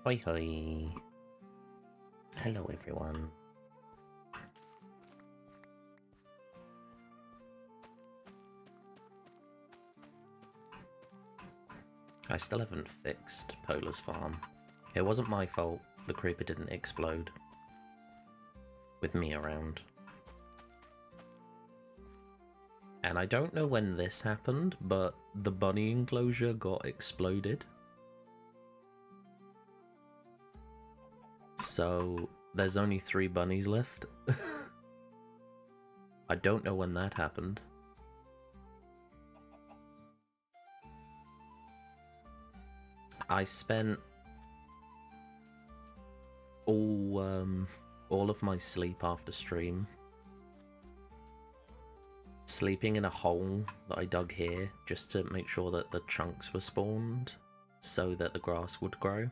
Hoi hoi. Hello everyone. I still haven't fixed Polar's farm. It wasn't my fault the creeper didn't explode. With me around. And I don't know when this happened, but the bunny enclosure got exploded. So there's only 3 bunnies left. I don't know when that happened. I spent all of my sleep after stream sleeping in a hole that I dug here just to make sure that the chunks were spawned so that the grass would grow.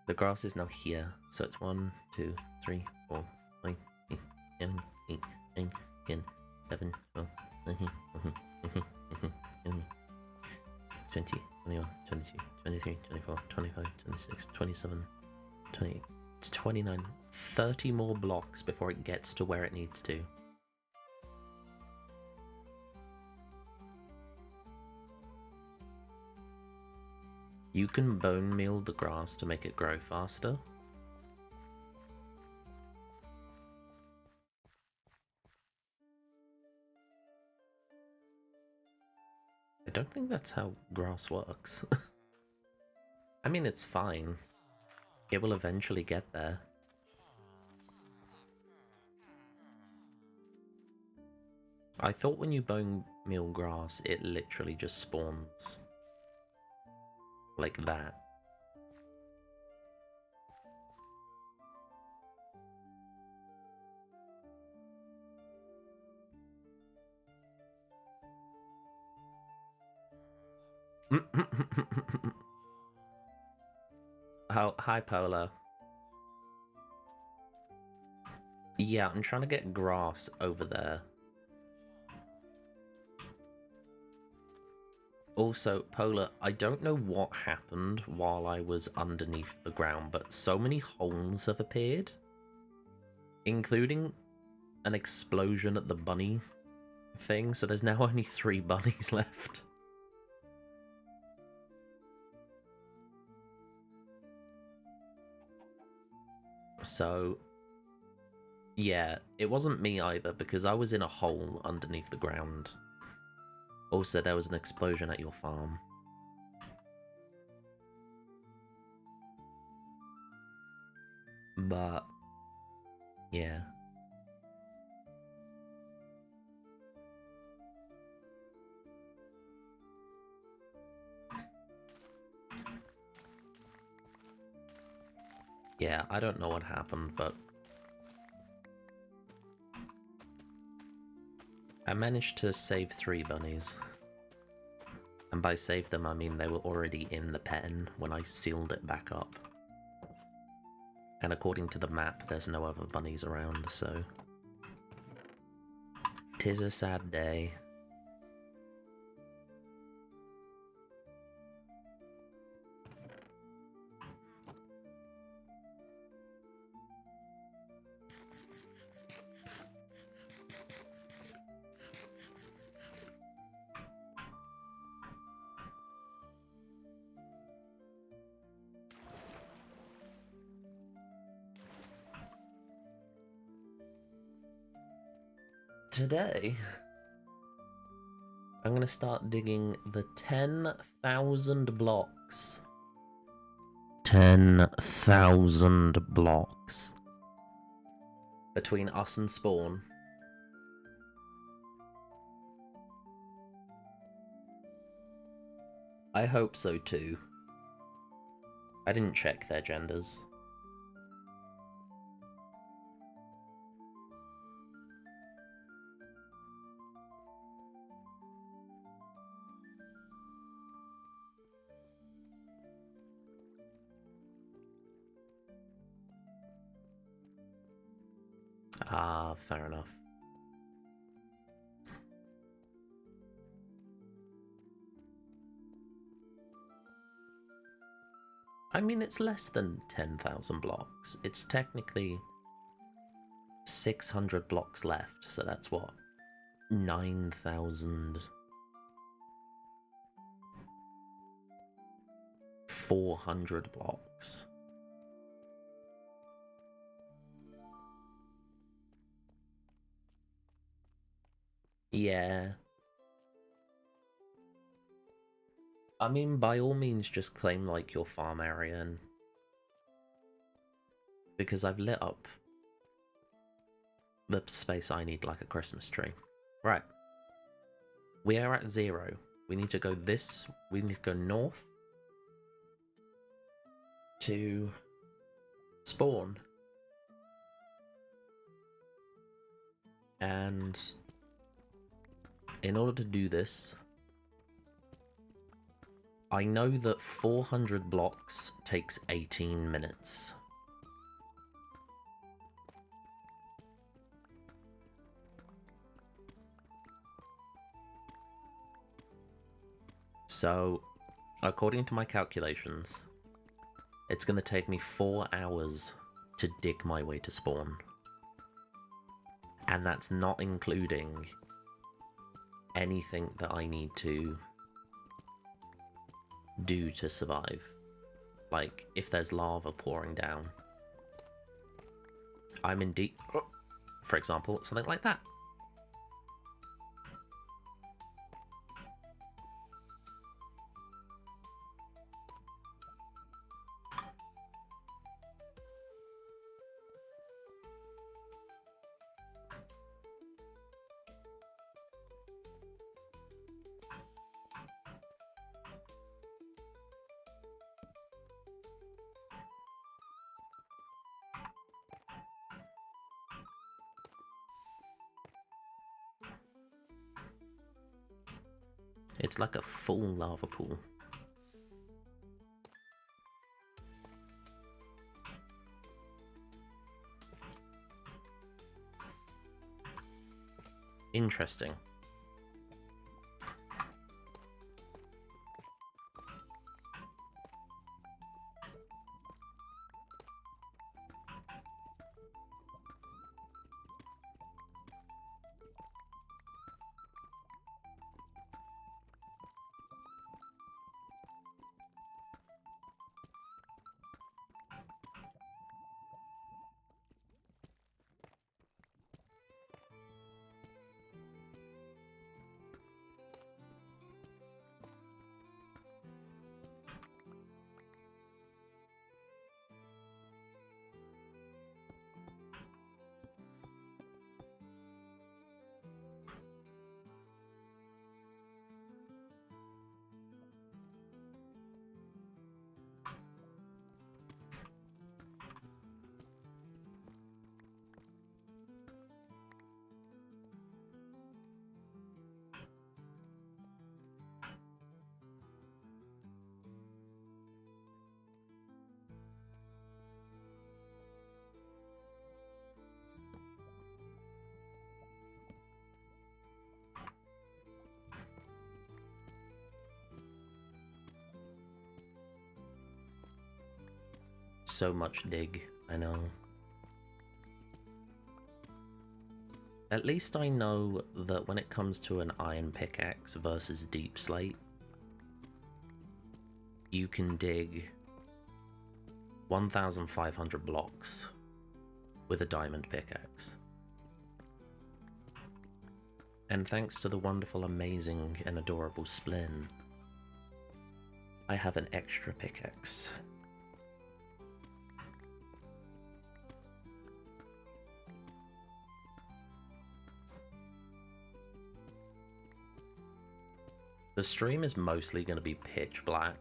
The grass is now here, so it's 1, 2, 3, 4, 5, 6, 7, 8, 9, 10, 11, 12, 13, 20, 21, 22, 23, 24, 25, 26, 27, 28, 29, 30 more blocks before it gets to where it needs to. You can bone meal the grass to make it grow faster. I don't think that's how grass works. I mean, it's fine. It will eventually get there. I thought when you bone meal grass, it literally just spawns. Like that. Oh, hi Polar. Yeah, I'm trying to get grass over there. Also, Polar, I don't know what happened while I was underneath the ground, but so many holes have appeared. Including an explosion at the bunny thing, so there's now only 3 bunnies left. So, yeah, it wasn't me either, because I was in a hole underneath the ground. Also, there was an explosion at your farm. But, yeah. Yeah, I don't know what happened, but I managed to save 3 bunnies. And by save them, I mean they were already in the pen when I sealed it back up. And according to the map, there's no other bunnies around, so... 'Tis a sad day. Today, I'm gonna start digging the 10,000 blocks. 10,000 blocks. Between us and spawn. I hope so too. I didn't check their genders. Ah, fair enough. I mean, it's less than 10,000 blocks. It's technically 600 blocks left, so that's what? 9,400 blocks. Yeah. I mean, by all means, just claim, like, your farm area, and... because I've lit up the space I need like a Christmas tree. Right. We are at 0. We need to go we need to go north to spawn. And in order to do this, I know that 400 blocks takes 18 minutes. So, according to my calculations, it's going to take me 4 hours to dig my way to spawn. And that's not including anything that I need to do to survive. Like, if there's lava pouring down. I'm in deep... for example, something like that. It's like a full lava pool. Interesting. So much dig, I know. At least I know that when it comes to an iron pickaxe versus deep slate, you can dig 1,500 blocks with a diamond pickaxe. And thanks to the wonderful, amazing, and adorable Splin, I have an extra pickaxe. The stream is mostly going to be pitch black.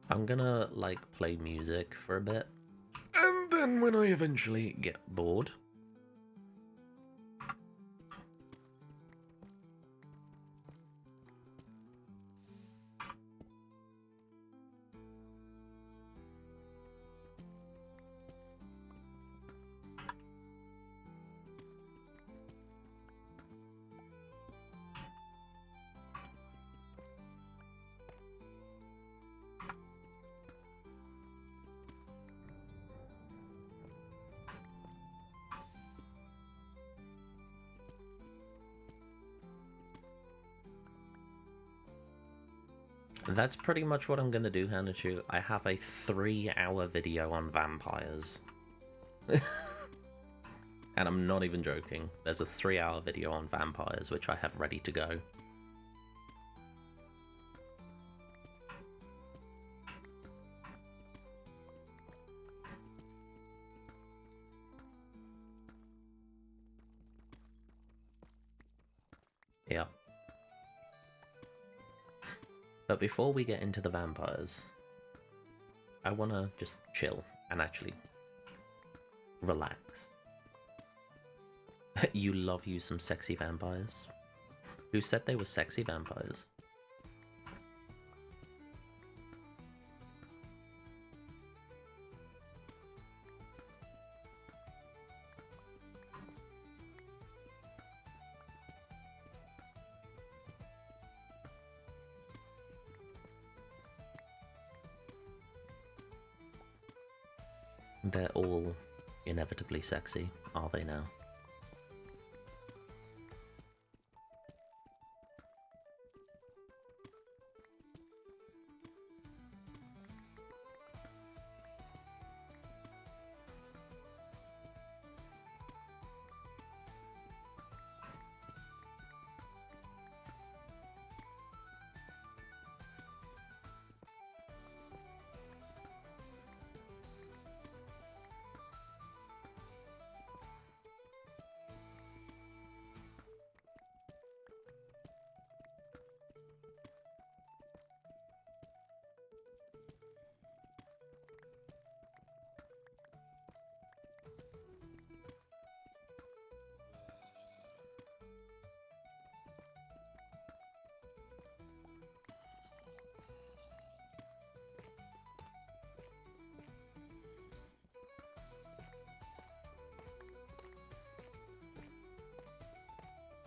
I'm gonna, like, play music for a bit. And then when I eventually get bored, That's pretty much what I'm gonna do, Hanachu. I have a 3-hour video on vampires. And I'm not even joking. There's a 3-hour video on vampires, which I have ready to go. Yeah. But before we get into the vampires, I wanna just chill and actually relax. You love you some sexy vampires? Who said they were sexy vampires? They're all inevitably sexy, are they now?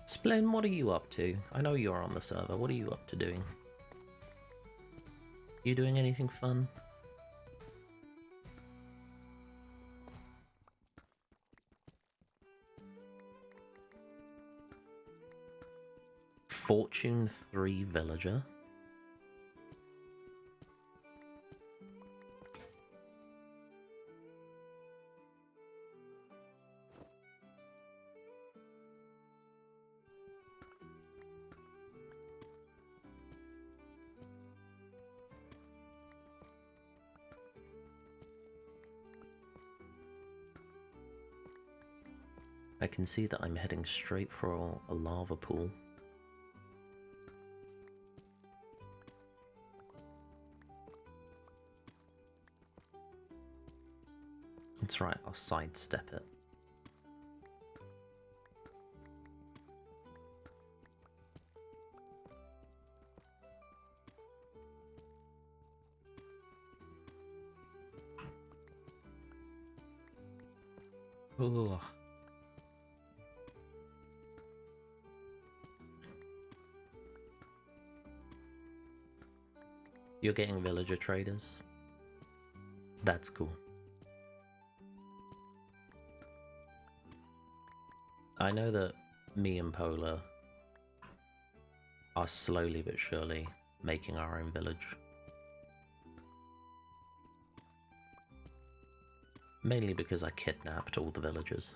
Splin, what are you up to? I know you're on the server. What are you up to doing? You doing anything fun? Fortune 3 villager? I can see that I'm heading straight for a lava pool. That's right, I'll sidestep it. Ugh. You're getting villager traders? That's cool. I know that me and Polar are slowly but surely making our own village. Mainly because I kidnapped all the villagers.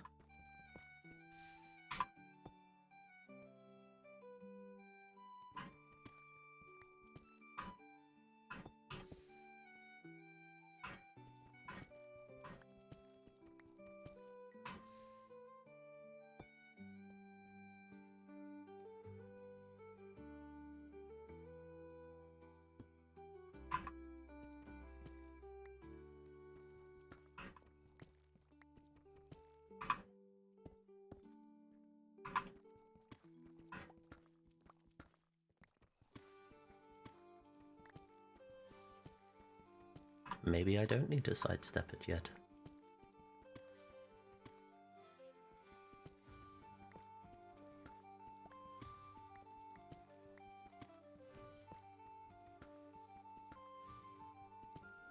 Maybe I don't need to sidestep it yet.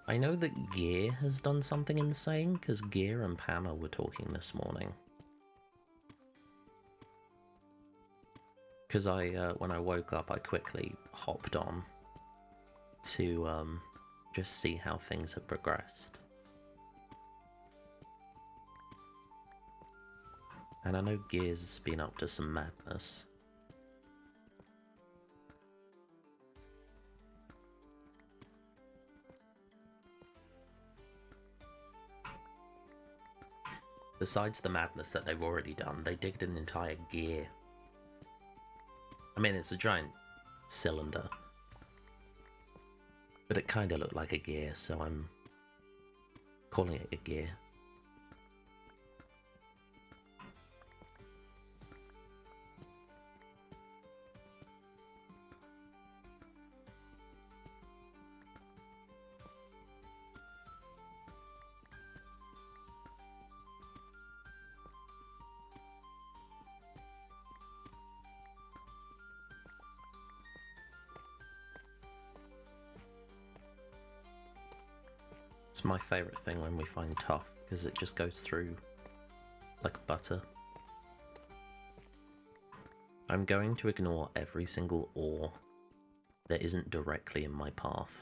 I know that Gear has done something insane, because Gear and Pama were talking this morning. Because when I woke up, I quickly hopped on to just see how things have progressed. And I know Gears has been up to some madness. Besides the madness that they've already done, they digged an entire gear. I mean, it's a giant cylinder, but it kind of looked like a gear, so I'm calling it a gear. It's my favourite thing when we find tough, because it just goes through like butter. I'm going to ignore every single ore that isn't directly in my path.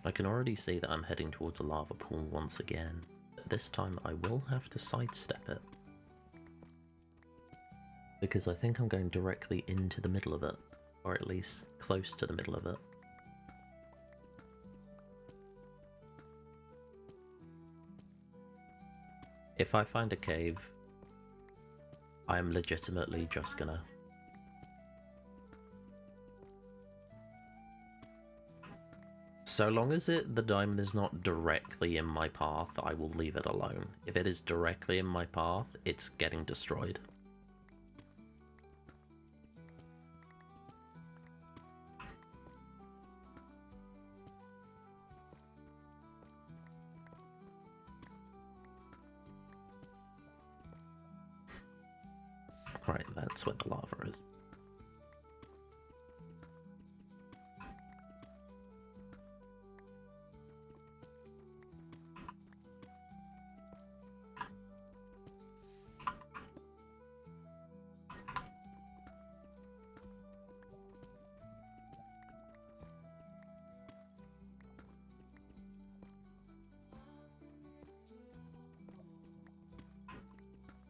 I can already see that I'm heading towards a lava pool once again. This time I will have to sidestep it, because I think I'm going directly into the middle of it, or at least close to the middle of it. If I find a cave, I am legitimately just gonna... So long as the diamond is not directly in my path, I will leave it alone. If it is directly in my path, it's getting destroyed. Right, that's where the lava is.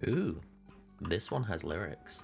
Ooh, this one has lyrics.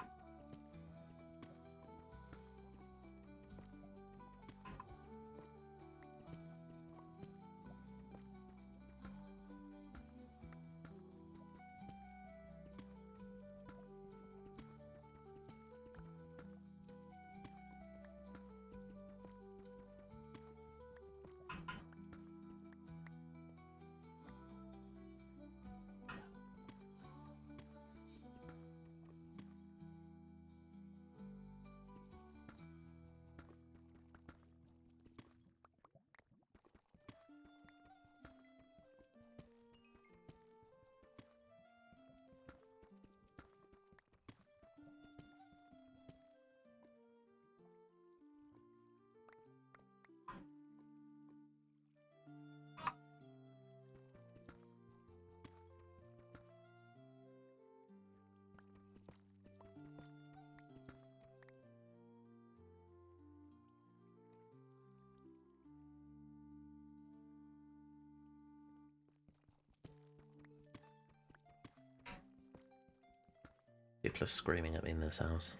People are screaming at me in this house.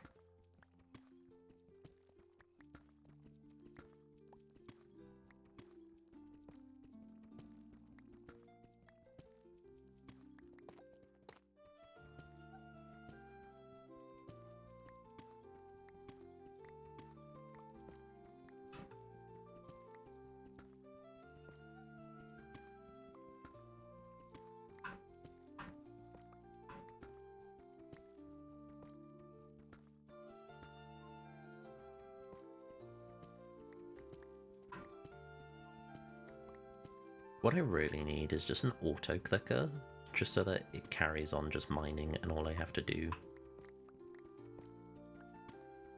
What I really need is just an auto clicker, just so that it carries on just mining and all I have to do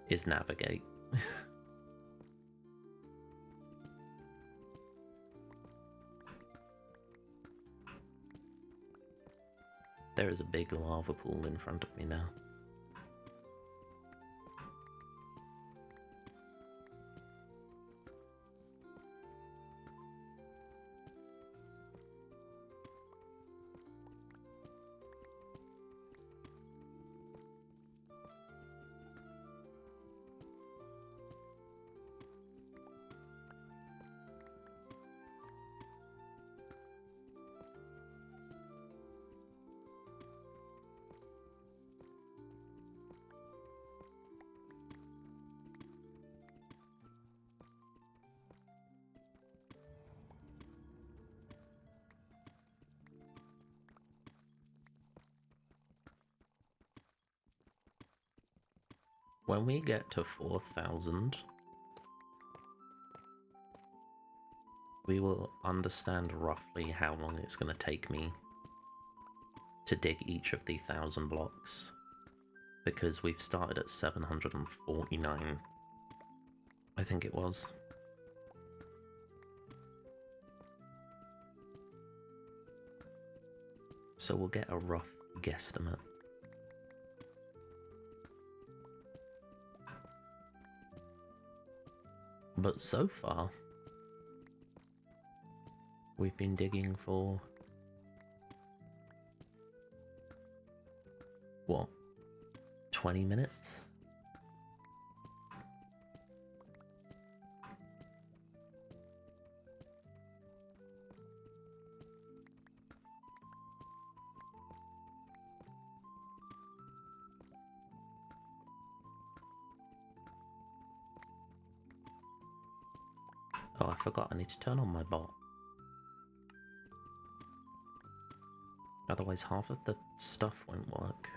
is navigate. There is a big lava pool in front of me now. When we get to 4,000, we will understand roughly how long it's going to take me to dig each of the 1,000 blocks, because we've started at 749, I think it was. So we'll get a rough guesstimate. But so far, we've been digging for, what, 20 minutes? Oh, I forgot, I need to turn on my bot. Otherwise half of the stuff won't work.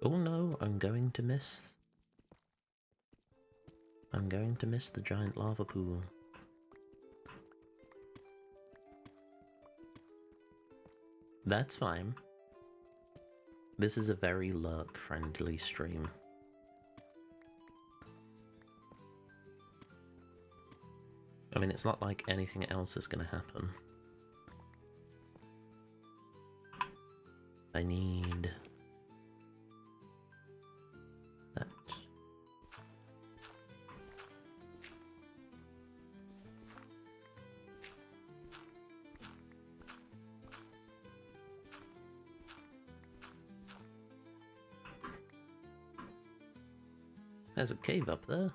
Oh no, I'm going to miss the giant lava pool. That's fine. This is a very lurk-friendly stream. I mean, it's not like anything else is gonna happen. I need that. There's a cave up there.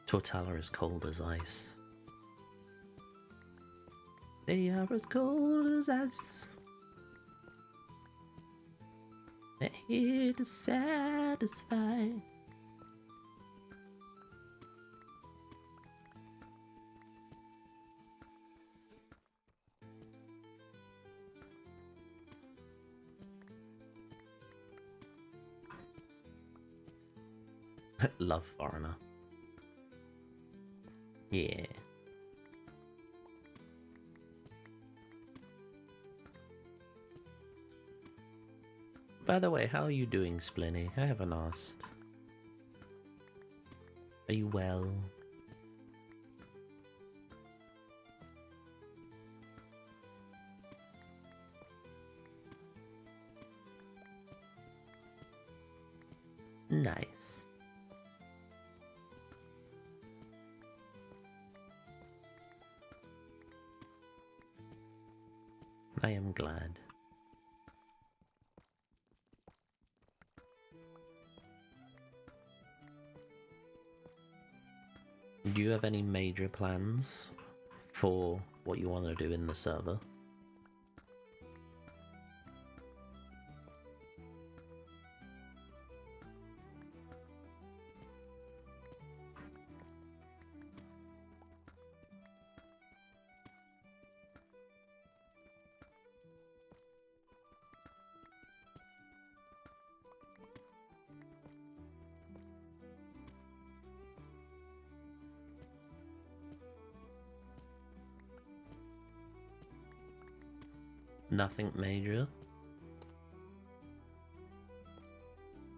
Tortalla is cold as ice. They are as cold as ice. They're here to satisfy. Love Foreigner. Yeah. By the way, how are you doing, Splinny? I haven't asked. Are you well? Nice. I am glad. Do you have any major plans for what you want to do in the server? Nothing major.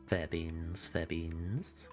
Fair beans, fair beans.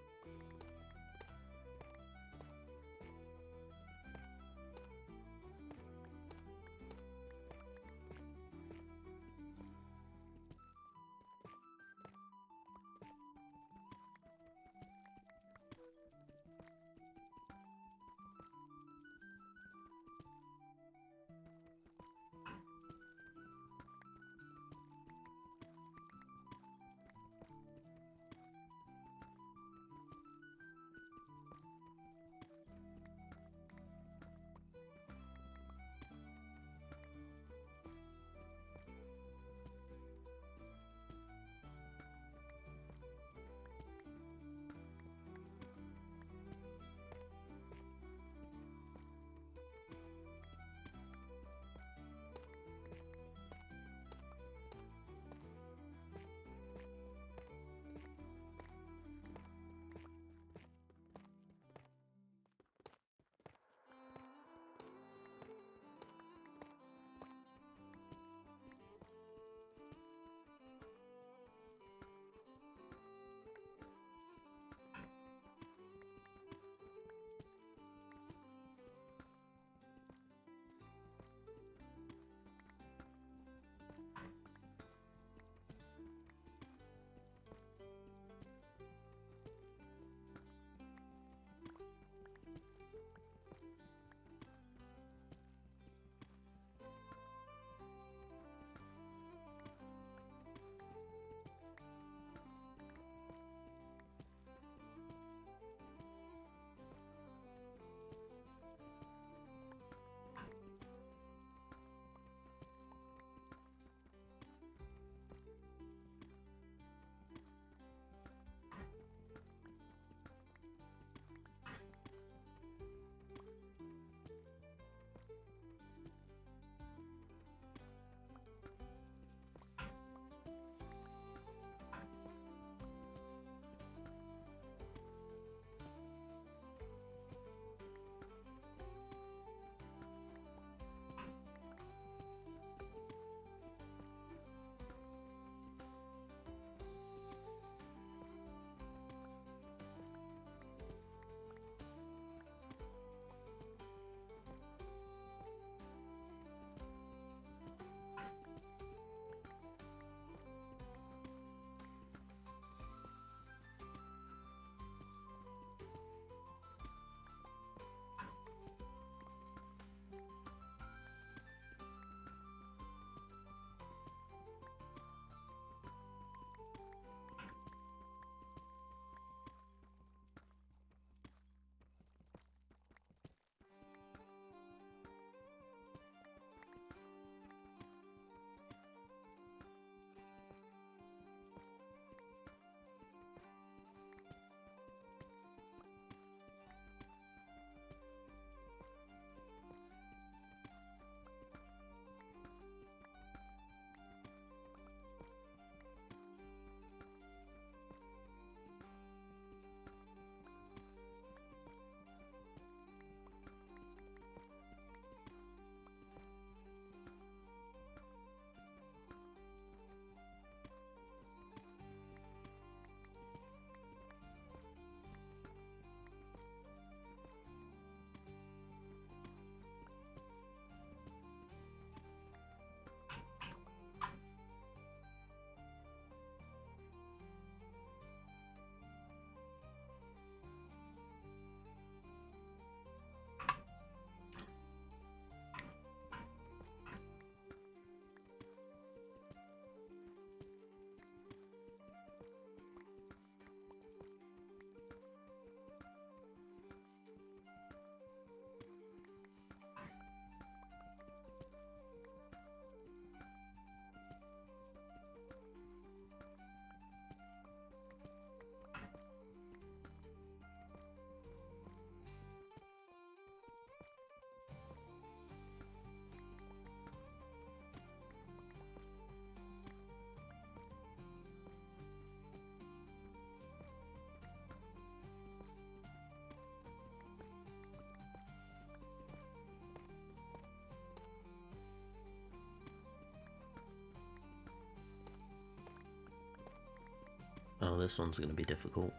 Oh, this one's going to be difficult.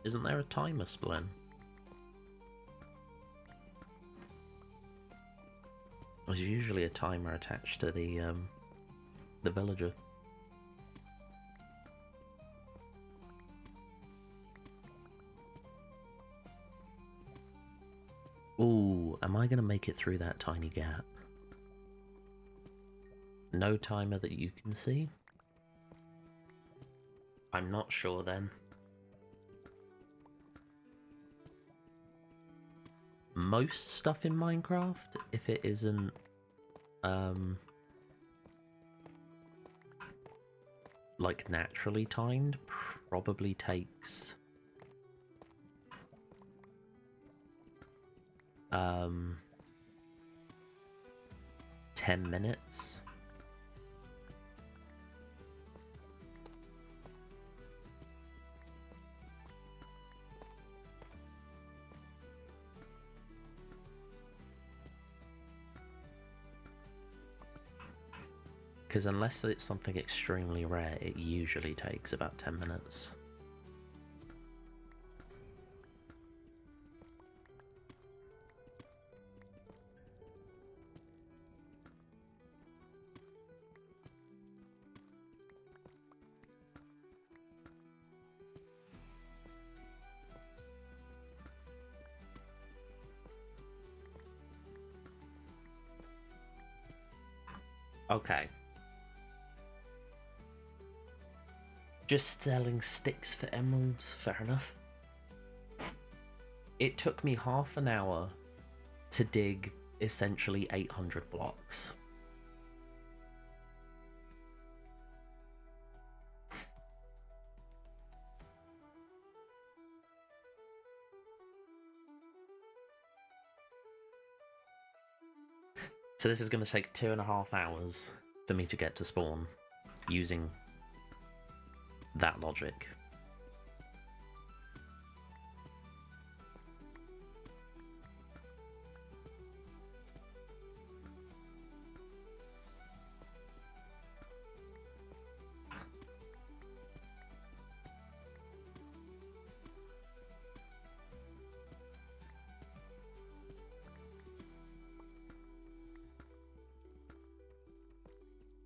Isn't there a timer, Splin? There's usually a timer attached to the villager. Ooh, am I gonna make it through that tiny gap? No timer that you can see? I'm not sure then. Most stuff in Minecraft, if it isn't like naturally timed, probably takes 10 minutes. Because unless it's something extremely rare, it usually takes about 10 minutes. Okay. Just selling sticks for emeralds, fair enough. It took me half an hour to dig essentially 800 blocks. So this is going to take 2.5 hours for me to get to spawn, using that logic.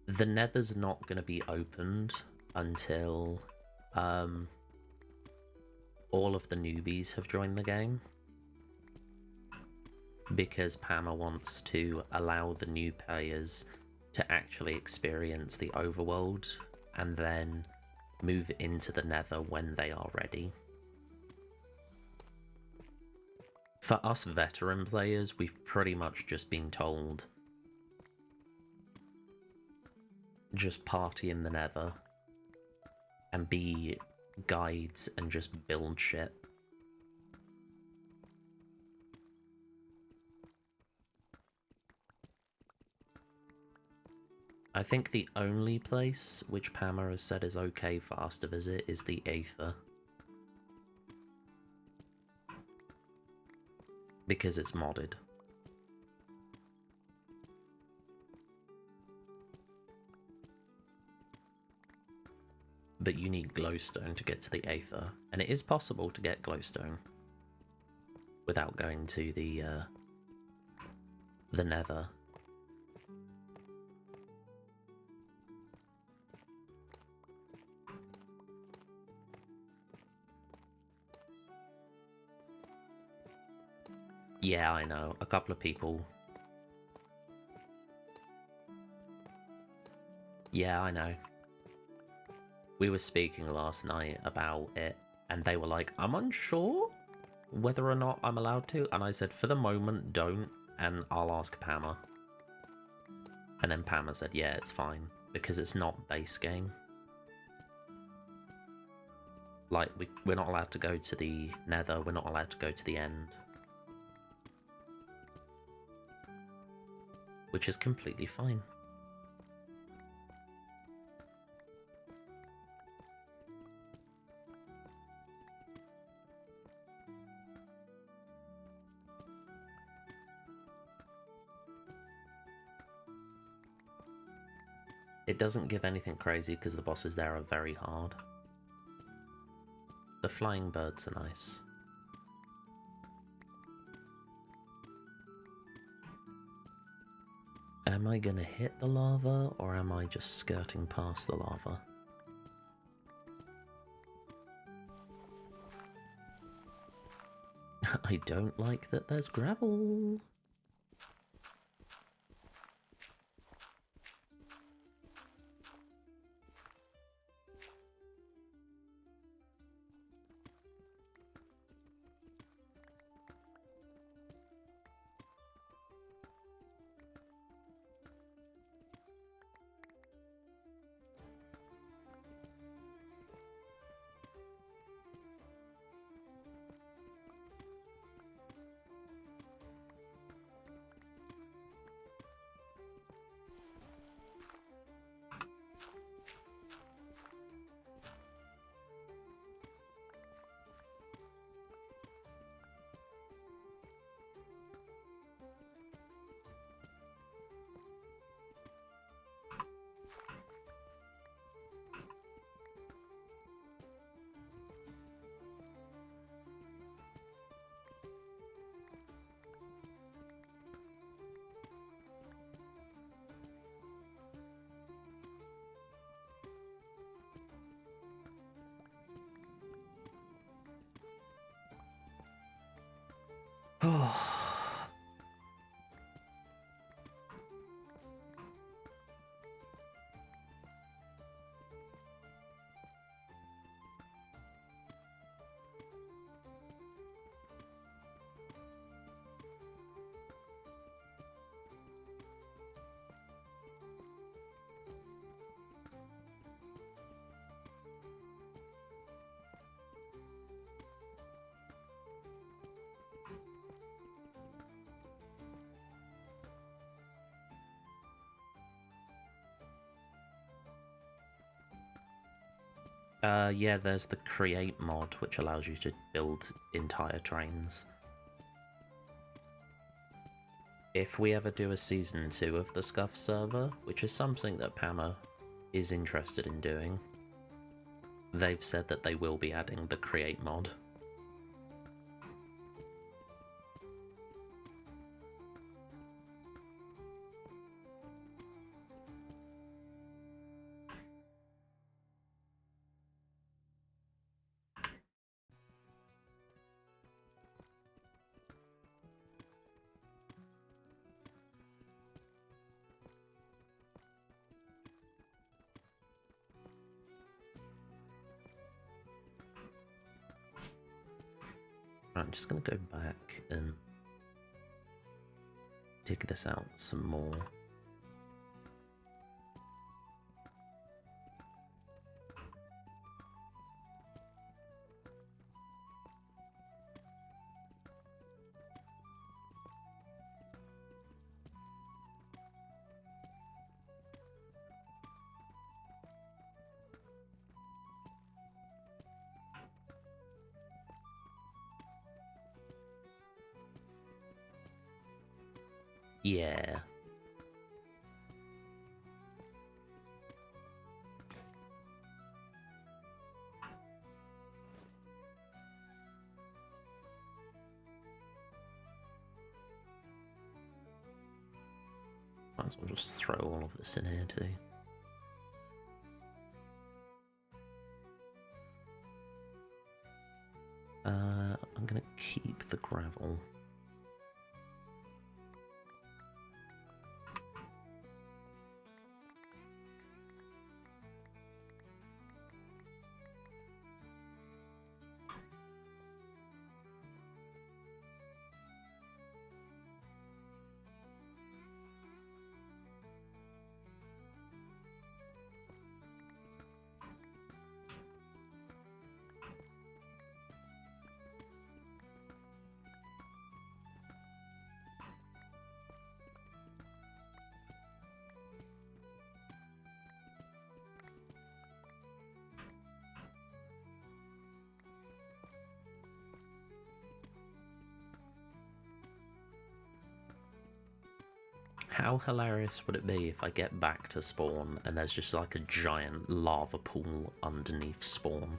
The nether's not going to be opened until all of the newbies have joined the game, because Pama wants to allow the new players to actually experience the overworld and then move into the nether when they are ready. For us veteran players, we've pretty much just been told, just party in the nether and be guides and just build shit. I think the only place which Pama has said is okay for us to visit is the Aether, because it's modded. But you need glowstone to get to the Aether, and it is possible to get glowstone without going to the nether. Yeah, I know. A couple of people. Yeah, I know. We were speaking last night about it, and they were like, I'm unsure whether or not I'm allowed to. And I said, for the moment, don't, and I'll ask Pama. And then Pama said, yeah, it's fine, because it's not base game. Like, we're not allowed to go to the Nether, we're not allowed to go to the End. Which is completely fine. It doesn't give anything crazy because the bosses there are very hard. The flying birds are nice. Am I gonna hit the lava, or am I just skirting past the lava? I don't like that there's gravel. Oh. Yeah, there's the create mod, which allows you to build entire trains. If we ever do a season 2 of the Scuff server, which is something that Pama is interested in doing, they've said that they will be adding the create mod. I'm just gonna go back and dig this out some more. Yeah. Might as well just throw all of this in here too. I'm gonna keep the gravel. How hilarious would it be if I get back to spawn and there's just like a giant lava pool underneath spawn?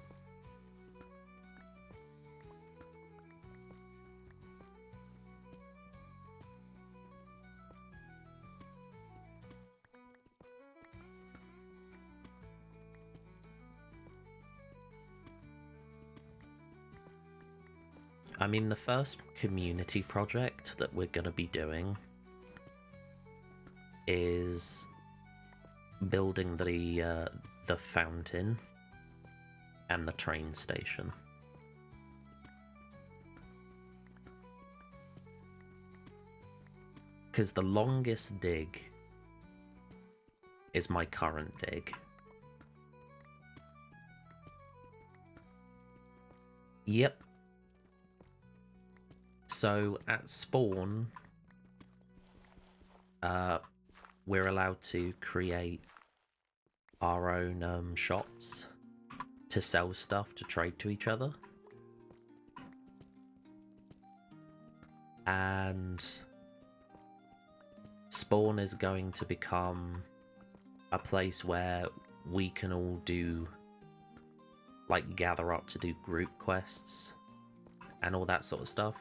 I mean, the first community project that we're going to be doing is building the fountain and the train station. Because the longest dig is my current dig. Yep. So at spawn, we're allowed to create our own shops to sell stuff to trade to each other. And spawn is going to become a place where we can all do, like, gather up to do group quests and all that sort of stuff.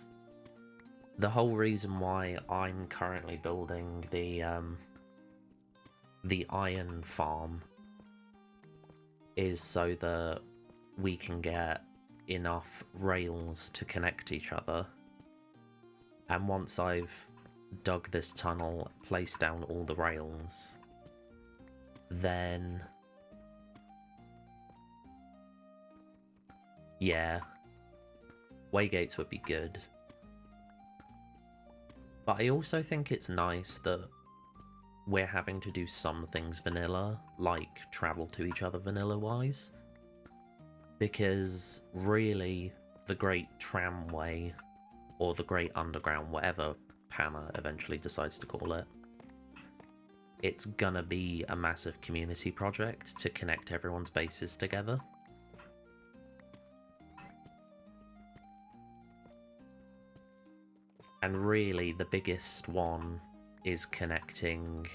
The whole reason why I'm currently building the iron farm is so that we can get enough rails to connect each other. And once I've dug this tunnel, placed down all the rails, then yeah, waygates would be good. But I also think it's nice that we're having to do some things vanilla, like travel to each other vanilla-wise. Because really, the Great Tramway, or the Great Underground, whatever Panna eventually decides to call it, it's gonna be a massive community project to connect everyone's bases together. And really, the biggest one is connecting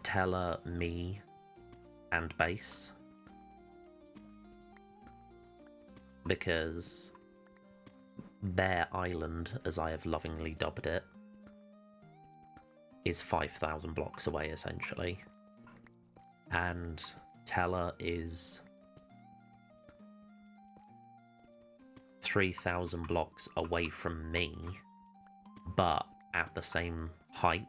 Teller, me, and base. Because Bear Island, as I have lovingly dubbed it, is 5,000 blocks away, essentially. And Teller is 3,000 blocks away from me, but at the same height.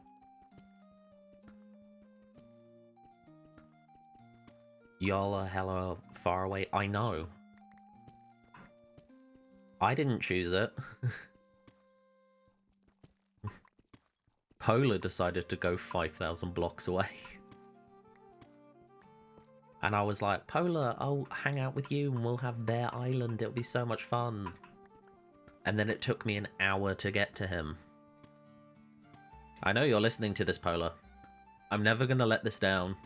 Y'all are hella far away. I know. I didn't choose it. Polar decided to go 5,000 blocks away. And I was like, Polar, I'll hang out with you and we'll have Bear Island. It'll be so much fun. And then it took me an hour to get to him. I know you're listening to this, Polar. I'm never gonna let this down.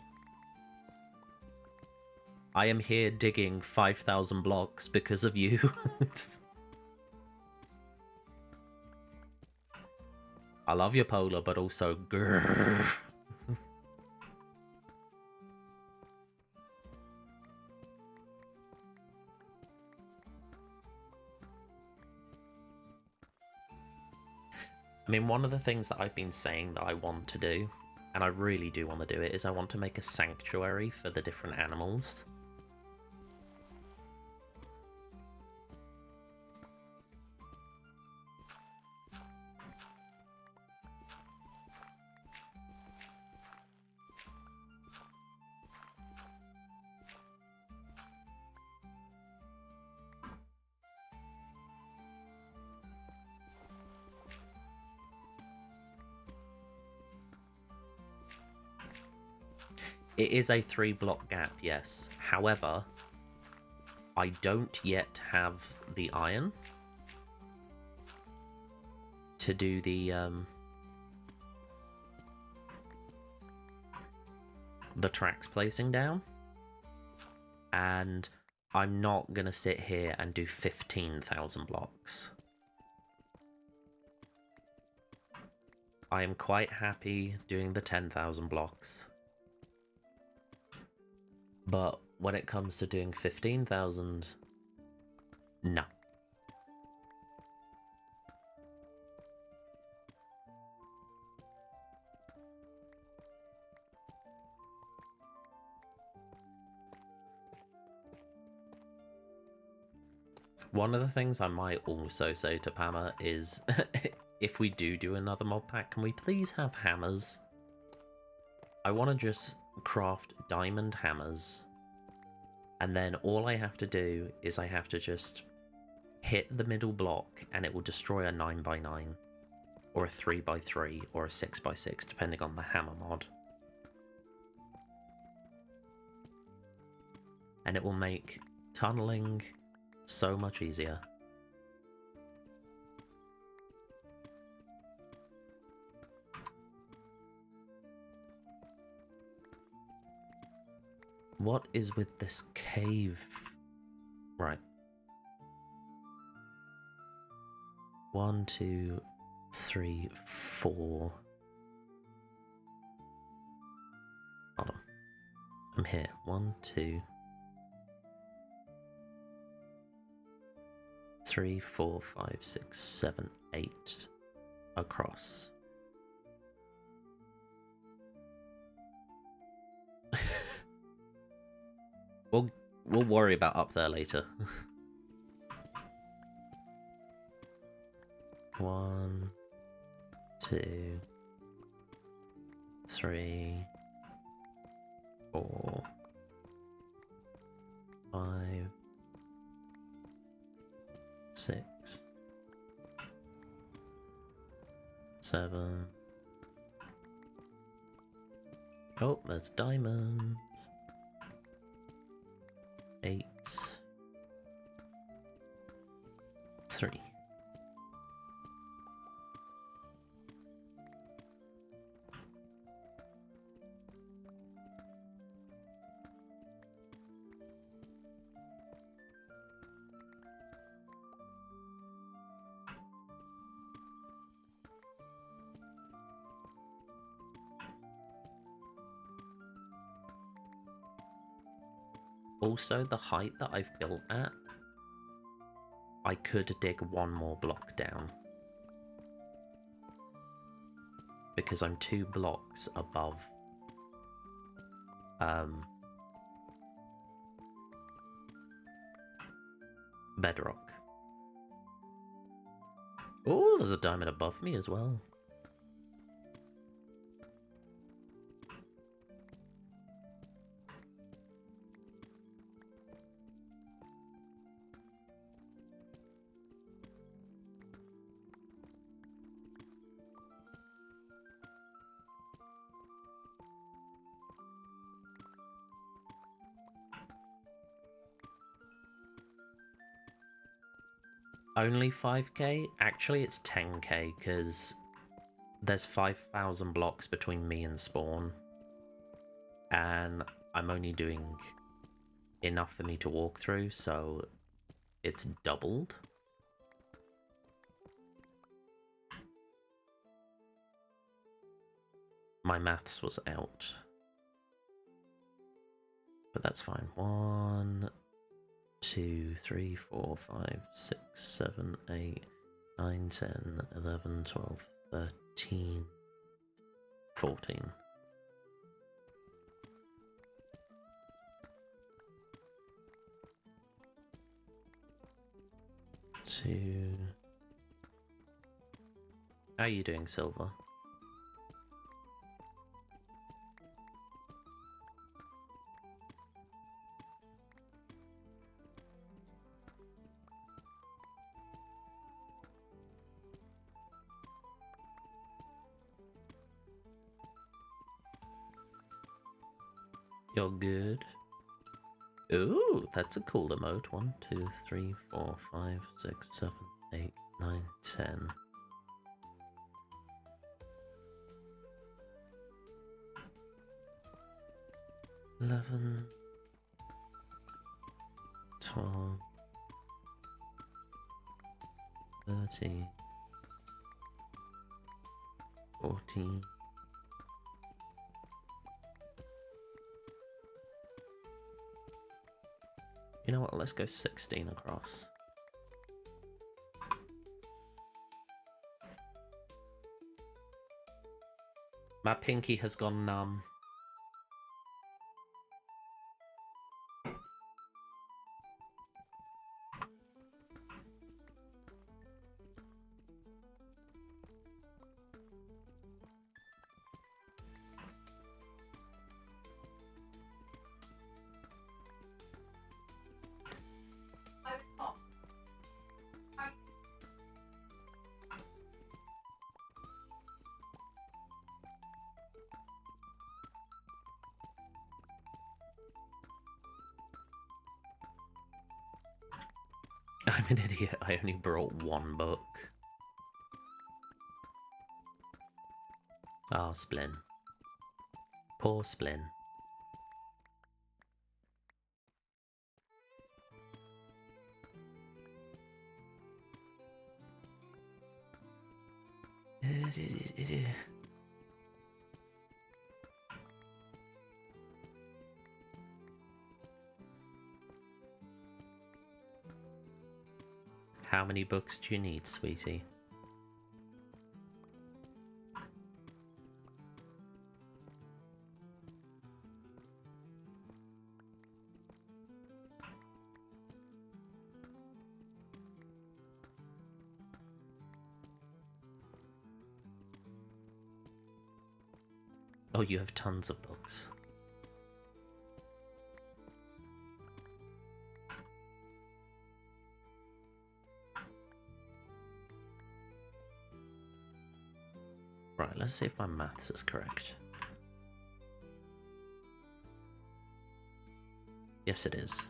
I am here digging 5,000 blocks because of you. I love you, Polar, but also grrr. I mean, one of the things that I've been saying that I want to do, and I really do want to do it, is I want to make a sanctuary for the different animals. It is a 3-block gap, yes. However, I don't yet have the iron to do the tracks placing down. And I'm not gonna sit here and do 15,000 blocks. I am quite happy doing the 10,000 blocks. But when it comes to doing 15,000, no. One of the things I might also say to Pama is, if we do another mod pack, can we please have hammers? I want to just craft diamond hammers, and then all I have to do is I have to just hit the middle block and it will destroy a 9x9, or a 3x3, or a 6x6, depending on the hammer mod. And it will make tunneling so much easier. What is with this cave? Right. 1, 2, 3, 4. Hold on. I'm here. 1, 2, 3, 4, 5, 6, 7, 8 across. We'll worry about up there later. 1, 2, 3, 4, 5, 6, 7. Oh, there's diamond. 8, 3. Also, the height that I've built at, I could dig one more block down. Because I'm 2 blocks above bedrock. Oh, there's a diamond above me as well. Only 5k? Actually, it's 10k, because there's 5,000 blocks between me and spawn. And I'm only doing enough for me to walk through, so it's doubled. My maths was out. But that's fine. 1, 2, 3, 4, 5, 6, 7, 8, 9, 10, 11, 12, 13, 14. How are you doing, Silver? You're good. Ooh, that's a cool emote. 1, 2, 3, 4, 5, 6, 7, 8, 9, 10. Eleven, 12, 13, 14. You know what? Let's go 16 across. My pinky has gone numb. I'm an idiot. I only brought one book. Ah, oh, Splin. Poor Splin. How many books do you need, sweetie? Oh, you have tons of books. Right, let's see if my maths is correct. Yes, it is.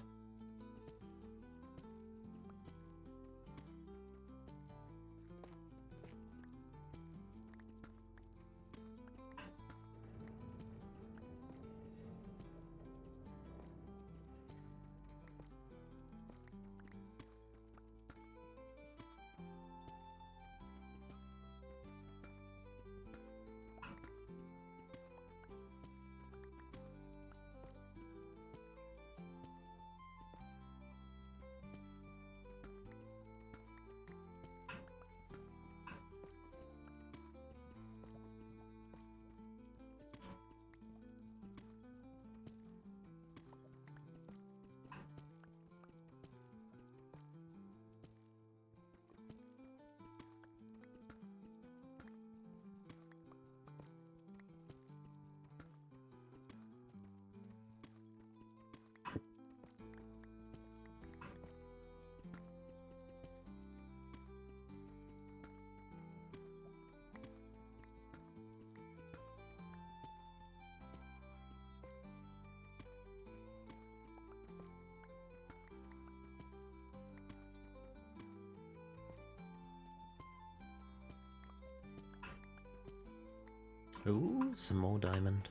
Ooh, some more diamond.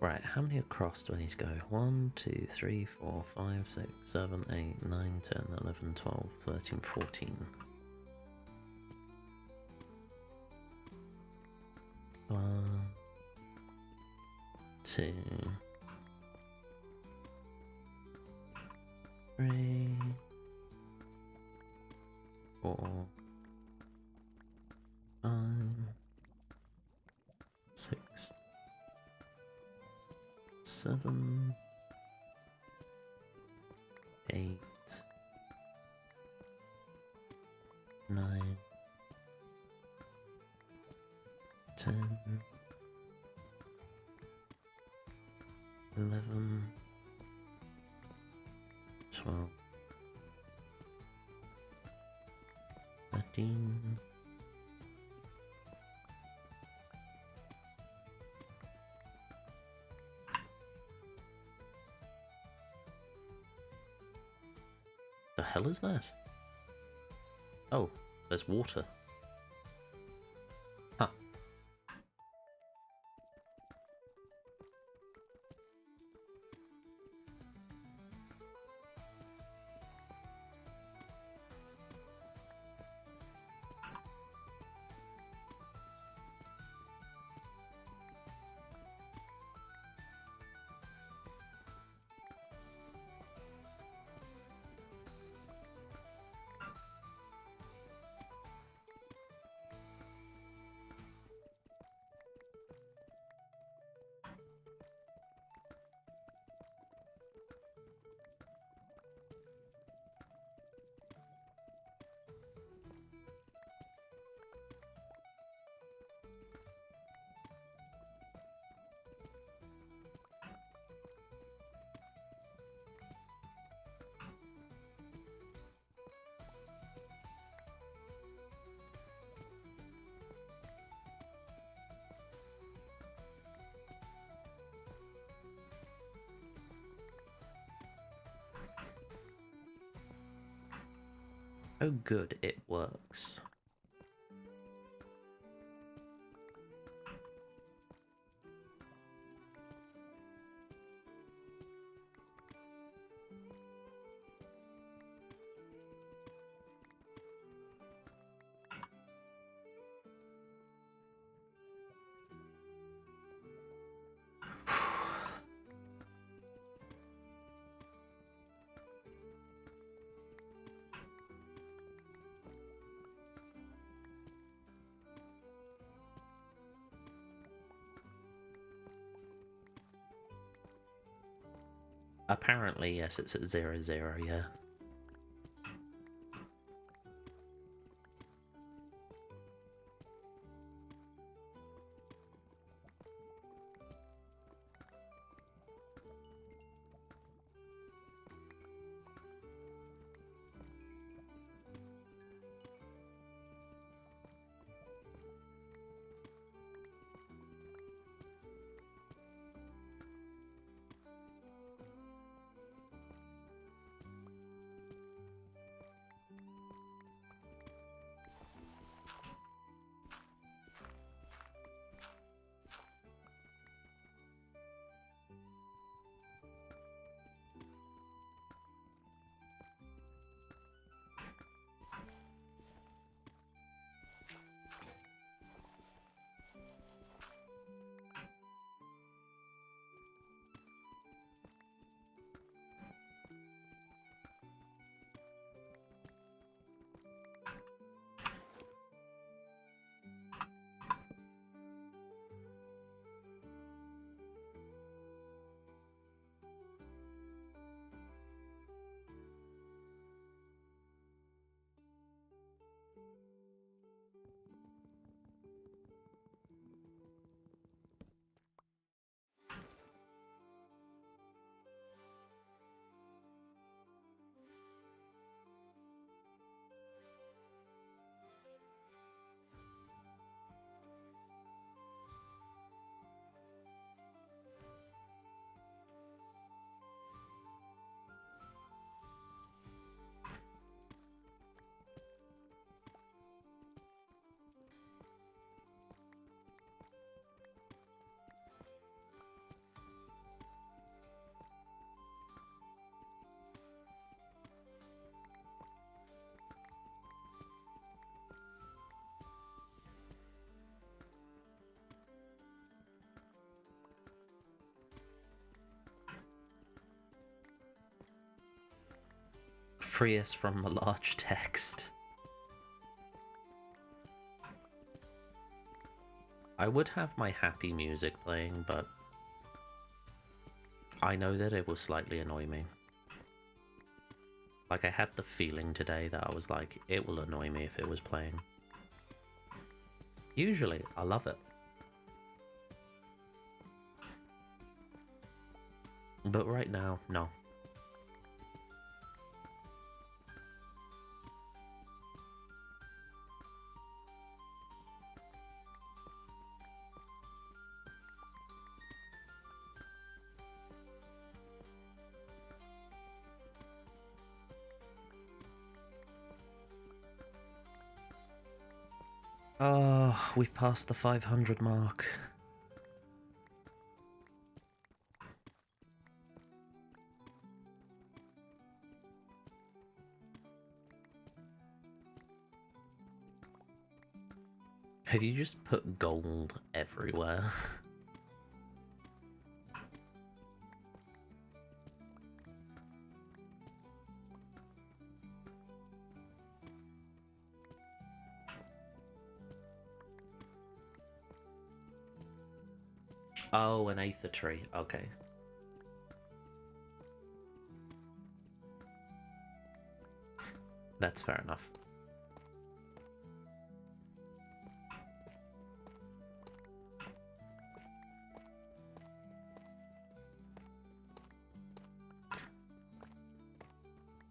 Right, how many across do I need to go? 1, 2, 3, 4, 5, 6, 7, 8, 9, 10, 11, 12, 13, 14. 1, 2, 3, 4, 5, 6, 7, 8, 9, 10, 11, 12, 13. The hell is that? Oh, there's water. Huh. Oh good, it works. Apparently, yes, it's at 0, yeah. Free us from the large text. I would have my happy music playing, but I know that it will slightly annoy me. Like, I had the feeling today that I was like, it will annoy me if it was playing. Usually, I love it. But right now, no. Oh, we've passed the 500 mark. Have you just put gold everywhere? Oh, an aether tree. Okay. That's fair enough.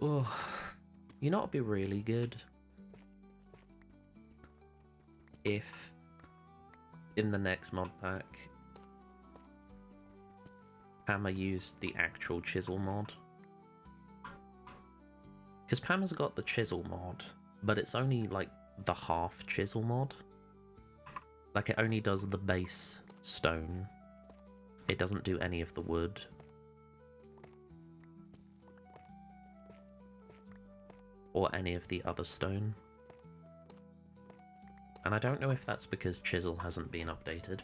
Oh, you know what'd be really good? If in the next mod pack Pama used the actual chisel mod. Because Pama's got the chisel mod, but it's only like the half chisel mod. Like, it only does the base stone. It doesn't do any of the wood. Or any of the other stone. And I don't know if that's because chisel hasn't been updated.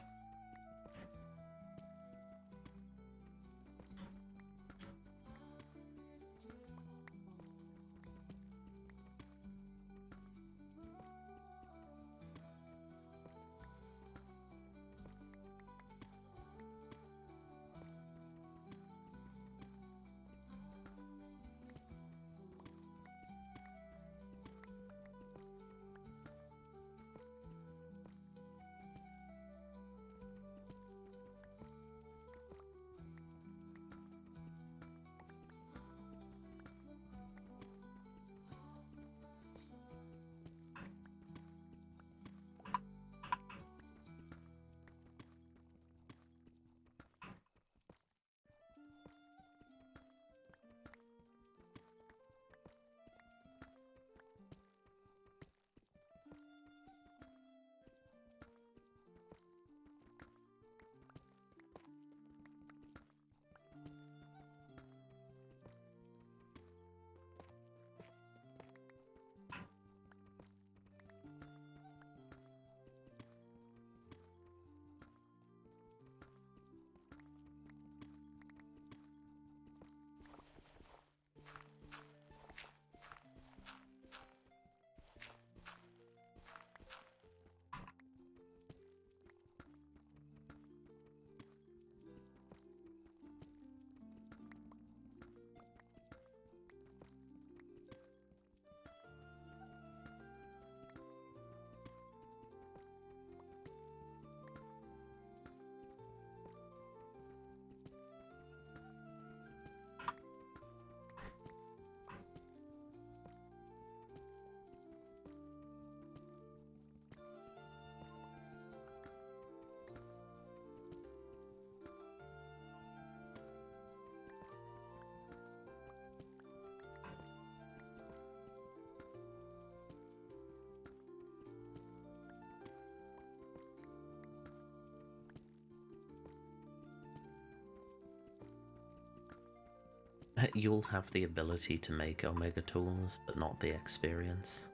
You'll have the ability to make Omega tools, but not the experience.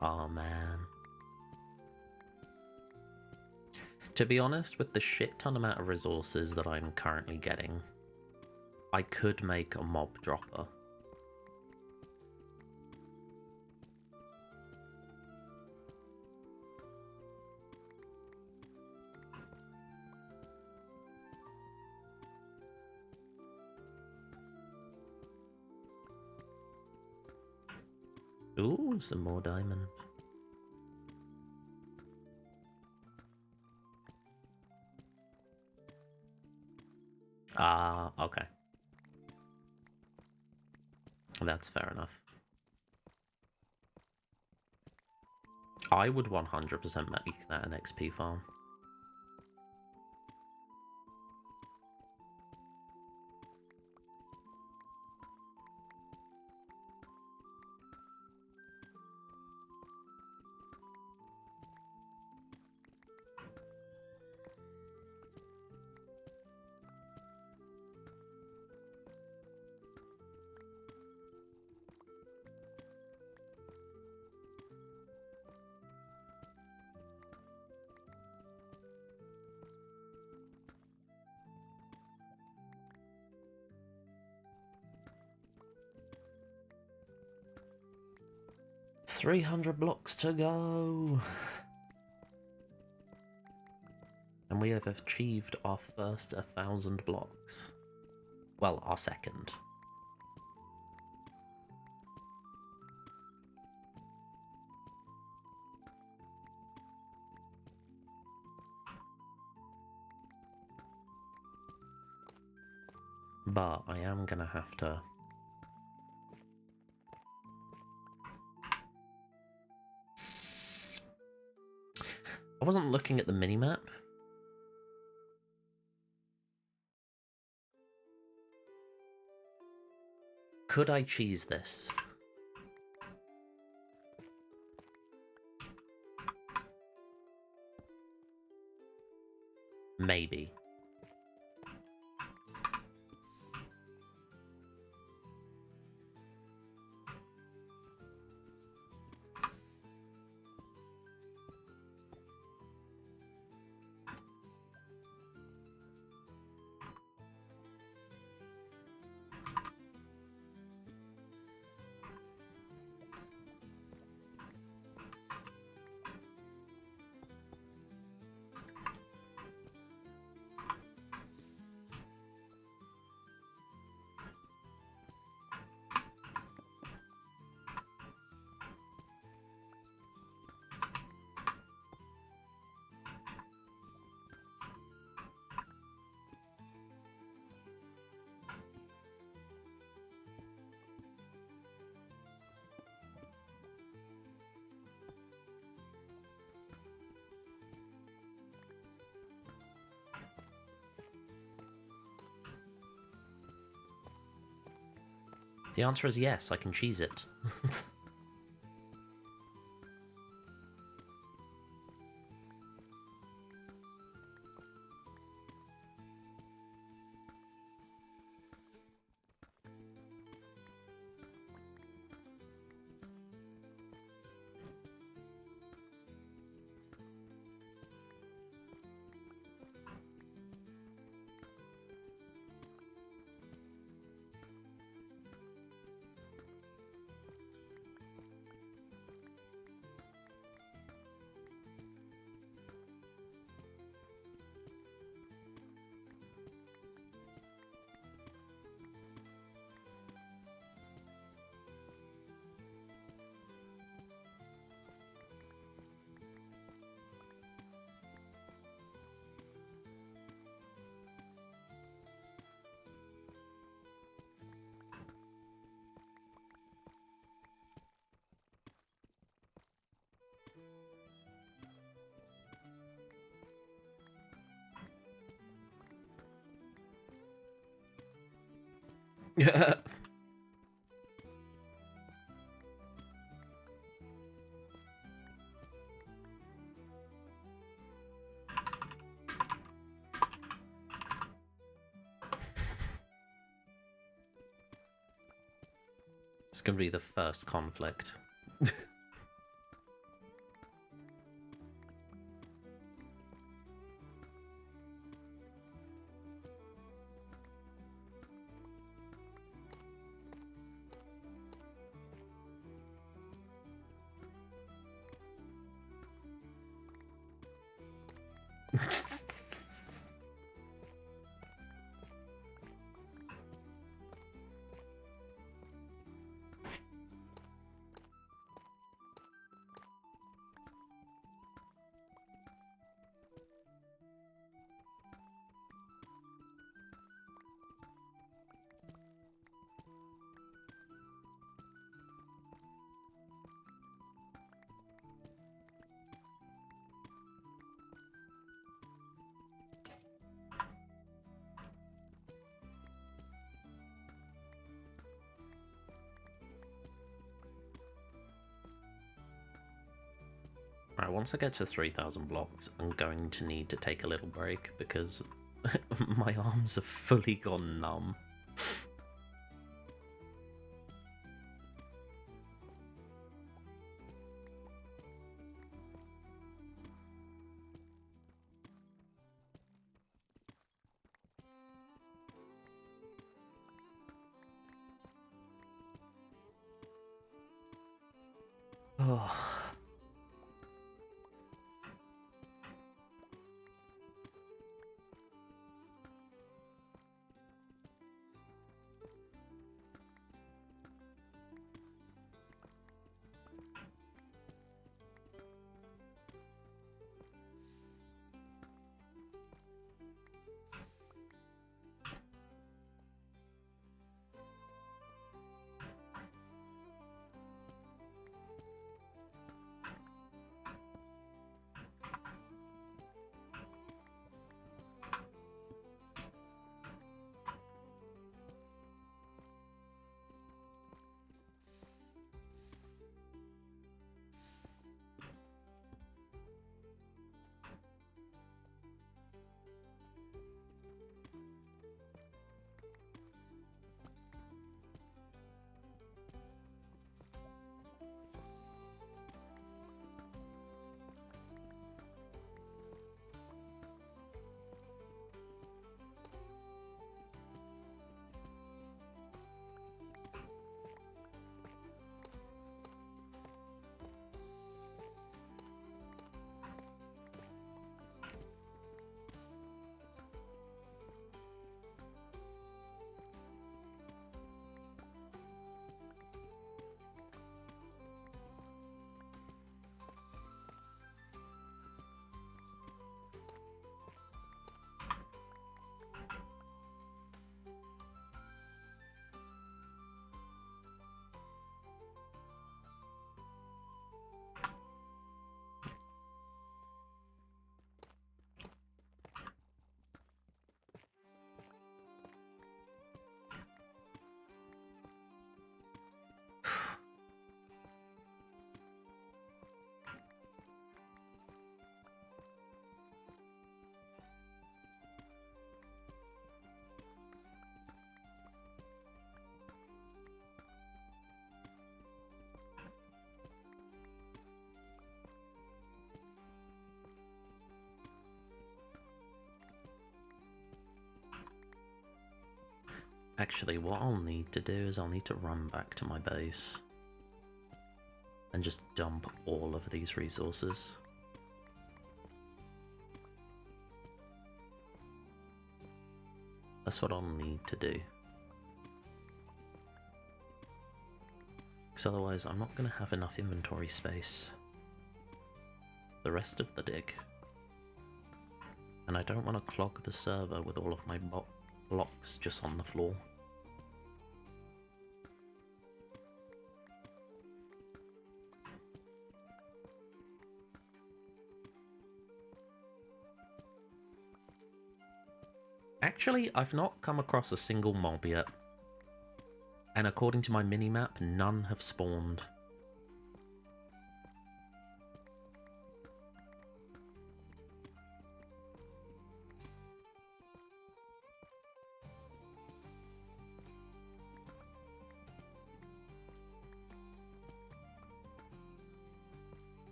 Oh man. To be honest, with the shit ton amount of resources that I'm currently getting, I could make a mob dropper. Ooh, some more diamond. Ah, okay. That's fair enough. I would 100% make that an XP farm. $300 blocks to go. And we have achieved our first 1,000 blocks. Well, our second. But I am gonna have to... I wasn't looking at the minimap. Could I cheese this? Maybe. The answer is yes, I can cheese it. Yeah. It's gonna be the first conflict. Alright, once I get to 3,000 blocks, I'm going to need to take a little break because my arms have fully gone numb. Oh. Actually, what I'll need to do is I'll need to run back to my base and just dump all of these resources. That's what I'll need to do. Because otherwise I'm not going to have enough inventory space the rest of the dig. And I don't want to clog the server with all of my blocks just on the floor. Actually, I've not come across a single mob yet. And according to my minimap, none have spawned.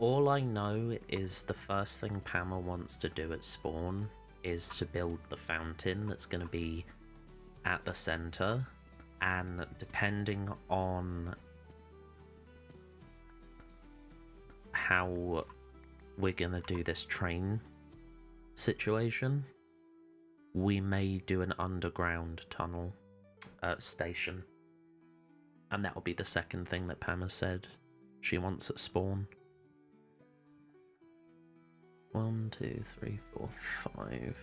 All I know is the first thing Pama wants to do at spawn is to build the fountain that's going to be at the center, and depending on how we're going to do this train situation, we may do an underground tunnel station, and that will be the second thing that Pama said she wants at spawn. 1, 2, 3, 4, 5.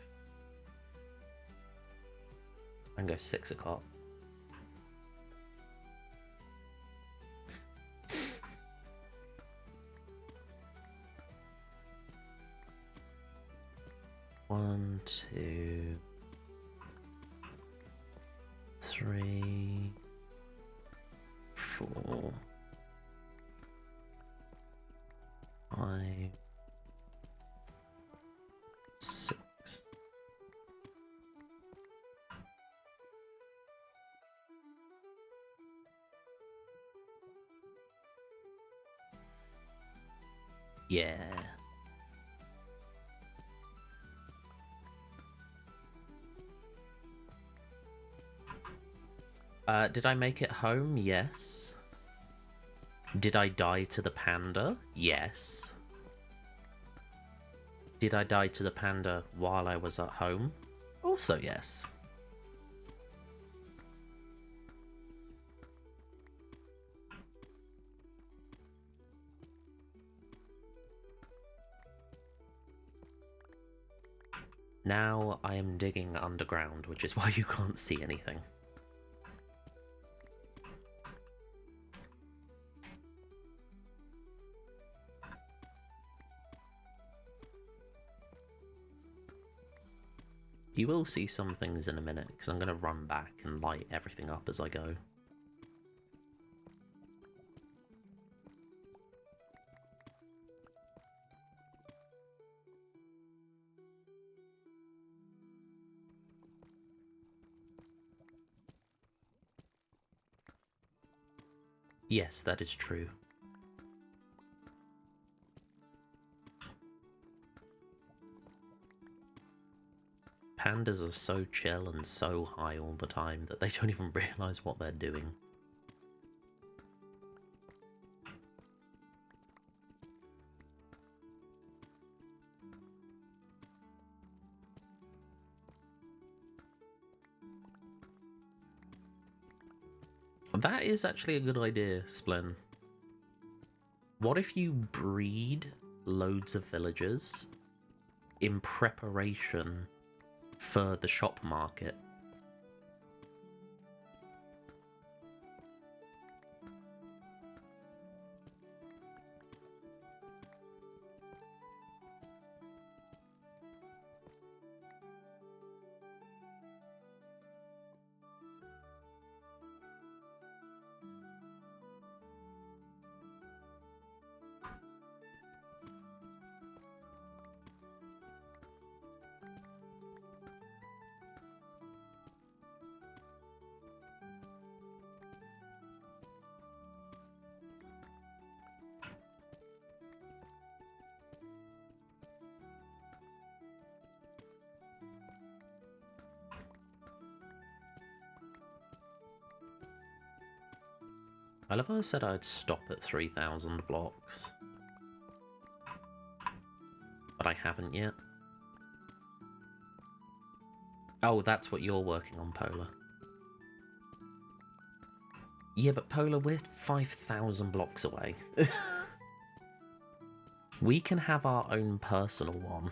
I can go 6 o'clock. One, 2, 3, 4, 5, 6. Yeah. Did I make it home? Yes. Did I die to the panda? Yes. Did I die to the panda while I was at home? Also yes. Now I am digging underground, which is why you can't see anything. You will see some things in a minute, because I'm going to run back and light everything up as I go. Yes, that is true. Pandas are so chill and so high all the time that they don't even realise what they're doing. That is actually a good idea, Splen. What if you breed loads of villagers in preparation for the shop market? I love how I said I'd stop at 3,000 blocks. But I haven't yet. Oh, that's what you're working on, Polar. Yeah, but Polar, we're 5,000 blocks away. We can have our own personal one.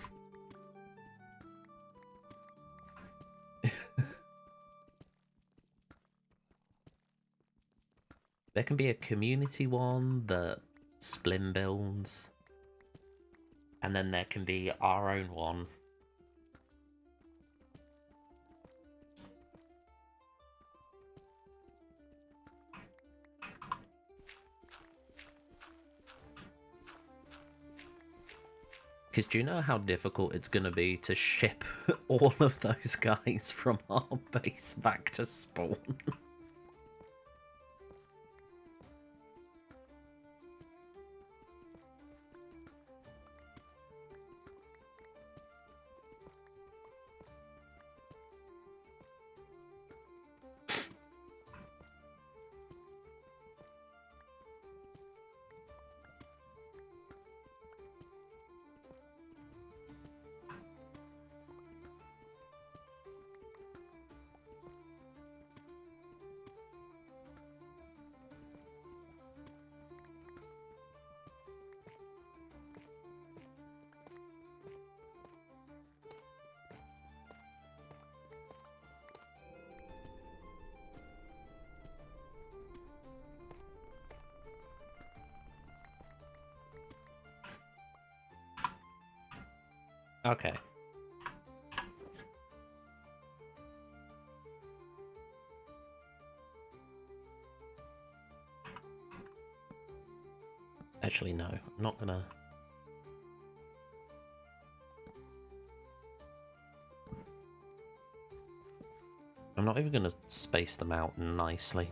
There can be a community one that Splin builds. And then there can be our own one. Because do you know how difficult it's going to be to ship all of those guys from our base back to spawn? Okay. Actually, no. I'm not gonna... I'm not even gonna space them out nicely.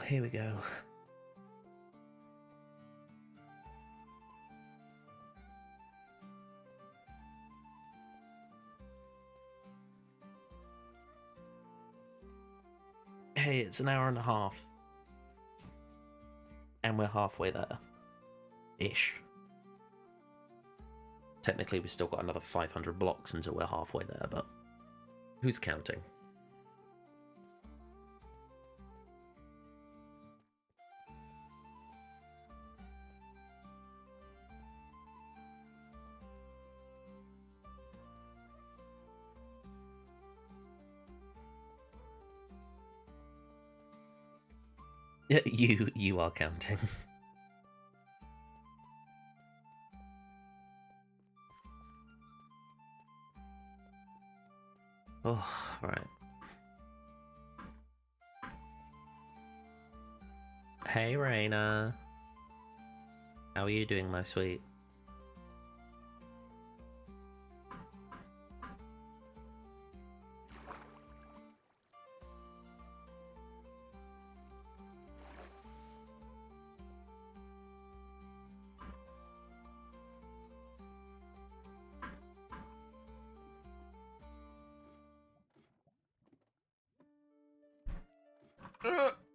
here we go. Hey, it's an hour and a half. And we're halfway there. Ish. Technically, we've still got another 500 blocks until we're halfway there, but who's counting? You are counting. Oh, right. Hey, Raina. How are you doing, my sweet?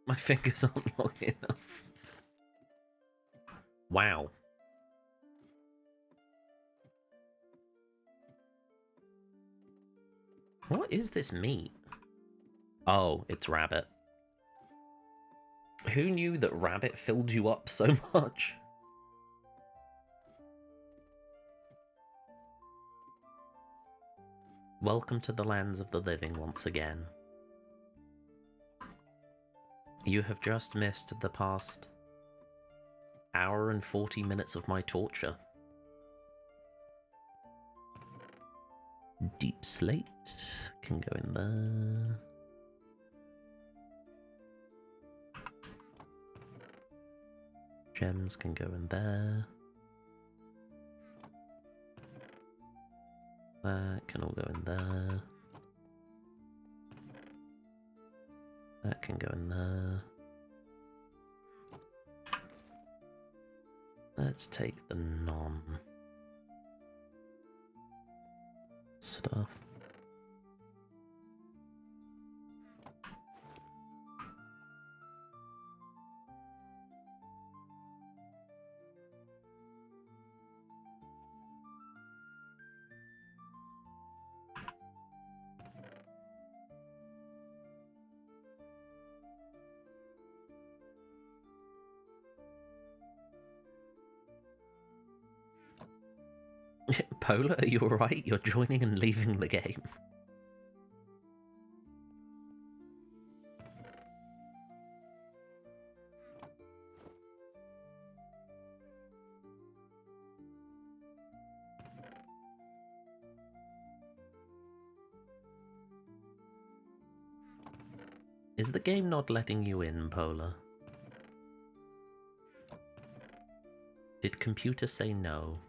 My fingers aren't long enough. Wow. What is this meat? Oh, it's rabbit. Who knew that rabbit filled you up so much? Welcome to the lands of the living once again. You have just missed the past hour and 40 minutes of my torture. Deep slate can go in there. Gems can go in there. That can all go in there. That can go in there. Let's take the non stuff. Polar, are you alright? You're joining and leaving the game. Is the game not letting you in, Polar? Did computer say no?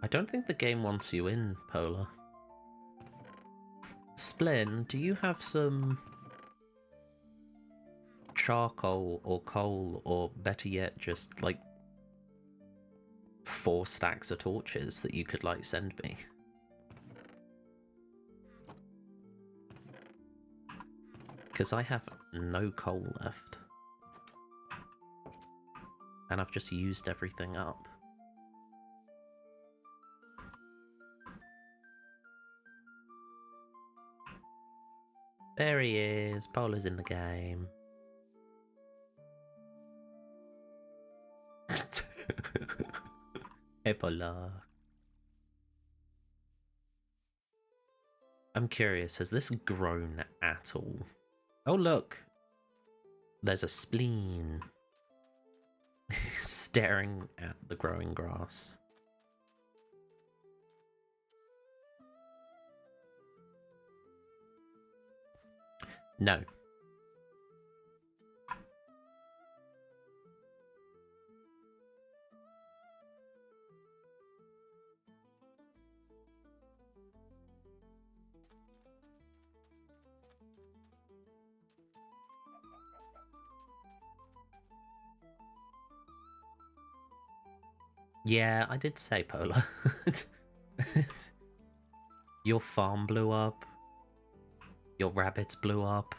I don't think the game wants you in, Polar. Splin, do you have some charcoal or coal, or better yet, just like 4 stacks of torches that you could like send me? Because I have no coal left. And I've just used everything up. There he is. Polar's in the game. Hey, Polar. I'm curious, has this grown at all? Oh, look. There's a spleen. Staring at the growing grass. No. Yeah, I did say Polar. Your farm blew up. Your rabbits blew up.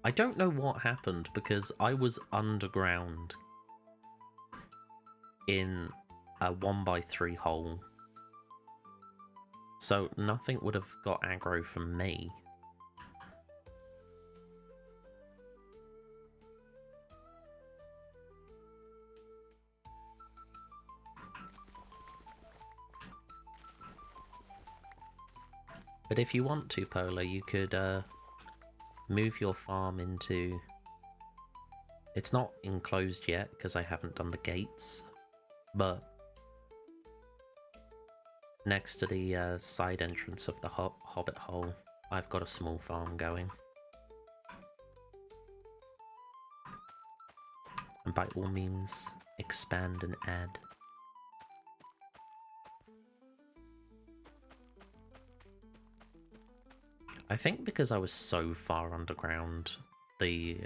I don't know what happened because I was underground in a 1x3 hole. So nothing would have got aggro from me. But if you want to, Polar, you could move your farm into... It's not enclosed yet because I haven't done the gates, but next to the side entrance of the hobbit hole, I've got a small farm going. And by all means, expand and add. I think because I was so far underground, the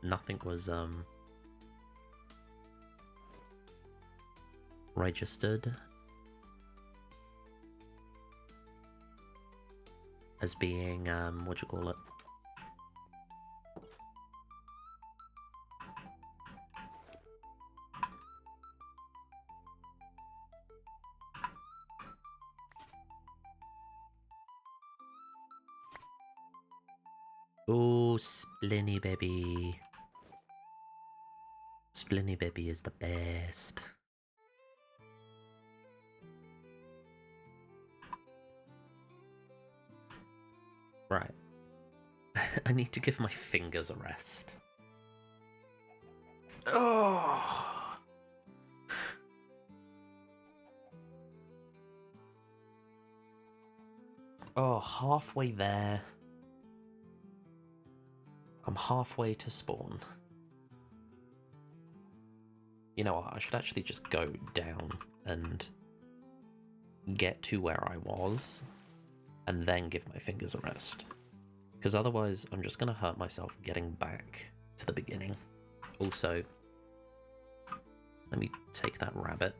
nothing was registered as being what do you call it? Oh, Splinny Baby. Splinny Baby is the best. Right. I need to give my fingers a rest. Oh. Oh, halfway there. I'm halfway to spawn. You know what, I should actually just go down and get to where I was, and then give my fingers a rest. Because otherwise, I'm just going to hurt myself getting back to the beginning. Also, let me take that rabbit.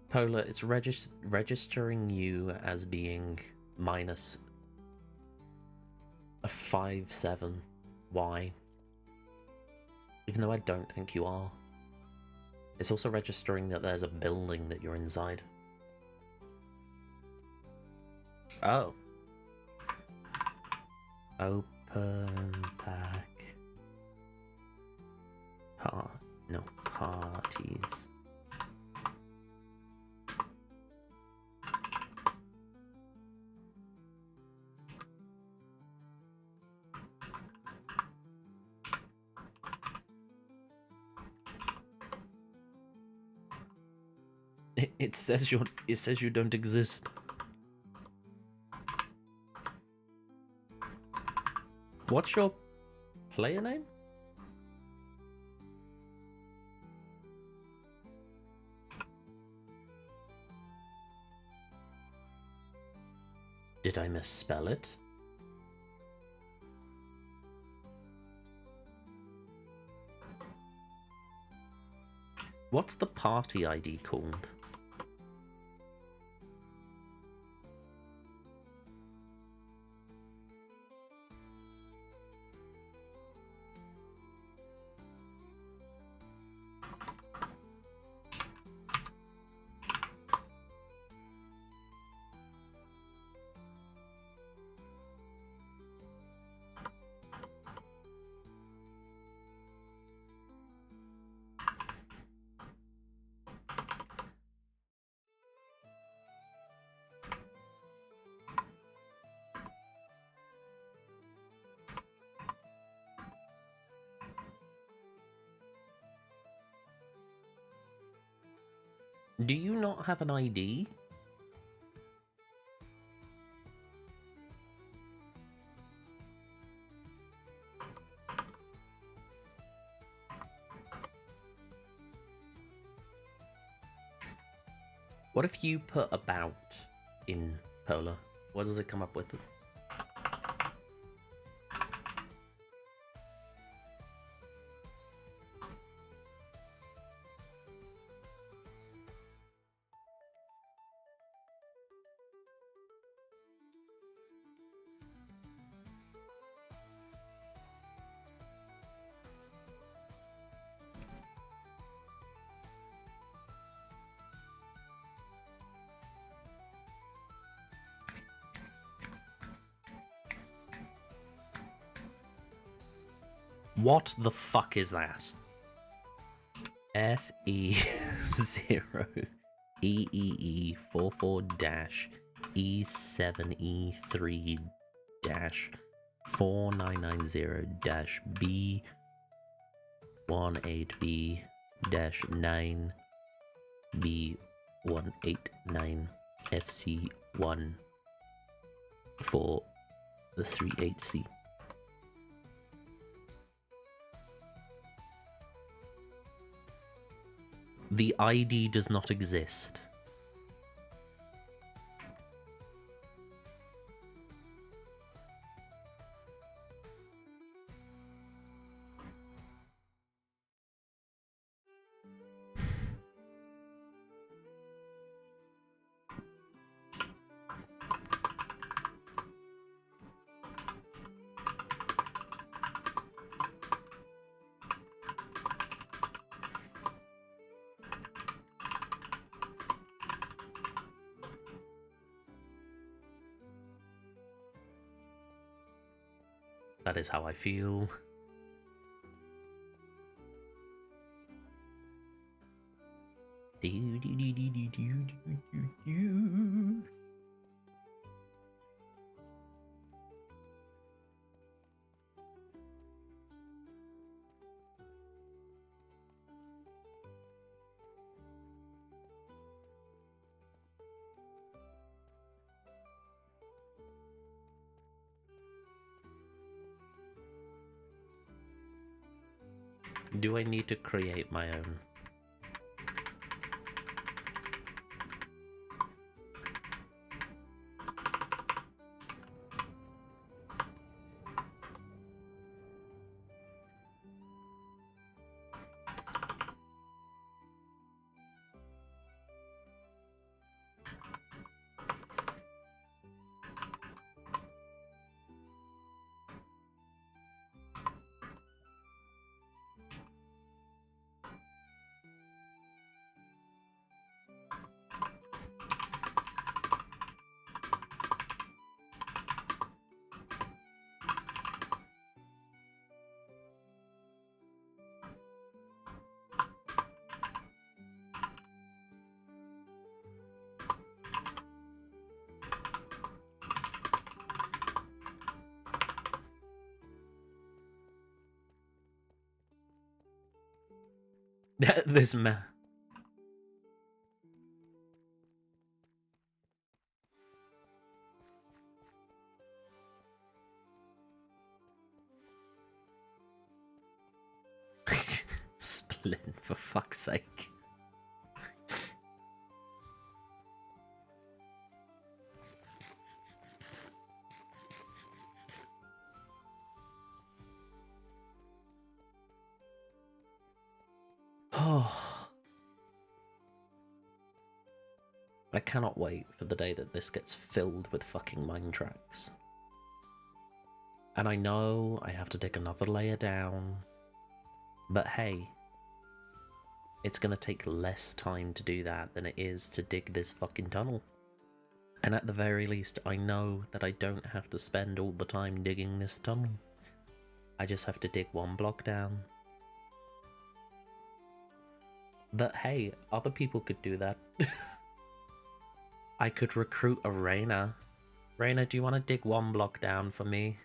Polar, it's registering you as being minus a 5-7 Y. Even though I don't think you are. It's also registering that there's a building that you're inside. Oh. Open pack. No, parties. It says you don't exist. What's your player name? Did I misspell it? What's the party ID called? Do you not have an ID? What if you put about in Polar? What does it come up with? What the fuck is that? FE0E44-E7E3-4990-B189FC1 for the 38C. The ID does not exist. That is how I feel. Do I need to create my own? This man. Splin, for fuck's sake. Oh. I cannot wait for the day that this gets filled with fucking mine tracks. And I know I have to dig another layer down, but hey, it's gonna take less time to do that than it is to dig this fucking tunnel. And at the very least, I know that I don't have to spend all the time digging this tunnel. I just have to dig one block down. But hey, other people could do that. I could recruit a Reyna. Reyna, do you want to dig one block down for me?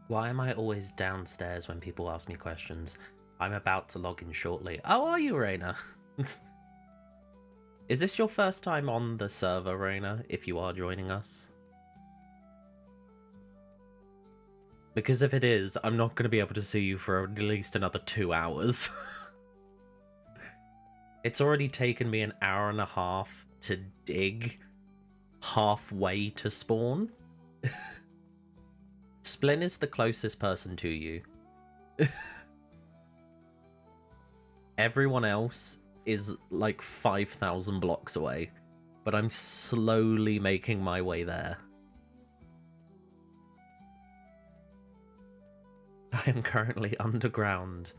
Why am I always downstairs when people ask me questions? I'm about to log in shortly. How are you, Reyna? Is this your first time on the server, Reyna, if you are joining us? Because if it is, I'm not going to be able to see you for at least another 2 hours. It's already taken me an hour and a half to dig halfway to spawn. Splin is the closest person to you. Everyone else is like 5,000 blocks away, but I'm slowly making my way there. I am currently underground,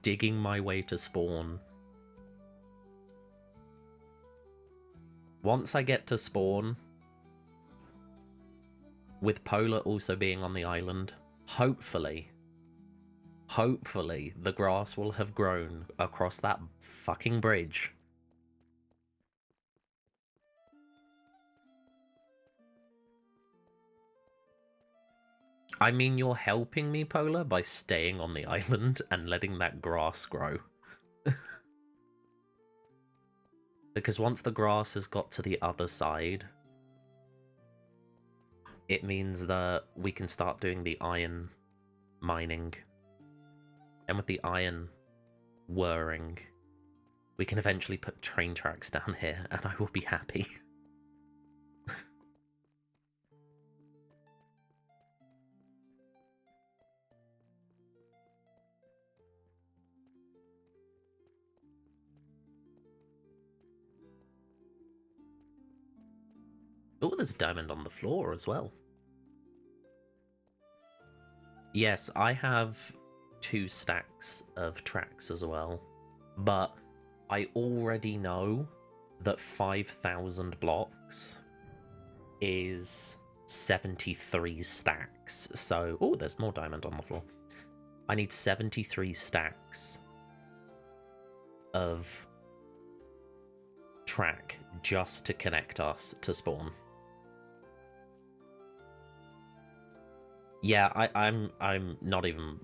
digging my way to spawn. Once I get to spawn, with Polar also being on the island, hopefully the grass will have grown across that fucking bridge. I mean, you're helping me, Polar, by staying on the island and letting that grass grow. Because once the grass has got to the other side, it means that we can start doing the iron mining. And with the iron whirring, we can eventually put train tracks down here, and I will be happy. Oh, there's diamond on the floor as well. Yes, I have 2 stacks of tracks as well, but I already know that 5,000 blocks is 73 stacks. So, oh, there's more diamond on the floor. I need 73 stacks of track just to connect us to spawn. Yeah, I'm not even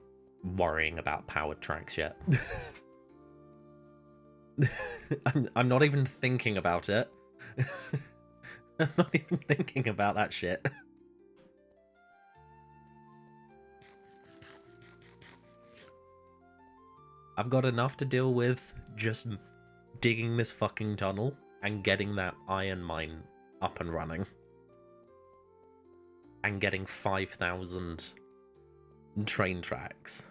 worrying about powered tracks yet. I'm not even thinking about it. I'm not even thinking about that shit. I've got enough to deal with just digging this fucking tunnel and getting that iron mine up and running. And getting 5,000 train tracks.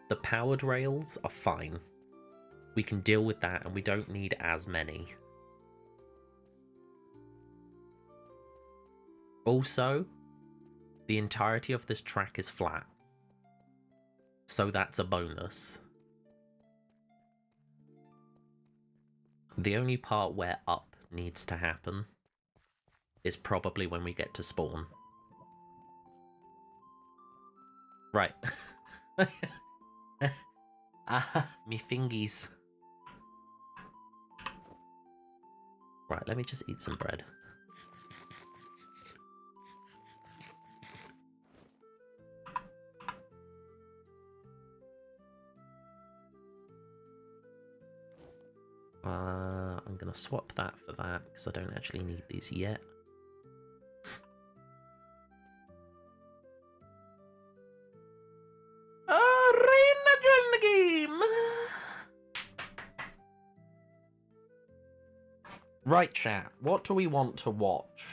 The powered rails are fine. We can deal with that and we don't need as many. Also, the entirety of this track is flat. So that's a bonus. The only part where up needs to happen is probably when we get to spawn. Right. Ah, me fingies. Right, let me just eat some bread. I'm gonna swap that for that, because I don't actually need these yet. Reina join the game! Right, chat, what do we want to watch?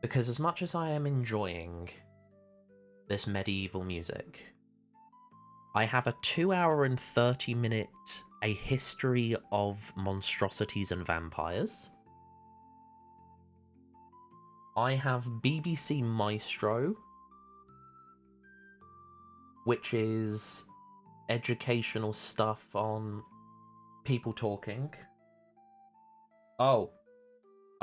Because as much as I am enjoying this medieval music, I have a 2-hour and 30-minute A History of Monstrosities and Vampires. I have BBC Maestro, which is educational stuff on people talking. Oh,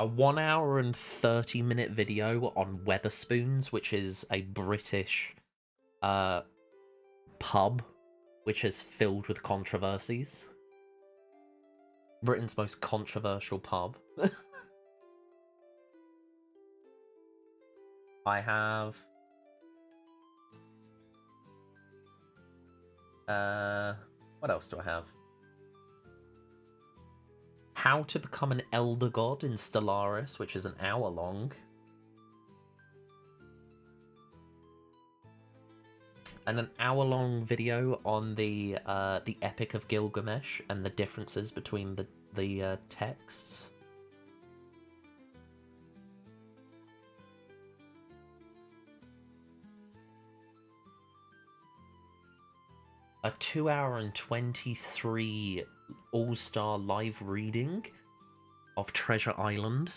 a 1-hour and 30-minute video on Weatherspoons, which is a British pub which is filled with controversies. Britain's most controversial pub. I have what else do I have? How to Become an Elder God in Stellaris, which is an hour long. And an hour-long video on the Epic of Gilgamesh and the differences between the texts. A 2-hour and 23 all-star live reading of Treasure Island.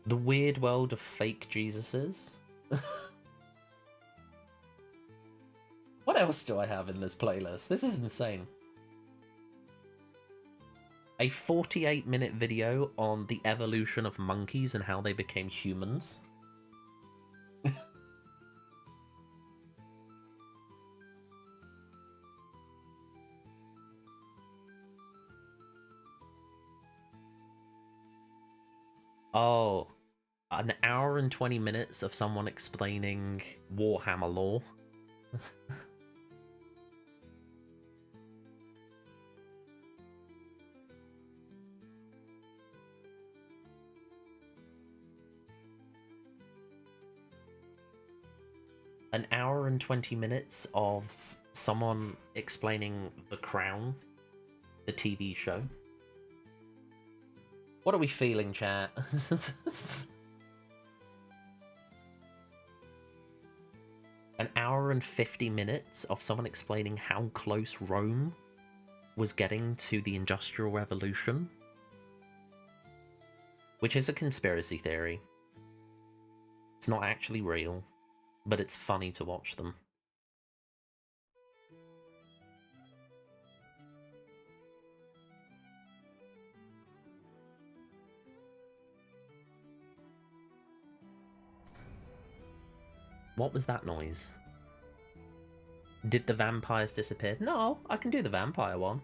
The Weird World of Fake Jesuses. What else do I have in this playlist? This is insane. A 48-minute video on the evolution of monkeys and how they became humans. Oh, an hour and 20 minutes of someone explaining Warhammer lore. An hour and 20 minutes of someone explaining The Crown, the TV show. What are we feeling, chat? An hour and 50 minutes of someone explaining how close Rome was getting to the Industrial Revolution. Which is a conspiracy theory. It's not actually real, but it's funny to watch them. What was that noise? Did the vampires disappear? No, I can do the vampire one.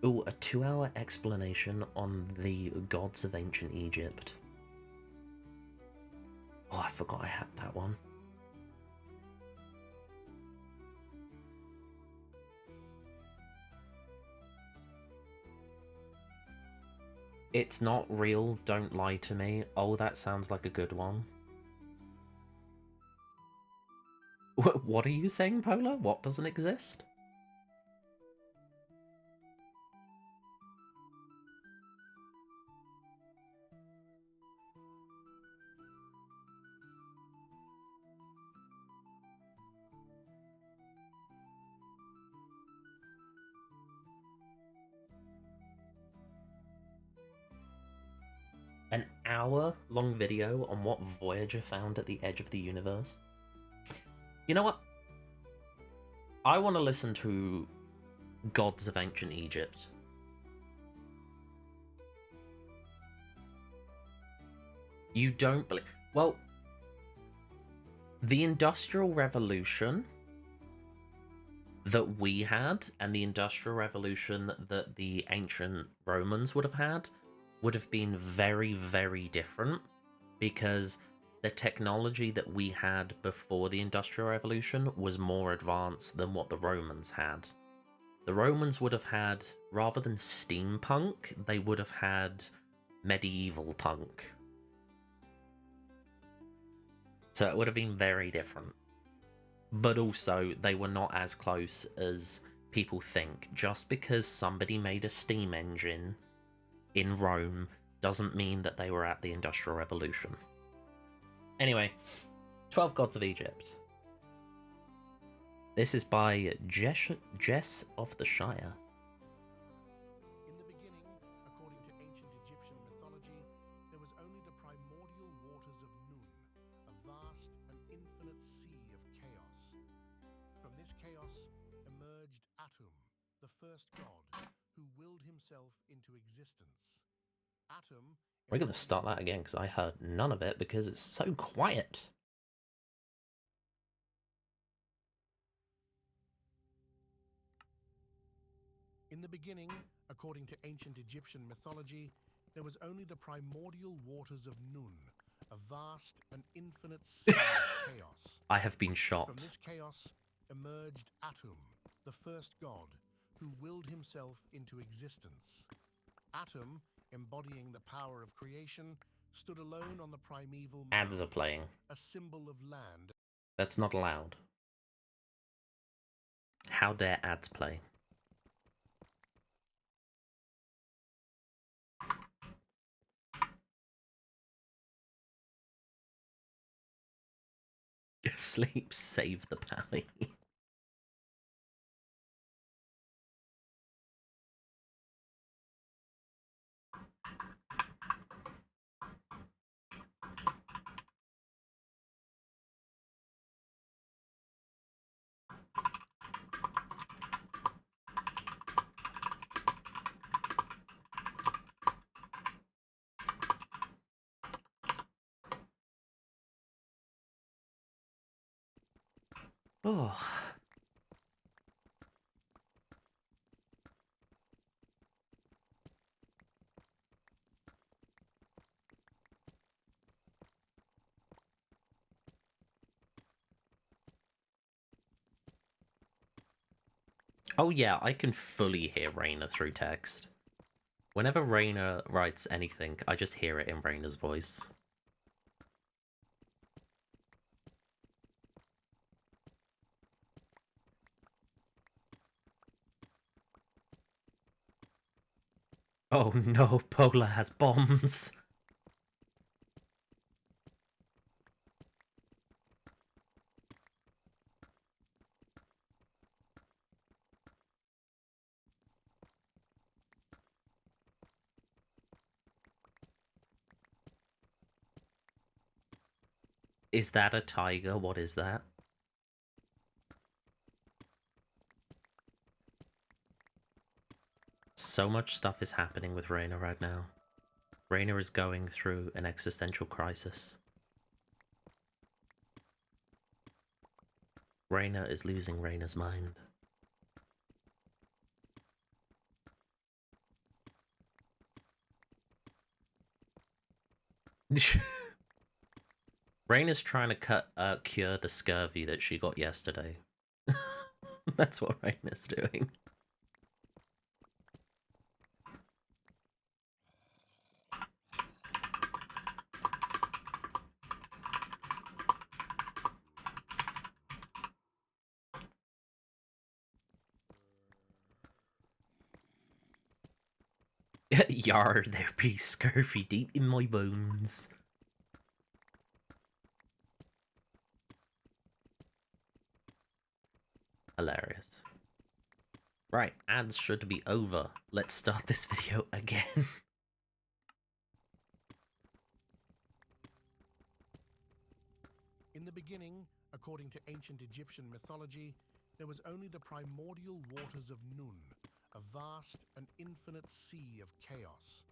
Ooh, a 2-hour explanation on the gods of ancient Egypt. Oh, I forgot I had that one. It's not real, don't lie to me. Oh, that sounds like a good one. What are you saying, Polar? What doesn't exist? An hour-long video on what Voyager found at the edge of the universe? You know what? I want to listen to Gods of Ancient Egypt. You don't believe... Well, the Industrial Revolution that we had and the Industrial Revolution that the ancient Romans would have been very, very different, because the technology that we had before the Industrial Revolution was more advanced than what the Romans had. The Romans would have had, rather than steampunk, they would have had medieval punk. So it would have been very different. But also, they were not as close as people think. Just because somebody made a steam engine in Rome doesn't mean that they were at the Industrial Revolution. Anyway, 12 Gods of Egypt. This is by Jess of the Shire. In the beginning, according to ancient Egyptian mythology, there was only the primordial waters of Nun, a vast and infinite sea of chaos. From this chaos emerged Atum, the first god, who willed himself into existence. Atum... We're going to start that again because I heard none of it because it's so quiet. In the beginning, according to ancient Egyptian mythology, there was only the primordial waters of Nun, a vast and infinite sea of chaos. I have been shot. From this chaos emerged Atum, the first god, who willed himself into existence. Atum, embodying the power of creation, stood alone on the primeval mound, Ads are playing. a symbol of land. That's not allowed. How dare ads play? Sleep, save the pally. Oh. Oh yeah, I can fully hear Raina through text. Whenever Raina writes anything, I just hear it in Raina's voice. Oh no, Polar has bombs! Is that a tiger? What is that? So much stuff is happening with Raina right now. Raina is going through an existential crisis. Raina is losing Raina's mind. Rain is trying to cure the scurvy that she got yesterday. That's what Rain is doing. Yar, there be scurvy deep in my bones. Hilarious. Right, ads should be over. Let's start this video again. In the beginning, according to ancient Egyptian mythology, there was only the primordial waters of Nun, a vast and infinite sea of chaos.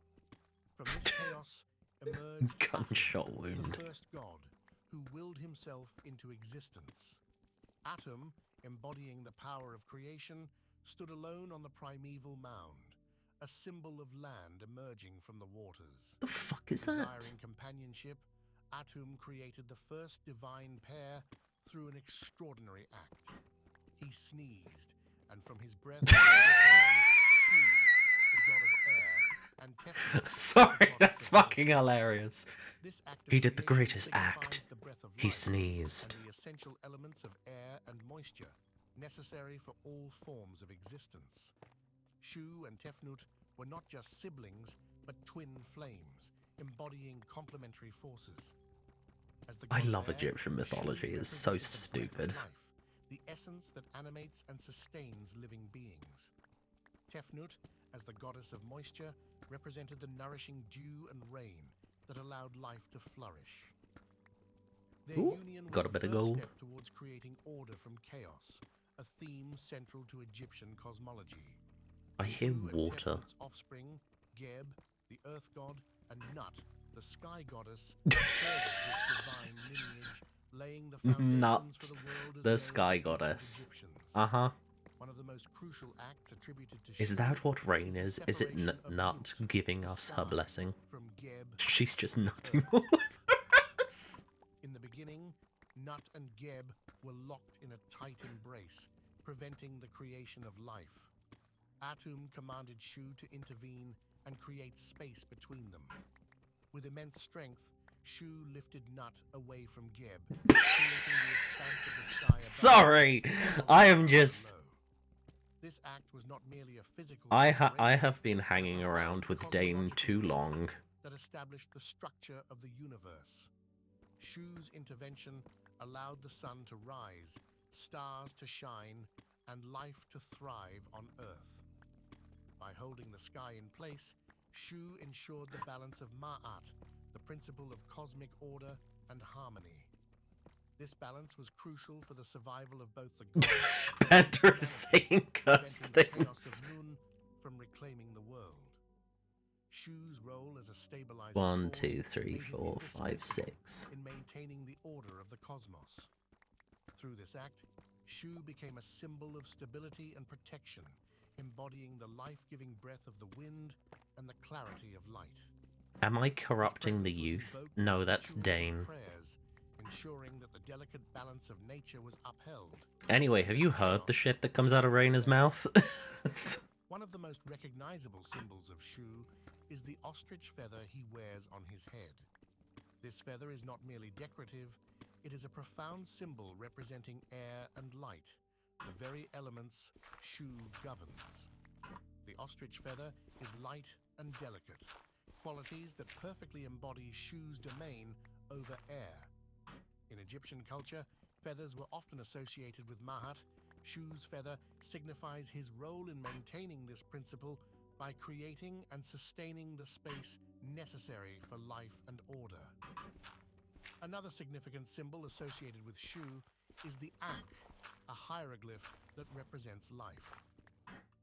From this chaos emerged Gunshot Atum, wound. the first god, who willed himself into existence. Atum, embodying the power of creation, stood alone on the primeval mound, a symbol of land emerging from the waters. The fuck is that? Desiring companionship, Atum created the first divine pair through an extraordinary act. He sneezed, and from his breath Shu, the god of air, and Tefnut, Sorry, that's fucking hilarious. This act of He did the creation greatest signifies act. the breath of He life sneezed. and the essential elements of air and moisture necessary for all forms of existence. Shu and Tefnut were not just siblings, but twin flames, embodying complementary forces. As the I god of love air, Egyptian Shu mythology, it's so represented the breath of stupid. life, the essence that animates and sustains living beings. Tefnut, as the goddess of moisture, represented the nourishing dew and rain that allowed life to flourish. Their Ooh, union was got a the bit of first gold. step towards creating order from chaos, a theme central to Egyptian cosmology. I hear Shu and water. Tefnut's offspring, Geb, the earth god, and Nut, the sky goddess, furthered this divine lineage, laying the foundations Nut, for the world as the known sky to ancient goddess. Egyptians. Uh-huh. One of the most crucial acts attributed to Is Shu that what Rain the is? Is it separation of Nut Nut, giving the us her sky, blessing? from Geb, She's just the nutting earth. all over us. In the beginning, Nut and Geb were locked in a tight embrace, preventing the creation of life. Atum commanded Shu to intervene and create space between them. With immense strength, Shu lifted Nut away from Geb, creating the expanse of the sky above. Sorry, I am just... Below. This act was not merely a physical I separation, have been but a hanging around profound with Dane cosmological too event long. that established the structure of the universe. Shu's intervention allowed the sun to rise, stars to shine, and life to thrive on Earth. By holding the sky in place, Shu ensured the balance of Ma'at, the principle of cosmic order and harmony. This balance was crucial for the survival of both the gods and Panther is humanity, saying cursed preventing the chaos things. of Nun from reclaiming the world. Shu's role as a stabilizing 1, force 2, 3, made him 4, 5, indispensable 6. in maintaining the order of the cosmos. Through this act, Shu became a symbol of stability and protection, embodying the life-giving breath of the wind and the clarity of light. Am I His corrupting the presence was youth? invoked No, in that's rituals and Dane. prayers, ensuring that the delicate balance of nature was upheld. Anyway, have you heard the Chaos shit that comes was out of Raina's prevailed. mouth? One of the most recognizable symbols of Shu is the ostrich feather he wears on his head. This feather is not merely decorative, it is a profound symbol representing air and light, the very elements Shu governs. The ostrich feather is light and delicate, qualities that perfectly embody Shu's domain over air. In Egyptian culture, feathers were often associated with Ma'at. Shu's feather signifies his role in maintaining this principle by creating and sustaining the space necessary for life and order. Another significant symbol associated with Shu is the Ankh, a hieroglyph that represents life.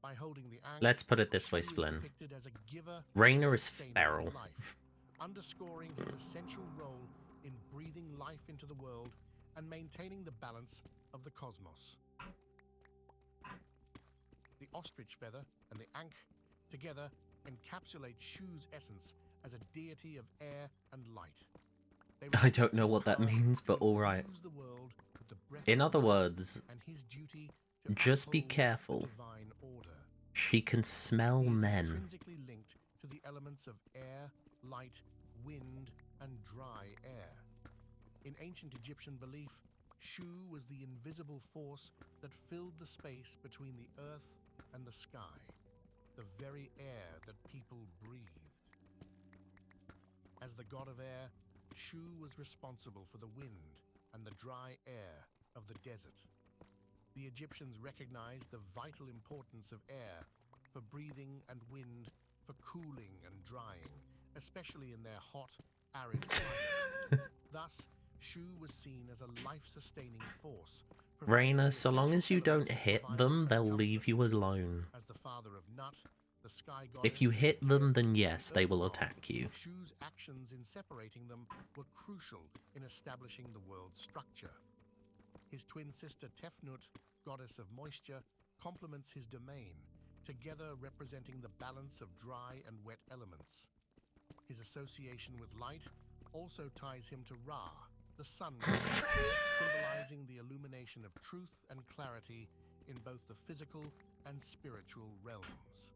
By holding the Ankh, Let's put it this way, Shu is Splin. depicted as a giver Rainer and is sustainer feral. of life, underscoring his essential role in breathing life into the world and maintaining the balance of the cosmos. The ostrich feather and the Ankh together encapsulate Shu's essence as a deity of air and light. They I don't know his what that power means, to but alright. infuse the world with the breath In of other life words, and his duty to just be uphold the careful. divine order. She can smell He is men. intrinsically linked to the elements of air, light, wind, and dry air. In ancient Egyptian belief, Shu was the invisible force that filled the space between the earth and the sky, the very air that people breathed. As the god of air, Shu was responsible for the wind and the dry air of the desert. The Egyptians recognized the vital importance of air for breathing and wind for cooling and drying, especially in their hot, arid climate. Thus, Shu was seen as a life-sustaining force. Raina, so long as you don't hit them, they'll leave you alone. As the father of Nut, the sky If you goddess, hit and them, Geb, then yes, the they earth will mom, attack you. Shu's actions in separating them were crucial in establishing the world's structure. His twin sister Tefnut, goddess of moisture, complements his domain, together representing the balance of dry and wet elements. His association with light also ties him to Ra, the sun god, symbolizing the illumination of truth and clarity in both the physical and spiritual realms.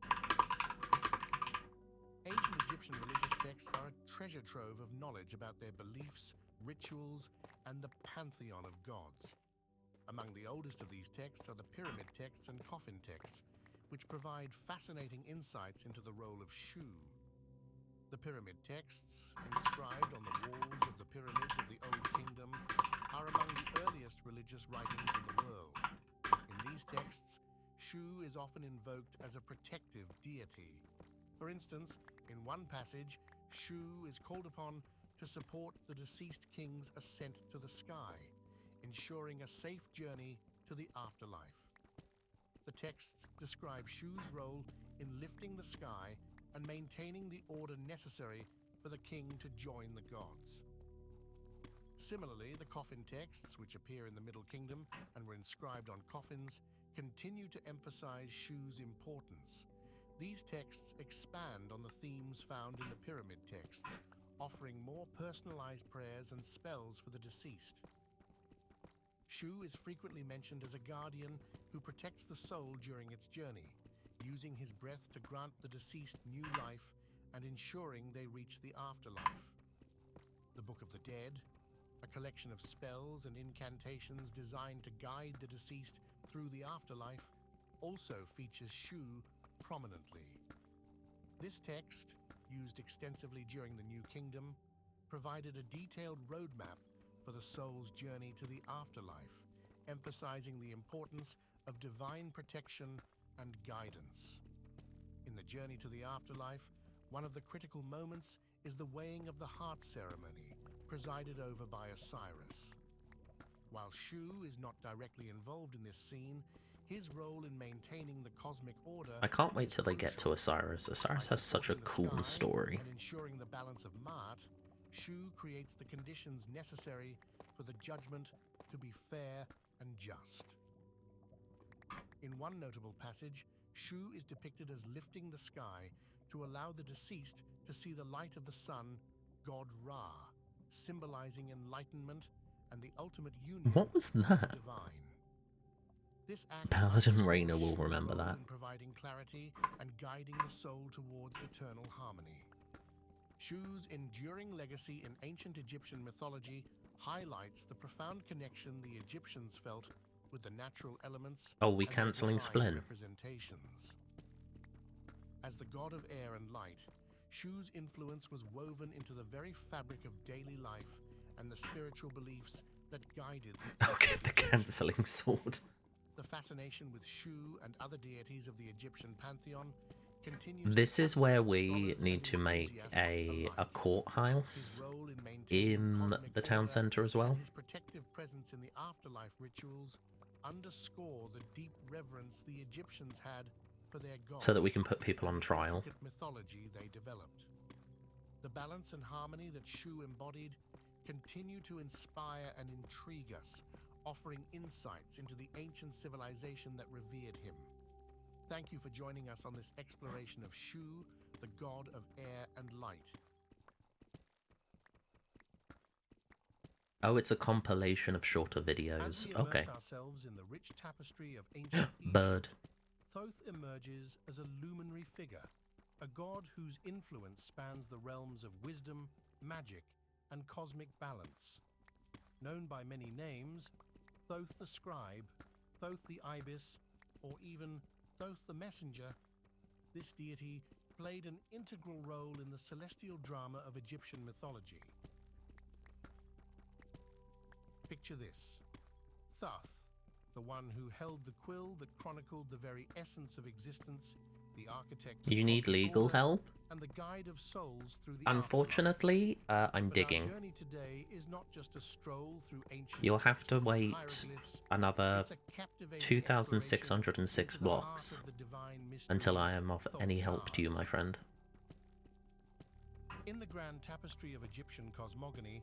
Ancient Egyptian religious texts are a treasure trove of knowledge about their beliefs, rituals, and the pantheon of gods. Among the oldest of these texts are the pyramid texts and coffin texts, which provide fascinating insights into the role of Shu. The pyramid texts, inscribed on the walls of the pyramids of the Old Kingdom, are among the earliest religious writings in the world. In these texts, Shu is often invoked as a protective deity. For instance, in one passage, Shu is called upon to support the deceased king's ascent to the sky, ensuring a safe journey to the afterlife. The texts describe Shu's role in lifting the sky and maintaining the order necessary for the king to join the gods. Similarly, the coffin texts, which appear in the Middle Kingdom and were inscribed on coffins, continue to emphasize Shu's importance. These texts expand on the themes found in the pyramid texts, offering more personalized prayers and spells for the deceased. Shu is frequently mentioned as a guardian who protects the soul during its journey, using his breath to grant the deceased new life and ensuring they reach the afterlife. The Book of the Dead, a collection of spells and incantations designed to guide the deceased through the afterlife, also features Shu prominently. This text, used extensively during the New Kingdom, provided a detailed roadmap for the soul's journey to the afterlife, emphasizing the importance of divine protection and guidance. In the journey to the afterlife, one of the critical moments is the weighing of the heart ceremony, presided over by Osiris. While Shu is not directly involved in this scene, his role in maintaining the cosmic order I can't wait is till they get to crucial. Osiris. Osiris By has such a supporting the cool sky story. and ensuring the balance of Ma'at, Shu creates the conditions necessary for the judgment to be fair and just. In one notable passage, Shu is depicted as lifting the sky to allow the deceased to see the light of the sun, god Ra, symbolizing enlightenment and the ultimate union What was with that? the divine. This act Paladin underscores Raina will Shu's remember role that. in providing clarity and guiding the soul towards eternal harmony. Shu's enduring legacy in ancient Egyptian mythology highlights the profound connection the Egyptians felt with the natural elements Oh, we and their cancelling divine Splin. representations. As the god of air and light, Shu's influence was woven into the very fabric of daily life and the spiritual beliefs that guided the Okay, ancient the Egyptians. cancelling sword. The fascination with Shu and other deities of the Egyptian pantheon continues This to is where captivate we scholars need and to make enthusiasts a alike. courthouse His role in maintaining in cosmic the town order center as well. and his protective presence in the afterlife rituals underscore the deep reverence the Egyptians had for their gods, So that we can put people and on the trial. intricate mythology they developed. The balance and harmony that Shu embodied continue to inspire and intrigue us, offering insights into the ancient civilization that revered him. Thank you for joining us on this exploration of Shu, the god of air and light. Oh, it's a compilation of shorter As videos. we Okay. immerse ourselves in the rich tapestry of ancient Bird. Egypt, Thoth emerges as a luminary figure, a god whose influence spans the realms of wisdom, magic, and cosmic balance. Known by many names, Thoth the scribe, Thoth the ibis, or even Thoth the messenger, this deity played an integral role in the celestial drama of Egyptian mythology. Picture this: Thoth, the one who held the quill that chronicled the very essence of existence, the architect of You need cosmic legal order, help? and the guide of souls through the Unfortunately, I'm afterlife. But digging. our journey today is not just a stroll through ancient You'll have to texts and wait hieroglyphs. another It's a captivating 2,606 exploration into the heart blocks of the divine until I mysteries am of Thoth any help to you, my guards. friend. In the grand tapestry of Egyptian cosmogony,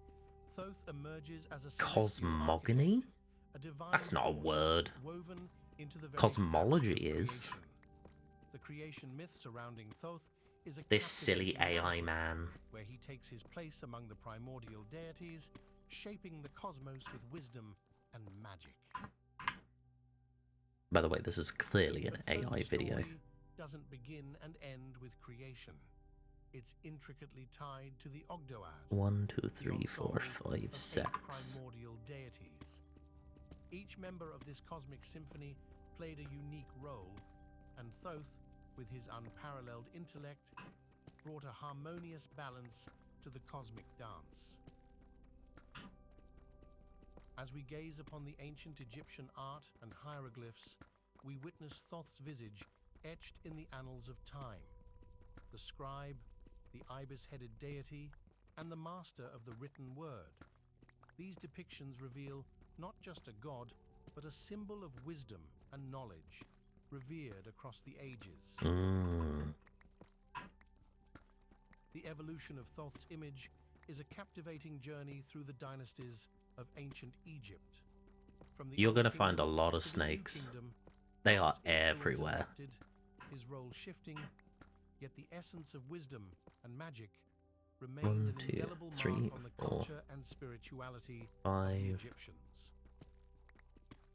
Thoth emerges as a celestial Cosmogony? architect, a divine That's not a force word. woven into the very Cosmology fabric of is. creation. The creation myth surrounding Thoth is a This silly captivating AI narrative man. where he takes his place among the primordial deities, shaping the cosmos with wisdom and magic. By the way, this is clearly an But Thoth's AI video. story doesn't begin and end with creation. It's intricately tied to the Ogdoad, 1, 2, the 3, 4, ensemble 5, of 6. 8 primordial deities. Each member of this cosmic symphony played a unique role, and Thoth, with his unparalleled intellect, brought a harmonious balance to the cosmic dance. As we gaze upon the ancient Egyptian art and hieroglyphs, we witness Thoth's visage etched in the annals of time. The scribe, the ibis-headed deity, and the master of the written word. These depictions reveal not just a god, but a symbol of wisdom and knowledge, revered across the ages. The evolution of Thoth's image is a captivating journey through the dynasties of ancient Egypt. From the You're Old gonna find a Kingdom lot of to the New snakes. Kingdom, They are Thoth's influence everywhere. adapted, his role shifting, yet the essence of wisdom and magic remained 1, an 2, indelible 3, mark on the 4, culture and spirituality of the 5, Egyptians.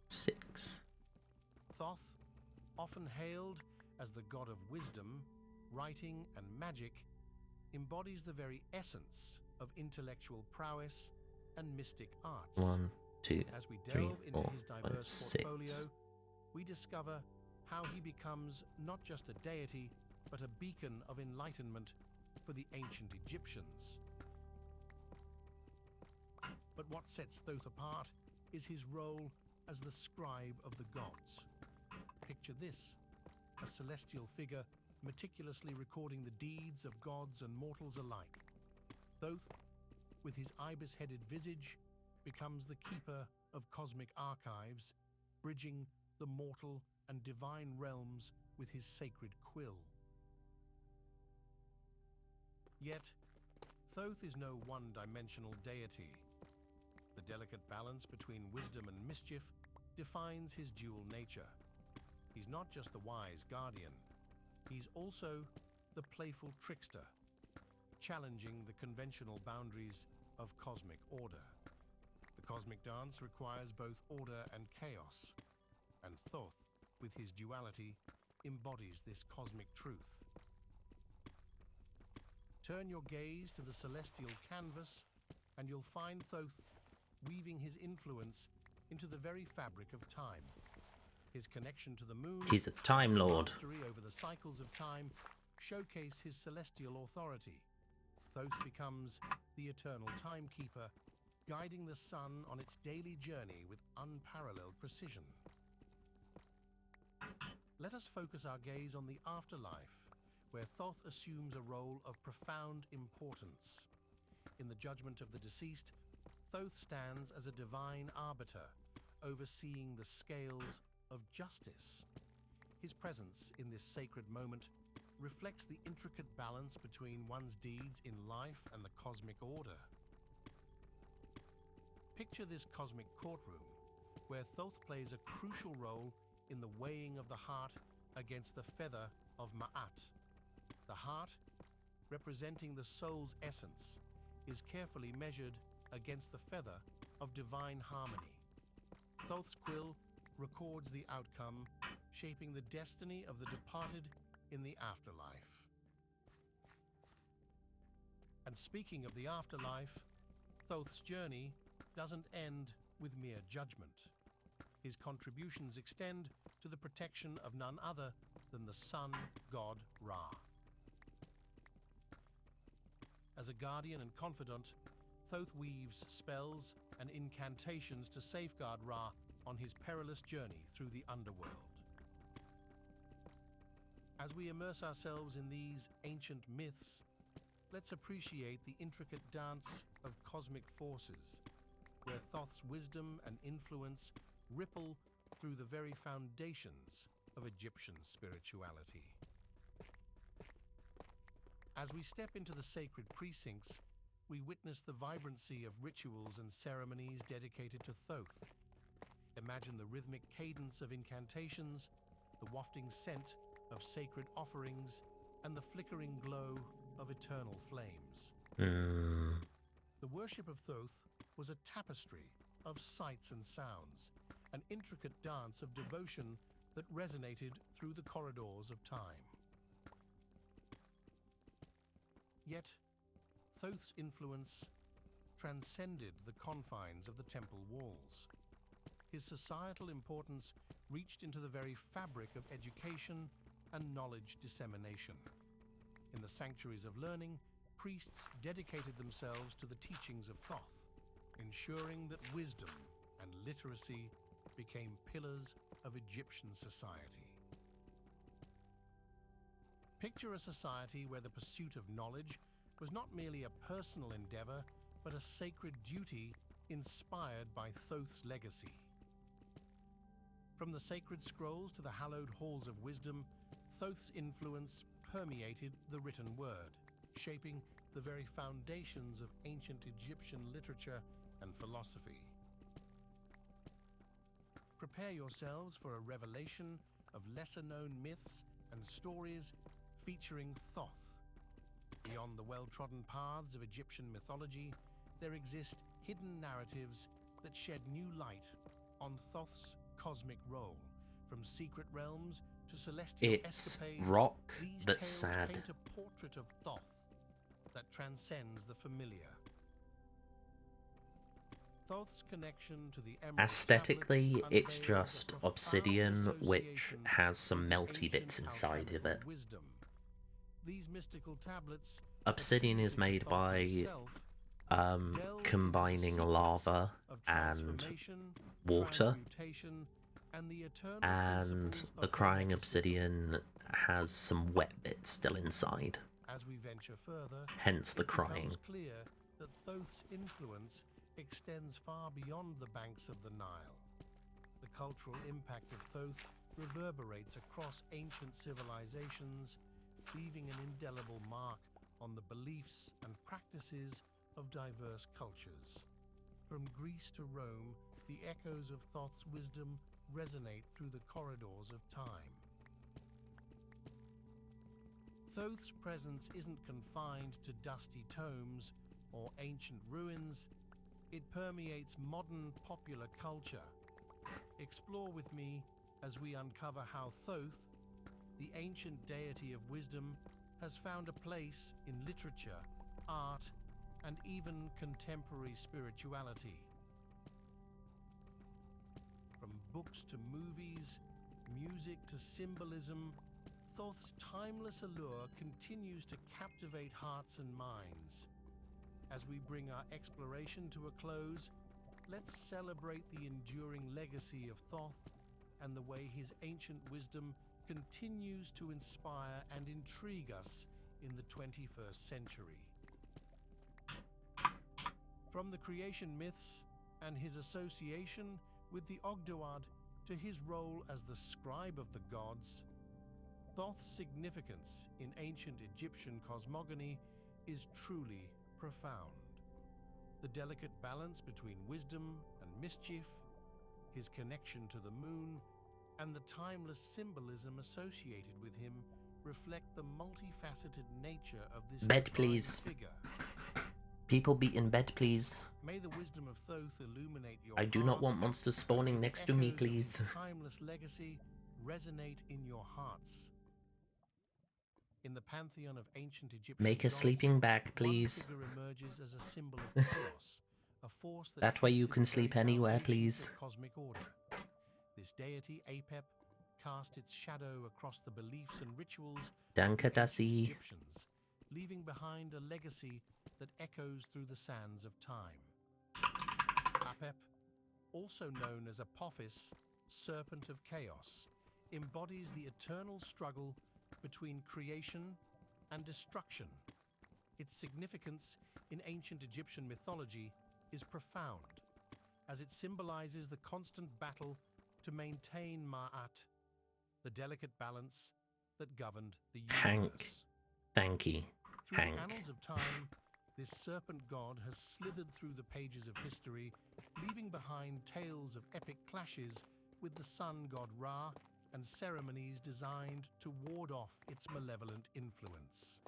6. Thoth, often hailed as the god of wisdom, writing, and magic, embodies the very essence of intellectual prowess and mystic arts. 1, 2, As we 3, delve into 4, his 5, diverse 6. portfolio, we discover how he becomes not just a deity, but a beacon of enlightenment for the ancient Egyptians. But what sets Thoth apart is his role as the scribe of the gods. Picture this: a celestial figure meticulously recording the deeds of gods and mortals alike. Thoth, with his ibis-headed visage, becomes the keeper of cosmic archives, bridging the mortal and divine realms with his sacred quill. Yet, Thoth is no one-dimensional deity. The delicate balance between wisdom and mischief defines his dual nature. He's not just the wise guardian, he's also the playful trickster, challenging the conventional boundaries of cosmic order. The cosmic dance requires both order and chaos, and Thoth, with his duality, embodies this cosmic truth. Turn your gaze to the celestial canvas, and you'll find Thoth weaving his influence into the very fabric of time. His connection to the moon, He's a Time his Lord. mastery over the cycles of time, showcase his celestial authority. Thoth becomes the eternal timekeeper, guiding the sun on its daily journey with unparalleled precision. Let us focus our gaze on the afterlife, where Thoth assumes a role of profound importance. In the judgment of the deceased, Thoth stands as a divine arbiter, overseeing the scales of justice. His presence in this sacred moment reflects the intricate balance between one's deeds in life and the cosmic order. Picture this cosmic courtroom, where Thoth plays a crucial role in the weighing of the heart against the feather of Ma'at. The heart, representing the soul's essence, is carefully measured against the feather of divine harmony. Thoth's quill records the outcome, shaping the destiny of the departed in the afterlife. And speaking of the afterlife, Thoth's journey doesn't end with mere judgment. His contributions extend to the protection of none other than the sun god Ra. As a guardian and confidant, Thoth weaves spells and incantations to safeguard Ra on his perilous journey through the underworld. As we immerse ourselves in these ancient myths, let's appreciate the intricate dance of cosmic forces, where Thoth's wisdom and influence ripple through the very foundations of Egyptian spirituality. As we step into the sacred precincts, we witness the vibrancy of rituals and ceremonies dedicated to Thoth. Imagine the rhythmic cadence of incantations, the wafting scent of sacred offerings, and the flickering glow of eternal flames. The worship of Thoth was a tapestry of sights and sounds, an intricate dance of devotion that resonated through the corridors of time. Yet, Thoth's influence transcended the confines of the temple walls. His societal importance reached into the very fabric of education and knowledge dissemination. In the sanctuaries of learning, priests dedicated themselves to the teachings of Thoth, ensuring that wisdom and literacy became pillars of Egyptian society. Picture a society where the pursuit of knowledge was not merely a personal endeavor, but a sacred duty inspired by Thoth's legacy. From the sacred scrolls to the hallowed halls of wisdom, Thoth's influence permeated the written word, shaping the very foundations of ancient Egyptian literature and philosophy. Prepare yourselves for a revelation of lesser-known myths and stories featuring Thoth. Beyond the well-trodden paths of Egyptian mythology, there exist hidden narratives that shed new light on Thoth's cosmic role. From secret realms to celestial escapades, rock these that's tales sad. paint a portrait of Thoth that transcends the familiar. Thoth's connection to the Emerald Aesthetically, Tablets it's unveils a just profound obsidian, which association has some with the melty ancient bits inside of alchemical it. wisdom. These mystical tablets, Obsidian is attributed to made Thoth by himself, delve into the combining secrets lava of and transformation, water, transmutation, and the eternal and principles the of crying hermeticism. obsidian has some wet bits still inside, As we venture further, hence the it crying. becomes clear that Thoth's influence extends far beyond the banks of the Nile. The cultural impact of Thoth reverberates across ancient civilizations, leaving an indelible mark on the beliefs and practices of diverse cultures. From Greece to Rome, the echoes of Thoth's wisdom resonate through the corridors of time. Thoth's presence isn't confined to dusty tomes or ancient ruins. It permeates modern popular culture. Explore with me as we uncover how Thoth, the ancient deity of wisdom, has found a place in literature, art, and even contemporary spirituality. From books to movies, music to symbolism, Thoth's timeless allure continues to captivate hearts and minds. As we bring our exploration to a close, let's celebrate the enduring legacy of Thoth and the way his ancient wisdom continues to inspire and intrigue us in the 21st century. From the creation myths and his association with the Ogdoad to his role as the scribe of the gods, Thoth's significance in ancient Egyptian cosmogony is truly profound. The delicate balance between wisdom and mischief, his connection to the moon, and the timeless symbolism associated with him reflect the multifaceted nature of this Bed, divine please. figure. People be in bed, please. May the wisdom of Thoth illuminate your I do not path, want monsters and spawning may the next to me, echoes of please. his timeless legacy resonate in your hearts. In the pantheon of ancient Egyptian Make a gods, sleeping bag, please. one figure emerges as a symbol of chaos, a force That way you tested can the very sleep anywhere, foundations please. of cosmic order. This deity, Apep, cast its shadow across the beliefs and rituals of Danke, the ancient Dassi. Egyptians, leaving behind a legacy that echoes through the sands of time. Apep, also known as Apophis, Serpent of Chaos, embodies the eternal struggle between creation and destruction. Its significance in ancient Egyptian mythology is profound, as it symbolizes the constant battle to maintain Ma'at, the delicate balance that governed the universe. Hank. Thank you, Through Hank. the annals of time, this serpent god has slithered through the pages of history, leaving behind tales of epic clashes with the sun god Ra and ceremonies designed to ward off its malevolent influence.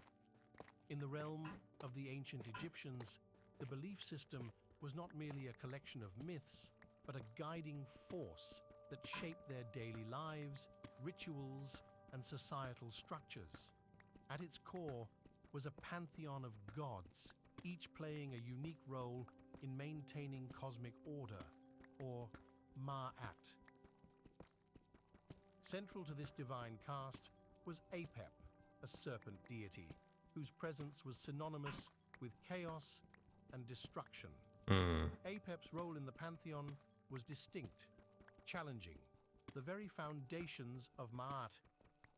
In the realm of the ancient Egyptians, the belief system was not merely a collection of myths, but a guiding force that shaped their daily lives, rituals, and societal structures. At its core was a pantheon of gods, each playing a unique role in maintaining cosmic order, or Ma'at. Central to this divine cast was Apep, a serpent deity, whose presence was synonymous with chaos and destruction. Apep's role in the pantheon was distinct, challenging the very foundations of Ma'at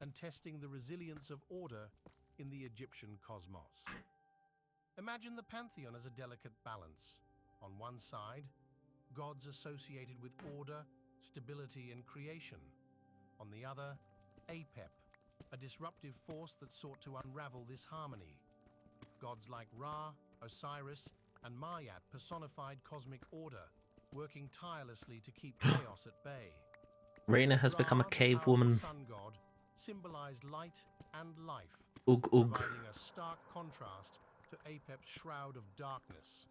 and testing the resilience of order in the Egyptian cosmos. Imagine the pantheon as a delicate balance. On one side, gods associated with order, stability, and creation. On the other, Apep, a disruptive force that sought to unravel this harmony. Gods like Ra, Osiris, and Ma'at personified cosmic order, working tirelessly to keep chaos at bay. Reyna has become a Ra, the cave powerful woman. sun god, symbolized light and life, Ugh, ugh. providing a stark contrast to Apep's shroud of darkness.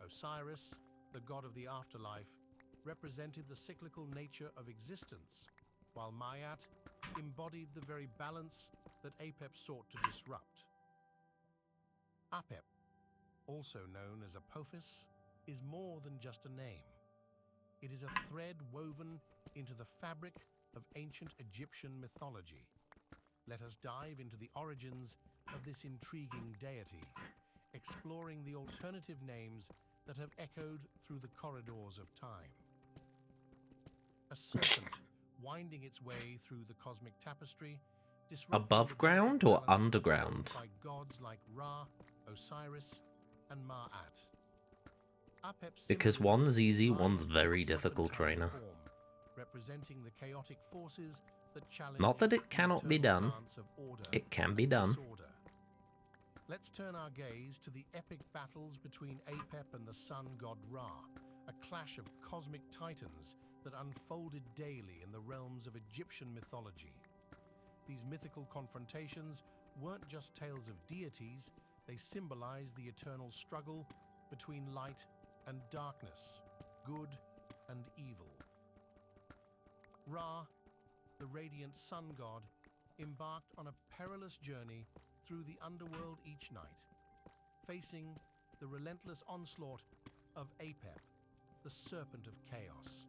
Osiris, the god of the afterlife, represented the cyclical nature of existence, while Ma'at embodied the very balance that Apep sought to disrupt. Apep, also known as Apophis, is more than just a name. It is a thread woven into the fabric of ancient Egyptian mythology. Let us dive into the origins of this intriguing deity, exploring the alternative names that have echoed through the corridors of time. A serpent winding its way through the cosmic tapestry, disrupting Above the ground delicate or balance underground? upheld by gods like Ra, Osiris, and Ma'at. Apep's Because symbolism one's easy, lies one's in very its difficult, serpentine Reyna. form, representing the chaotic forces that challenge Not that it the cannot be eternal done. dance of order It can be and done. disorder. Let's turn our gaze to the epic battles between Apep and the sun god Ra, a clash of cosmic titans that unfolded daily in the realms of Egyptian mythology. These mythical confrontations weren't just tales of deities, they symbolized the eternal struggle between light and darkness, good and evil. Ra, the radiant sun god, embarked on a perilous journey through the underworld each night, facing the relentless onslaught of Apep, the serpent of chaos.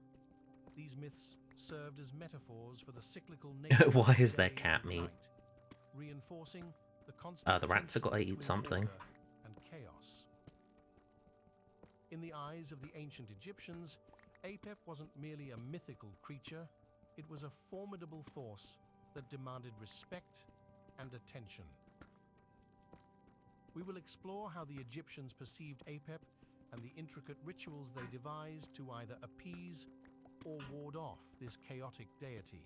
These myths served as metaphors for the cyclical nature Why of is day there cat and meat? night, reinforcing the constant The rats have got to tension eat between something. order and chaos. In the eyes of the ancient Egyptians, Apep wasn't merely a mythical creature, it was a formidable force that demanded respect and attention. We will explore how the Egyptians perceived Apep and the intricate rituals they devised to either appease or ward off this chaotic deity.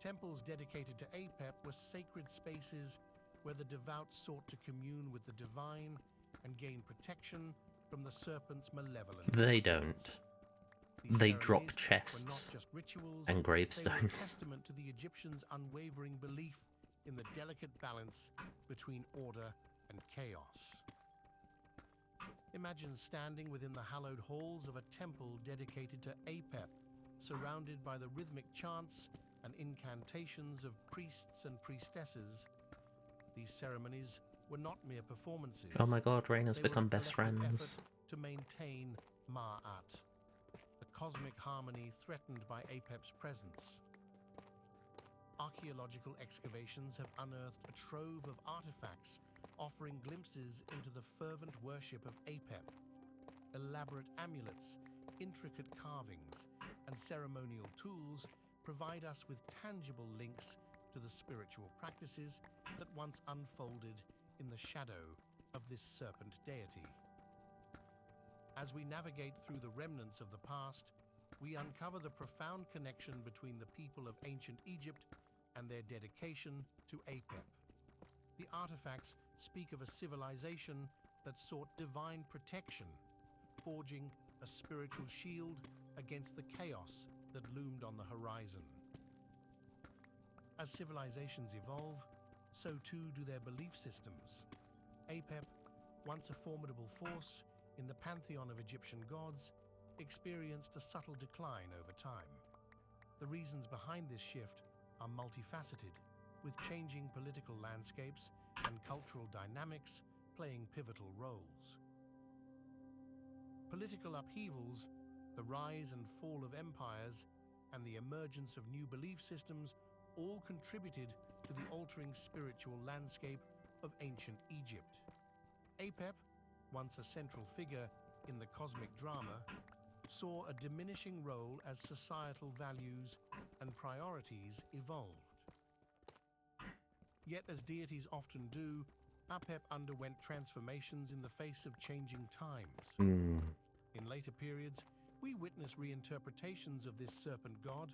Temples dedicated to Apep were sacred spaces where the devout sought to commune with the divine and gain protection from the serpent's malevolent They influence. don't. These They drop ceremonies chests were not just rituals, and they were a gravestones. testament to the Egyptians' unwavering belief in the delicate balance between order and chaos. Imagine standing within the hallowed halls of a temple dedicated to Apep, surrounded by the rhythmic chants and incantations of priests and priestesses. These ceremonies were not mere performances. Oh my god, Rain has They were become a best collective friends. effort to maintain Ma'at, the cosmic harmony threatened by Apep's presence. Archaeological excavations have unearthed a trove of artifacts offering glimpses into the fervent worship of Apep. Elaborate amulets, intricate carvings, and ceremonial tools provide us with tangible links to the spiritual practices that once unfolded in the shadow of this serpent deity. As we navigate through the remnants of the past, we uncover the profound connection between the people of ancient Egypt and their dedication to Apep. The artifacts speak of a civilization that sought divine protection, forging a spiritual shield against the chaos that loomed on the horizon. As civilizations evolve, so too do their belief systems. Apep, once a formidable force in the pantheon of Egyptian gods, experienced a subtle decline over time. The reasons behind this shift are multifaceted, with changing political landscapes and cultural dynamics playing pivotal roles. Political upheavals, the rise and fall of empires, and the emergence of new belief systems all contributed to the altering spiritual landscape of ancient Egypt. Apep, once a central figure in the cosmic drama, saw a diminishing role as societal values and priorities evolved. Yet, as deities often do, Apep underwent transformations in the face of changing times. In later periods, we witness reinterpretations of this serpent god,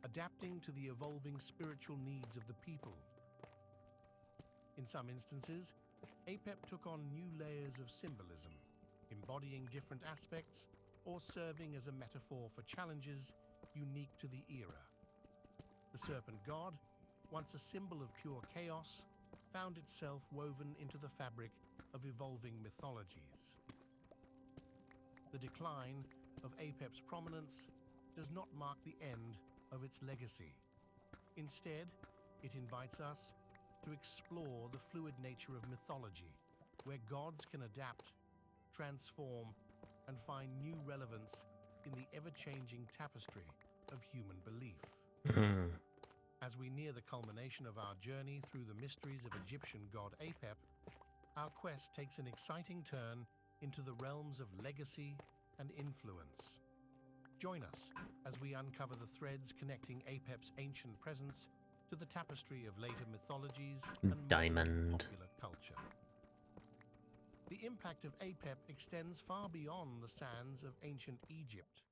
adapting to the evolving spiritual needs of the people. In some instances, Apep took on new layers of symbolism, embodying different aspects or serving as a metaphor for challenges unique to the era. The serpent god, once a symbol of pure chaos, found itself woven into the fabric of evolving mythologies. The decline of Apep's prominence does not mark the end of its legacy. Instead, it invites us to explore the fluid nature of mythology, where gods can adapt, transform, and find new relevance in the ever-changing tapestry of human belief. As we near the culmination of our journey through the mysteries of Egyptian god Apep, our quest takes an exciting turn into the realms of legacy and influence. Join us as we uncover the threads connecting Apep's ancient presence to the tapestry of later mythologies and modern popular culture. The impact of Apep extends far beyond the sands of ancient Egypt.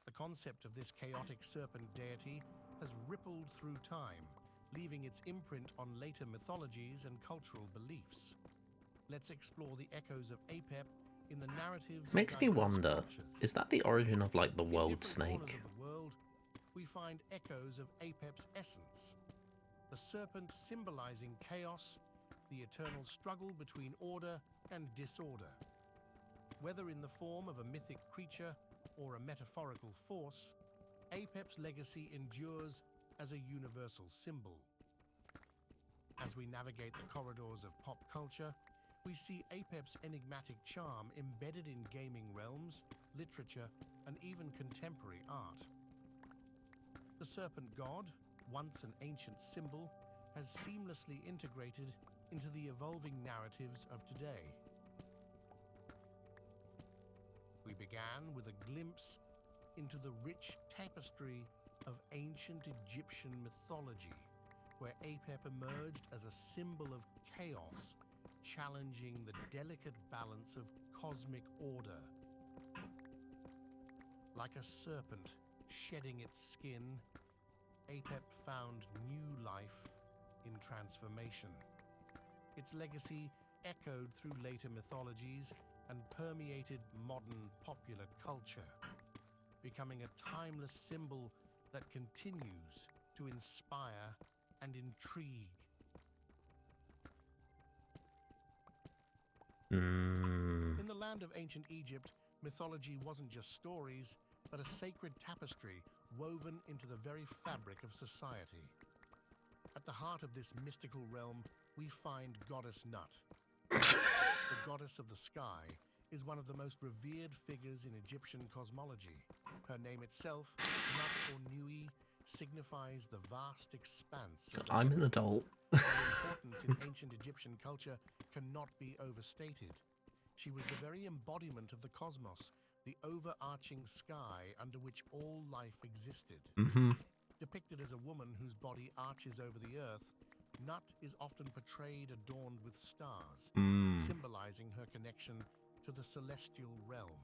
The concept of this chaotic serpent deity has rippled through time, leaving its imprint on later mythologies and cultural beliefs. Let's explore the echoes of Apep in the narratives Makes of me diverse wonder, cultures. is that the origin of like the In world different snake? corners of the world, we find echoes of Apep's essence. The serpent symbolizing chaos, the eternal struggle between order and disorder. Whether in the form of a mythic creature or a metaphorical force, Apep's legacy endures as a universal symbol. As we navigate the corridors of pop culture, we see Apep's enigmatic charm embedded in gaming realms, literature, and even contemporary art. The serpent god, once an ancient symbol, has seamlessly integrated into the evolving narratives of today. We began with a glimpse into the rich tapestry of ancient Egyptian mythology, where Apep emerged as a symbol of chaos, challenging the delicate balance of cosmic order. Like a serpent shedding its skin, Apep found new life in transformation. Its legacy echoed through later mythologies and permeated modern popular culture, becoming a timeless symbol that continues to inspire and intrigue. In the land land of ancient Egypt, mythology wasn't just stories, but a sacred tapestry woven into the very fabric of society. At the heart of this mystical realm, we find Goddess Nut. The goddess of the sky is one of the most revered figures in Egyptian cosmology. Her name itself, Nut or Nui, signifies the vast expanse of the I'm an heavens. adult. Her importance in ancient Egyptian culture cannot be overstated. She was the very embodiment of the cosmos, the overarching sky under which all life existed. Depicted as a woman whose body arches over the earth, Nut is often portrayed adorned with stars, symbolizing her connection to the celestial realm.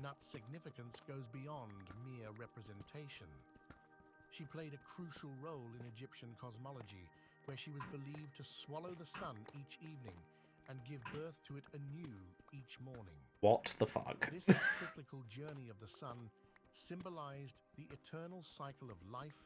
Nut's significance goes beyond mere representation. She played a crucial role in Egyptian cosmology, where she was believed to swallow the sun each evening and give birth to it anew each morning. What the fuck? This cyclical journey of the sun symbolized the eternal cycle of life,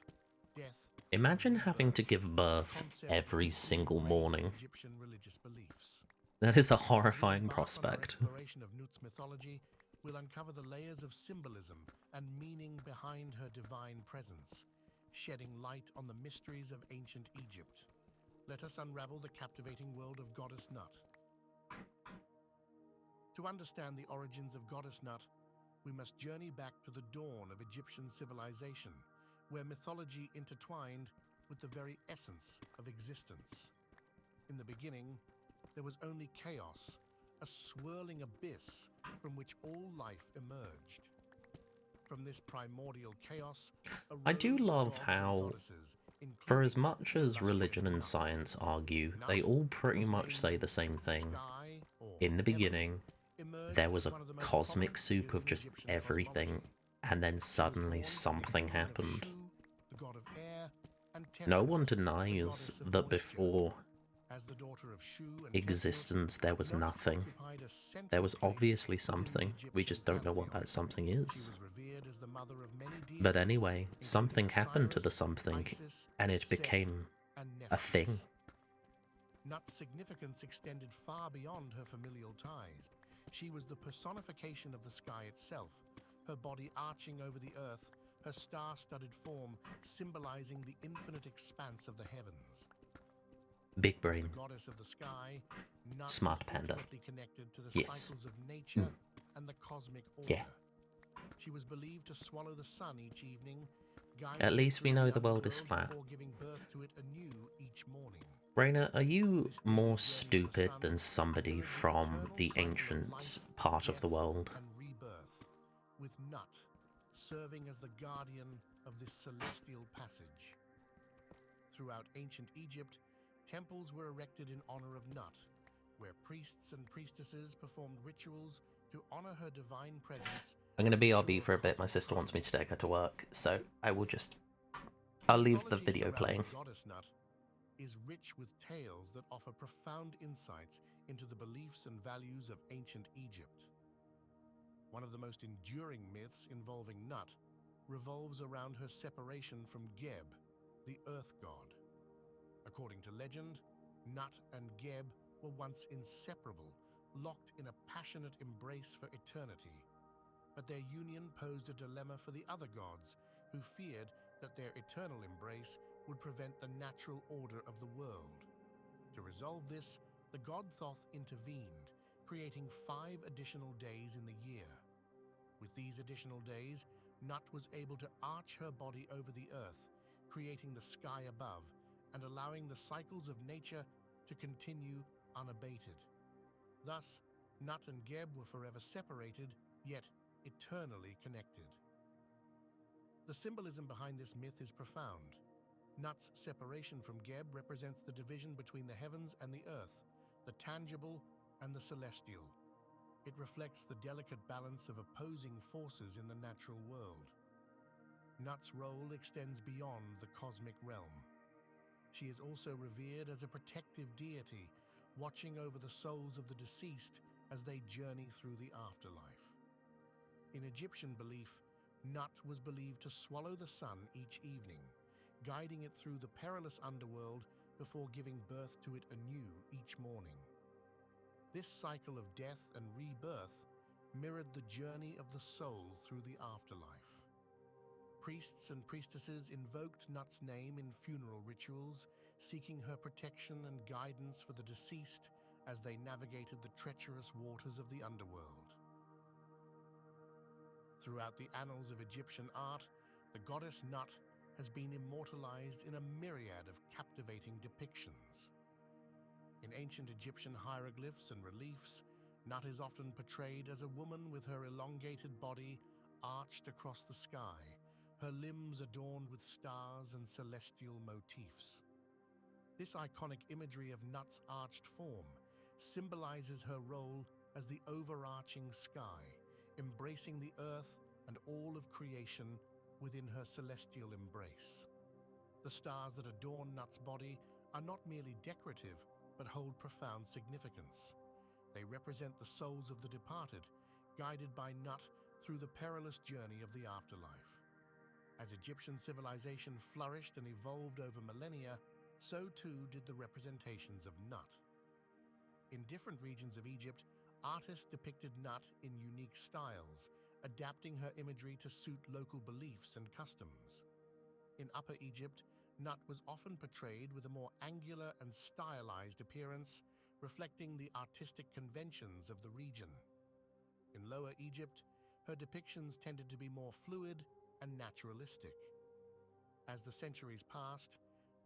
death. Imagine having to give birth every single morning. Egyptian religious beliefs. That is a As we horrifying embark on our prospect. exploration of Nut's mythology, we'll uncover the layers of symbolism and meaning behind her divine presence, shedding light on the mysteries of ancient Egypt. Let us unravel the captivating world of Goddess Nut. To understand the origins of Goddess Nut, we must journey back to the dawn of Egyptian civilization, where mythology intertwined with the very essence of existence. In the beginning, there was only chaos, a swirling abyss from which all life emerged. From this primordial chaos, I do arose the love gods and how, goddesses, for as including much the as illustrious religion and Nut. science argue, Nut, they all pretty whose much name say the means same thing. sky or In the heaven, beginning, emerged there was as a one of the most cosmic prominent soup figures of in just Egyptian everything, cosmology. and then She was suddenly born to the something divine of happened. Shu, the god of air, and No Tefnut, one the denies goddess of that moisture. before As the daughter of Shu and existence there was Tefnut, Nut nothing. occupied a central There was place obviously within the something, we Egyptian just don't know what pantheon. that something She is. was revered as the mother of many deities, But anyway, including something happened to the Osiris, something, Isis, and it Seth, became and a thing. Nephthys. Nut's significance extended far beyond her familial ties. She was the personification of the sky itself, her body arching over the earth, her star-studded form symbolizing the infinite expanse of the heavens. Big As brain. the goddess of the sky, Nut Smart was panda. intimately connected to the Yes. cycles of nature and the cosmic order. Yeah. She was believed to swallow the sun each evening, At least we know the world is underworld flat. before giving birth to it anew each morning. Raina, are you This daily more journey of the stupid sun than somebody mirrored the from eternal the cycle of ancient life, part of the death, world? and rebirth, with Nut serving as the guardian of this celestial passage. Throughout ancient Egypt, temples were erected in honor of Nut, where priests and priestesses performed rituals to honor her divine presence. I'm going to and BRB ensure for a bit. My cosmic sister wants me to harmony. take her to work, so I will just... I'll leave the Mythology video surrounding playing. Goddess Nut is rich with tales that offer profound insights into the beliefs and values of ancient Egypt. One of the most enduring myths involving Nut revolves around her separation from Geb, the earth god. According to legend, Nut and Geb were once inseparable, locked in a passionate embrace for eternity. But their union posed a dilemma for the other gods, who feared that their eternal embrace would prevent the natural order of the world. To resolve this, the god Thoth intervened, creating 5 additional days in the year. With these additional days, Nut was able to arch her body over the earth, creating the sky above and allowing the cycles of nature to continue unabated. Thus, Nut and Geb were forever separated, yet eternally connected. The symbolism behind this myth is profound. Nut's separation from Geb represents the division between the heavens and the earth, the tangible and the celestial. It reflects the delicate balance of opposing forces in the natural world. Nut's role extends beyond the cosmic realm. She is also revered as a protective deity, watching over the souls of the deceased as they journey through the afterlife. In Egyptian belief, Nut was believed to swallow the sun each evening, guiding it through the perilous underworld before giving birth to it anew each morning. This cycle of death and rebirth mirrored the journey of the soul through the afterlife. Priests and priestesses invoked Nut's name in funeral rituals, seeking her protection and guidance for the deceased as they navigated the treacherous waters of the underworld. Throughout the annals of Egyptian art, the goddess Nut has been immortalized in a myriad of captivating depictions. In ancient Egyptian hieroglyphs and reliefs, Nut is often portrayed as a woman with her elongated body arched across the sky, her limbs adorned with stars and celestial motifs. This iconic imagery of Nut's arched form symbolizes her role as the overarching sky, embracing the earth and all of creation within her celestial embrace. The stars that adorn Nut's body are not merely decorative, but hold profound significance. They represent the souls of the departed, guided by Nut through the perilous journey of the afterlife. As Egyptian civilization flourished and evolved over millennia, so too did the representations of Nut. In different regions of Egypt, artists depicted Nut in unique styles, adapting her imagery to suit local beliefs and customs. In Upper Egypt, Nut was often portrayed with a more angular and stylized appearance, reflecting the artistic conventions of the region. In Lower Egypt, her depictions tended to be more fluid and naturalistic. As the centuries passed,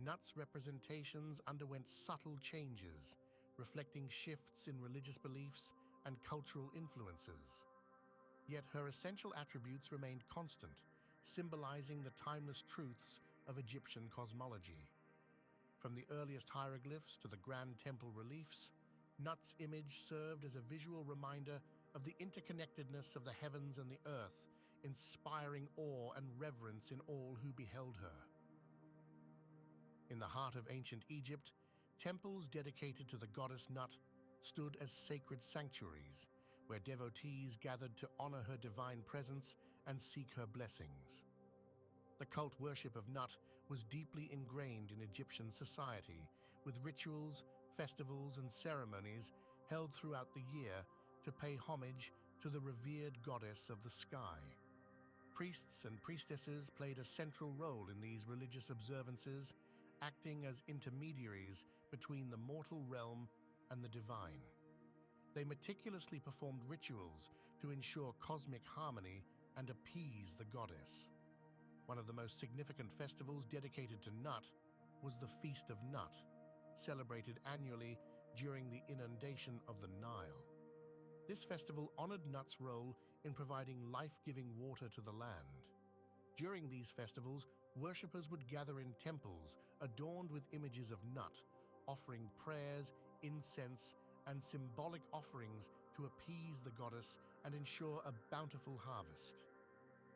Nut's representations underwent subtle changes, reflecting shifts in religious beliefs and cultural influences. Yet her essential attributes remained constant, symbolizing the timeless truths of Egyptian cosmology. From the earliest hieroglyphs to the grand temple reliefs, Nut's image served as a visual reminder of the interconnectedness of the heavens and the earth, inspiring awe and reverence in all who beheld her. In the heart of ancient Egypt, temples dedicated to the goddess Nut stood as sacred sanctuaries, where devotees gathered to honor her divine presence and seek her blessings. The cult worship of Nut was deeply ingrained in Egyptian society, with rituals, festivals, and ceremonies held throughout the year to pay homage to the revered goddess of the sky. Priests and priestesses played a central role in these religious observances, acting as intermediaries between the mortal realm and the divine. They meticulously performed rituals to ensure cosmic harmony and appease the goddess. One of the most significant festivals dedicated to Nut was the Feast of Nut, celebrated annually during the inundation of the Nile. This festival honored Nut's role in providing life-giving water to the land. During these festivals, worshippers would gather in temples adorned with images of Nut, offering prayers, incense, and symbolic offerings to appease the goddess and ensure a bountiful harvest.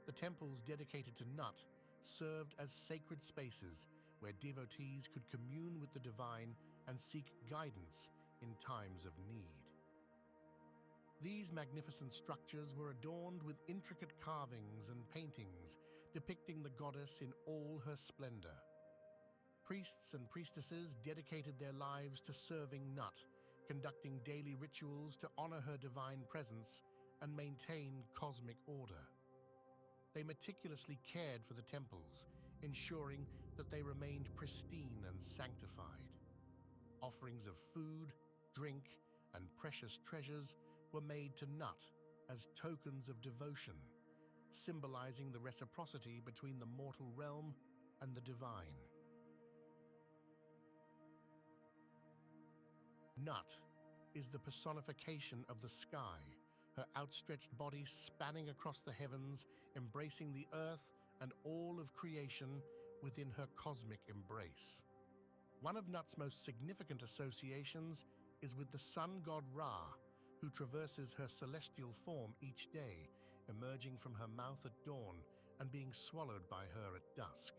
The temples dedicated to Nut served as sacred spaces where devotees could commune with the divine and seek guidance in times of need. These magnificent structures were adorned with intricate carvings and paintings depicting the goddess in all her splendor. Priests and priestesses dedicated their lives to serving Nut, conducting daily rituals to honor her divine presence and maintain cosmic order. They meticulously cared for the temples, ensuring that they remained pristine and sanctified. Offerings of food, drink, and precious treasures were made to Nut as tokens of devotion, symbolizing the reciprocity between the mortal realm and the divine. Nut is the personification of the sky, her outstretched body spanning across the heavens, embracing the earth and all of creation within her cosmic embrace. One of Nut's most significant associations is with the sun god Ra, who traverses her celestial form each day, emerging from her mouth at dawn and being swallowed by her at dusk.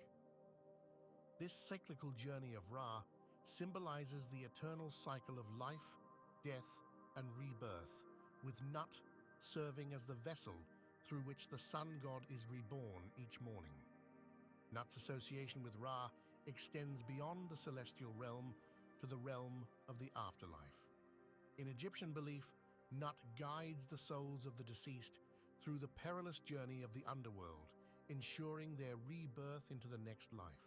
This cyclical journey of Ra symbolizes the eternal cycle of life, death, and rebirth, with Nut serving as the vessel through which the sun god is reborn each morning. Nut's association with Ra extends beyond the celestial realm to the realm of the afterlife. In Egyptian belief, Nut guides the souls of the deceased through the perilous journey of the underworld, ensuring their rebirth into the next life.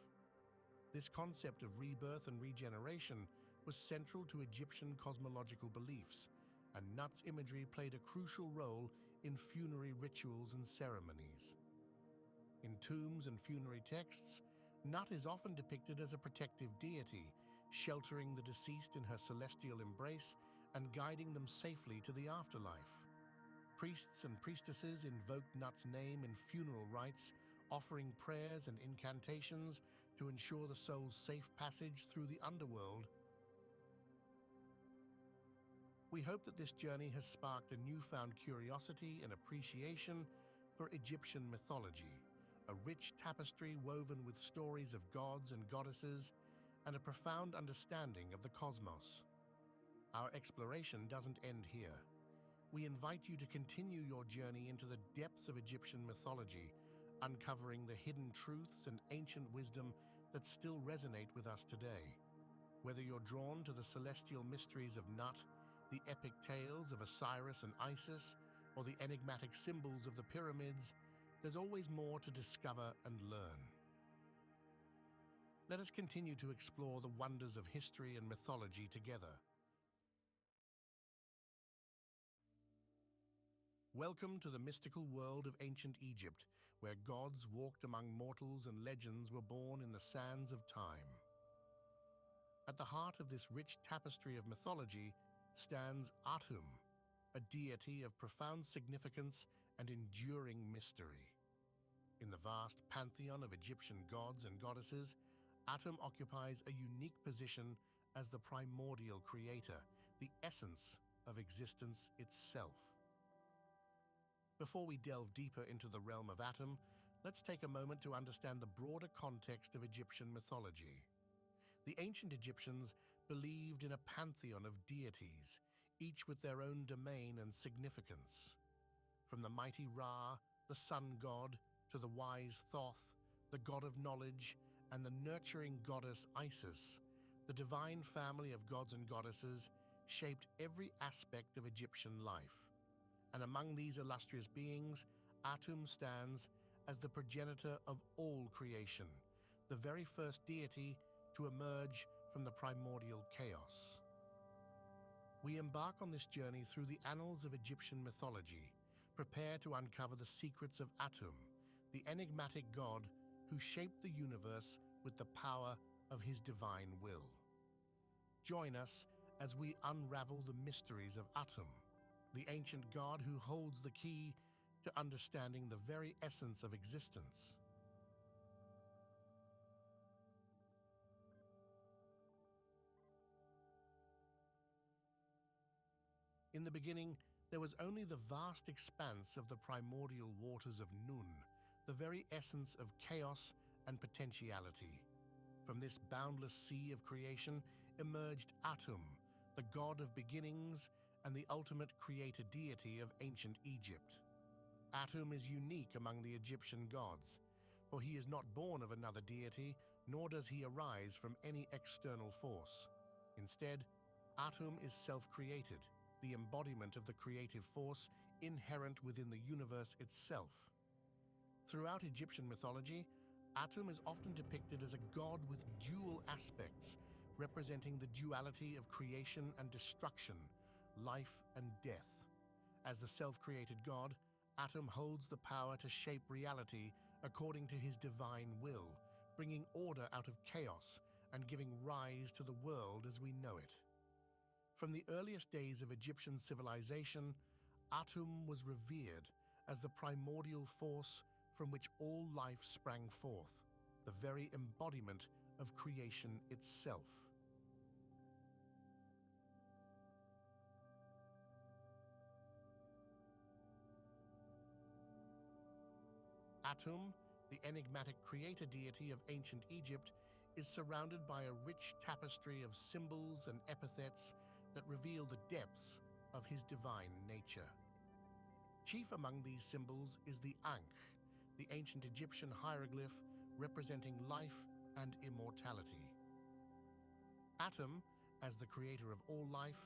This concept of rebirth and regeneration was central to Egyptian cosmological beliefs, and Nut's imagery played a crucial role in funerary rituals and ceremonies. In tombs and funerary texts, Nut is often depicted as a protective deity, sheltering the deceased in her celestial embrace and guiding them safely to the afterlife. Priests and priestesses invoked Nut's name in funeral rites, offering prayers and incantations to ensure the soul's safe passage through the underworld. We hope that this journey has sparked a newfound curiosity and appreciation for Egyptian mythology, a rich tapestry woven with stories of gods and goddesses, and a profound understanding of the cosmos. Our exploration doesn't end here. We invite you to continue your journey into the depths of Egyptian mythology, uncovering the hidden truths and ancient wisdom that still resonate with us today. Whether you're drawn to the celestial mysteries of Nut, the epic tales of Osiris and Isis, or the enigmatic symbols of the pyramids, there's always more to discover and learn. Let us continue to explore the wonders of history and mythology together. Welcome to the mystical world of ancient Egypt, where gods walked among mortals and legends were born in the sands of time. At the heart of this rich tapestry of mythology stands Atum, a deity of profound significance and enduring mystery. In the vast pantheon of Egyptian gods and goddesses, Atum occupies a unique position as the primordial creator, the essence of existence itself. Before we delve deeper into the realm of Atum, let's take a moment to understand the broader context of Egyptian mythology. The ancient Egyptians believed in a pantheon of deities, each with their own domain and significance. From the mighty Ra, the sun god, to the wise Thoth, the god of knowledge, and the nurturing goddess Isis, the divine family of gods and goddesses shaped every aspect of Egyptian life. And among these illustrious beings, Atum stands as the progenitor of all creation, the very first deity to emerge from the primordial chaos. We embark on this journey through the annals of Egyptian mythology, prepare to uncover the secrets of Atum, the enigmatic god who shaped the universe with the power of his divine will. Join us as we unravel the mysteries of Atum, the ancient god who holds the key to understanding the very essence of existence. In the beginning, there was only the vast expanse of the primordial waters of Nun, the very essence of chaos and potentiality. From this boundless sea of creation emerged Atum, the god of beginnings and the ultimate creator deity of ancient Egypt. Atum is unique among the Egyptian gods, for he is not born of another deity, nor does he arise from any external force. Instead, Atum is self-created, the embodiment of the creative force inherent within the universe itself. Throughout Egyptian mythology, Atum is often depicted as a god with dual aspects, representing the duality of creation and destruction, life and death. As the self-created god, Atum holds the power to shape reality according to his divine will, bringing order out of chaos and giving rise to the world as we know it. From the earliest days of Egyptian civilization, Atum was revered as the primordial force from which all life sprang forth, the very embodiment of creation itself. Atum, the enigmatic creator deity of ancient Egypt, is surrounded by a rich tapestry of symbols and epithets that reveal the depths of his divine nature. Chief among these symbols is the Ankh, the ancient Egyptian hieroglyph representing life and immortality. Atum, as the creator of all life,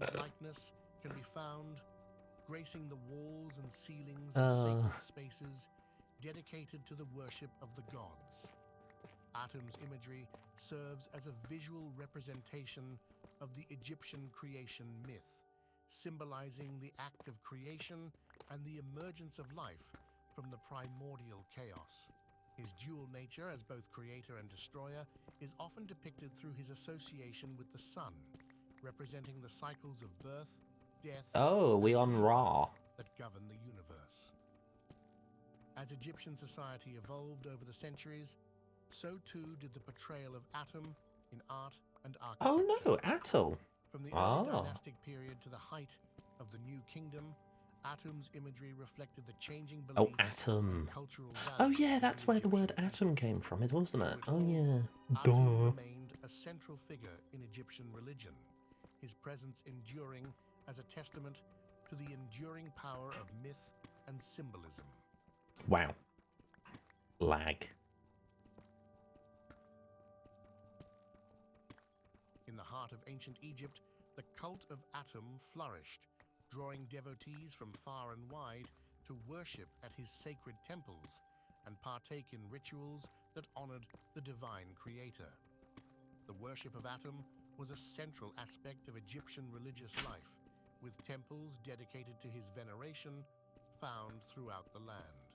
Atum's likeness can be found gracing the walls and ceilings of sacred spaces dedicated to the worship of the gods. Atum's imagery serves as a visual representation of the Egyptian creation myth, symbolizing the act of creation and the emergence of life from the primordial chaos. His dual nature as both creator and destroyer is often depicted through his association with the sun, representing the cycles of birth, death, Oh, we on rebirth Ra. that govern the universe. As Egyptian society evolved over the centuries, so too did the portrayal of Atum in art and Oh architecture. no, Atul. From the early dynastic period to the height of the New Kingdom, Atum's imagery reflected the changing beliefs and cultural values. Oh yeah, of that's where the word Egyptian atom came from, wasn't it? Through Oh all, yeah. Atum remained a central figure in Egyptian religion, his presence enduring as a testament to the enduring power of myth and symbolism. Wow. Lag. In the heart of ancient Egypt, the cult of Atum flourished, drawing devotees from far and wide to worship at his sacred temples and partake in rituals that honored the divine creator. The worship of Atum was a central aspect of Egyptian religious life, with temples dedicated to his veneration found throughout the land.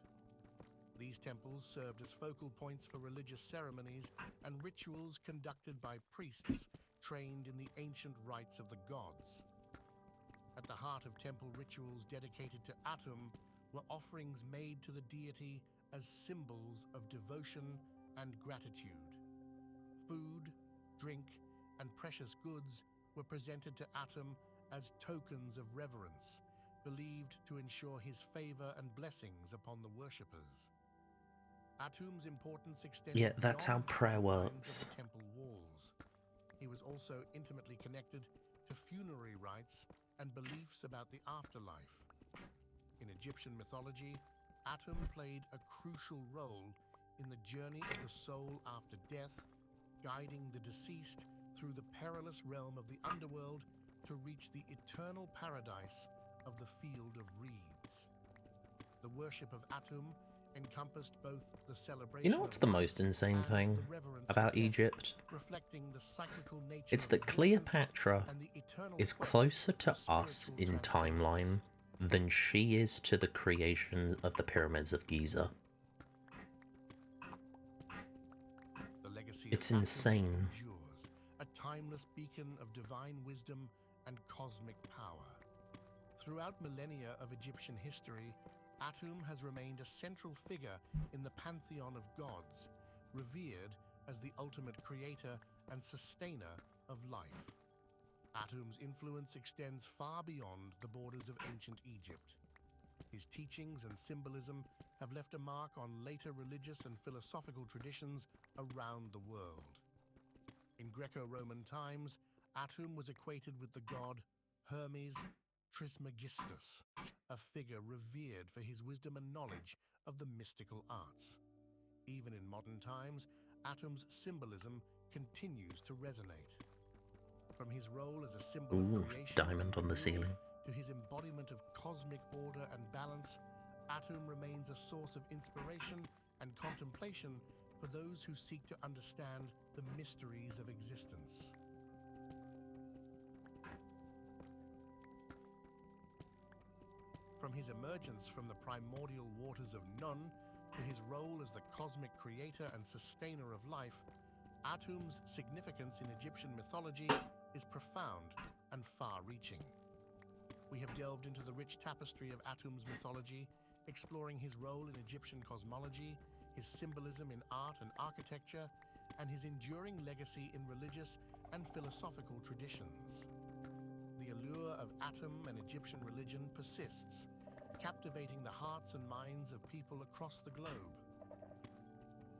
These temples served as focal points for religious ceremonies and rituals conducted by priests trained in the ancient rites of the gods. At the heart of temple rituals dedicated to Atum were offerings made to the deity as symbols of devotion and gratitude. Food, drink, and precious goods were presented to Atum as tokens of reverence, believed to ensure his favor and blessings upon the worshippers. Atum's importance extended Yeah, that's how beyond the prayer confines works. of the temple walls. He was also intimately connected to funerary rites and beliefs about the afterlife. In Egyptian mythology, Atum played a crucial role in the journey of the soul after death, guiding the deceased through the perilous realm of the underworld to reach the eternal paradise of the Field of Reeds. The worship of Atum encompassed both the celebration You know what's of the life most insane and thing the reverence about for death, Egypt? reflecting the cyclical nature It's of that existence Cleopatra and the eternal is quest closer to for us spiritual in transcendence. timeline than she is to the creation of the pyramids of Giza. The legacy It's of Atum insane. endures, a timeless beacon of divine wisdom and cosmic power. Throughout millennia of Egyptian history, Atum has remained a central figure in the pantheon of gods, revered as the ultimate creator and sustainer of life. Atum's influence extends far beyond the borders of ancient Egypt. His teachings and symbolism have left a mark on later religious and philosophical traditions around the world. In Greco-Roman times, Atum was equated with the god Hermes Trismegistus, a figure revered for his wisdom and knowledge of the mystical arts. Even in modern times, Atum's symbolism continues to resonate. From his role as a symbol of Ooh, creation diamond and on the renewal ceiling. to his embodiment of cosmic order and balance, Atum remains a source of inspiration and contemplation for those who seek to understand the mysteries of existence. From his emergence from the primordial waters of Nun to his role as the cosmic creator and sustainer of life, Atum's significance in Egyptian mythology is profound and far-reaching. We have delved into the rich tapestry of Atum's mythology, exploring his role in Egyptian cosmology, his symbolism in art and architecture, and his enduring legacy in religious and philosophical traditions. The allure of Atum and Egyptian religion persists, captivating the hearts and minds of people across the globe.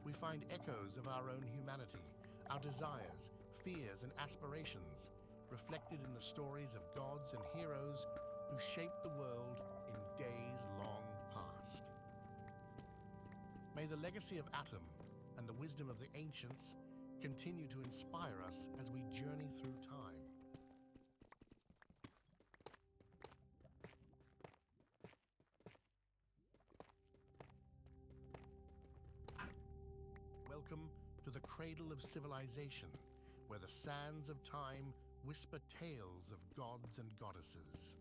We find echoes of our own humanity, our desires, fears, and aspirations, reflected in the stories of gods and heroes who shaped the world in days long past. May the legacy of Atum and the wisdom of the ancients continue to inspire us as we journey through time. Welcome to the cradle of civilization, where the sands of time whisper tales of gods and goddesses.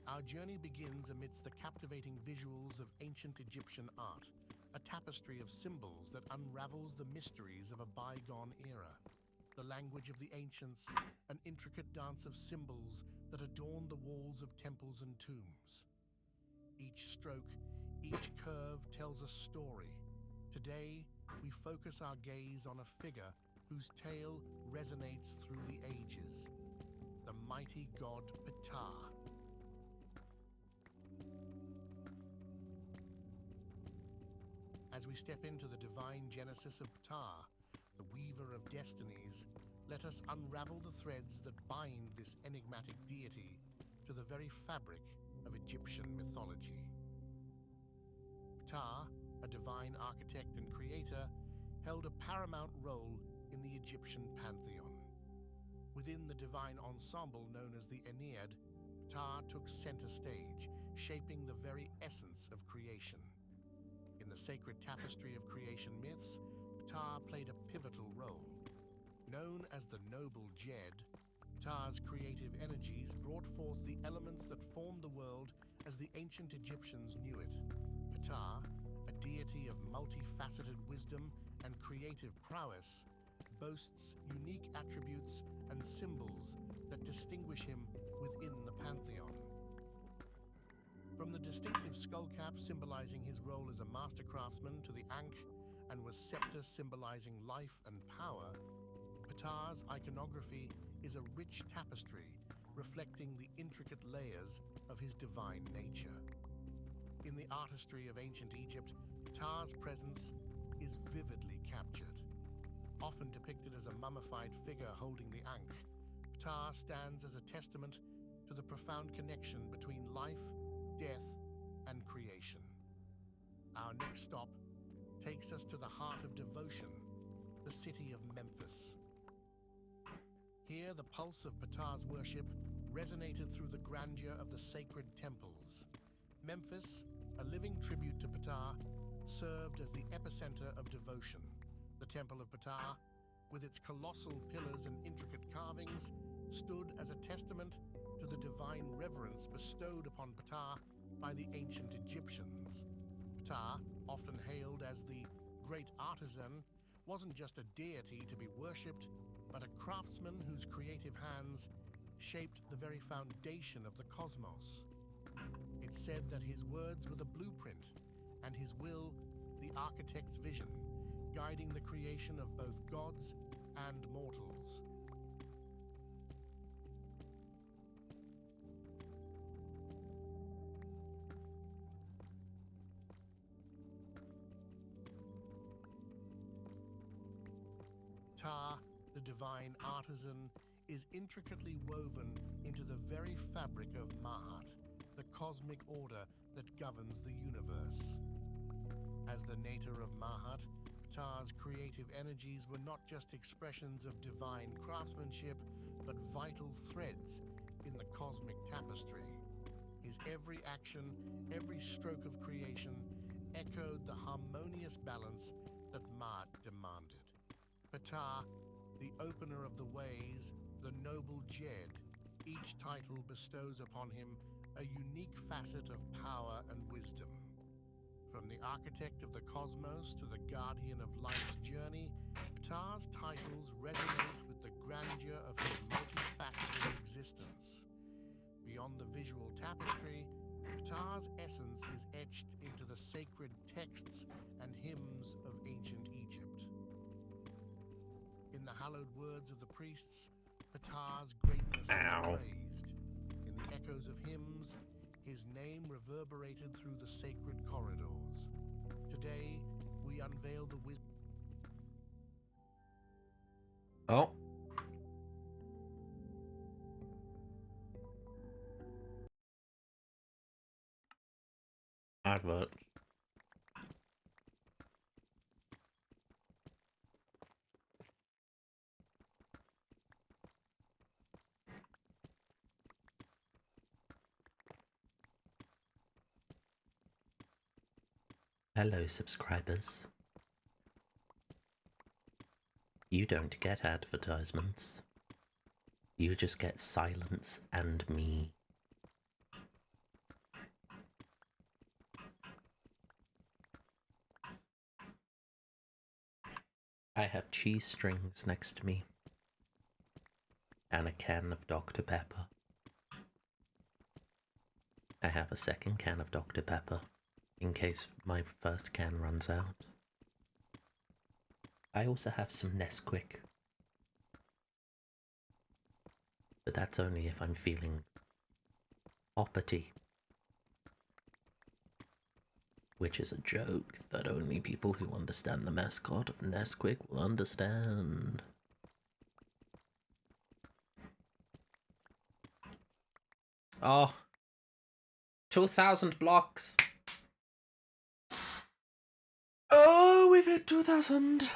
Our journey begins amidst the captivating visuals of ancient Egyptian art, a tapestry of symbols that unravels the mysteries of a bygone era. The language of the ancients, an intricate dance of symbols that adorn the walls of temples and tombs. Each stroke, each curve tells a story. Today, we focus our gaze on a figure whose tale resonates through the ages, the mighty god Ptah. As we step into the divine genesis of Ptah, the weaver of destinies, let us unravel the threads that bind this enigmatic deity to the very fabric of Egyptian mythology. Ptah, a divine architect and creator, held a paramount role in the Egyptian pantheon. Within the divine ensemble known as the Ennead, Ptah took center stage, shaping the very essence of creation. In the sacred tapestry of creation myths, Ptah played a pivotal role. Known as the Noble Jed, Ptah's creative energies brought forth the elements that formed the world as the ancient Egyptians knew it. Ptah, a deity of multifaceted wisdom and creative prowess, boasts unique attributes and symbols that distinguish him within the pantheon. From the distinctive skull cap symbolizing his role as a master craftsman to the ankh and was scepter symbolizing life and power, Ptah's iconography is a rich tapestry reflecting the intricate layers of his divine nature. In the artistry of ancient Egypt, Ptah's presence is vividly captured. Often depicted as a mummified figure holding the Ankh, Ptah stands as a testament to the profound connection between life, death, and creation. Our next stop takes us to the heart of devotion, the city of Memphis. Here, the pulse of Ptah's worship resonated through the grandeur of the sacred temples. Memphis, a living tribute to Ptah, served as the epicenter of devotion. The Temple of Ptah, with its colossal pillars and intricate carvings, stood as a testament to the divine reverence bestowed upon Ptah by the ancient Egyptians. Ptah, often hailed as the great artisan, wasn't just a deity to be worshipped, but a craftsman whose creative hands shaped the very foundation of the cosmos. It's said that his words were the blueprint, and his will the architect's vision, guiding the creation of both gods and mortals. Ptah, the divine artisan, is intricately woven into the very fabric of Mahat, the cosmic order that governs the universe. As the nator of Mahat, Ptah's creative energies were not just expressions of divine craftsmanship, but vital threads in the cosmic tapestry. His every action, every stroke of creation, echoed the harmonious balance that Maat demanded. Ptah, the opener of the ways, the noble Jed, each title bestows upon him a unique facet of power and wisdom. From the architect of the cosmos to the guardian of life's journey, Ptah's titles resonate with the grandeur of his multifaceted existence. Beyond the visual tapestry, Ptah's essence is etched into the sacred texts and hymns of ancient Egypt. In the hallowed words of the priests, Ptah's greatness is praised. In the echoes of hymns, his name reverberated through the sacred corridors. Today, we unveil the wisdom. Oh. Advert. Hello, subscribers. You don't get advertisements. You just get silence and me. I have cheese strings next to me. And a can of Dr. Pepper. I have a second can of Dr. Pepper, in case my first can runs out. I also have some Nesquik. But that's only if I'm feeling hoppity. Which is a joke that only people who understand the mascot of Nesquik will understand. Oh, 2,000 blocks. Oh, we've hit 2,000.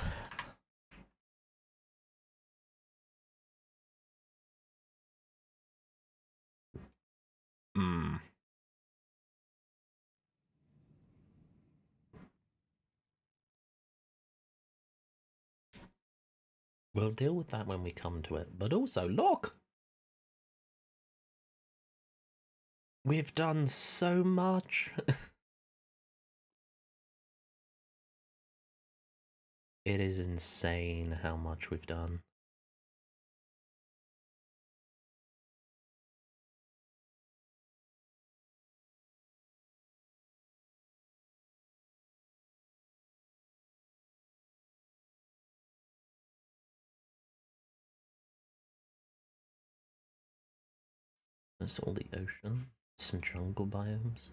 We'll deal with that when we come to it. But also, look! We've done so much. It is insane how much we've done. There's all the ocean, some jungle biomes.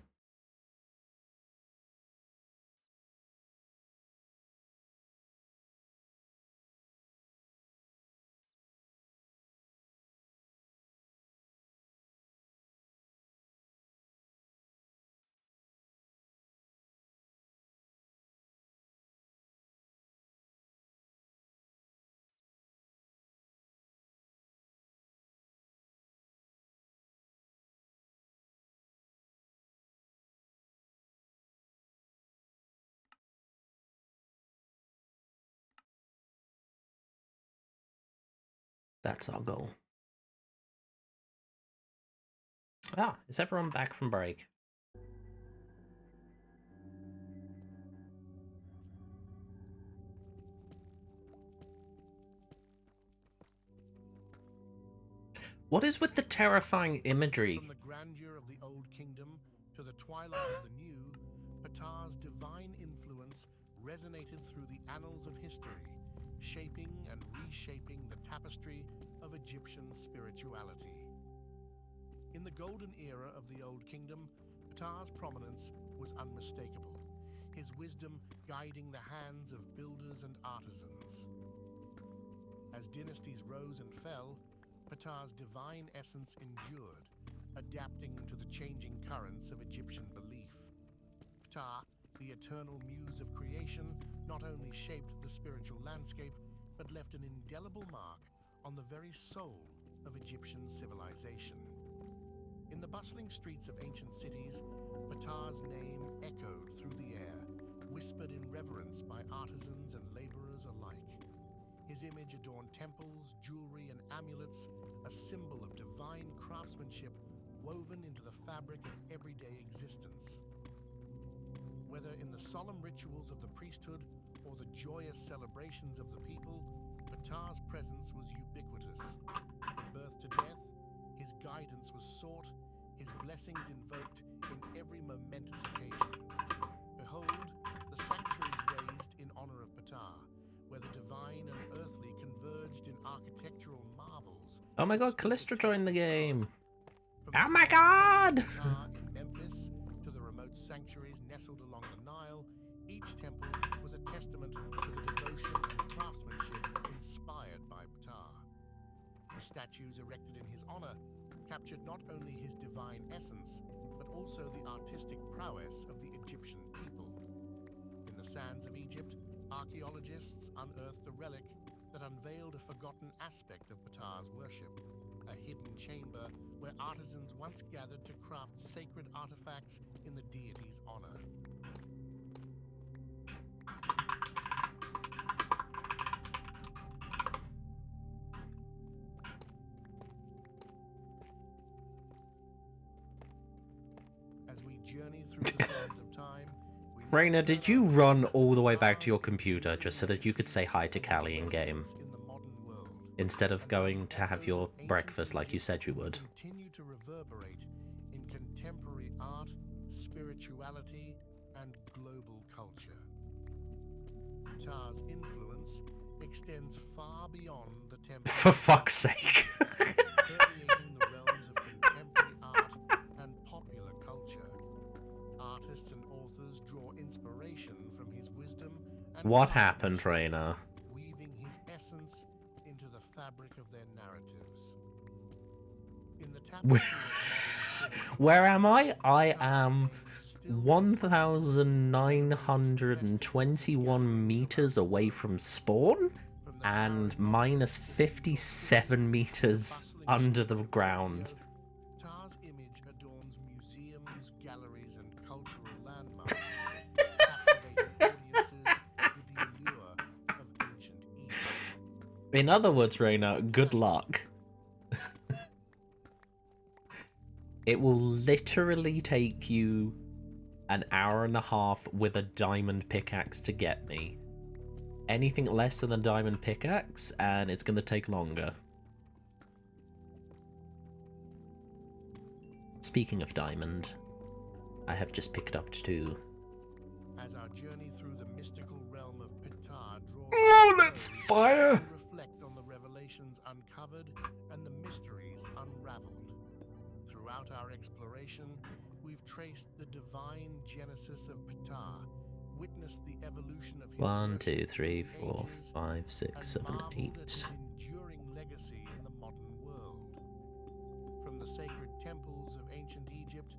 That's our goal. Ah, is everyone back from break? What is with the terrifying imagery? From the grandeur of the old kingdom to the twilight of the new, Ptah's divine influence resonated through the annals of history, shaping and reshaping the tapestry of Egyptian spirituality. In the golden era of the old kingdom, Ptah's prominence was unmistakable, his wisdom guiding the hands of builders and artisans. As dynasties rose and fell, Ptah's divine essence endured, adapting to the changing currents of Egyptian belief. Ptah, the eternal muse of creation, not only shaped the spiritual landscape, but left an indelible mark on the very soul of Egyptian civilization. In the bustling streets of ancient cities, Ptah's name echoed through the air, whispered in reverence by artisans and laborers alike. His image adorned temples, jewelry, and amulets, a symbol of divine craftsmanship woven into the fabric of everyday existence. Whether in the solemn rituals of the priesthood or the joyous celebrations of the people, Ptah's presence was ubiquitous. From birth to death, his guidance was sought, his blessings invoked in every momentous occasion. Behold, the sanctuaries raised in honor of Ptah, where the divine and earthly converged in architectural marvels. Oh my god, Callisto joined the game! From Oh my god! Ptah in Memphis to the remote sanctuaries nestled along the Nile, each temple was a testament to the devotion and craftsmanship inspired by Ptah. The statues erected in his honor captured not only his divine essence, but also the artistic prowess of the Egyptian people. In the sands of Egypt, archaeologists unearthed a relic that unveiled a forgotten aspect of Ptah's worship, a hidden chamber where artisans once gathered to craft sacred artifacts in the deity's honor. As we journey through the sands of time, Raina, did you run all the way back to your computer just so that you could say hi to Callie in game? Instead of going to have your breakfast like you said you would. Continue to reverberate in contemporary art, spirituality, and global culture. Ptah's influence extends far beyond the temple. For fuck's sake. Permeating the realms of contemporary art and popular culture. Artists and authors draw inspiration from his wisdom and What happened, Raina? weaving his essence into the fabric of their narratives. In the tapestry Where am I? I am 1,921 meters away from spawn and minus 57 meters under the ground. Ptah's image adorns museums, galleries, and cultural landmarks, captivating audiences with the allure of ancient Egypt. In other words, Raina, good luck. It will literally take you an hour and a half with a diamond pickaxe to get me. Anything less than a diamond pickaxe, and it's going to take longer. Speaking of diamond, I have just picked up 2. As our journey through the mystical realm of Ptah draws Oh, let's fire! reflect on the revelations uncovered and the mysteries unraveled. Throughout our exploration, we've traced the divine genesis of Ptah, witnessed the evolution of his 1, worship 2, 3, through the 4, ages, 5, 6, and 7, marveled 8. at his enduring legacy in the modern world. From the sacred temples of ancient Egypt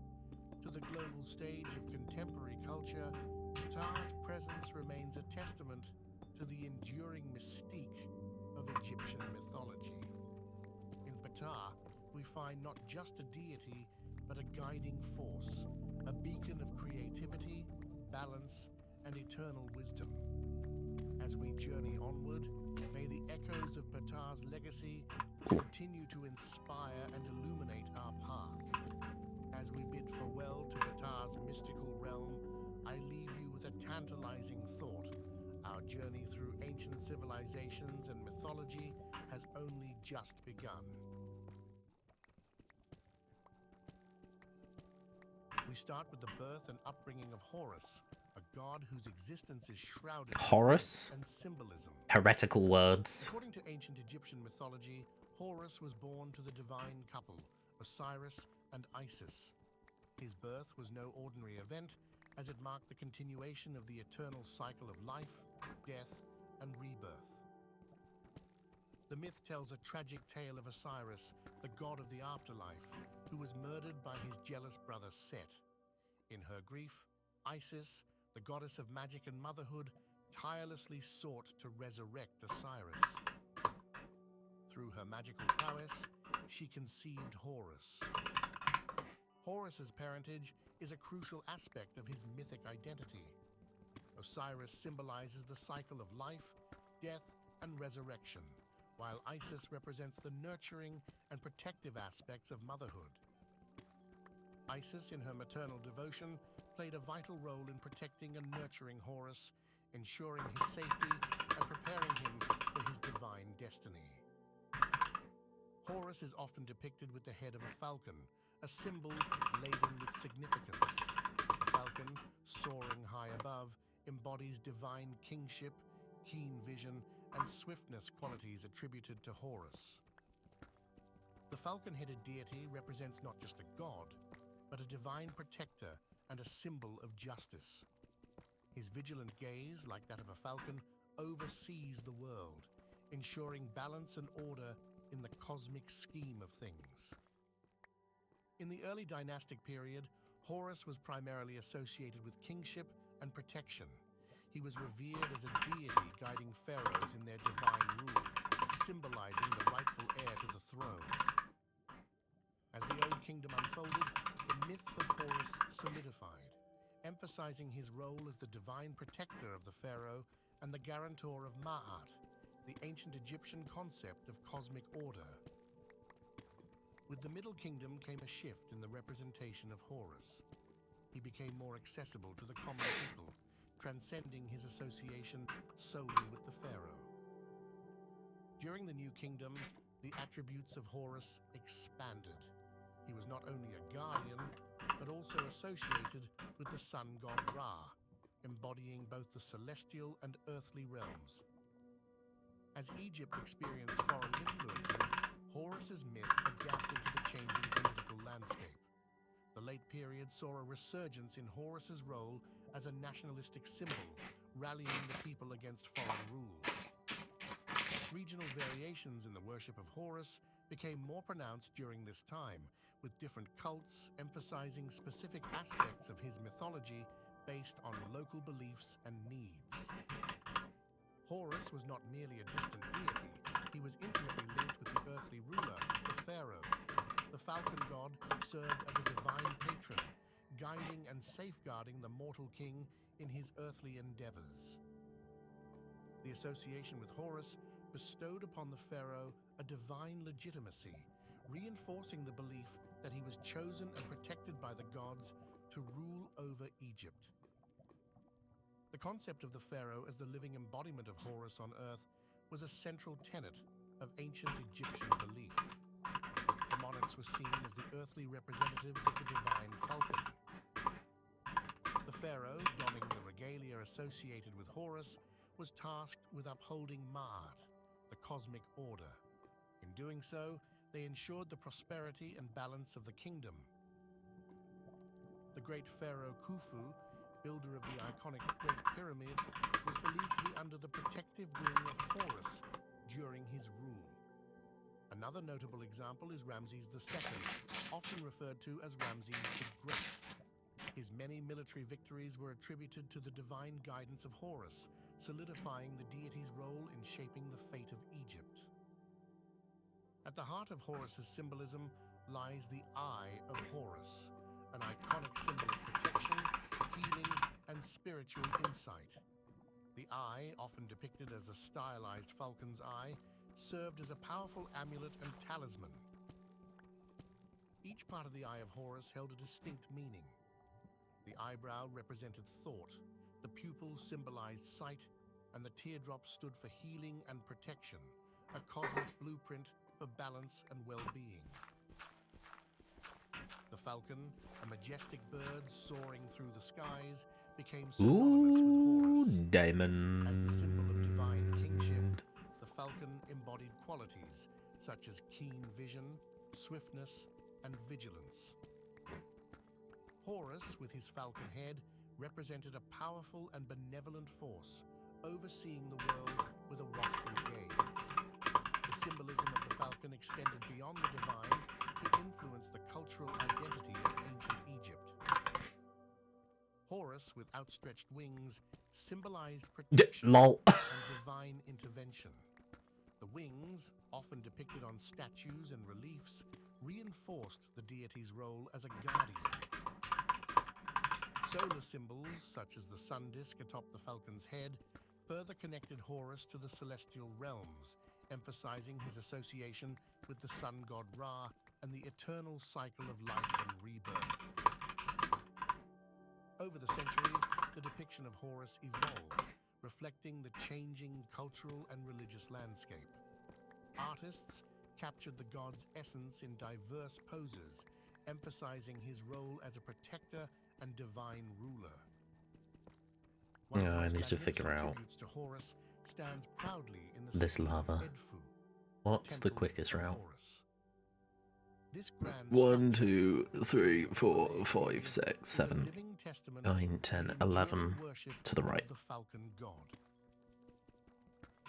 to the global stage of contemporary culture, Ptah's presence remains a testament to the enduring mystique of Egyptian mythology. In Ptah, we find not just a deity, but a guiding force, a beacon of creativity, balance, and eternal wisdom. As we journey onward, may the echoes of Ptah's legacy continue to inspire and illuminate our path. As we bid farewell to Ptah's mystical realm, I leave you with a tantalizing thought. Our journey through ancient civilizations and mythology has only just begun. We start with the birth and upbringing of Horus, a god whose existence is shrouded Horus? in myth and symbolism. Heretical words. According to ancient Egyptian mythology, Horus was born to the divine couple, Osiris and Isis. His birth was no ordinary event, as it marked the continuation of the eternal cycle of life, death, and rebirth. The myth tells a tragic tale of Osiris, the god of the afterlife, who was murdered by his jealous brother Set. In her grief, Isis, the goddess of magic and motherhood, tirelessly sought to resurrect Osiris. Through her magical prowess, she conceived Horus. Horus's parentage is a crucial aspect of his mythic identity. Osiris symbolizes the cycle of life, death, and resurrection, while Isis represents the nurturing and protective aspects of motherhood. Isis, in her maternal devotion, played a vital role in protecting and nurturing Horus, ensuring his safety and preparing him for his divine destiny. Horus is often depicted with the head of a falcon, a symbol laden with significance. The falcon, soaring high above, embodies divine kingship, keen vision, and swiftness, qualities attributed to Horus. The falcon-headed deity represents not just a god, but a divine protector and a symbol of justice. His vigilant gaze, like that of a falcon, oversees the world, ensuring balance and order in the cosmic scheme of things. In the early dynastic period, Horus was primarily associated with kingship and protection. He was revered as a deity guiding pharaohs in their divine rule, symbolizing the rightful heir to the throne. As the Old Kingdom unfolded, the myth of Horus solidified, emphasizing his role as the divine protector of the pharaoh and the guarantor of Ma'at, the ancient Egyptian concept of cosmic order. With the Middle Kingdom came a shift in the representation of Horus. He became more accessible to the common people, transcending his association solely with the pharaoh. During the New Kingdom, the attributes of Horus expanded. He was not only a guardian, but also associated with the sun god Ra, embodying both the celestial and earthly realms. As Egypt experienced foreign influences, Horus's myth adapted to the changing political landscape. The late period saw a resurgence in Horus's role as a nationalistic symbol, rallying the people against foreign rule. Regional variations in the worship of Horus became more pronounced during this time, with different cults emphasizing specific aspects of his mythology based on local beliefs and needs. Horus was not merely a distant deity, he was intimately linked with the earthly ruler, the pharaoh. The falcon god served as a divine patron, guiding and safeguarding the mortal king in his earthly endeavors. The association with Horus bestowed upon the pharaoh a divine legitimacy, reinforcing the belief that he was chosen and protected by the gods to rule over Egypt. The concept of the pharaoh as the living embodiment of Horus on earth was a central tenet of ancient Egyptian belief. The monarchs were seen as the earthly representatives of the divine falcon. The pharaoh, donning the regalia associated with Horus, was tasked with upholding Ma'at, the cosmic order. In doing so, They ensured the prosperity and balance of the kingdom. The great pharaoh Khufu, builder of the iconic Great Pyramid, was believed to be under the protective wing of Horus during his rule. Another notable example is Ramses II, often referred to as Ramses the Great. His many military victories were attributed to the divine guidance of Horus, solidifying the deity's role in shaping the fate of Egypt. At the heart of Horus's symbolism lies the Eye of Horus, an iconic symbol of protection, healing, and spiritual insight. The eye, often depicted as a stylized falcon's eye, served as a powerful amulet and talisman. Each part of the Eye of Horus held a distinct meaning. The eyebrow represented thought, the pupil symbolized sight, and the teardrop stood for healing and protection, a cosmic blueprint for balance and well-being. The falcon, a majestic bird soaring through the skies, became synonymous with Horus. Diamond. As the symbol of divine kingship, the falcon embodied qualities such as keen vision, swiftness, and vigilance. Horus, with his falcon head, represented a powerful and benevolent force, overseeing the world with a watchful gaze. The symbolism of the falcon extended beyond the divine to influence the cultural identity of ancient Egypt. Horus, with outstretched wings, symbolized protection Lol. and divine intervention. The wings, often depicted on statues and reliefs, reinforced the deity's role as a guardian. Solar symbols, such as the sun disk atop the falcon's head, further connected Horus to the celestial realms, emphasizing his association with the sun god Ra and the eternal cycle of life and rebirth. Over the centuries, the depiction of Horus evolved, reflecting the changing cultural and religious landscape. Artists captured the god's essence in diverse poses, emphasizing his role as a protector and divine ruler. One of the I most need to figure magnificent out tributes to Horus stands proudly in the this city of lava. Edfu, What's the temple quickest of route? Horus. This grand 1, structure, 2, 3, 4, built 5, 6, is a 7, living testament 9, 10, to the 11 enduring worship to the right. of the falcon god.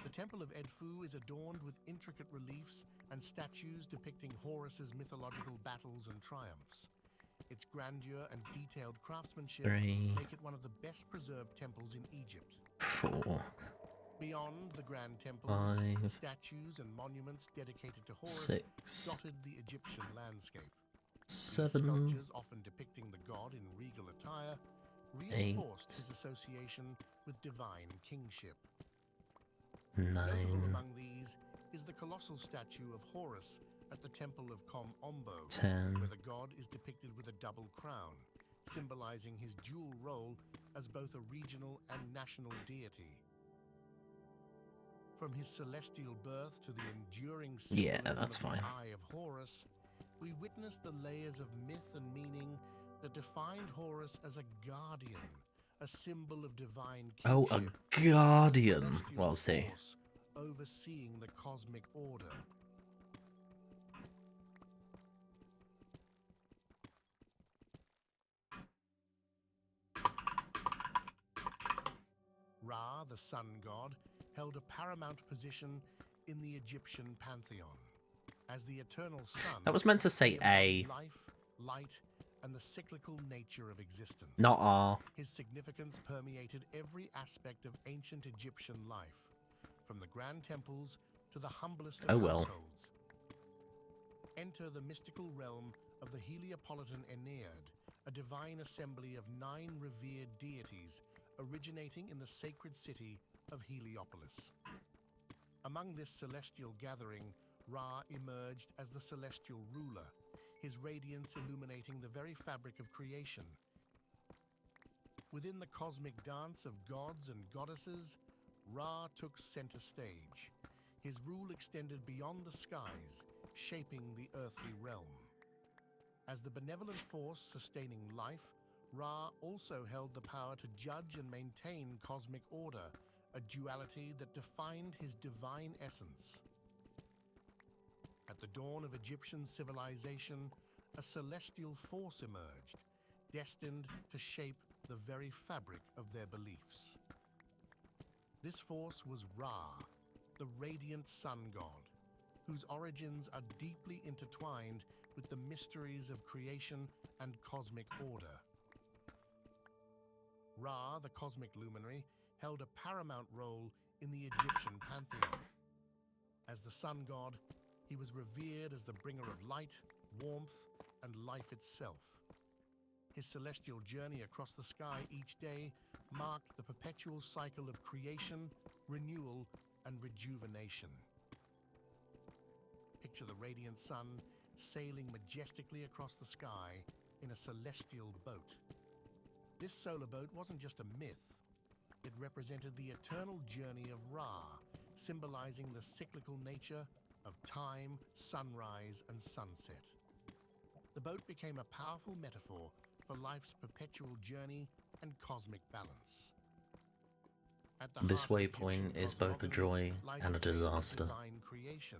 The temple of Edfu is adorned with intricate reliefs and statues depicting Horus's mythological battles and triumphs. Its grandeur and detailed craftsmanship 3, make it one of the best preserved temples in Egypt. 4, Beyond the grand temples, 5, statues and monuments dedicated to Horus 6, dotted the Egyptian landscape. These 7, sculptures, often depicting the god in regal attire, reinforced his association with divine kingship. 9, Notable among these is the colossal statue of Horus at the temple of Kom Ombo, 10, where the god is depicted with a double crown, symbolizing his dual role as both a regional and national deity. From his celestial birth to the enduring symbolism that's of fine. the Eye of Horus, we witness the layers of myth and meaning that defined Horus as a guardian, a symbol of divine Oh, kingship, a guardian. celestial Well, see. force overseeing the cosmic order. Ra, the sun god, held a paramount position in the Egyptian pantheon. As the eternal sun, That was meant to say he A, embodied life, light, and the cyclical nature of existence. not R. His significance permeated every aspect of ancient Egyptian life, from the grand temples to the humblest of Oh, well. households. Enter the mystical realm of the Heliopolitan Ennead, a divine assembly of 9 revered deities originating in the sacred city of Heliopolis. Among this celestial gathering, Ra emerged as the celestial ruler, his radiance illuminating the very fabric of creation. Within the cosmic dance of gods and goddesses, Ra took center stage. His rule extended beyond the skies, shaping the earthly realm. As the benevolent force sustaining life, Ra also held the power to judge and maintain cosmic order, a duality that defined his divine essence. At the dawn of Egyptian civilization, a celestial force emerged, destined to shape the very fabric of their beliefs. This force was Ra, the radiant sun god, whose origins are deeply intertwined with the mysteries of creation and cosmic order. Ra, the cosmic luminary, held a paramount role in the Egyptian pantheon. As the sun god, he was revered as the bringer of light, warmth, and life itself. His celestial journey across the sky each day marked the perpetual cycle of creation, renewal, and rejuvenation. Picture the radiant sun sailing majestically across the sky in a celestial boat. This solar boat wasn't just a myth. It represented the eternal journey of Ra, symbolizing the cyclical nature of time, sunrise, and sunset. The boat became a powerful metaphor for life's perpetual journey and cosmic balance. At the This heart of waypoint Egyptian is both a cosmogony joy lies and a tale of disaster. divine creation,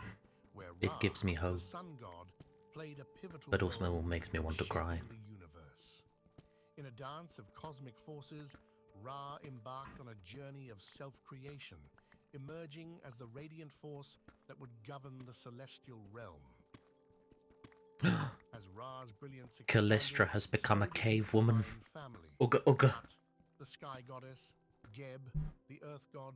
where It Ra, gives me hope, the sun god, played a pivotal but also role makes me in want to cry. shaping the universe. In a dance of cosmic forces, Ra embarked on a journey of self-creation, emerging as the radiant force that would govern the celestial realm. As Ra's brilliance Callistra has become so a did his cave woman. divine family. Ugga ugga. Nut, the sky goddess, Geb, the earth god,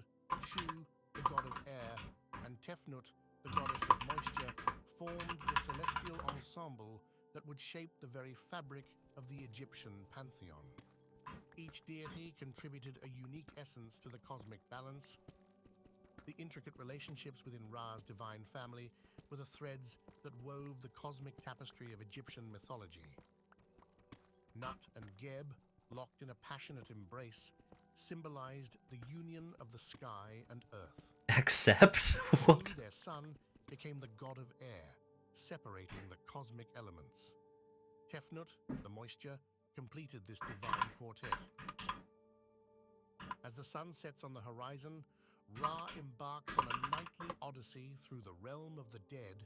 Shu, the god of air, and Tefnut, the goddess of moisture, formed the celestial ensemble that would shape the very fabric of the Egyptian pantheon. Each deity contributed a unique essence to the cosmic balance. The intricate relationships within Ra's divine family were the threads that wove the cosmic tapestry of Egyptian mythology. Nut and Geb, locked in a passionate embrace, symbolized the union of the sky and earth. Accept? Shu, What? their son, became the god of air, separating the cosmic elements. Tefnut, the moisture, completed this divine quartet. As the sun sets on the horizon, Ra embarks on a nightly odyssey through the realm of the dead.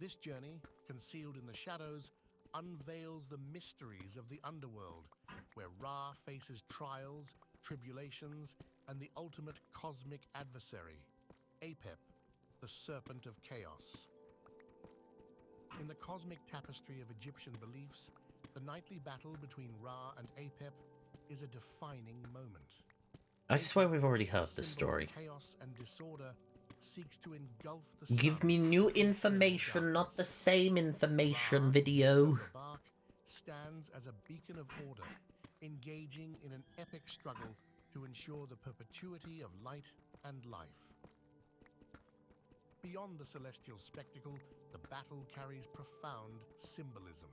This journey, concealed in the shadows, unveils the mysteries of the underworld, where Ra faces trials, tribulations, and the ultimate cosmic adversary, Apep, the serpent of chaos. In the cosmic tapestry of Egyptian beliefs, the nightly battle between Ra and Apep is a defining moment. I swear we've already A heard this symbol of story. chaos and disorder, seeks to engulf the Give sun me new in eternal information, not the darkness. same information Ra, the video. solar bark, stands as a beacon of order, engaging in an epic struggle to ensure the perpetuity of light and life. Beyond the celestial spectacle, the battle carries profound symbolism.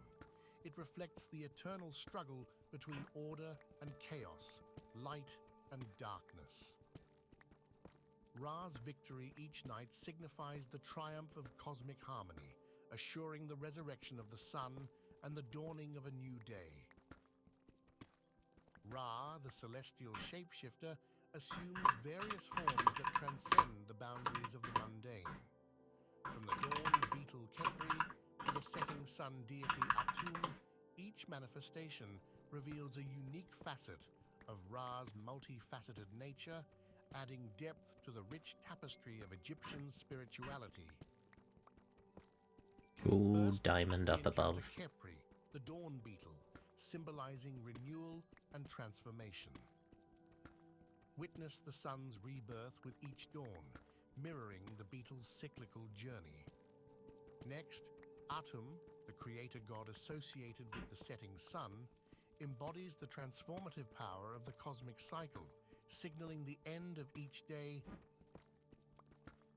It reflects the eternal struggle between order and chaos, light and darkness. Ra's victory each night signifies the triumph of cosmic harmony, assuring the resurrection of the sun and the dawning of a new day. Ra, the celestial shapeshifter, assumes various forms that transcend the boundaries of the mundane. From the dawn beetle Khepri to the setting sun deity Atum, each manifestation reveals a unique facet of Ra's multifaceted nature, adding depth to the rich tapestry of Egyptian spirituality. Ooh, First, diamond we up above. encounter Khepri, the dawn beetle, symbolizing renewal and transformation. Witness the sun's rebirth with each dawn, mirroring the beetle's cyclical journey. Next, Atum, the creator god associated with the setting sun, embodies the transformative power of the cosmic cycle, signaling the end of each day.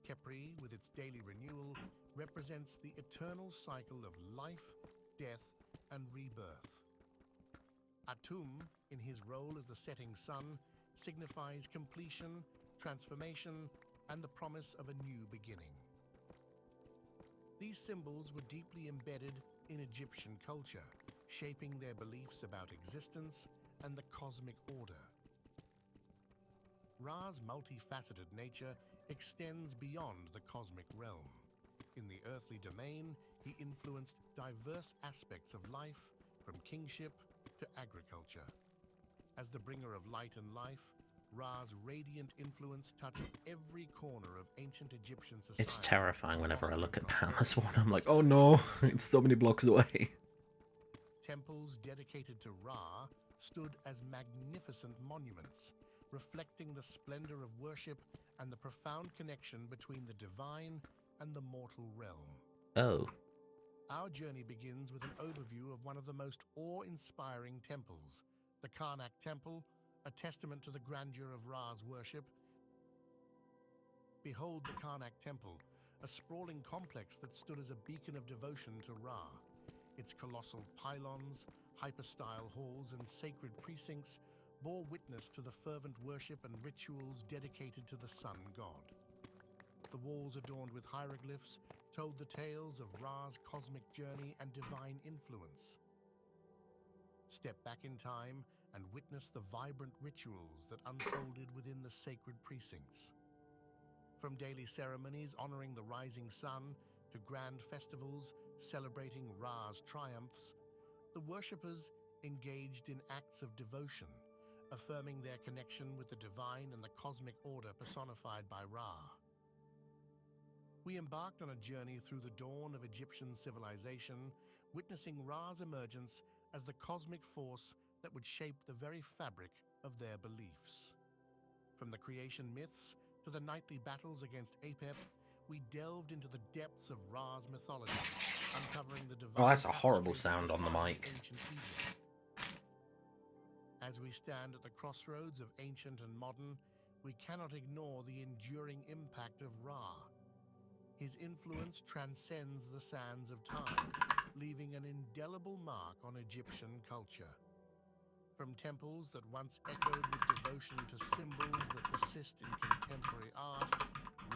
Khepri, with its daily renewal, represents the eternal cycle of life, death, and rebirth. Atum, in his role as the setting sun, signifies completion, transformation, and the promise of a new beginning. These symbols were deeply embedded in Egyptian culture, shaping their beliefs about existence and the cosmic order. Ra's multifaceted nature extends beyond the cosmic realm. In the earthly domain, he influenced diverse aspects of life, from kingship to agriculture. As the bringer of light and life, Ra's radiant influence touched every corner of ancient Egyptian society. It's terrifying whenever I look at Palace fostering One. I'm like, prosperity oh no, and it's so many blocks away. Temples dedicated to Ra stood as magnificent monuments, reflecting the splendor of worship and the profound connection between the divine and the mortal realm. Oh. Our journey begins with an overview of one of the most awe-inspiring temples, the Karnak Temple, a testament to the grandeur of Ra's worship. Behold the Karnak Temple, a sprawling complex that stood as a beacon of devotion to Ra. Its colossal pylons, hypostyle halls, and sacred precincts bore witness to the fervent worship and rituals dedicated to the sun god. The walls adorned with hieroglyphs told the tales of Ra's cosmic journey and divine influence. Step back in time and witness the vibrant rituals that unfolded within the sacred precincts. From daily ceremonies honoring the rising sun to grand festivals celebrating Ra's triumphs, the worshippers engaged in acts of devotion, affirming their connection with the divine and the cosmic order personified by Ra. We embarked on a journey through the dawn of Egyptian civilization, witnessing Ra's emergence as the cosmic force that would shape the very fabric of their beliefs. From the creation myths to the nightly battles against Apep, we delved into the depths of Ra's mythology, uncovering the divine. Oh, that's a horrible tapestries sound that on the defined mic. ancient Egypt. As we stand at the crossroads of ancient and modern, we cannot ignore the enduring impact of Ra. His influence transcends the sands of time, leaving an indelible mark on Egyptian culture. From temples that once echoed with devotion to symbols that persist in contemporary art,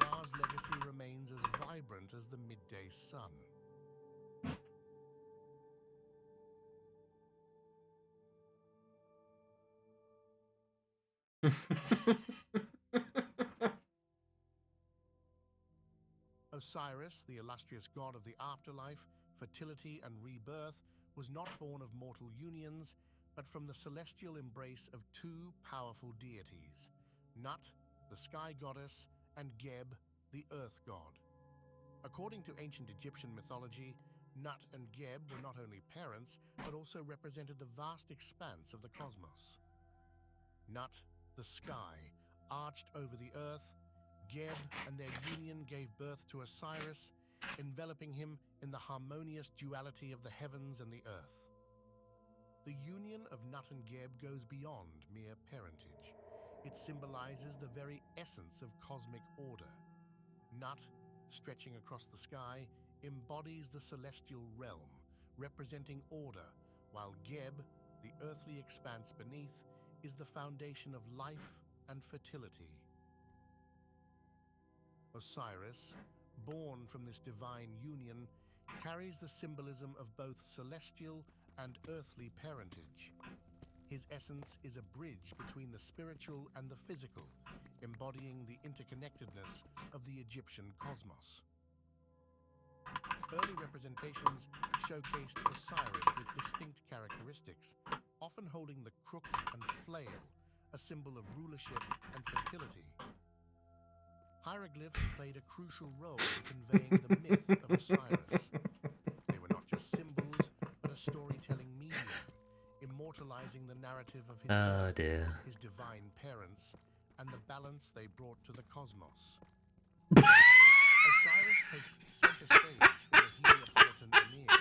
Ra's legacy remains as vibrant as the midday sun. Osiris, the illustrious god of the afterlife, fertility, and rebirth, was not born of mortal unions, but from the celestial embrace of two powerful deities, Nut, the sky goddess, and Geb, the earth god. According to ancient Egyptian mythology, Nut and Geb were not only parents, but also represented the vast expanse of the cosmos. Nut, the sky, arched over the earth. Geb and their union gave birth to Osiris, enveloping him in the harmonious duality of the heavens and the earth. The union of Nut and Geb goes beyond mere parentage. It symbolizes the very essence of cosmic order. Nut, stretching across the sky, embodies the celestial realm, representing order, while Geb, the earthly expanse beneath, is the foundation of life and fertility. Osiris, born from this divine union, carries the symbolism of both celestial and earthly parentage. His essence is a bridge between the spiritual and the physical, embodying the interconnectedness of the Egyptian cosmos. Early representations showcased Osiris with distinct characteristics, often holding the crook and flail, a symbol of rulership and fertility. Hieroglyphs played a crucial role in conveying the myth of Osiris. They were not just symbols, but a storytelling medium, immortalizing the narrative of his birth, his divine parents, and the balance they brought to the cosmos. Osiris takes center stage in the Heliopolitan Ennead,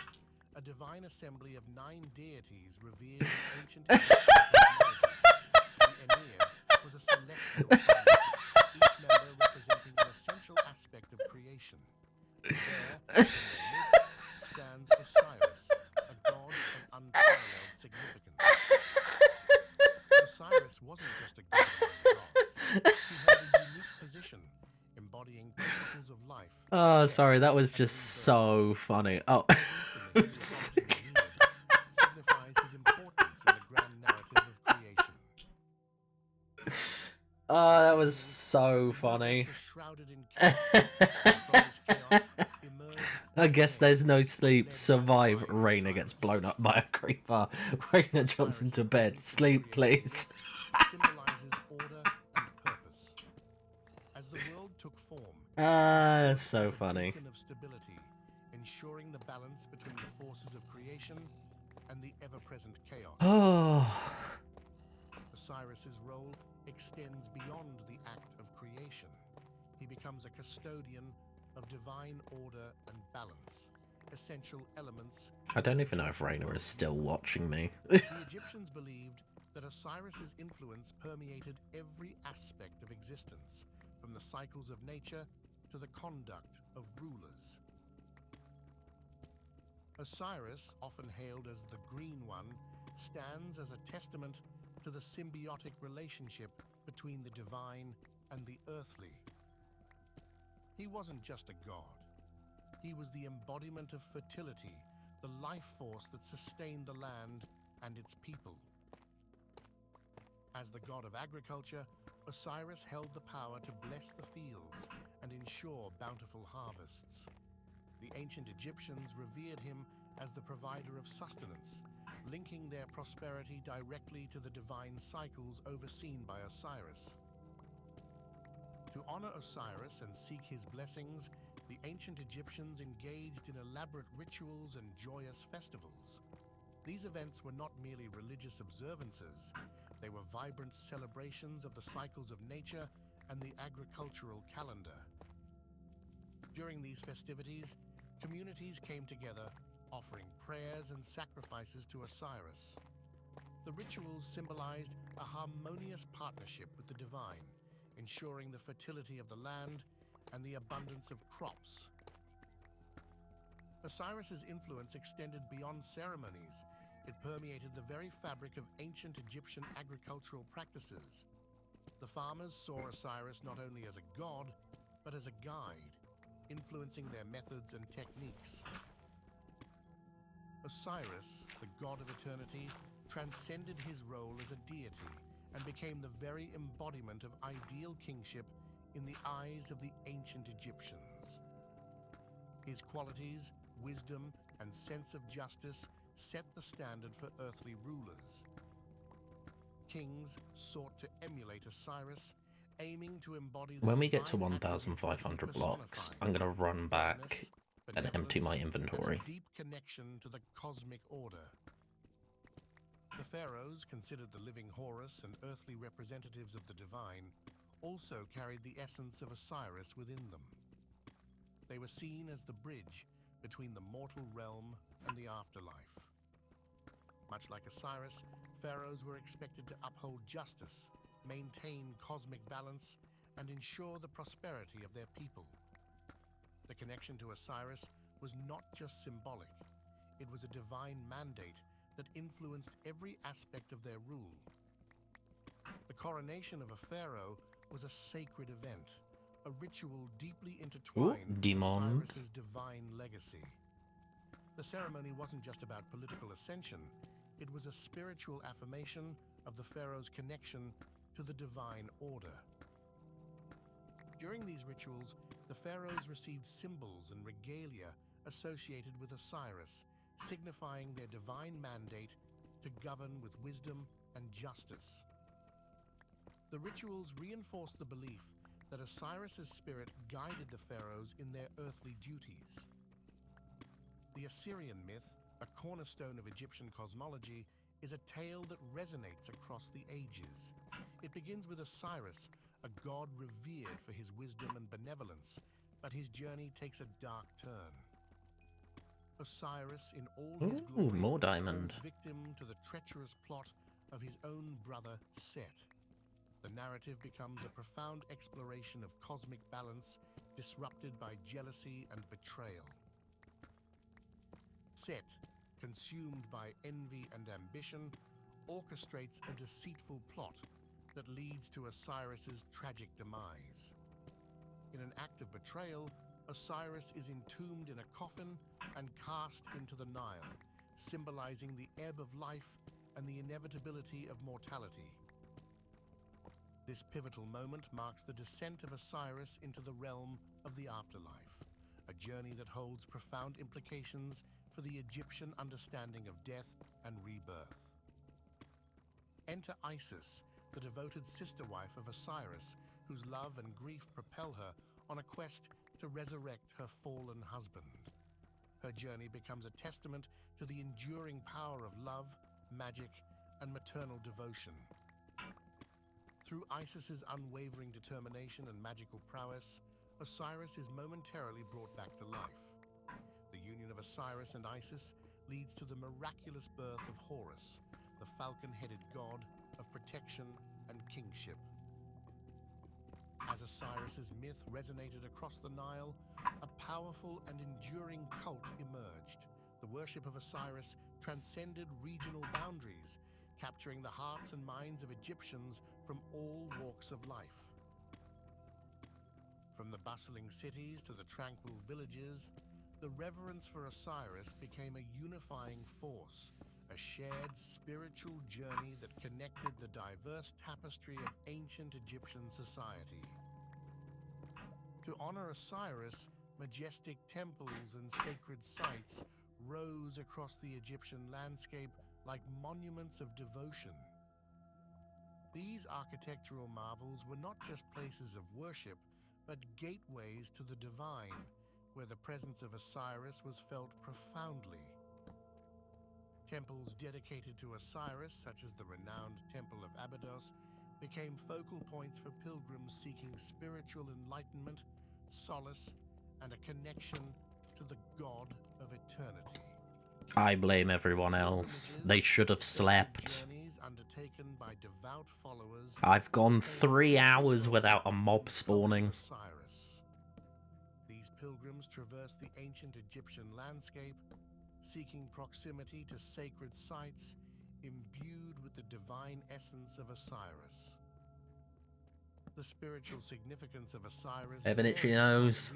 a divine assembly of 9 deities revered in ancient Egyptian cosmology. The Ennead was a celestial family, each member representing an essential aspect of creation. There, in their midst, stands Osiris, a god of unparalleled significance. Osiris wasn't just a god among gods. He held a unique position, embodying principles of life. Oh, sorry, that was just so funny. Oh. Signifies his importance in the grand narrative of creation. Oh, that was so funny. Shrouded in chaos. From this chaos emerged I guess there's no sleep. Led by Survive. wise Raina gets Osiris. blown up by a creeper. Raina jumps into Osiris's bed. presence in Sleep, creation please. myth symbolizes order and purpose. As the world took form, Ah, he stood so as a funny. beacon of stability, ensuring the balance between the forces of creation and the ever-present chaos. Oh. Osiris's role extends beyond the act of creation. He becomes a custodian of divine order and balance, essential elements. I don't even know if Raina is still watching me. The Egyptians believed that Osiris's influence permeated every aspect of existence, from the cycles of nature to the conduct of rulers. Osiris, often hailed as the Green One, stands as a testament to the symbiotic relationship between the divine and the earthly. He wasn't just a god. He was the embodiment of fertility, the life force that sustained the land and its people. As the god of agriculture, Osiris held the power to bless the fields and ensure bountiful harvests. The ancient Egyptians revered him as the provider of sustenance, linking their prosperity directly to the divine cycles overseen by Osiris. To honor Osiris and seek his blessings, the ancient Egyptians engaged in elaborate rituals and joyous festivals. These events were not merely religious observances, they were vibrant celebrations of the cycles of nature and the agricultural calendar. During these festivities, communities came together, offering prayers and sacrifices to Osiris. The rituals symbolized a harmonious partnership with the divine, ensuring the fertility of the land and the abundance of crops. Osiris's influence extended beyond ceremonies. It permeated the very fabric of ancient Egyptian agricultural practices. The farmers saw Osiris not only as a god, but as a guide, influencing their methods and techniques. Osiris, the god of eternity, transcended his role as a deity and became the very embodiment of ideal kingship in the eyes of the ancient Egyptians. His qualities, wisdom, and sense of justice set the standard for earthly rulers. Kings sought to emulate Osiris, aiming to embody the When we get to divine attributes that he 1,500 blocks, personified: I'm gonna run back fairness, and empty my benevolence, inventory. and a deep connection to the cosmic order. The pharaohs, considered the living Horus and earthly representatives of the divine, also carried the essence of Osiris within them. They were seen as the bridge between the mortal realm and the afterlife. Much like Osiris, pharaohs were expected to uphold justice, maintain cosmic balance, and ensure the prosperity of their people. The connection to Osiris was not just symbolic, it was a divine mandate that influenced every aspect of their rule. The coronation of a pharaoh was a sacred event, a ritual deeply intertwined with Demon. Osiris's divine legacy. The ceremony wasn't just about political ascension, it was a spiritual affirmation of the pharaoh's connection to the divine order. During these rituals, the pharaohs received symbols and regalia associated with Osiris, signifying their divine mandate to govern with wisdom and justice. The rituals reinforced the belief that Osiris's spirit guided the pharaohs in their earthly duties. The Assyrian myth, a cornerstone of Egyptian cosmology, is a tale that resonates across the ages. It begins with Osiris, a god revered for his wisdom and benevolence, but his journey takes a dark turn. Osiris, in all his glory, more diamond. falls victim to the treacherous plot of his own brother Set. The narrative becomes a profound exploration of cosmic balance, disrupted by jealousy and betrayal. Set, consumed by envy and ambition, orchestrates a deceitful plot that leads to Osiris's tragic demise. In an act of betrayal, Osiris is entombed in a coffin and cast into the Nile, symbolizing the ebb of life and the inevitability of mortality. This pivotal moment marks the descent of Osiris into the realm of the afterlife, a journey that holds profound implications for the Egyptian understanding of death and rebirth. Enter Isis, the devoted sister wife of Osiris, whose love and grief propel her on a quest to resurrect her fallen husband. Her journey becomes a testament to the enduring power of love, magic, and maternal devotion. Through Isis's unwavering determination and magical prowess, Osiris is momentarily brought back to life. The union of Osiris and Isis leads to the miraculous birth of Horus, the falcon-headed god of protection and kingship. As Osiris's myth resonated across the Nile, a powerful and enduring cult emerged. The worship of Osiris transcended regional boundaries, capturing the hearts and minds of Egyptians from all walks of life. From the bustling cities to the tranquil villages, the reverence for Osiris became a unifying force, a shared spiritual journey that connected the diverse tapestry of ancient Egyptian society. To honor Osiris, majestic temples and sacred sites rose across the Egyptian landscape like monuments of devotion. These architectural marvels were not just places of worship, but gateways to the divine, where the presence of Osiris was felt profoundly. Temples dedicated to Osiris, such as the renowned Temple of Abydos, became focal points for pilgrims seeking spiritual enlightenment, solace, and a connection to the God of eternity. I blame everyone else. They should have slept. Journeys undertaken by devout followers. I've gone 3 hours without a mob spawning. Osiris. These pilgrims traverse the ancient Egyptian landscape, seeking proximity to sacred sites imbued with the divine essence of Osiris. The spiritual significance of Osiris. I have an itchy nose.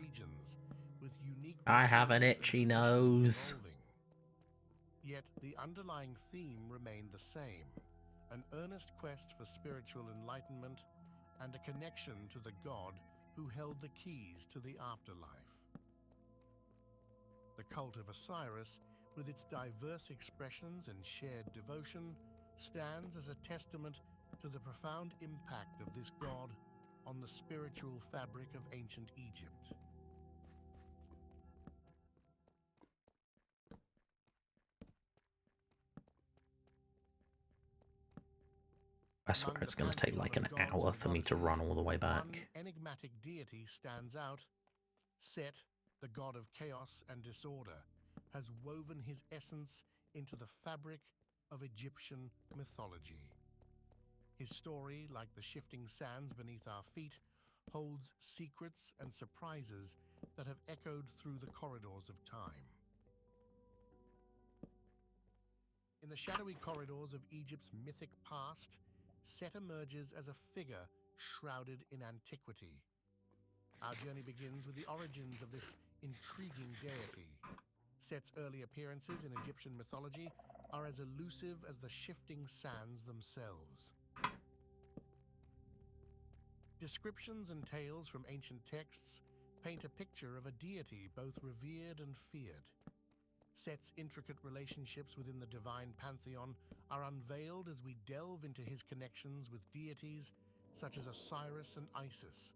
I have an itchy nose. Yet the underlying theme remained the same, an earnest quest for spiritual enlightenment and a connection to the God who held the keys to the afterlife. The cult of Osiris, with its diverse expressions and shared devotion, stands as a testament to the profound impact of this god on the spiritual fabric of ancient Egypt. I swear it's going to take like an hour for me to run all the way back. One enigmatic deity stands out. Set, the god of chaos and disorder, has woven his essence into the fabric of Egyptian mythology. His story, like the shifting sands beneath our feet, holds secrets and surprises that have echoed through the corridors of time. In the shadowy corridors of Egypt's mythic past, Set emerges as a figure shrouded in antiquity. Our journey begins with the origins of this intriguing deity. Set's early appearances in Egyptian mythology are as elusive as the shifting sands themselves. Descriptions and tales from ancient texts paint a picture of a deity both revered and feared. Set's intricate relationships within the divine pantheon are unveiled as we delve into his connections with deities such as Osiris and Isis.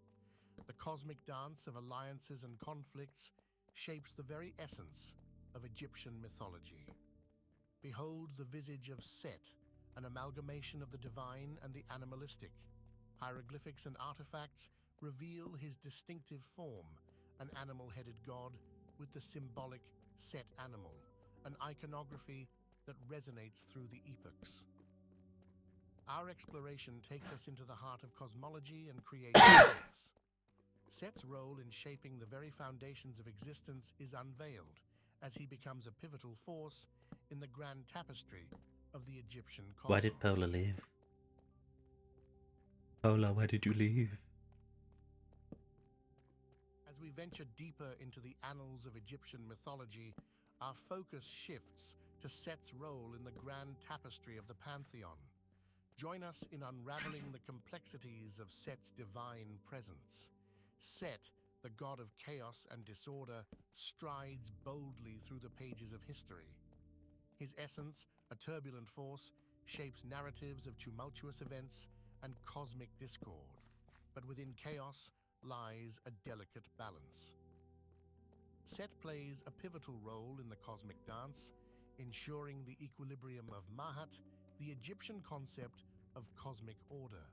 The cosmic dance of alliances and conflicts shapes the very essence of Egyptian mythology. Behold the visage of Set, an amalgamation of the divine and the animalistic. Hieroglyphics and artifacts reveal his distinctive form, an animal-headed god with the symbolic Set animal, an iconography that resonates through the epochs. Our exploration takes us into the heart of cosmology and creative myths. Set's role in shaping the very foundations of existence is unveiled as he becomes a pivotal force in the grand tapestry of the Egyptian cosmos. Why did Pola leave? Pola, why did you leave? As we venture deeper into the annals of Egyptian mythology, our focus shifts to Set's role in the grand tapestry of the pantheon. Join us in unraveling the complexities of Set's divine presence. Set, the god of chaos and disorder, strides boldly through the pages of history. His essence, a turbulent force, shapes narratives of tumultuous events and cosmic discord. But within chaos lies a delicate balance. Set plays a pivotal role in the cosmic dance, ensuring the equilibrium of Mahat, the Egyptian concept of cosmic order.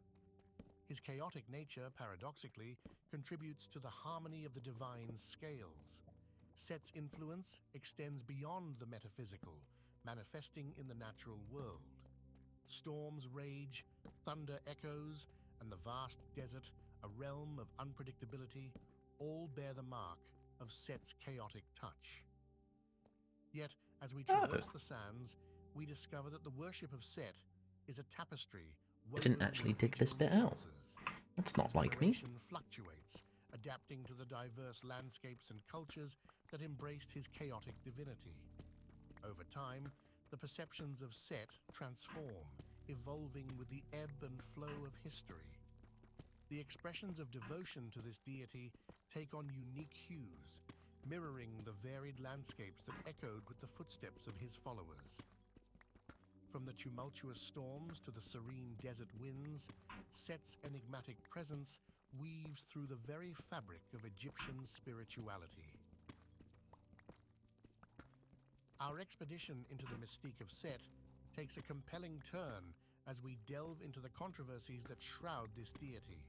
His chaotic nature, paradoxically, contributes to the harmony of the divine scales. Set's influence extends beyond the metaphysical, manifesting in the natural world. Storms rage, thunder echoes, and the vast desert, a realm of unpredictability, all bear the mark of Set's chaotic touch. Yet, as we traverse the sands, we discover that the worship of Set is a tapestry. I didn't actually dig this bit out. That's not like me. Fluctuates, adapting to the diverse landscapes and cultures that embraced his chaotic divinity. Over time, the perceptions of Set transform, evolving with the ebb and flow of history. The expressions of devotion to this deity take on unique hues, mirroring the varied landscapes that echoed with the footsteps of his followers. From the tumultuous storms to the serene desert winds, Set's enigmatic presence weaves through the very fabric of Egyptian spirituality. Our expedition into the mystique of Set takes a compelling turn as we delve into the controversies that shroud this deity.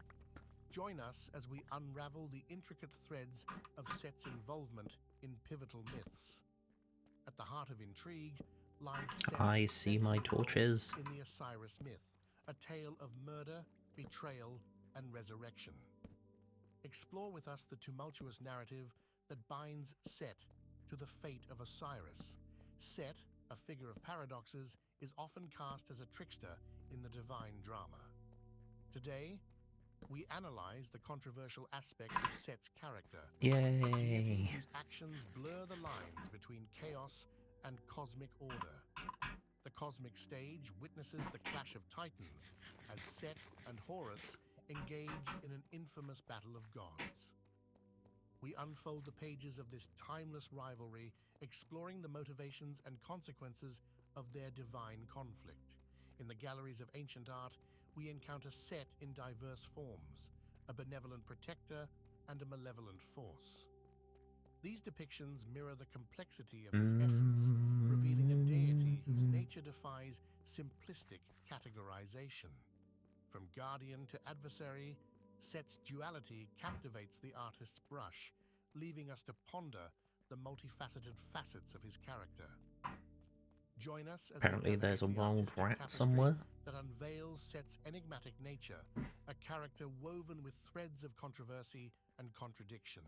Join us as we unravel the intricate threads of Set's involvement in pivotal myths. At the heart of intrigue lies Set's I see my torches. in the Osiris myth, a tale of murder, betrayal, and resurrection. Explore with us the tumultuous narrative that binds Set to the fate of Osiris. Set, a figure of paradoxes, is often cast as a trickster in the divine drama. Today, we analyze the controversial aspects of Set's character. A deity Yay. whose actions blur the lines between chaos and cosmic order. The cosmic stage witnesses the clash of titans as Set and Horus engage in an infamous battle of gods. We unfold the pages of this timeless rivalry, exploring the motivations and consequences of their divine conflict. In the galleries of ancient art, we encounter Set in diverse forms, a benevolent protector and a malevolent force. These depictions mirror the complexity of his essence, revealing a deity whose nature defies simplistic categorization. From guardian to adversary, Set's duality captivates the artist's brush, leaving us to ponder the multifaceted facets of his character. Join us as Apparently we there's a navigate the wild artistic rat tapestry somewhere. that unveils Set's enigmatic nature, a character woven with threads of controversy and contradiction.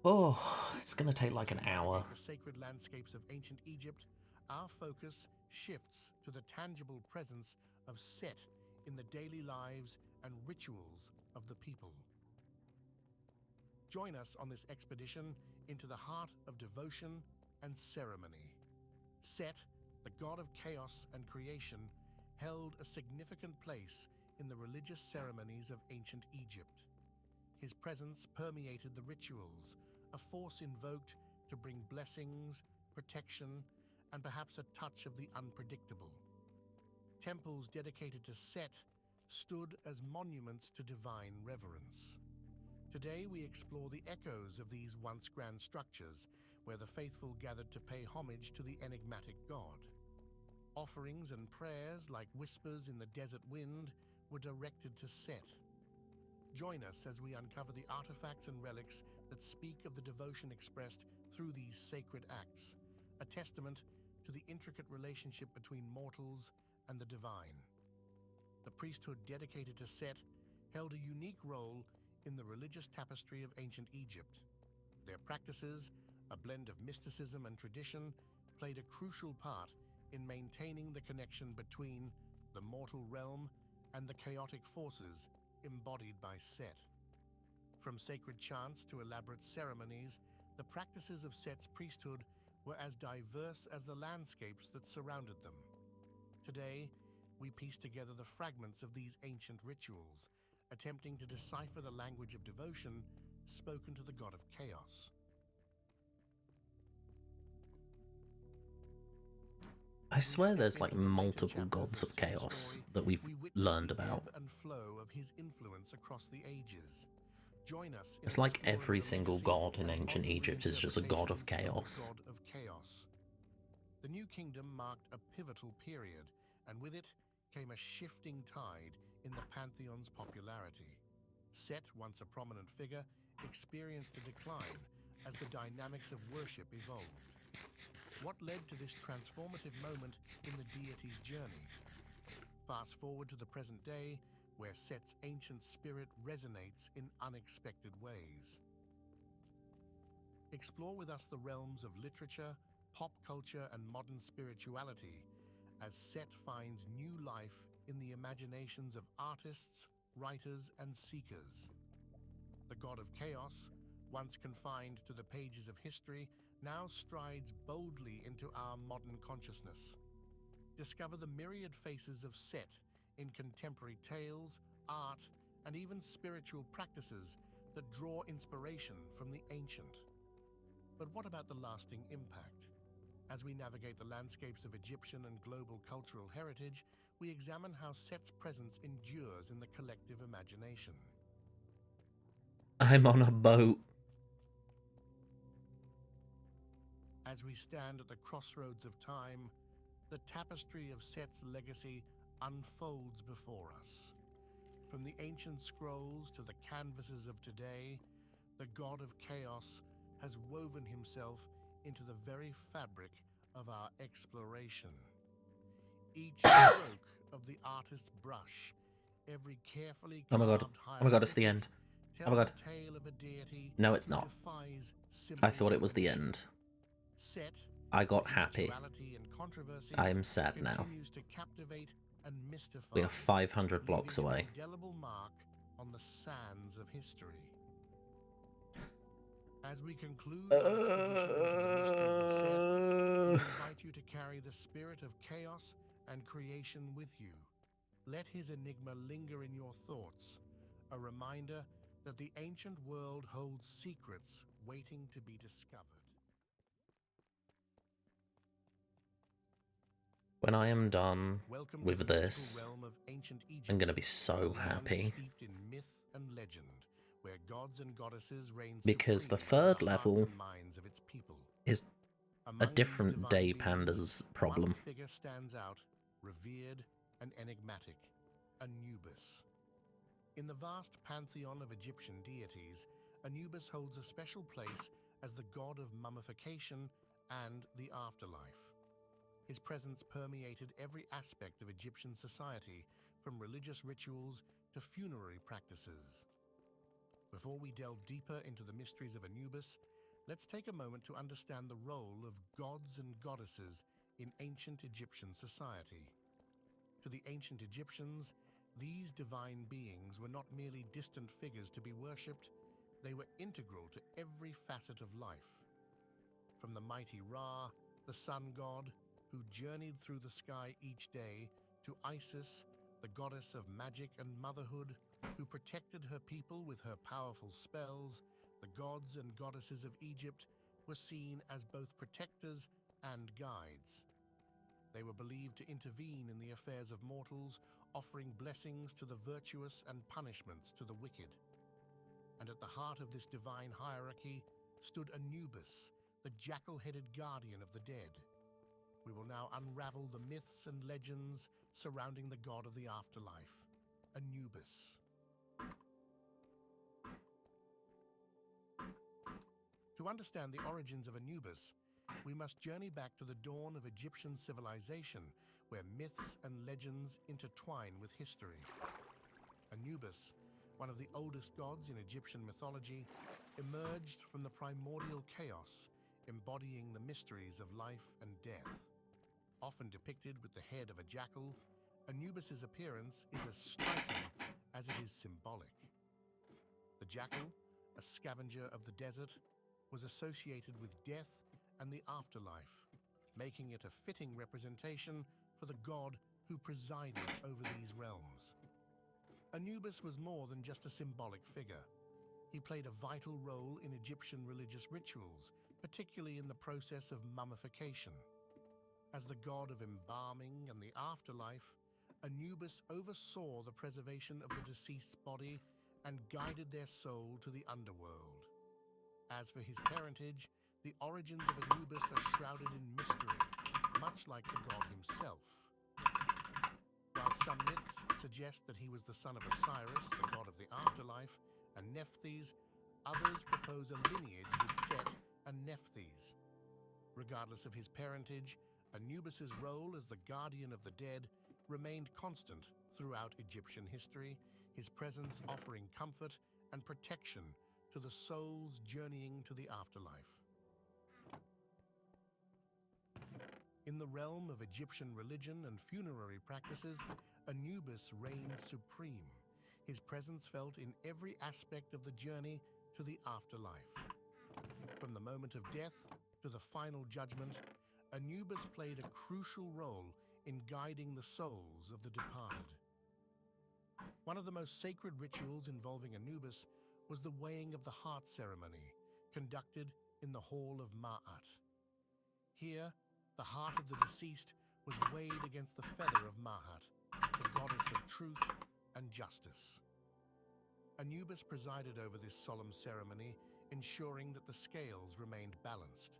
Oh, it's gonna take like an hour. The sacred landscapes of ancient Egypt, our focus shifts to the tangible presence of Set in the daily lives and rituals of the people. Join us on this expedition into the heart of devotion and ceremony. Set, the god of chaos and creation, held a significant place in the religious ceremonies of ancient Egypt. His presence permeated the rituals, a force invoked to bring blessings, protection, and perhaps a touch of the unpredictable. Temples dedicated to Set stood as monuments to divine reverence. Today we explore the echoes of these once grand structures, where the faithful gathered to pay homage to the enigmatic god. Offerings and prayers, like whispers in the desert wind, were directed to Set. Join us as we uncover the artifacts and relics that speak of the devotion expressed through these sacred acts, a testament to the intricate relationship between mortals and the divine. The priesthood dedicated to Set held a unique role in the religious tapestry of ancient Egypt. Their practices, a blend of mysticism and tradition, played a crucial part in maintaining the connection between the mortal realm and the chaotic forces embodied by Set. From sacred chants to elaborate ceremonies, the practices of Set's priesthood were as diverse as the landscapes that surrounded them. Today, we piece together the fragments of these ancient rituals, attempting to decipher the language of devotion spoken to the god of chaos. I swear there's like multiple gods of chaos that we've learned about. Ebb and flow of his influence across the ages. Join us in It's like exploring every the single legacy god in and ancient modern Egypt is just a god of reinterpretations chaos. the god of chaos. The New Kingdom marked a pivotal period, and with it came a shifting tide in the pantheon's popularity. Set, once a prominent figure, experienced a decline as the dynamics of worship evolved. What led to this transformative moment in the deity's journey? Fast forward to the present day, where Set's ancient spirit resonates in unexpected ways. Explore with us the realms of literature, pop culture, and modern spirituality as Set finds new life in the imaginations of artists, writers, and seekers. The god of chaos, once confined to the pages of history, now strides boldly into our modern consciousness. Discover the myriad faces of Set in contemporary tales, art, and even spiritual practices that draw inspiration from the ancient. But what about the lasting impact? As we navigate the landscapes of Egyptian and global cultural heritage, we examine how Set's presence endures in the collective imagination. I'm on a boat. As we stand at the crossroads of time, the tapestry of Set's legacy unfolds before us. From the ancient scrolls to the canvases of today, the god of chaos has woven himself into the very fabric of our exploration. Each stroke of the artist's brush, every carefully Oh my god. carved Oh my god, it's the hieroglyphic end. Oh my tells god. a tale of a deity No, it's who not. defies I simple thought it was the definition. end. Set, I got with his happy. duality and controversy, I am sad now. continues to captivate and mystify, We are 500 blocks leaving away. an indelible mark on the sands of history. As we conclude our expedition into the mysteries of Set, we invite you to carry the spirit of chaos and creation with you. Let his enigma linger in your thoughts, a reminder that the ancient world holds secrets waiting to be discovered. When I am done Welcome with to the mystical this, realm of ancient Egypt. I'm gonna be so a land happy. steeped in myth and legend, where gods and goddesses reign Because the supreme over third the hearts level and minds of its people. is a Among these different divine day beings, pandas one problem. figure stands out, revered and enigmatic: Anubis. In the vast pantheon of Egyptian deities, Anubis holds a special place as the god of mummification and the afterlife. His presence permeated every aspect of Egyptian society, from religious rituals to funerary practices. Before we delve deeper into the mysteries of Anubis, let's take a moment to understand the role of gods and goddesses in ancient Egyptian society. To the ancient Egyptians, these divine beings were not merely distant figures to be worshipped, they were integral to every facet of life. From the mighty Ra, the sun god, who journeyed through the sky each day, to Isis, the goddess of magic and motherhood, who protected her people with her powerful spells, the gods and goddesses of Egypt were seen as both protectors and guides. They were believed to intervene in the affairs of mortals, offering blessings to the virtuous and punishments to the wicked. And at the heart of this divine hierarchy stood Anubis, the jackal-headed guardian of the dead. We will now unravel the myths and legends surrounding the god of the afterlife, Anubis. To understand the origins of Anubis, we must journey back to the dawn of Egyptian civilization, where myths and legends intertwine with history. Anubis, one of the oldest gods in Egyptian mythology, emerged from the primordial chaos, embodying the mysteries of life and death. Often depicted with the head of a jackal, Anubis's appearance is as striking as it is symbolic. The jackal, a scavenger of the desert, was associated with death and the afterlife, making it a fitting representation for the god who presided over these realms. Anubis was more than just a symbolic figure. He played a vital role in Egyptian religious rituals, particularly in the process of mummification. As the god of embalming and the afterlife, Anubis oversaw the preservation of the deceased's body and guided their soul to the underworld. As for his parentage, the origins of Anubis are shrouded in mystery, much like the god himself. While some myths suggest that he was the son of Osiris, the god of the afterlife, and Nephthys, others propose a lineage with Set and Nephthys. Regardless of his parentage, Anubis's role as the guardian of the dead remained constant throughout Egyptian history, his presence offering comfort and protection to the souls journeying to the afterlife. In the realm of Egyptian religion and funerary practices, Anubis reigned supreme, his presence felt in every aspect of the journey to the afterlife. From the moment of death to the final judgment, Anubis played a crucial role in guiding the souls of the departed. One of the most sacred rituals involving Anubis was the weighing of the heart ceremony, conducted in the Hall of Ma'at. Here, the heart of the deceased was weighed against the feather of Ma'at, the goddess of truth and justice. Anubis presided over this solemn ceremony, ensuring that the scales remained balanced.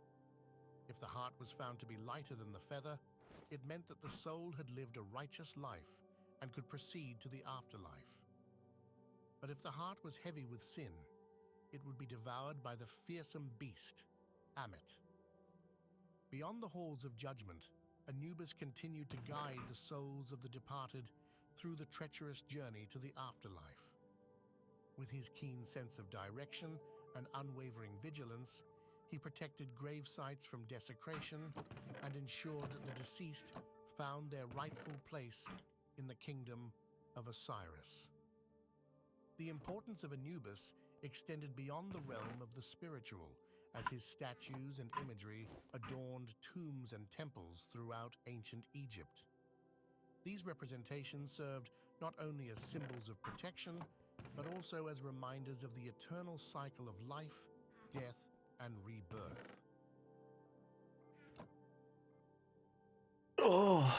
If the heart was found to be lighter than the feather, it meant that the soul had lived a righteous life and could proceed to the afterlife. But if the heart was heavy with sin, it would be devoured by the fearsome beast, Ammit. Beyond the halls of judgment, Anubis continued to guide the souls of the departed through the treacherous journey to the afterlife. With his keen sense of direction and unwavering vigilance, he protected grave sites from desecration and ensured that the deceased found their rightful place in the kingdom of Osiris. The importance of Anubis extended beyond the realm of the spiritual, as his statues and imagery adorned tombs and temples throughout ancient Egypt. These representations served not only as symbols of protection, but also as reminders of the eternal cycle of life, death, and rebirth. Oh,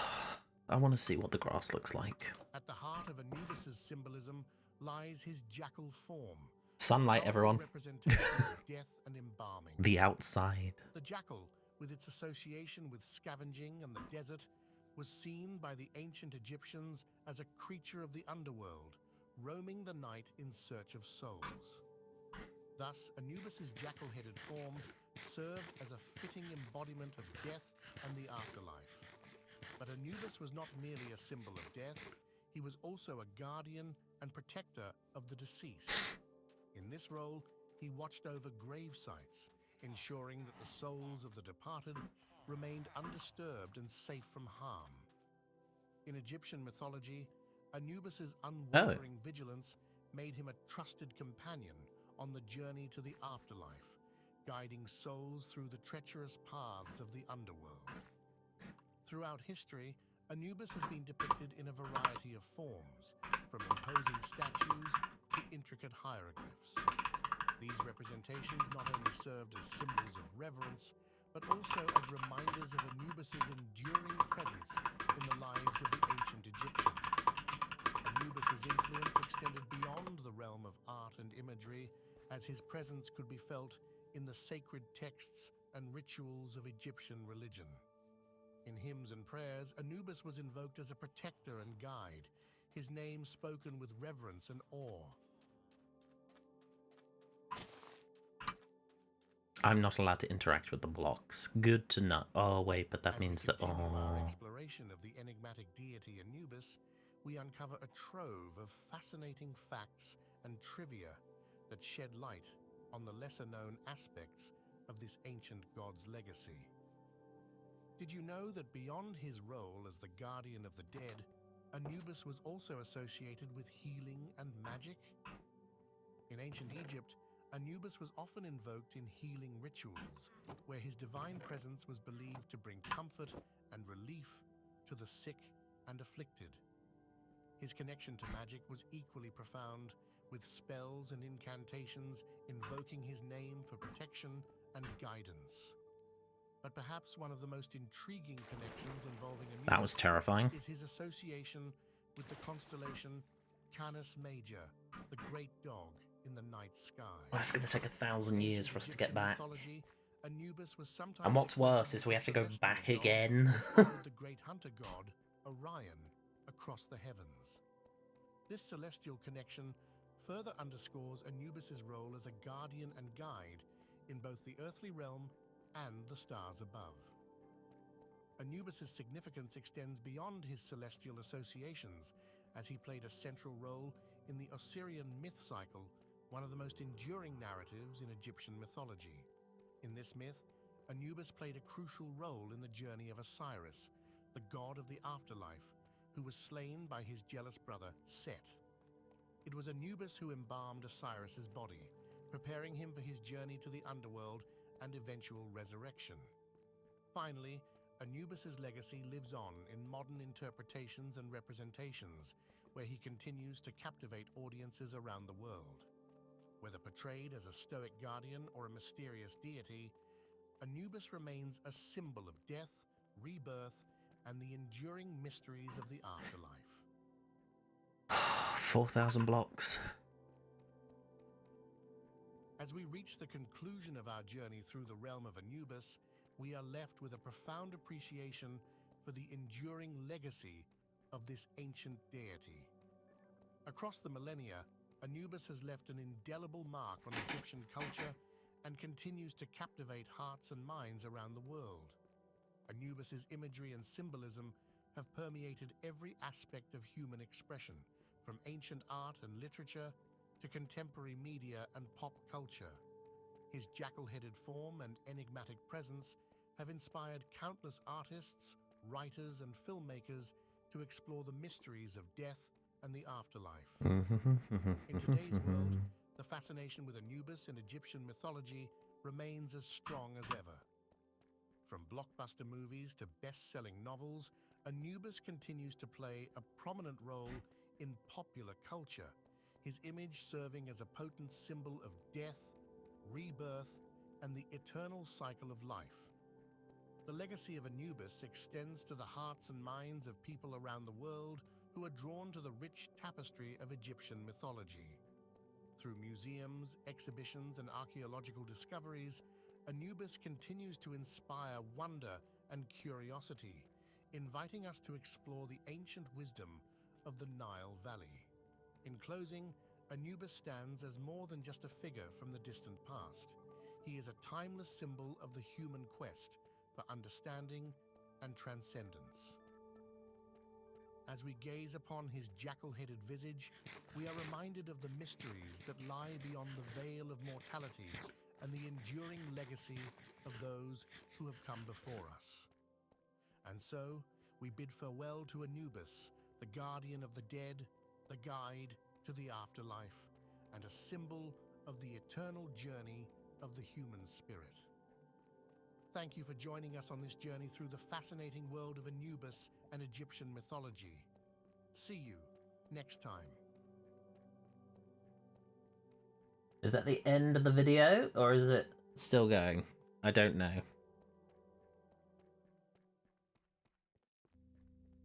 I want to see what the grass looks like. At the heart of Anubis's symbolism lies his jackal form. Sunlight, everyone. Representation of death and embalming. The outside. The jackal, with its association with scavenging and the desert, was seen by the ancient Egyptians as a creature of the underworld, roaming the night in search of souls. Thus, Anubis's jackal-headed form served as a fitting embodiment of death and the afterlife. But Anubis was not merely a symbol of death, he was also a guardian and protector of the deceased. In this role, he watched over grave sites, ensuring that the souls of the departed remained undisturbed and safe from harm. In Egyptian mythology, Anubis's unwavering vigilance made him a trusted companion on the journey to the afterlife, guiding souls through the treacherous paths of the underworld. Throughout history, Anubis has been depicted in a variety of forms, from imposing statues to intricate hieroglyphs. These representations not only served as symbols of reverence, but also as reminders of Anubis's enduring presence in the lives of the ancient Egyptians. Anubis's influence extended beyond the realm of art and imagery, as his presence could be felt in the sacred texts and rituals of Egyptian religion. In hymns and prayers, Anubis was invoked as a protector and guide, his name spoken with reverence and awe. I'm not allowed to interact with the blocks. Good to know. Oh, wait, but that means that... Our exploration of the enigmatic deity Anubis, we uncover a trove of fascinating facts and trivia that shed light on the lesser-known aspects of this ancient god's legacy. Did you know that beyond his role as the guardian of the dead, Anubis was also associated with healing and magic? In ancient Egypt, Anubis was often invoked in healing rituals, where his divine presence was believed to bring comfort and relief to the sick and afflicted. His connection to magic was equally profound, with spells and incantations invoking his name for protection and guidance. But perhaps one of the most intriguing connections involving Anubis That was terrifying. is his association with the constellation Canis Major, the great dog in the night sky. Well, it's going to take 1,000 years for us to get back. Mythology, Anubis was sometimes And what's worse is we have to go back again. the great hunter god Orion across the heavens. This celestial connection further underscores Anubis's role as a guardian and guide in both the earthly realm and the stars above. Anubis's significance extends beyond his celestial associations, as he played a central role in the Osirian myth cycle, one of the most enduring narratives in Egyptian mythology. In this myth, Anubis played a crucial role in the journey of Osiris, the god of the afterlife, who was slain by his jealous brother Set. It was Anubis who embalmed Osiris's body, preparing him for his journey to the underworld and eventual resurrection. Finally, Anubis's legacy lives on in modern interpretations and representations, where he continues to captivate audiences around the world. Whether portrayed as a stoic guardian or a mysterious deity, Anubis remains a symbol of death, rebirth, and the enduring mysteries of the afterlife. 4,000 blocks. As we reach the conclusion of our journey through the realm of Anubis, we are left with a profound appreciation for the enduring legacy of this ancient deity. Across the millennia, Anubis has left an indelible mark on Egyptian culture and continues to captivate hearts and minds around the world. Anubis's imagery and symbolism have permeated every aspect of human expression, from ancient art and literature to contemporary media and pop culture. His jackal-headed form and enigmatic presence have inspired countless artists, writers, and filmmakers to explore the mysteries of death and the afterlife. In today's world, the fascination with Anubis in Egyptian mythology remains as strong as ever. From blockbuster movies to best-selling novels, Anubis continues to play a prominent role in popular culture, his image serving as a potent symbol of death, rebirth, and the eternal cycle of life. The legacy of Anubis extends to the hearts and minds of people around the world who are drawn to the rich tapestry of Egyptian mythology. Through museums, exhibitions, and archaeological discoveries, Anubis continues to inspire wonder and curiosity, inviting us to explore the ancient wisdom of the Nile Valley. In closing, Anubis stands as more than just a figure from the distant past. He is a timeless symbol of the human quest for understanding and transcendence. As we gaze upon his jackal-headed visage, we are reminded of the mysteries that lie beyond the veil of mortality and the enduring legacy of those who have come before us. And so, we bid farewell to Anubis, the guardian of the dead, the guide to the afterlife, and a symbol of the eternal journey of the human spirit. Thank you for joining us on this journey through the fascinating world of Anubis and Egyptian mythology. See you next time. Is that the end of the video, or is it still going? I don't know.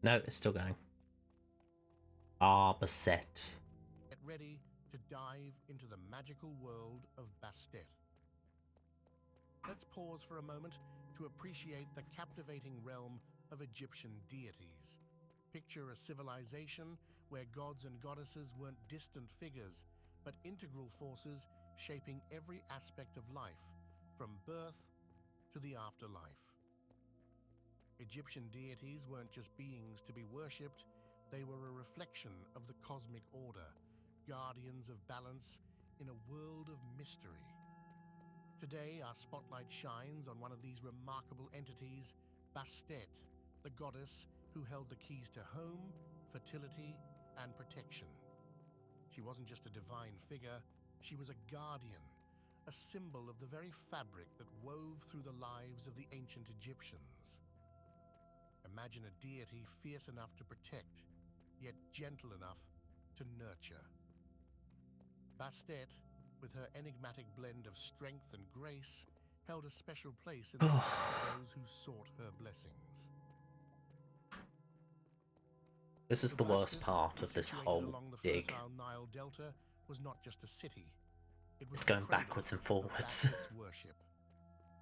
No, it's still going. Bastet. Get ready to dive into the magical world of Bastet. Let's pause for a moment to appreciate the captivating realm of Egyptian deities. Picture a civilization where gods and goddesses weren't distant figures, but integral forces shaping every aspect of life, from birth to the afterlife. Egyptian deities weren't just beings to be worshipped, they were a reflection of the cosmic order, guardians of balance in a world of mystery. Today, our spotlight shines on one of these remarkable entities, Bastet, the goddess who held the keys to home, fertility, and protection. She wasn't just a divine figure, she was a guardian, a symbol of the very fabric that wove through the lives of the ancient Egyptians. Imagine a deity fierce enough to protect, yet gentle enough to nurture. Bastet, with her enigmatic blend of strength and grace, held a special place in the hearts of those who sought her blessings. This is the worst Bubastis, part of this situated whole along the dig. fertile Nile Delta, was not just a city. It was It's the going cradle backwards and of forwards. Bastet's worship.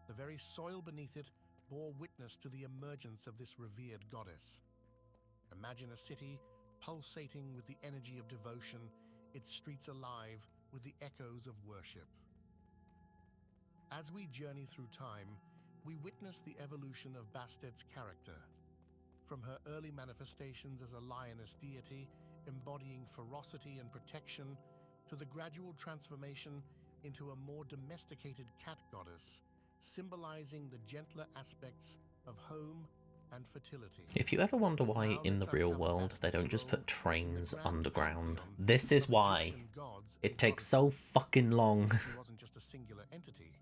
The very soil beneath it bore witness to the emergence of this revered goddess. Imagine a city pulsating with the energy of devotion, its streets alive with the echoes of worship. As we journey through time, we witness the evolution of Bastet's character. From her early manifestations as a lioness deity, embodying ferocity and protection, to the gradual transformation into a more domesticated cat goddess, symbolizing the gentler aspects of home and fertility. If you ever wonder why Now in the let's real uncover world they don't Bastet's just role put in the trains grand underground, pantheon this is of why. Egyptian gods It and takes so goddesses. fucking long. She wasn't just a singular entity.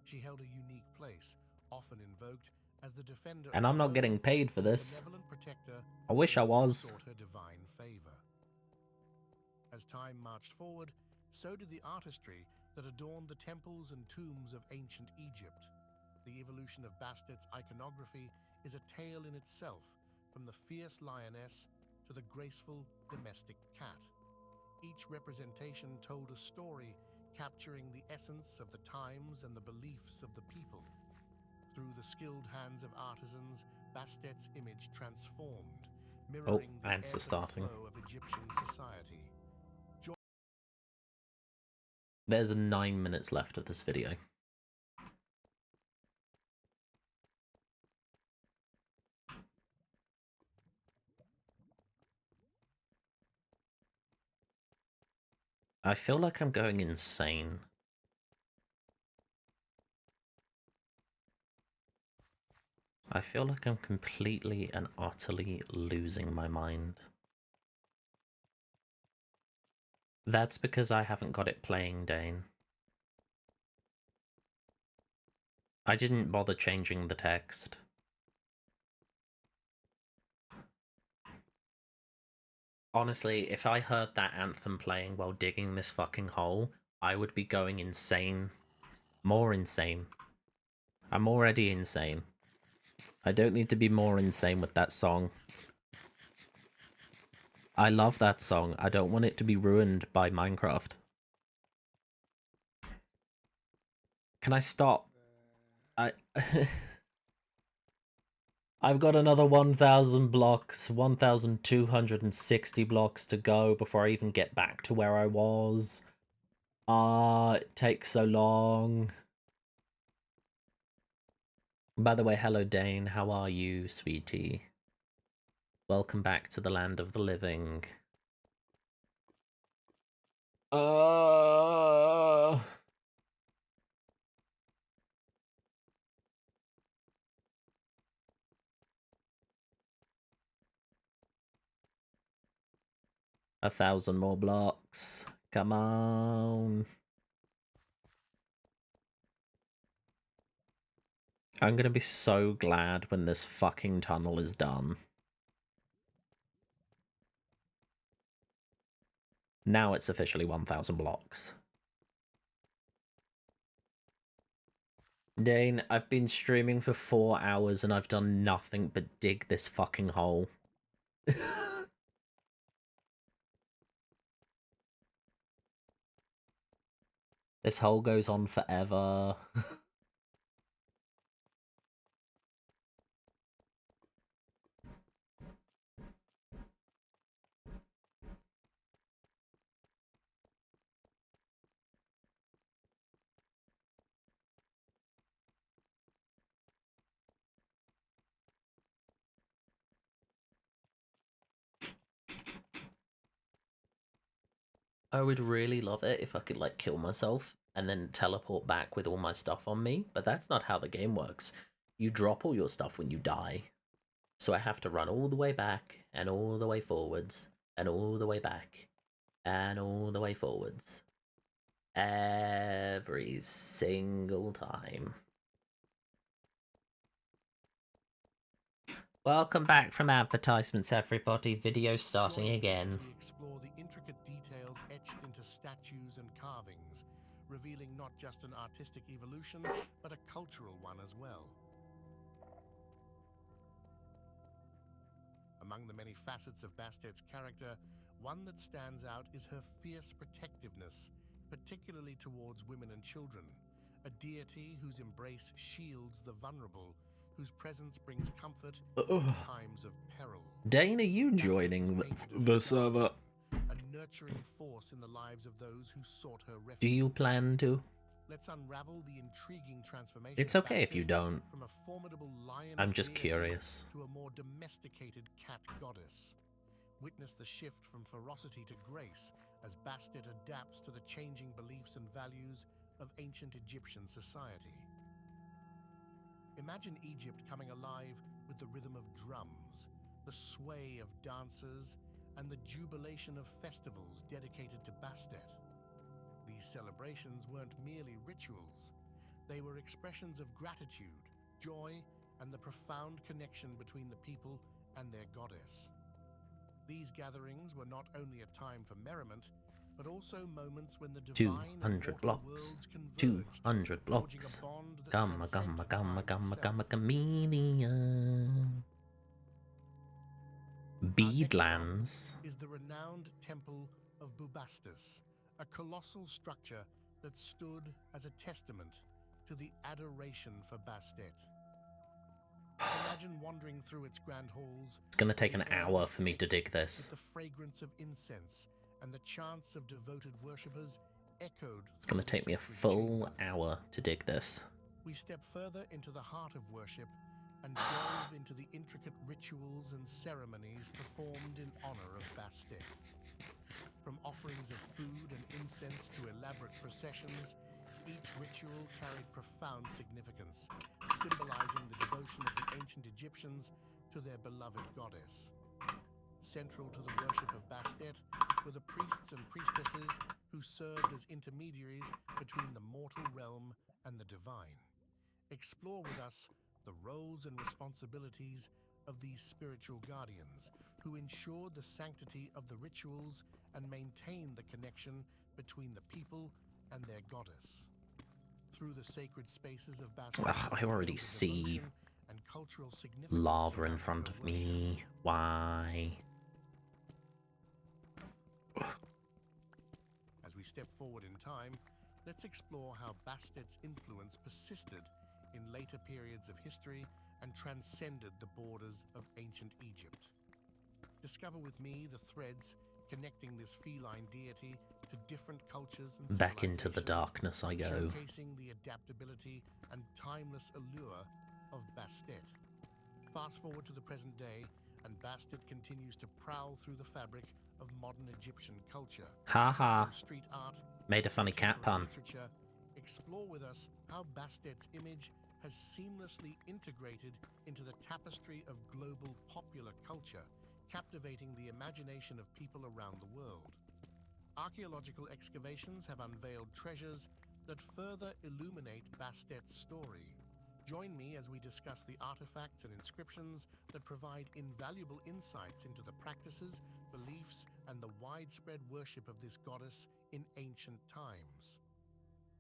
She held a unique place, often invoked as the defender And of I'm the not getting home paid for and the this. benevolent protector I of wish I those who was. sought her divine favor. As time marched forward, so did the artistry that adorned the temples and tombs of ancient Egypt. The evolution of Bastet's iconography is a tale in itself, from the fierce lioness to the graceful domestic cat. Each representation told a story, capturing the essence of the times and the beliefs of the people. Through the skilled hands of artisans, Bastet's image transformed, mirroring the ads ebb are starting. and flow of Egyptian society. There's 9 minutes left of this video. I feel like I'm going insane. I feel like I'm completely and utterly losing my mind. That's because I haven't got it playing, Dane. I didn't bother changing the text. Honestly, if I heard that anthem playing while digging this fucking hole, I would be going insane. More insane. I'm already insane. I don't need to be more insane with that song. I love that song. I don't want it to be ruined by Minecraft. Can I stop? I've got another 1,000 blocks, 1,260 blocks to go before I even get back to where I was. It takes so long. By the way, hello Dane, how are you, sweetie? Welcome back to the land of the living. 1,000 more blocks. Come on. I'm gonna be so glad when this fucking tunnel is done. Now it's officially 1,000 blocks. Dane, I've been streaming for 4 hours and I've done nothing but dig this fucking hole. This hole goes on forever. I would really love it if I could, like, kill myself and then teleport back with all my stuff on me, but that's not how the game works. You drop all your stuff when you die. So I have to run all the way back, and all the way forwards, and all the way back, and all the way forwards. Every single time. Welcome back from advertisements, everybody. Video starting Join me again. as we explore the intricate details etched into statues and carvings, revealing not just an artistic evolution, but a cultural one as well. Among the many facets of Bastet's character, one that stands out is her fierce protectiveness, particularly towards women and children, a deity whose embrace shields the vulnerable, whose presence brings comfort in times of peril. Dane, are you joining the server? A nurturing force in the lives of those who sought her refuge. Do you plan to? Let's unravel the intriguing transformation. It's okay if you don't. From a formidable lioness I'm just deity curious. to a more domesticated cat goddess. Witness the shift from ferocity to grace as Bastet adapts to the changing beliefs and values of ancient Egyptian society. Imagine Egypt coming alive with the rhythm of drums, the sway of dancers, and the jubilation of festivals dedicated to Bastet. These celebrations weren't merely rituals. They were expressions of gratitude, joy, and the profound connection between the people and their goddess. These gatherings were not only a time for merriment, but also moments when the divine 200 blocks. worlds converged, 200 forging blocks. a bond that Gamma, gamma, transcended gamma, time gamma, itself. gamma, chameleon. Beadlands. Is the renowned temple of Bubastis, a colossal structure that stood as a testament to the adoration for Bastet. Imagine wandering through its grand halls. It's gonna take The an air hour was for me to thick dig this. with the fragrance of incense and the chants of devoted worshippers echoed. It's gonna take me a full hour to dig this. We step further into the heart of worship and delve into the intricate rituals and ceremonies performed in honor of Bastet. From offerings of food and incense to elaborate processions, each ritual carried profound significance, symbolizing the devotion of the ancient Egyptians to their beloved goddess. Central to the worship of Bastet were the priests and priestesses who served as intermediaries between the mortal realm and the divine. Explore with us the roles and responsibilities of these spiritual guardians who ensured the sanctity of the rituals and maintained the connection between the people and their goddess. Through the sacred spaces of Bastet, Ugh, I already see and cultural significance lava in surrounding front her of me. worship. Why? As we step forward in time, let's explore how Bastet's influence persisted in later periods of history and transcended the borders of ancient Egypt. Discover with me the threads connecting this feline deity to different cultures and Back into the civilizations, darkness I go. showcasing the adaptability and timeless allure of Bastet. Fast forward to the present day, and Bastet continues to prowl through the fabric of modern Egyptian culture. Haha. From street art, Made a funny cat contemporary pun. literature, explore with us how Bastet's image has seamlessly integrated into the tapestry of global popular culture, captivating the imagination of people around the world. Archaeological excavations have unveiled treasures that further illuminate Bastet's story. Join me as we discuss the artifacts and inscriptions that provide invaluable insights into the practices, beliefs, and the widespread worship of this goddess in ancient times.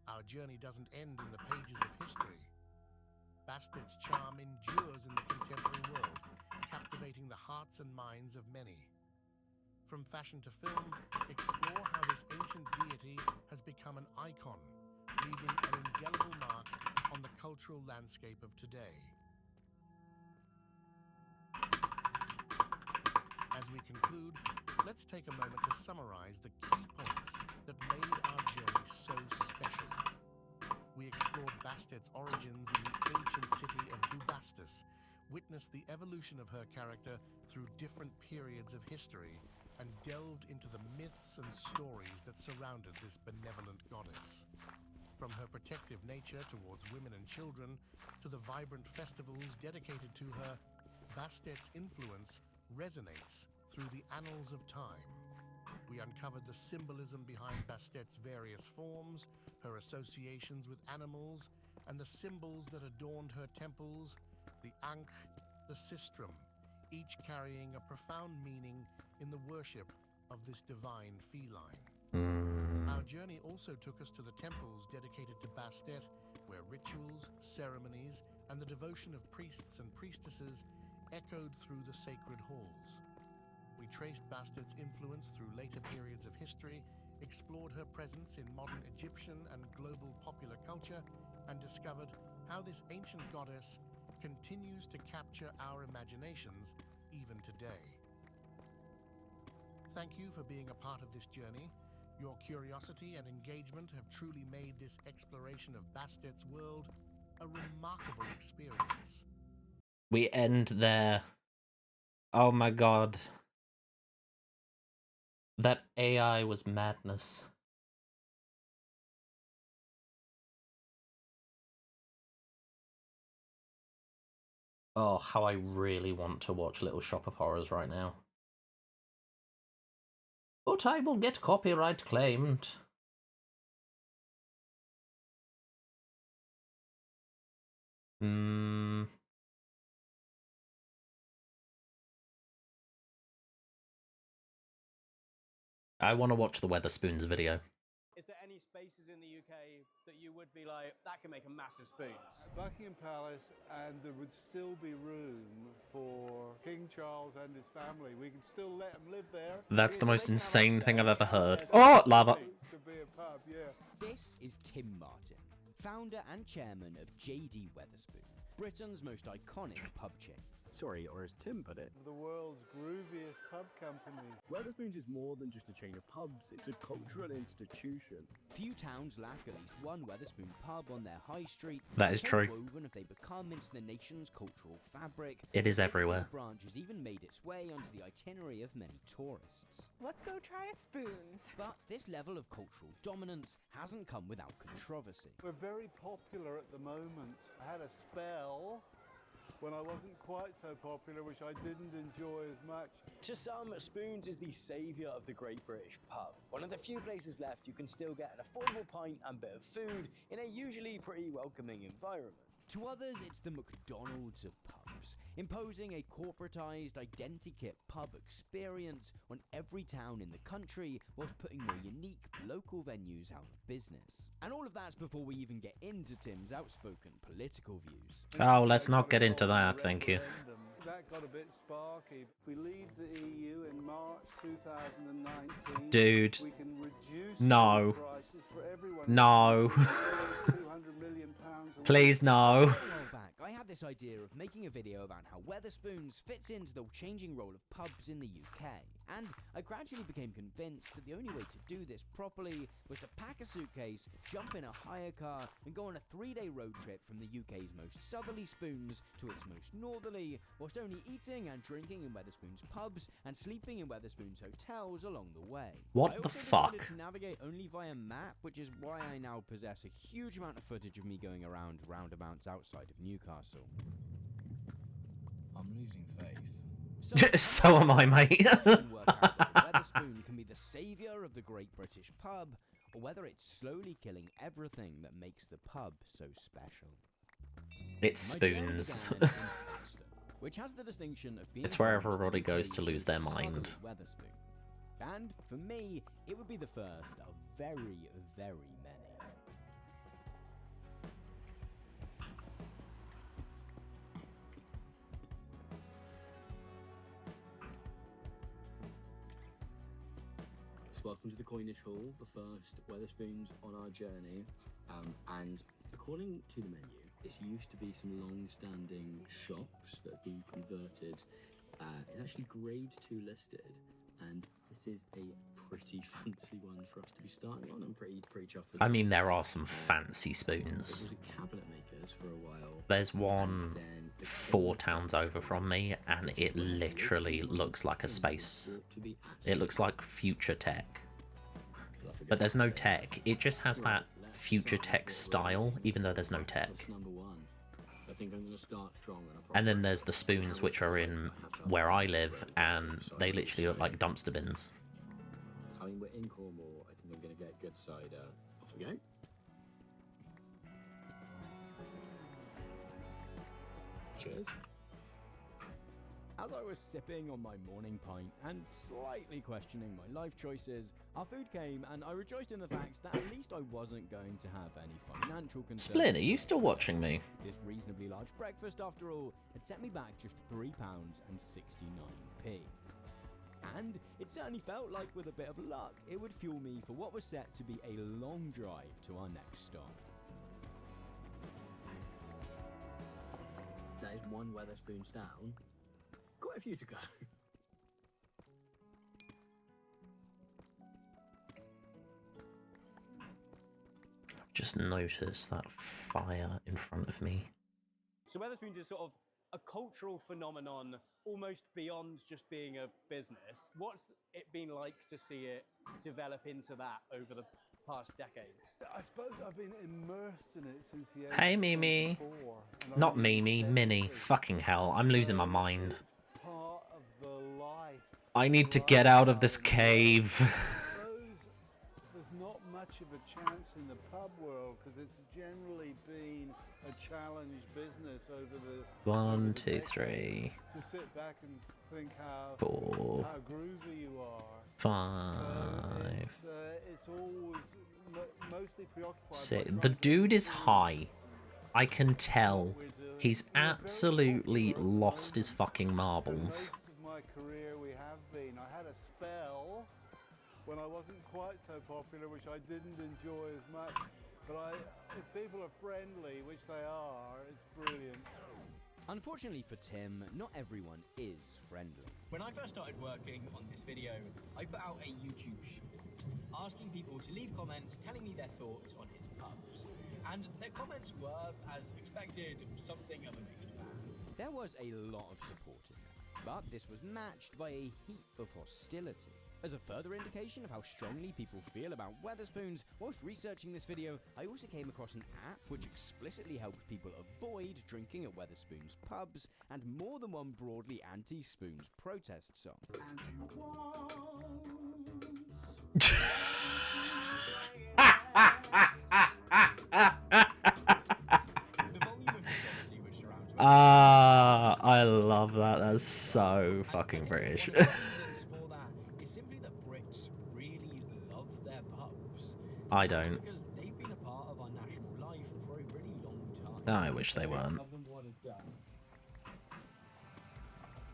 Our journey doesn't end in the pages of history. Bastet's charm endures in the contemporary world, captivating the hearts and minds of many. From fashion to film, explore how this ancient deity has become an icon, leaving an indelible mark on the cultural landscape of today. As we conclude, let's take a moment to summarize the key points that made our journey so special. We explored Bastet's origins in the ancient city of Bubastis, witnessed the evolution of her character through different periods of history, and delved into the myths and stories that surrounded this benevolent goddess. From her protective nature towards women and children to the vibrant festivals dedicated to her, Bastet's influence resonates through the annals of time. We uncovered the symbolism behind Bastet's various forms, her associations with animals, and the symbols that adorned her temples, the Ankh, the sistrum, each carrying a profound meaning in the worship of this divine feline. Our journey also took us to the temples dedicated to Bastet, where rituals, ceremonies, and the devotion of priests and priestesses echoed through the sacred halls. We traced Bastet's influence through later periods of history, explored her presence in modern Egyptian and global popular culture, and discovered how this ancient goddess continues to capture our imaginations even today. Thank you for being a part of this journey. Your curiosity and engagement have truly made this exploration of Bastet's world a remarkable experience. We end there. Oh my god. That AI was madness. Oh, how I really want to watch Little Shop of Horrors right now. But I will get copyright claimed. I want to watch the Weatherspoons video. Is there any spaces in the UK that you would be like, that can make a massive spoons? Buckingham Palace, and there would still be room for King Charles and his family. We could still let them live there. That's the most insane thing I've ever heard. There's Oh, lava! Could be a pub, yeah. This is Tim Martin, founder and chairman of JD Weatherspoon, Britain's most iconic pub chain. Sorry, or as Tim put it, The world's grooviest pub company. Weatherspoons is more than just a chain of pubs, it's a cultural institution. Few towns lack at least one Weatherspoon pub on their high street. That is so true. Woven have they become into the nation's cultural fabric. It is This everywhere. branch has even made its way onto the itinerary of many tourists. Let's go try a spoons. But this level of cultural dominance hasn't come without controversy. We're very popular at the moment. I had a spell when I wasn't quite so popular, which I didn't enjoy as much. To some, Spoons is the saviour of the Great British pub. One of the few places left you can still get an affordable pint and bit of food in a usually pretty welcoming environment. To others, it's the McDonald's of pubs, imposing a corporatized identikit pub experience on every town in the country whilst putting more unique local venues out of business. And all of that's before we even get into Tim's outspoken political views. Oh, let's not get into that, thank you. That got a bit sparky. If we leave the EU in March 2019, Dude. we can reduce No. food prices for everyone. No. 200 million pounds. Please, no. A while back, I had this idea of making a video about how Weatherspoons fits into the changing role of pubs in the UK. And I gradually became convinced that the only way to do this properly was to pack a suitcase, jump in a hire car, and go on a 3-day road trip from the UK's most southerly spoons to its most northerly, whilst only eating and drinking in Weatherspoons pubs and sleeping in Weatherspoons hotels along the way. What I the also fuck? decided to navigate only via map, which is why I now possess a huge amount of footage of me going around roundabouts outside of Newcastle. I'm losing faith. So am I, mate. You can work out whether Weatherspoon can be the saviour of the Great British pub, or whether it's slowly killing everything that makes the pub so special. It's My journey Spoons. began in Bristol, which has the distinction of being It's where home to everybody the goes to UK's lose their most mind. southerly Weatherspoon. And for me, it would be the first of very, very many. Welcome to the Coinage Hall, the first Weatherspoons on our journey. And according to the menu, this used to be some long-standing shops that have been converted. It's actually grade 2 listed, and this is a pretty fancy one for us to be starting on. I'm pretty chuffed with I this. mean, there are some fancy It spoons. was a cabinet makers for a while. There's one and then the 4 towns over from me, and it literally looks like a space. It looks like future tech. But there's no tech. It just has that future tech style, even though there's no tech. Number one. I think I'm going to start strong. And then there's the spoons, which are in where I live, and they literally look like dumpster bins. I mean, we're in Cornwall. I think I'm going to get good cider. Off we go. Cheers. As I was sipping on my morning pint and slightly questioning my life choices, our food came and I rejoiced in the fact that at least I wasn't going to have any financial concerns. Splin, are you still watching me? This reasonably large breakfast, after all, had set me back just £3.69. And it certainly felt like, with a bit of luck, it would fuel me for what was set to be a long drive to our next stop. That is one Wetherspoons down. Quite a few to go. I've just noticed that fire in front of me. So Wetherspoons is sort of a cultural phenomenon, almost beyond just being a business. What's it been like to see it develop into that over the past decades? I suppose I've been immersed in it since the age Hey, of Mimi. 24, and I Not really Mimi, sense Minnie. it. Fucking hell, I'm losing my So mind. it's part of the life. I need to get out of this lifestyle. cave. I suppose there's not much of a chance in the pub world because it's generally been a challenged business over the 1, over the 2, decades. 3, To sit back and think how 4, groovy you are. 5, So it's always mostly preoccupied. 6. by The trying to dude is improve high. I can tell. what we're doing. He's We're very absolutely popular at the lost his moment, fucking and marbles. most of my career we have been. I had a spell when I wasn't quite so popular, which I didn't enjoy as much. But if people are friendly, which they are, it's brilliant. Unfortunately for Tim, not everyone is friendly. When I first started working on this video, I put out a YouTube short asking people to leave comments telling me their thoughts on his pubs. And their comments were, as expected, something of a mixed bag. There was a lot of support in that, but this was matched by a heap of hostility. As a further indication of how strongly people feel about Wetherspoons, whilst researching this video, I also came across an app which explicitly helped people avoid drinking at Wetherspoons pubs, and more than one broadly anti-Spoons protest song. Ah, I love that. That's so fucking British. For that is simply that Brits really love their pubs. I don't. Because they've been a part of our national life for a really long time. I wish they weren't. Of them what is done.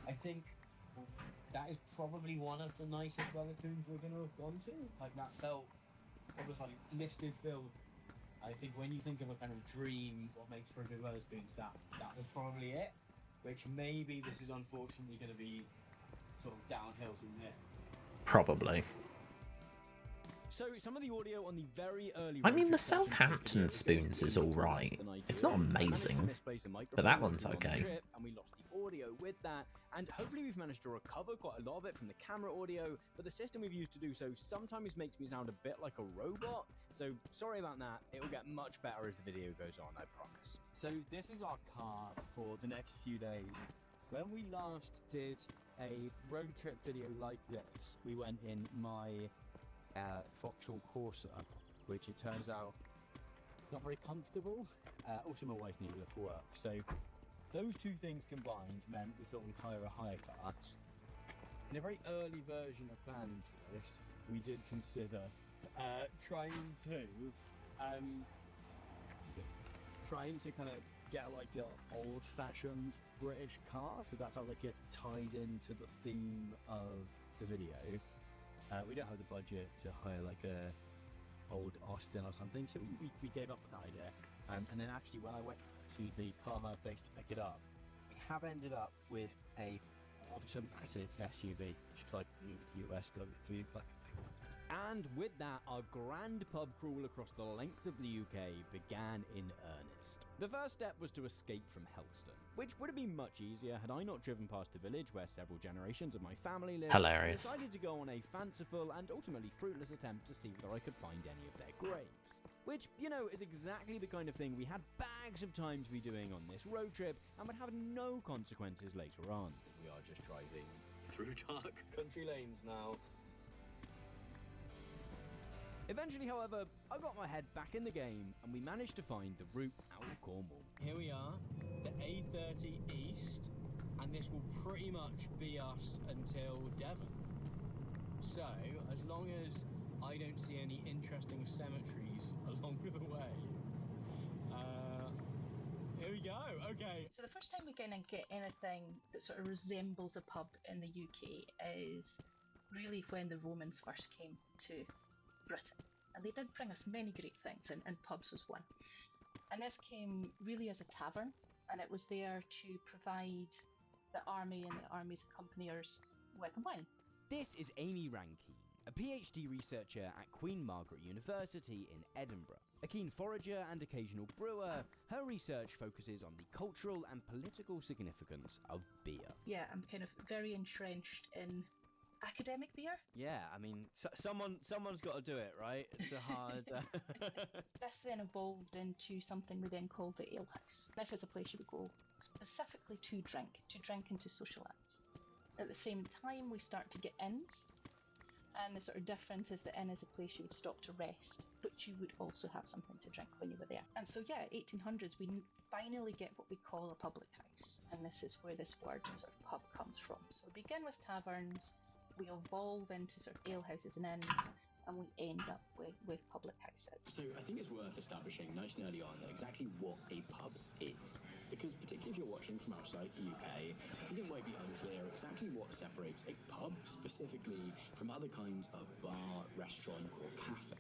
I think that is probably one of the nicest Wetherspoons we're going to have gone to. Like, that felt almost like listed film. I think when you think of a kind of dream, what makes for a good Wetherspoons, that was probably it. Which maybe this is unfortunately going to be sort of downhill from there. Probably. So, some of the audio on the very early I mean, the road trip section of this Southampton video is Spoons is a bit less alright. than ideal. It's not I managed to amazing, misplace a but microphone that while one's we were on the okay. trip, and we lost the audio with that, and hopefully we've managed to recover quite a lot of it from the camera audio, but the system we've used to do so sometimes makes me sound a bit like a robot, so sorry about that. It will get much better as the video goes on, I promise. So this is our car for the next few days. When we last did a road trip video like this, we went in my Vauxhall Corsa, which it turns out not very comfortable. Also, my wife needed it for work. So those two things combined meant we thought we'd hire a hire car. In a very early version of planning for this, we did consider trying to kind of get like an old-fashioned British car, because that felt like it tied into the theme of the video. We don't have the budget to hire like a old Austin or something, so we gave up on that idea. And then actually when I went to the car hire place to pick it up, we have ended up with a automatic SUV, which is like the US go for you. And with that, our grand pub crawl across the length of the UK began in earnest. The first step was to escape from Helston, which would have been much easier had I not driven past the village where several generations of my family lived. Hilarious. I decided to go on a fanciful and ultimately fruitless attempt to see whether I could find any of their graves. Which, you know, is exactly the kind of thing we had bags of time to be doing on this road trip and would have no consequences later on. We are just driving through dark country lanes now. Eventually, however, I got my head back in the game and we managed to find the route out of Cornwall. Here we are, the A30 East, and this will pretty much be us until Devon. So, as long as I don't see any interesting cemeteries along the way, here we go. Okay. So the first time we get anything that sort of resembles a pub in the UK is really when the Romans first came to Britain. And they did bring us many great things, and pubs was one. And this came really as a tavern, and it was there to provide the army and the army's accompaniers with wine. This is Amy Rankine, a PhD researcher at Queen Margaret University in Edinburgh. A keen forager and occasional brewer, her research focuses on the cultural and political significance of beer. Yeah, I'm kind of very entrenched in academic beer. Yeah, I mean, someone's got to do it, right? It's a hard... This then evolved into something we then called the alehouse. This is a place you would go specifically to drink and to socialise. At the same time, we start to get inns. And the sort of difference is the inn is a place you would stop to rest, but you would also have something to drink when you were there. And so, yeah, 1800s, we finally get what we call a public house. And this is where this word sort of pub comes from. So we begin with taverns, we evolve into sort of alehouses and inns, and we end up with public houses. So I think it's worth establishing nice and early on exactly what a pub is. Because particularly if you're watching from outside the UK, I think it might be unclear exactly what separates a pub specifically from other kinds of bar, restaurant or cafe.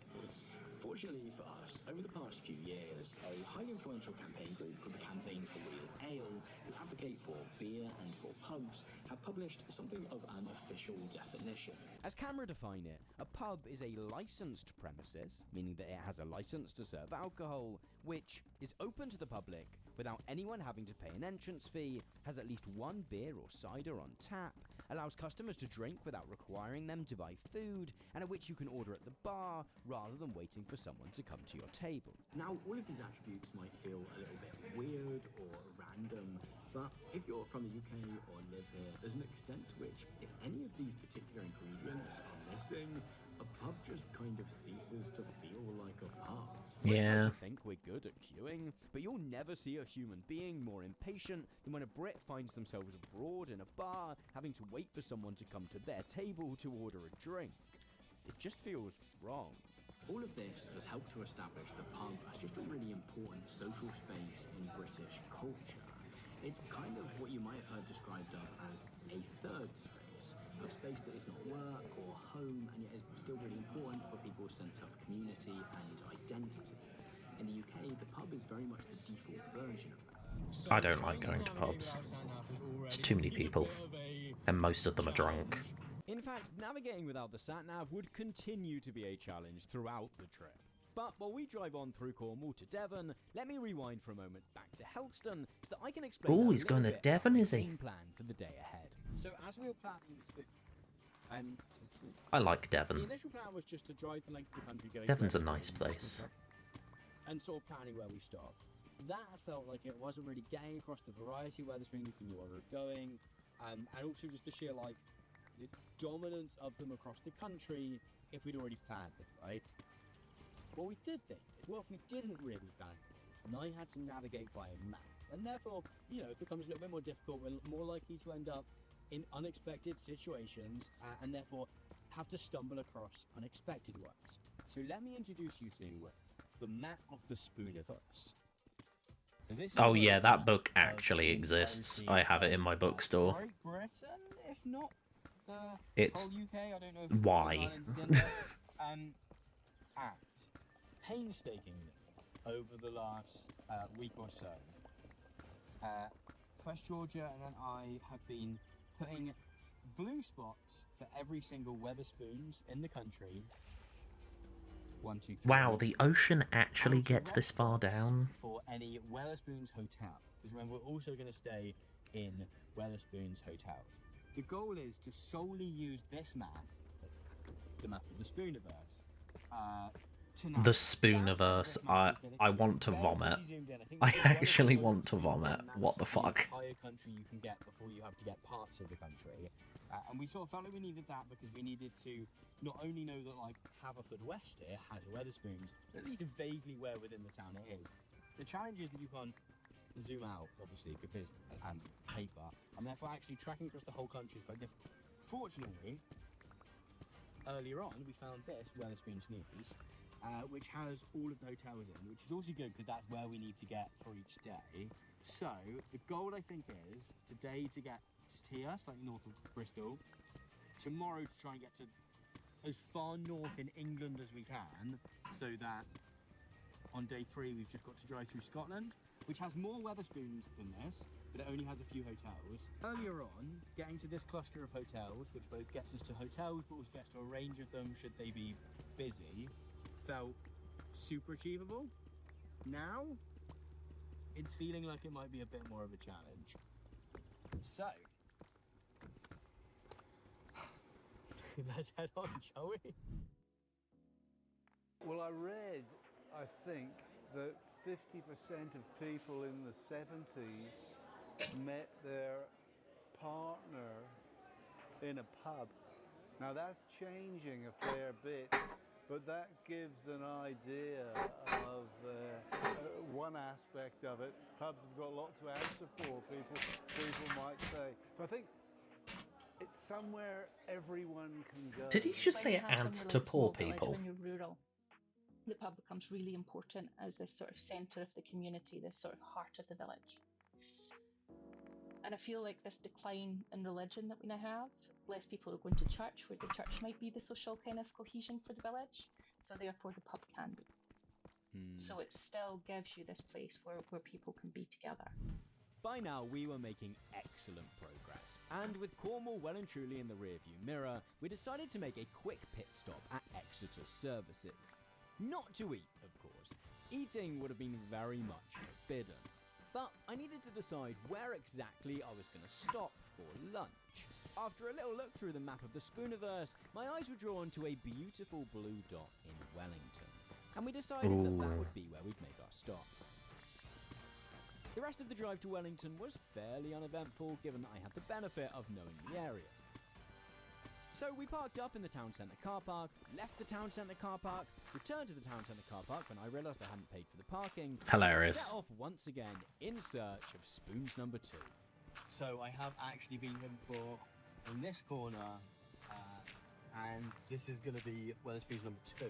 Fortunately for us, over the past few years, a highly influential campaign group called the Campaign for Real Ale, who advocate for beer and for pubs, have published something of an official definition. As CAMRA define it, a pub is a licensed premises, meaning that it has a license to serve alcohol, which is open to the public without anyone having to pay an entrance fee, has at least one beer or cider on tap, allows customers to drink without requiring them to buy food, and at which you can order at the bar rather than waiting for someone to come to your table. Now, all of these attributes might feel a little bit weird or random, but if you're from the UK or live here, there's an extent to which, if any of these particular ingredients are missing, a pub just kind of ceases to feel like a pub. I Yeah. like to think we're good at queuing, but you'll never see a human being more impatient than when a Brit finds themselves abroad in a bar, having to wait for someone to come to their table to order a drink. It just feels wrong. All of this has helped to establish the pub as just a really important social space in British culture. It's kind of what you might have heard described of as a third space, a space that is not work or home and yet is still really important for people's sense of community and identity. In the UK, the pub is very much the default version of that. So I don't like going to pubs. It's too many people, and most of them are drunk. In fact, navigating without the sat-nav would continue to be a challenge throughout the trip. But while we drive on through Cornwall to Devon, let me rewind for a moment back to Helston so that I can explain Ooh, a he's going little to bit Devon, about is the he? game plan for the day ahead. So as we were planning this, I like the Devon. initial plan was just to drive the length of the country going Devon's a to nice place. and sort of planning where we stop. That felt like it wasn't really getting across the variety of Wetherspoons and where we're going, and also just the sheer like the dominance of them across the country if we'd already planned it, right? What we did think is, well, if we didn't really plan it, and I had to navigate by a map, and therefore, you know, it becomes a little bit more difficult. We're more likely to end up in unexpected situations, and therefore have to stumble across unexpected ones. So let me introduce you to the map of the Spooniverse. This is Oh a yeah, that map book of actually the exists. OC I have it in my of bookstore. Great Britain, if not the It's whole UK. I don't know if why. Ireland is in there. And painstakingly over the last week or so, first Georgia and then I have been putting blue spots for every single Wetherspoons in the country. 1, 2, 3. Wow, the ocean actually And gets this far red spots down. for any Wetherspoons hotel. Because remember, we're also going to stay in Wetherspoons hotels. The goal is to solely use this map, the map of the Spooniverse, The Spooniverse. I want to vomit. I actually want to vomit. What the fuck? Entire country you can get before you have to get parts of the country, and we sort of felt like we needed that because we needed to not only know that like Haverfordwest here has Wetherspoons, but at least vaguely where within the town it is. The challenge is that you can't zoom out, obviously, because paper, and therefore actually tracking across the whole country is quite difficult. Fortunately, earlier on, we found this, Wetherspoons News, which has all of the hotels in, which is also good because that's where we need to get for each day. So, the goal I think is today to get just here, slightly north of Bristol, tomorrow to try and get to as far north in England as we can, so that on day 3 we've just got to drive through Scotland, which has more Wetherspoons than this, but it only has a few hotels. Earlier on, getting to this cluster of hotels, which both gets us to hotels but also gets to a range of them should they be busy, felt super achievable. Now, it's feeling like it might be a bit more of a challenge. So, let's head on, shall we? Well, I read, I think, that 50% of people in the 70s met their partner in a pub. Now that's changing a fair bit, but that gives an idea of one aspect of it. Pubs have got a lot to answer for, people might say. So I think it's somewhere everyone can go. Did he just When you say have ants somewhere to like a poor small village, people? when you're rural, the pub becomes really important as this sort of centre of the community, this sort of heart of the village. And I feel like this decline in religion that we now have, less people are going to church, where the church might be the social kind of cohesion for the village, so therefore the pub can be. So it still gives you this place where people can be together. By now, we were making excellent progress, and with Cornwall well and truly in the rearview mirror, we decided to make a quick pit stop at Exeter Services. Not to eat, of course. Eating would have been very much forbidden. But I needed to decide where exactly I was going to stop for lunch. After a little look through the map of the Spooniverse, my eyes were drawn to a beautiful blue dot in Wellington, and we decided that would be where we'd make our stop. The rest of the drive to Wellington was fairly uneventful, given that I had the benefit of knowing the area. So we parked up in the town centre car park, left the town centre car park, returned to the town centre car park when I realised I hadn't paid for the parking, Hilarious. and set off once again in search of Spoons number 2. So I have actually been here before in this corner, and this is going to be Wetherspoons number 2.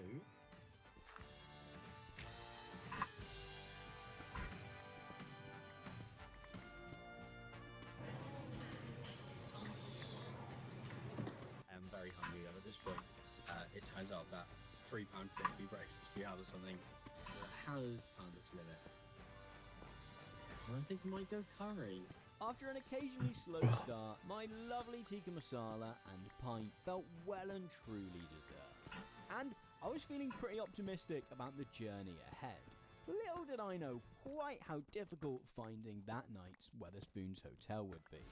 I'm very hungry at this point. It turns out that £3.50 breakfast we have or something has found its limit. And I think I might go curry. After an occasionally slow start, my lovely tikka masala and pint felt well and truly deserved. And I was feeling pretty optimistic about the journey ahead. Little did I know quite how difficult finding that night's Wetherspoons hotel would be.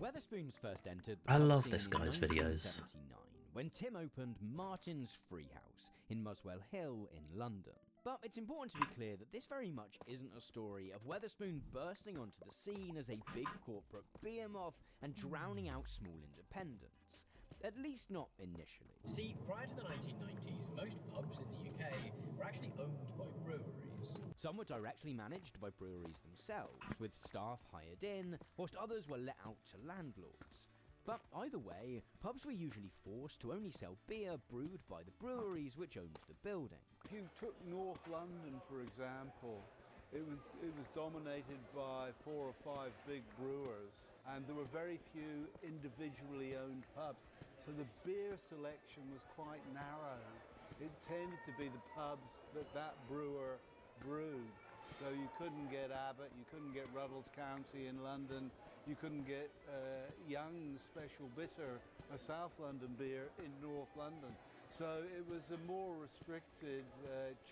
Wetherspoons first entered the I pub love scene this in guy's videos. 1979, when Tim opened Martin's Free House in Muswell Hill in London. But it's important to be clear that this very much isn't a story of Wetherspoon bursting onto the scene as a big corporate behemoth and drowning out small independents. At least not initially. See, prior to the 1990s, most pubs in the UK were actually owned by breweries. Some were directly managed by breweries themselves, with staff hired in, whilst others were let out to landlords. But either way, pubs were usually forced to only sell beer brewed by the breweries which owned the building. If you took North London, for example, it was dominated by 4 or 5 big brewers, and there were very few individually owned pubs. So the beer selection was quite narrow. It tended to be the pubs that brewer brewed. So you couldn't get Abbott, you couldn't get Ruddles County in London, you couldn't get Young's Special Bitter, a South London beer, in North London. So it was a more restricted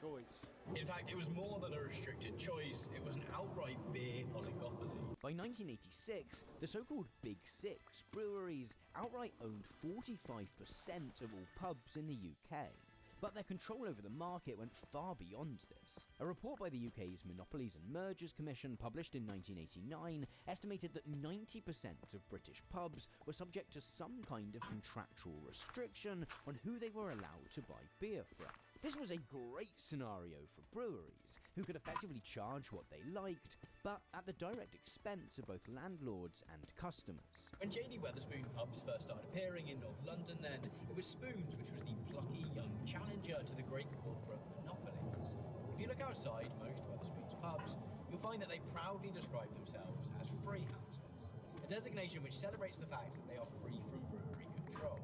choice. In fact, it was more than a restricted choice, it was an outright beer oligopoly. By 1986, the so-called Big Six breweries outright owned 45% of all pubs in the UK. But their control over the market went far beyond this. A report by the UK's Monopolies and Mergers Commission, published in 1989, estimated that 90% of British pubs were subject to some kind of contractual restriction on who they were allowed to buy beer from. This was a great scenario for breweries, who could effectively charge what they liked, but at the direct expense of both landlords and customers. When JD Wetherspoon pubs first started appearing in North London then, it was Spoons which was the plucky young challenger to the great corporate monopolies. If you look outside most Wetherspoons pubs, you'll find that they proudly describe themselves as free houses, a designation which celebrates the fact that they are free from brewery control.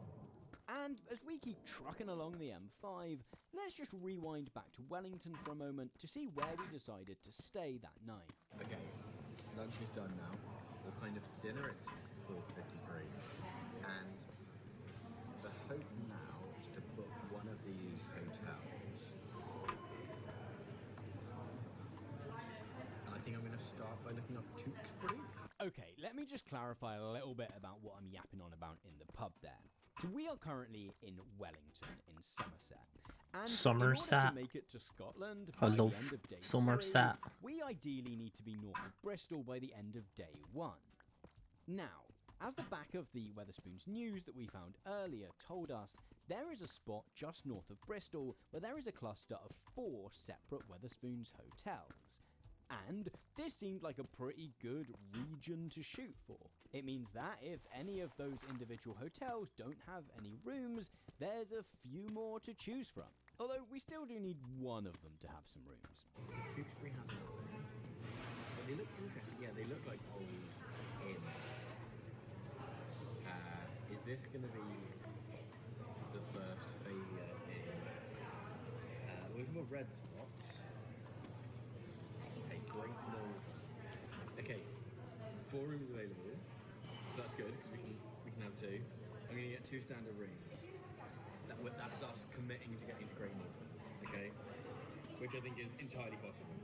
And as we keep trucking along the M5, let's just rewind back to Wellington for a moment to see where we decided to stay that night. Okay, lunch is done now. We're kind of dinner, it's 4:53. And the hope now is to book one of these hotels. And I think I'm going to start by looking up Tewkesbury. Okay, let me just clarify a little bit about what I'm yapping on about in the pub there. So we are currently in Wellington, in Somerset. And in order Somerset. to make it to Scotland I by love the end of day Somerset. 3, we ideally need to be north of Bristol by the end of day 1. Now, as the back of the Wetherspoons news that we found earlier told us, there is a spot just north of Bristol where there is a cluster of 4 separate Wetherspoons hotels. And this seemed like a pretty good region to shoot for. It means that if any of those individual hotels don't have any rooms, there's a few more to choose from. Although we still do need one of them to have some rooms. Tewkesbury has nothing. But they look interesting. Yeah, they look like old inns. Is this going to be the first failure in... we're looking for red spots. A Great Northern. Okay, 4 rooms available. So that's good, because we can have 2. I'm going to get 2 standard rooms. That's us committing to getting to Great Northern, okay? Which I think is entirely possible.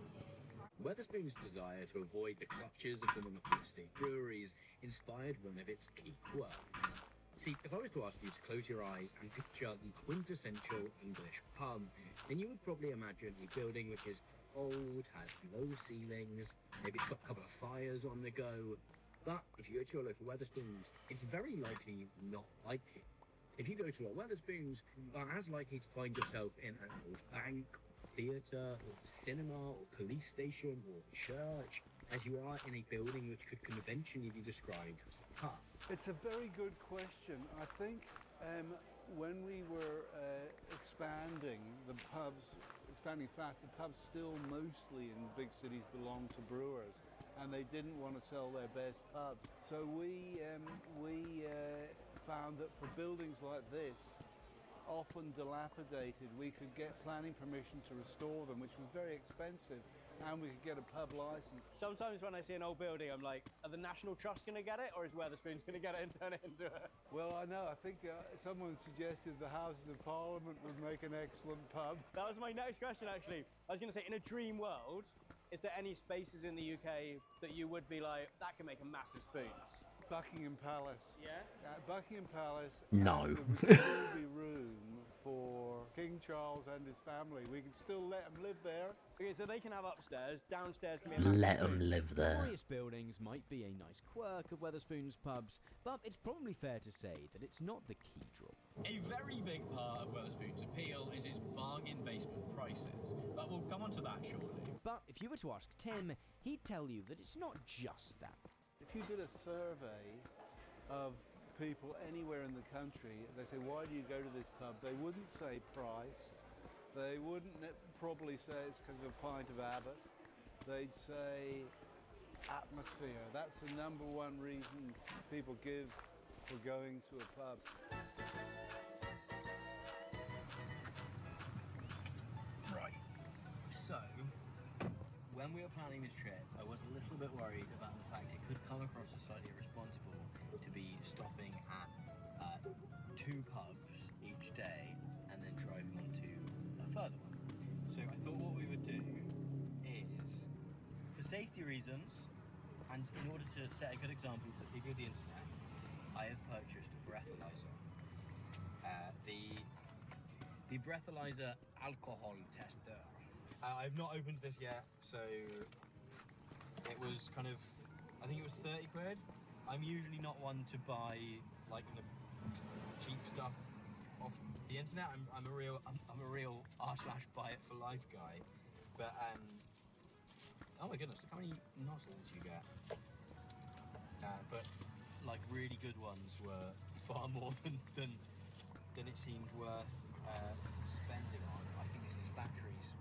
Wetherspoon's desire to avoid the clutches of the monopolistic breweries inspired one of its key quirks. See, if I was to ask you to close your eyes and picture the quintessential English pub, then you would probably imagine a building which is old, has low ceilings, maybe it's got a couple of fires on the go. But if you go to your local Wetherspoons, it's very likely not like it. If you go to a Wetherspoons, you are as likely to find yourself in an old bank, theatre, or cinema, or police station, or church, as you are in a building which could conventionally be described as a pub. It's a very good question. I think when we were expanding fast, the pubs still mostly in big cities belong to brewers, and they didn't want to sell their best pubs. So we found that for buildings like this, often dilapidated, we could get planning permission to restore them, which was very expensive, and we could get a pub license. Sometimes when I see an old building, I'm like, are the National Trust going to get it, or is Wetherspoons going to get it and turn it into a... Well, I know. I think someone suggested the Houses of Parliament would make an excellent pub. That was my next question, actually. I was going to say, in a dream world, is there any spaces in the UK that you would be like, that can make a massive Spoons? Buckingham Palace. Yeah? Buckingham Palace. No. There would still be room for King Charles and his family. We could still let them live there. Okay, so they can have upstairs, downstairs can be a massive Let them Spoons. live there. Glorious buildings might be a nice quirk of Wetherspoons pubs, but it's probably fair to say that it's not the key draw. A very big part of Wetherspoon's appeal is its bargain basement prices, but we'll come on to that shortly. But if you were to ask Tim, he'd tell you that it's not just that. If you did a survey of people anywhere in the country, they say, why do you go to this pub? They wouldn't say price. They wouldn't probably say it's because of a pint of Abbott. They'd say atmosphere. That's the number one reason people give for going to a pub. Right. So, when we were planning this trip, I was a little bit worried about the fact it could come across as slightly irresponsible to be stopping at 2 pubs each day and then driving on to a further one. So I thought what we would do is, for safety reasons, and in order to set a good example to the people of the internet, I have purchased a breathalyzer. The breathalyzer alcohol tester. I've not opened this yet, so it was kind of, I think it was 30 quid. I'm usually not one to buy like kind of cheap stuff off the internet. I'm a real r/buy it for life guy, but oh my goodness, look how many nozzles you get. But like really good ones were far more than it seemed worth spending on. I think it's these batteries.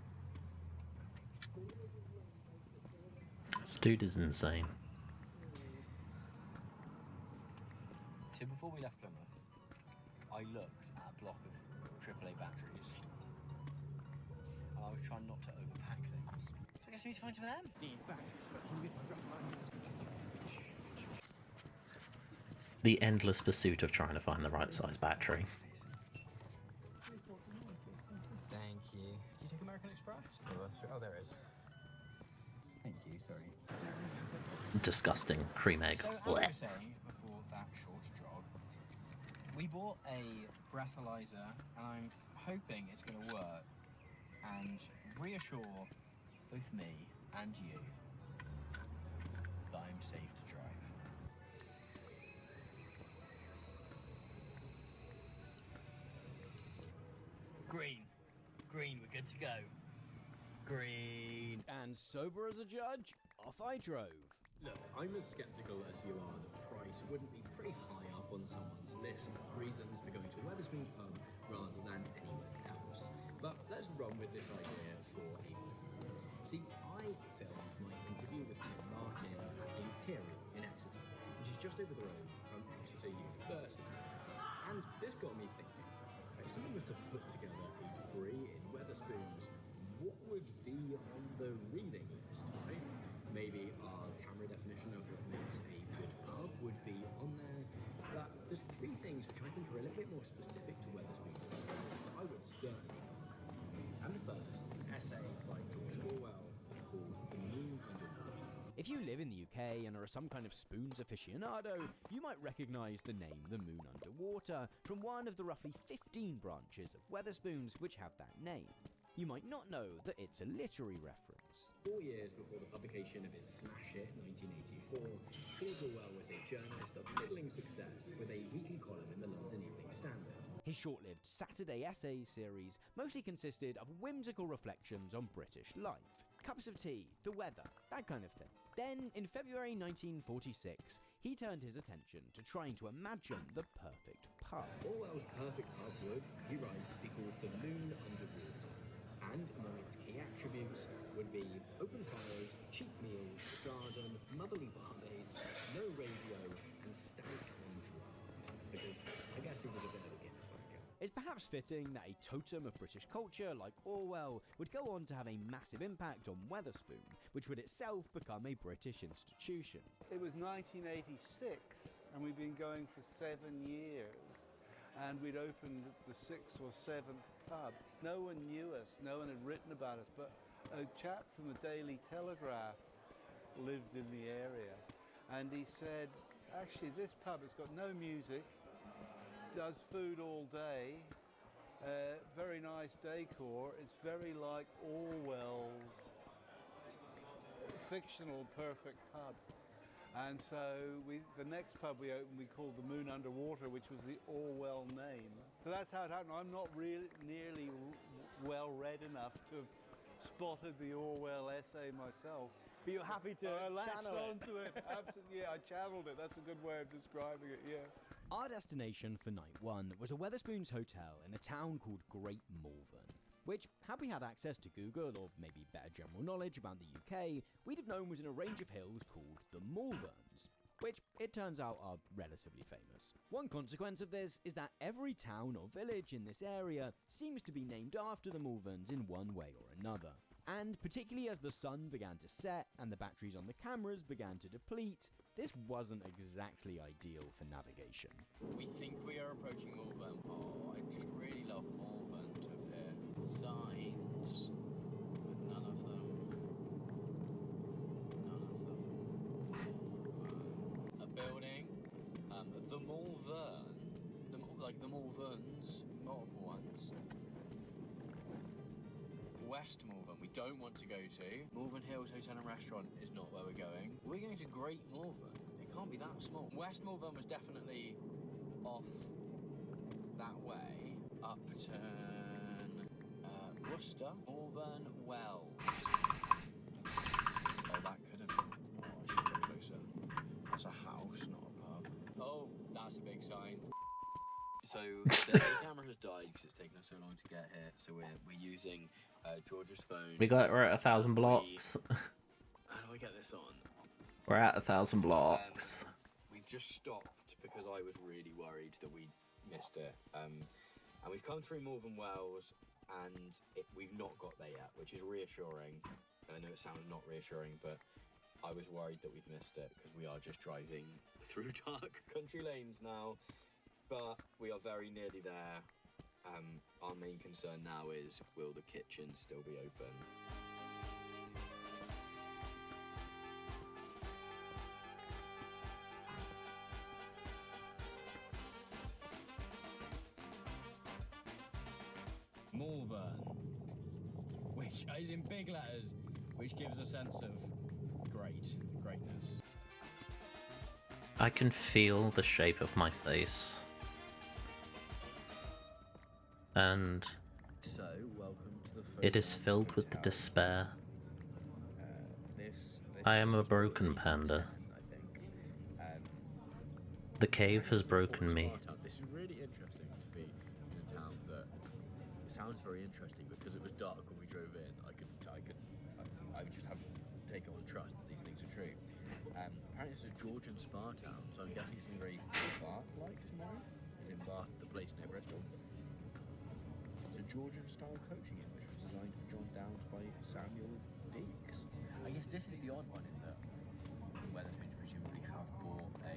This dude is insane. So before we left Plymouth, I looked at a block of AAA batteries, and I was trying not to overpack things. So I guess we need to find some of them. The endless pursuit of trying to find the right size battery. Thank you. Did you take American Express? Oh, there it is. Thank you, sorry. Disgusting cream egg. So, as I was saying before that short jog, we bought a breathalyzer, and I'm hoping it's going to work and reassure both me and you that I'm safe to drive. Green. Green, we're good to go. Green. And sober as a judge, off I drove. Look, I'm as sceptical as you are that price wouldn't be pretty high up on someone's list of reasons for going to Wetherspoons pub rather than anywhere else. But let's run with this idea for a moment. See, I filmed my interview with Tim Martin at Imperial in Exeter, which is just over the road from Exeter University. And this got me thinking, if someone was to put together a degree in Wetherspoons, what would be on the reading list, right? Maybe our camera definition of what makes a good pub would be on there, but there's three things which I think are a little bit more specific to Wetherspoons itself that I would certainly mark. And the first is an essay by George Orwell called The Moon Underwater. If you live in the UK and are some kind of spoons aficionado, you might recognise the name The Moon Underwater from one of the roughly 15 branches of Wetherspoons which have that name. You might not know that it's a literary reference. 4 years before the publication of his smash hit, 1984, George Orwell was a journalist of middling success with a weekly column in the London Evening Standard. His short-lived Saturday essay series mostly consisted of whimsical reflections on British life. Cups of tea, the weather, that kind of thing. Then, in February 1946, he turned his attention to trying to imagine the perfect pub. Orwell's perfect pub would, he writes, be called The Moon Underwater. And among its key attributes would be open fires, cheap meals, garden, motherly barmaids, no radio, and stout on draft. Because I guess he was a bit of a Guinness wanker. It's perhaps fitting that a totem of British culture like Orwell would go on to have a massive impact on Wetherspoon, which would itself become a British institution. It was 1986, and we'd been going for 7 years, and we'd opened the 6th or 7th pub. No one knew us, no one had written about us, but a chap from the Daily Telegraph lived in the area, and he said, actually this pub has got no music, does food all day, very nice decor, it's very like Orwell's fictional perfect pub. And so the next pub we opened we called the Moon Underwater, which was the Orwell name. So that's how it happened. I'm not really nearly well read enough to have spotted the Orwell essay myself. But you're happy to I latched channel it. onto it. Absolutely, yeah, I channeled it. That's a good way of describing it, yeah. Our destination for night one was a Wetherspoons hotel in a town called Great Malvern, which, had we had access to Google or maybe better general knowledge about the UK, we'd have known was in a range of hills called the Malverns, which it turns out are relatively famous. One consequence of this is that every town or village in this area seems to be named after the Malverns in one way or another. And particularly as the sun began to set and the batteries on the cameras began to deplete, this wasn't exactly ideal for navigation. We think we are approaching Malvern. Oh, I just really love Malvern to appear. Signs, but none of them. A building, the Malvern, like the Malverns, multiple ones. West Malvern, we don't want to go to. Malvern Hills Hotel and Restaurant is not where we're going. We're going to Great Malvern. It can't be that small. West Malvern was definitely off that way. Upton, Worcester, Malvern, Wells. Oh, that could have. Oh, I should get closer. That's a house, not a pub. Oh, that's a big sign. So the camera has died because it's taken us so long to get here. So we're using George's phone. We're at 1,000 blocks. How do I get this on? We're at 1,000 blocks. We've just stopped because I was really worried that we missed it. And we've come through Malvern Wells, and we've not got there yet, which is reassuring. I know it sounds not reassuring, but I was worried that we'd missed it because we are just driving through dark country lanes now. But we are very nearly there. Our main concern now is, will the kitchen still be open? Malvern, which is in big letters, which gives a sense of greatness. I can feel the shape of my face. And So, welcome to the it is filled with the despair. I am a broken panda. The cave has broken me. This is really interesting to be in a town that sounds very interesting because it was dark when we drove in. I would just have to take it on trust that these things are true. Apparently it's a Georgian spa town, so I'm guessing it's going to be very Bath-like tomorrow. It's in Bath, the place near Bristol. It's a Georgian-style coaching inn, which was designed for John Downes by Samuel Deeks. I guess this is the odd one in that Wetherspoons presumably have bought a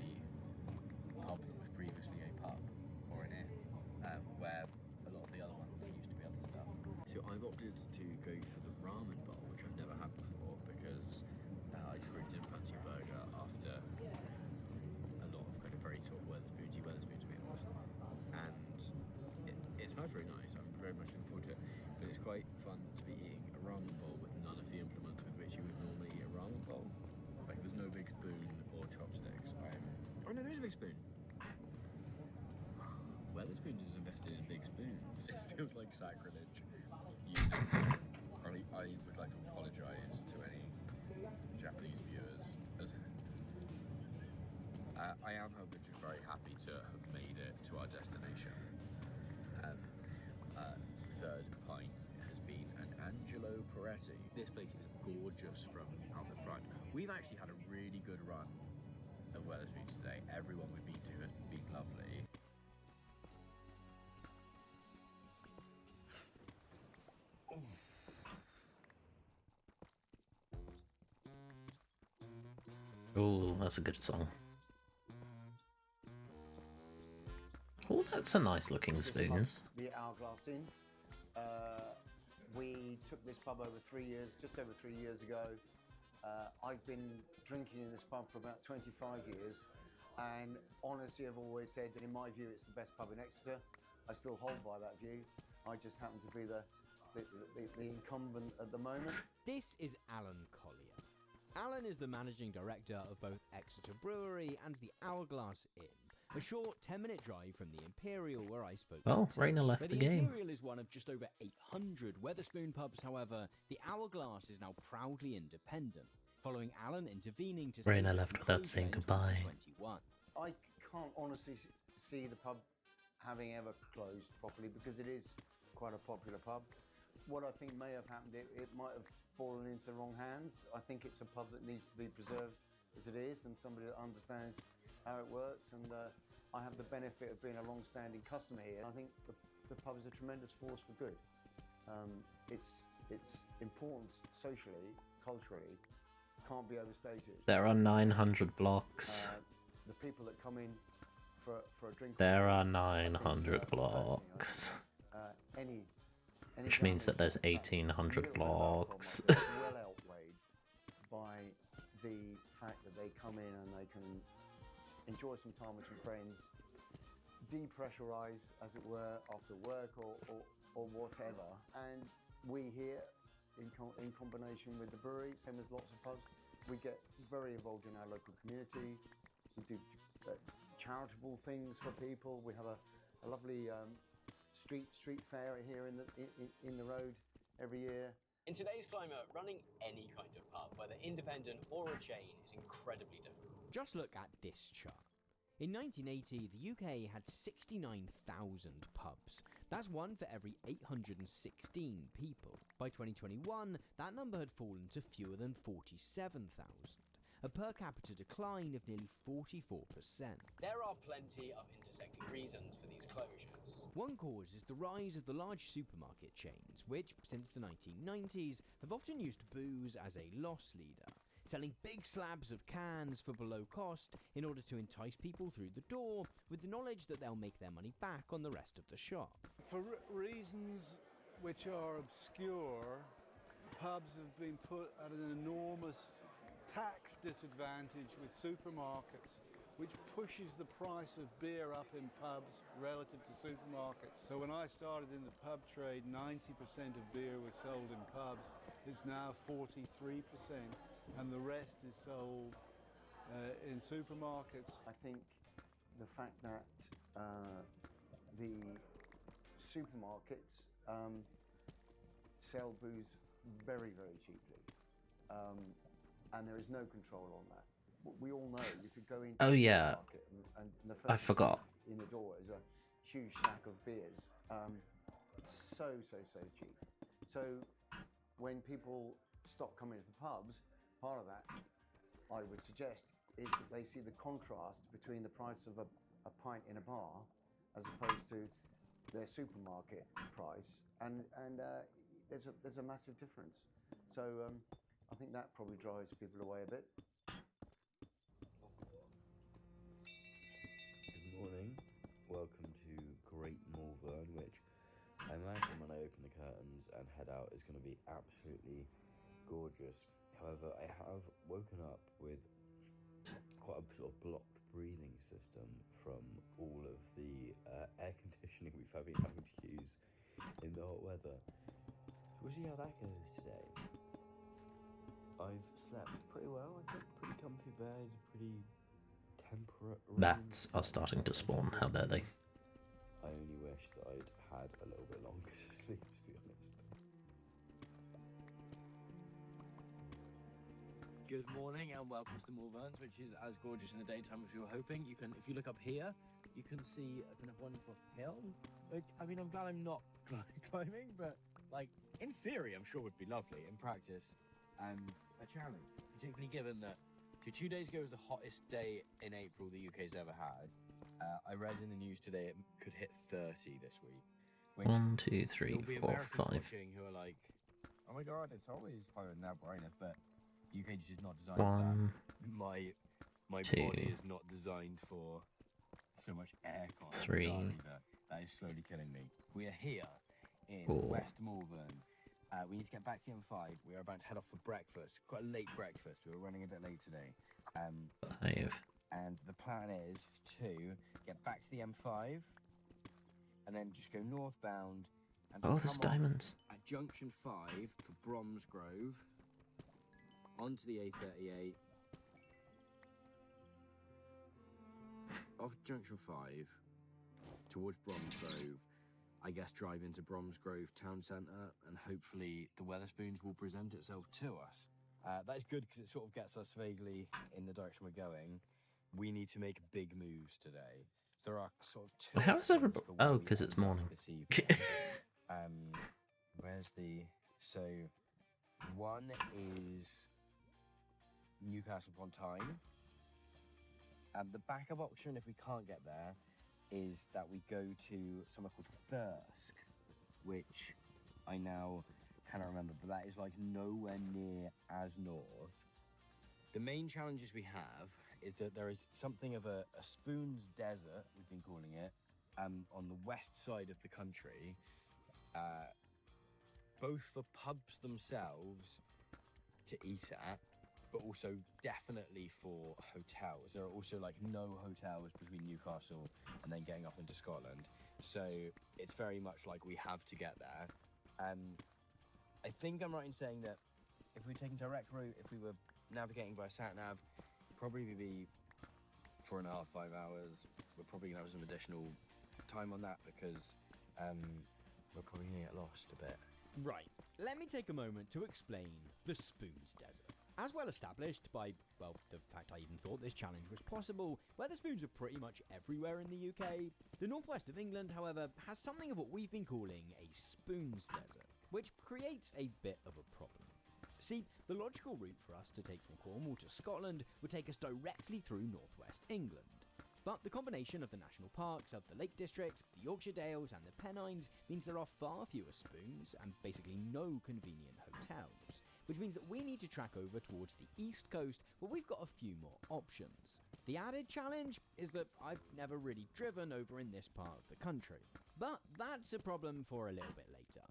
pub that was previously a pub, or an inn, where a lot of the other ones used to be other stuff. So I've opted to go for the ramen bowl, which I've never had before, because I just really didn't fancy a burger after a lot of kind of very sort of Wetherspoons meals. And it smells very nice. I'm very much looking forward to it. But it's quite fun to be eating a ramen bowl with none of the implements with which you would normally eat a ramen bowl. Like there's no big spoon or chopsticks. Oh no, there is a big spoon. Wetherspoons is invested in big spoons. It feels like sacrilege. I would like to apologise to any Japanese viewers. I am, however, just very happy to have made it to our destination. Third pint has been an Angelo Peretti. This place is gorgeous from out the front. We've actually had a really good run of Wetherspoons today. Everyone we've been to has been lovely. Ooh, that's a good song. Oh, that's a nice looking spoons. The Hourglass Inn. We took this pub over 3 years, just over 3 years ago. I've been drinking in this pub for about 25 years, and honestly I've always said that in my view it's the best pub in Exeter. I still hold by that view. I just happen to be the incumbent at the moment. This is Alan Collier. Alan is the managing director of both Exeter Brewery and the Hourglass Inn, a short 10-minute drive from the Imperial where I spoke Well, to Tim. Raina left But the game. Imperial is one of just over 800 Wetherspoon pubs, however, the Hourglass is now proudly independent, following Alan intervening to save Raina it left from without closure saying in goodbye. 2021. I can't honestly see the pub having ever closed properly because it is quite a popular pub. What I think may have happened, it might have fallen into the wrong hands. I think it's a pub that needs to be preserved as it is and somebody that understands how it works. And I have the benefit of being a long-standing customer here. I think the pub is a tremendous force for good. Its importance socially, culturally, can't be overstated. There are 900 blocks. The people that come in for a drink. There are 900 blocks. Which means that there's 1,800 blocks. Well outweighed by the fact that they come in and they can enjoy some time with some friends, depressurize, as it were, after work or whatever. And we here, in combination with the brewery, same as lots of pubs, we get very involved in our local community. We do charitable things for people. We have a lovely street fair here in the road every year. In today's climate, running any kind of pub, whether independent or a chain, is incredibly difficult. Just look at this chart. In 1980, the UK had 69,000 pubs. That's one for every 816 people. By 2021, that number had fallen to fewer than 47,000, a per capita decline of nearly 44%. There are plenty of intersecting reasons for these closures. One cause is the rise of the large supermarket chains, which, since the 1990s, have often used booze as a loss leader, selling big slabs of cans for below cost in order to entice people through the door with the knowledge that they'll make their money back on the rest of the shop. For reasons which are obscure, pubs have been put at an enormous tax disadvantage with supermarkets, which pushes the price of beer up in pubs relative to supermarkets. So when I started in the pub trade, 90% of beer was sold in pubs. It's now 43%. And the rest is sold in supermarkets. I think the fact that the supermarkets sell booze very, very cheaply, and there is no control on that. We all know you could go into Oh, the yeah. supermarket and the I first forgot. in the door is a huge stack of beers. So cheap. So when people stop coming to the pubs, part of that, I would suggest, is that they see the contrast between the price of a pint in a bar as opposed to their supermarket price, and there's a massive difference. So I think that probably drives people away a bit. Good morning. Welcome to Great Malvern, which I imagine when I open the curtains and head out is going to be absolutely gorgeous. However, I have woken up with quite a sort of blocked breathing system from all of the air conditioning we've been having to use in the hot weather. So we'll see how that goes today. I've slept pretty well, I think. Pretty comfy bed, pretty temperate room. Bats are starting to spawn. How dare they? I only wish that I'd had a little bit longer to sleep, to be honest. Good morning and welcome to the Malverns, which is as gorgeous in the daytime as we were hoping. You can, if you look up here, you can see a kind of wonderful hill. Which, I mean, I'm glad I'm not climbing, but like in theory, I'm sure would be lovely. In practice, a challenge, particularly given that 2 days ago was the hottest day in April the UK's ever had. I read in the news today it could hit 30 this week. Which 1, 2, 3, there'll be 4, Americans 5. watching who are like, oh my god, it's always hotter than that, won't it? But UK just is not designed for 1, that. My 2, body is not designed for so much aircon. 3. That is slowly killing me. We are here in 4. West Malvern. We need to get back to the M5. We are about to head off for breakfast. Quite a late breakfast. We were running a bit late today. 5. And the plan is to get back to the M5 and then just go northbound and Oh, come there's off diamonds. at Junction 5 for Bromsgrove, onto the A38, off Junction 5 towards Bromsgrove, I guess drive into Bromsgrove town centre, and hopefully the Wetherspoons will present itself to us. That is good because it sort of gets us vaguely in the direction we're going. We need to make big moves today. So there are sort of two. How is everybody? options for where Oh, we because it's end up morning. this evening. Where's the... So, one is Newcastle upon Tyne. And the backup option, if we can't get there, is that we go to somewhere called Thirsk, which I now cannot remember, but that is like nowhere near as north. The main challenges we have is that there is something of a spoons desert, we've been calling it, on the west side of the country, both for pubs themselves to eat at, but also definitely for hotels. There are also like no hotels between Newcastle and then getting up into Scotland. So it's very much like we have to get there. I think I'm right in saying that if we were taking direct route, if we were navigating by sat-nav, probably be 4.5, 5 hours. We're probably gonna have some additional time on that because we're probably going to get lost a bit. Right, let me take a moment to explain the Spoons Desert. As well established by, well, the fact I even thought this challenge was possible, Wetherspoons are pretty much everywhere in the UK. The northwest of England, however, has something of what we've been calling a Spoons Desert, which creates a bit of a problem. See, the logical route for us to take from Cornwall to Scotland would take us directly through northwest England. But the combination of the national parks, of the Lake District, the Yorkshire Dales and the Pennines means there are far fewer spoons and basically no convenient hotels, which means that we need to track over towards the east coast where we've got a few more options. The added challenge is that I've never really driven over in this part of the country, but that's a problem for a little bit later.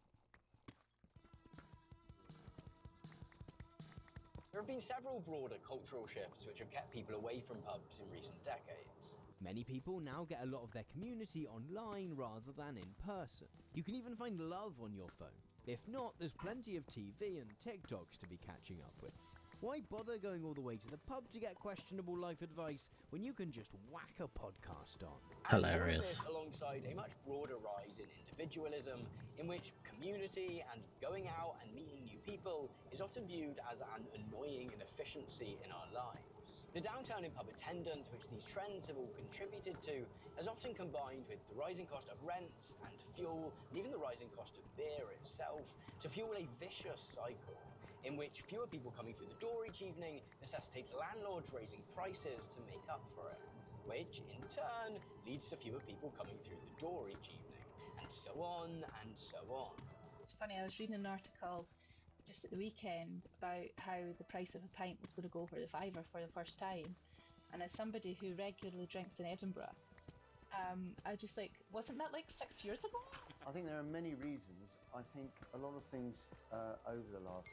There have been several broader cultural shifts which have kept people away from pubs in recent decades. Many people now get a lot of their community online rather than in person. You can even find love on your phone. If not, there's plenty of TV and TikToks to be catching up with. Why bother going all the way to the pub to get questionable life advice when you can just whack a podcast on? Hilarious. And all of this alongside a much broader rise in individualism, in which community and going out and meeting new people is often viewed as an annoying inefficiency in our lives. The downturn in pub attendance, which these trends have all contributed to, has often combined with the rising cost of rents and fuel, and even the rising cost of beer itself, to fuel a vicious cycle in which fewer people coming through the door each evening necessitates landlords raising prices to make up for it, which in turn leads to fewer people coming through the door each evening, and so on and so on. It's funny, I was reading an article just at the weekend about how the price of a pint was going to go over the fiver for the first time, and as somebody who regularly drinks in Edinburgh, I just like, wasn't that like 6 years ago? I think there are many reasons. I think a lot of things over the last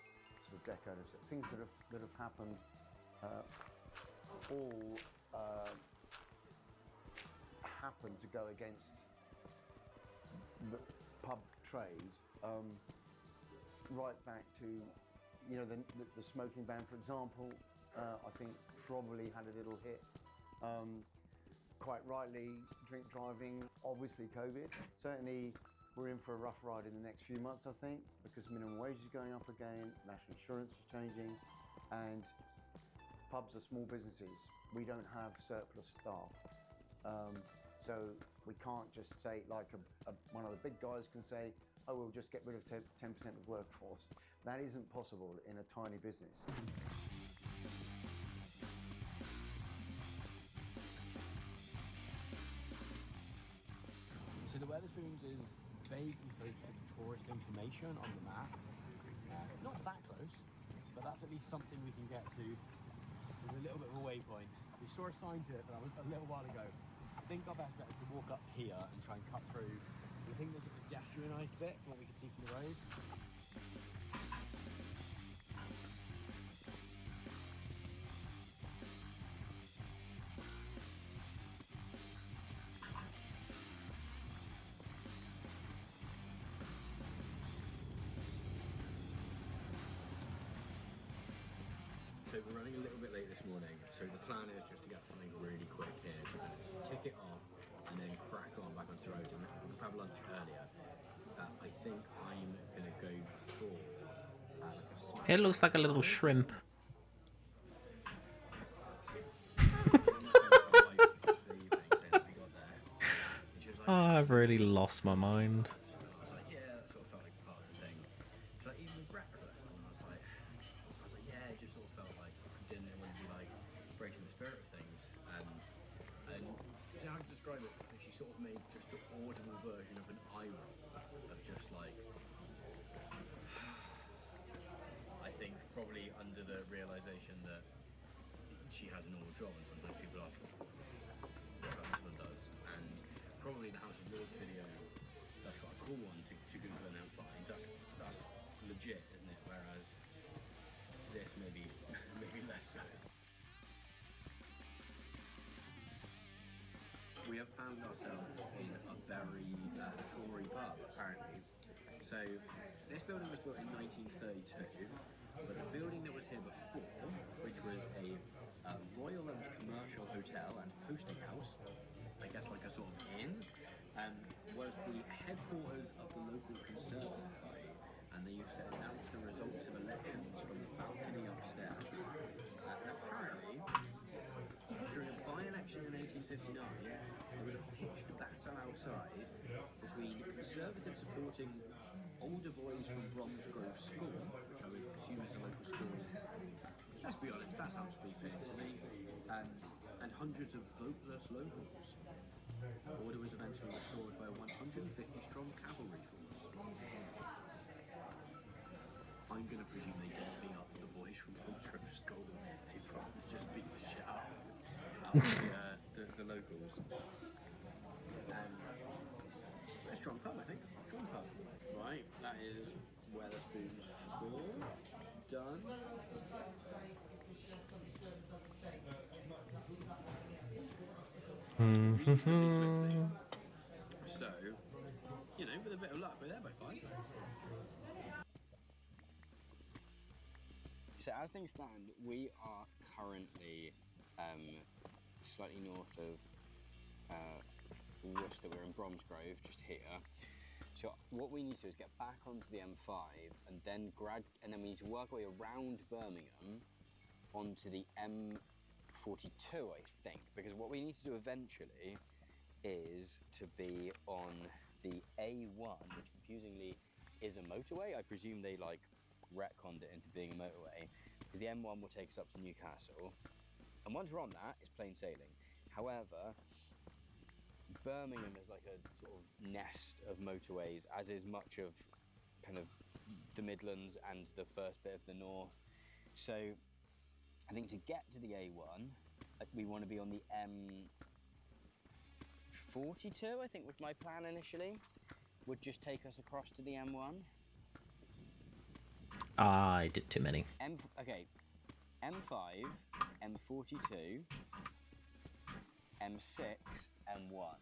sort of decade or so, things that have happened, all happen to go against the pub trade. Right back to, you know, the smoking ban, for example, I think probably had a little hit. Quite rightly, drink driving, obviously COVID. Certainly we're in for a rough ride in the next few months, I think, because minimum wage is going up again, national insurance is changing, and pubs are small businesses. We don't have surplus staff. So we can't just say, like one of the big guys can say, oh, we'll just get rid of 10% of the workforce. That isn't possible in a tiny business. So the Wetherspoons is vaguely posted tourist information on the map. Not that close, but that's at least something we can get to with a little bit of a waypoint. We saw a sign to it, but that was a little while ago. I think our best bet is to walk up here and try and cut through. I think there's a pedestrianised bit from what we can see from the road. So we're running a little bit late this morning, so the plan is just to get something really quick here to kind of tick it off and then crack on back onto the road and have lunch earlier. I think I'm going to go for like a smash. It looks like a little shrimp. Oh, I've really lost my mind. I was like, yeah, that sort of felt like part of the thing. So like, even with breakfast, and I was like, yeah, it just sort of felt like for dinner it wouldn't be like breaking the spirit of things. And I don't know how to describe it. But she sort of made just the audible version of an eye roll of just like, I think probably under the realization that she has a normal job, and sometimes people ask what her husband does, and probably the House of Lords video, that's quite a cool one to Google and then find. That's legit, isn't it? Whereas this maybe less so. We have found ourselves in a very Tory pub, apparently. So this building was built in 1932, but the building that was here before, which was a royal and commercial hotel and posting house, I guess like a sort of inn, was the headquarters of the local Conservative Party, and they used to announce the results of elections from the balcony upstairs. Apparently, during a by-election in 1859, there was a pitched battle outside between Conservatives supporting older boys from Bromsgrove School, which I would assume is a local school. Let's be honest, that sounds free-paying to me. And hundreds of voteless locals. Order was eventually restored by a 150-strong cavalry force. I'm going to presume they didn't beat up the boys from Bromsgrove School. They probably just beat the shit out of the locals. A strong pub, I think. Strong pub. Right, that is Wetherspoons 4. Done. So, you know, with a bit of luck, we're there by 5. So as things stand, we are currently slightly north of Worcester. We're in Bromsgrove, just here. So what we need to do is get back onto the M5 and then we need to work our way around Birmingham onto the M42, I think, because what we need to do eventually is to be on the A1, which confusingly is a motorway. I presume they like retconned it into being a motorway, because the M1 will take us up to Newcastle, and once we're on that, it's plain sailing. However, Birmingham is like a sort of nest of motorways, as is much of kind of the Midlands and the first bit of the north. So I think to get to the A1, we want to be on the M42, I think was my plan initially, would just take us across to the M1. I did too many. Okay, M5, M42, M6, M1.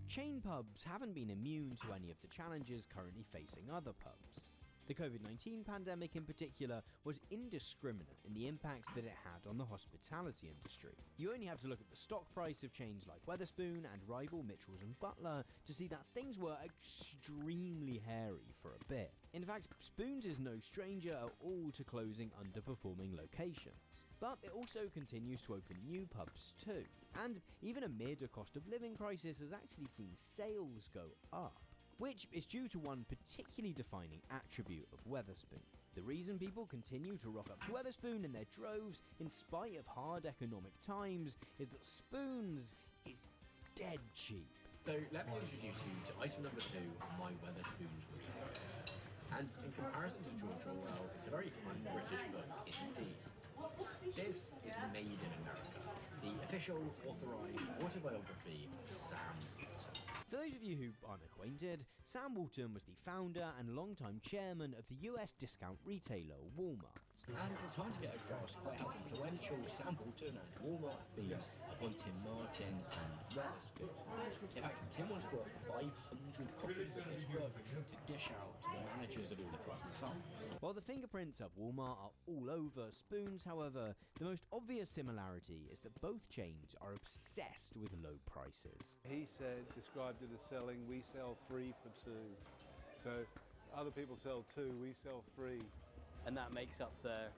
Chain pubs haven't been immune to any of the challenges currently facing other pubs. The COVID-19 pandemic in particular was indiscriminate in the impact that it had on the hospitality industry. You only have to look at the stock price of chains like Wetherspoon and rival Mitchells and Butler to see that things were extremely hairy for a bit. In fact, Spoons is no stranger at all to closing underperforming locations. But it also continues to open new pubs too. And even amid a cost of living crisis has actually seen sales go up, which is due to one particularly defining attribute of Wetherspoon. The reason people continue to rock up to Wetherspoon in their droves in spite of hard economic times is that Spoons is dead cheap. So let me introduce you to item number 2 on my Wetherspoons reading list. And in comparison to George Orwell, it's a very un-British book indeed. This is Made in America, the official authorised autobiography of Sam Walton. For those of you who aren't acquainted, Sam Walton was the founder and longtime chairman of the US discount retailer Walmart. And it's hard to get across quite how influential Sam Walton and Walmart have been upon Tim Martin and Wetherspoon. In fact, Tim once brought 500 copies of his book to dish out to the managers of all of his pubs. While the fingerprints of Walmart are all over Spoons, however, the most obvious similarity is that both chains are obsessed with low prices. He described it as selling, we sell 3 for 2. So other people sell 2, we sell 3. And that makes up the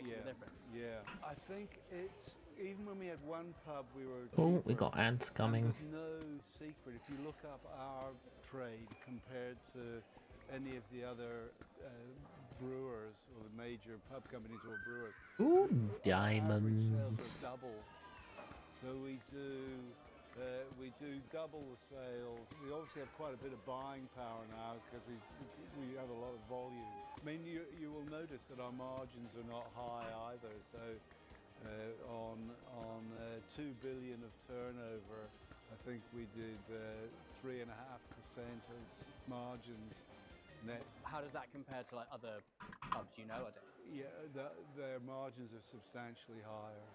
difference. Yeah, I think it's, even when we had one pub, we were Oh, we got ads coming. There's no secret. If you look up our trade compared to any of the other brewers or the major pub companies or brewers, Ooh, our average diamonds. sales are double. So we do double the sales. We obviously have quite a bit of buying power now because we have a lot of volume. I mean, you will notice that our margins are not high either. So on 2 billion of turnover, I think we did 3.5% of margins net. How does that compare to like other pubs? You know, I don't. Yeah, their margins are substantially higher.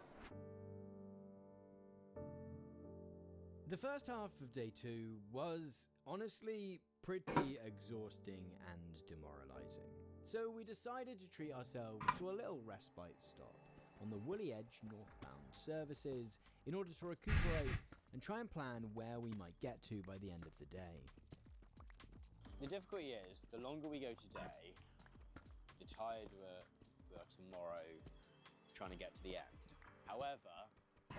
The first half of day 2 was, honestly, pretty exhausting and demoralising. So we decided to treat ourselves to a little respite stop on the Woolly Edge northbound services in order to recuperate and try and plan where we might get to by the end of the day. The difficulty is, the longer we go today, the tired we are tomorrow trying to get to the end. However,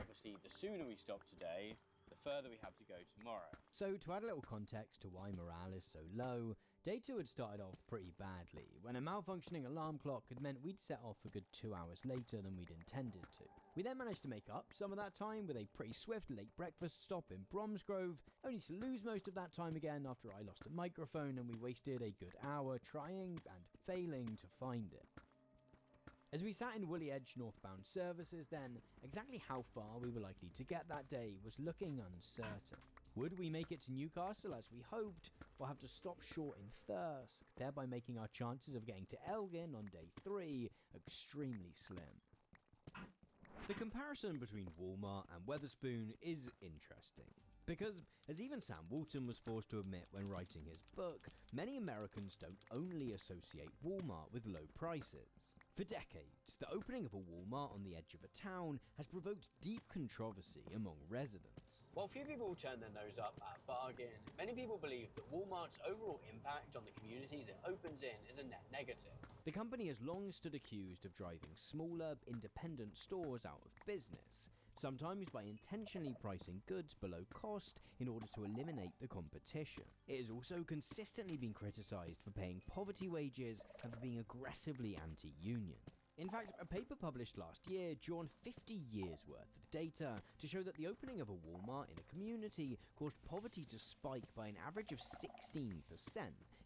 obviously, the sooner we stop today, the further we have to go tomorrow. So, to add a little context to why morale is so low, Day 2 had started off pretty badly, when a malfunctioning alarm clock had meant we'd set off a good 2 hours later than we'd intended to. We then managed to make up some of that time with a pretty swift late breakfast stop in Bromsgrove, only to lose most of that time again after I lost a microphone and we wasted a good hour trying and failing to find it. As we sat in Woolly Edge northbound services then, exactly how far we were likely to get that day was looking uncertain. Would we make it to Newcastle as we hoped, or have to stop short in Thirsk, thereby making our chances of getting to Elgin on day 3 extremely slim? The comparison between Walmart and Wetherspoon is interesting, because, as even Sam Walton was forced to admit when writing his book, many Americans don't only associate Walmart with low prices. For decades, the opening of a Walmart on the edge of a town has provoked deep controversy among residents. While few people turn their nose up at bargain, many people believe that Walmart's overall impact on the communities it opens in is a net negative. The company has long stood accused of driving smaller, independent stores out of business, sometimes by intentionally pricing goods below cost in order to eliminate the competition. It has also consistently been criticised for paying poverty wages and for being aggressively anti-union. In fact, a paper published last year drew on 50 years worth of data to show that the opening of a Walmart in a community caused poverty to spike by an average of 16%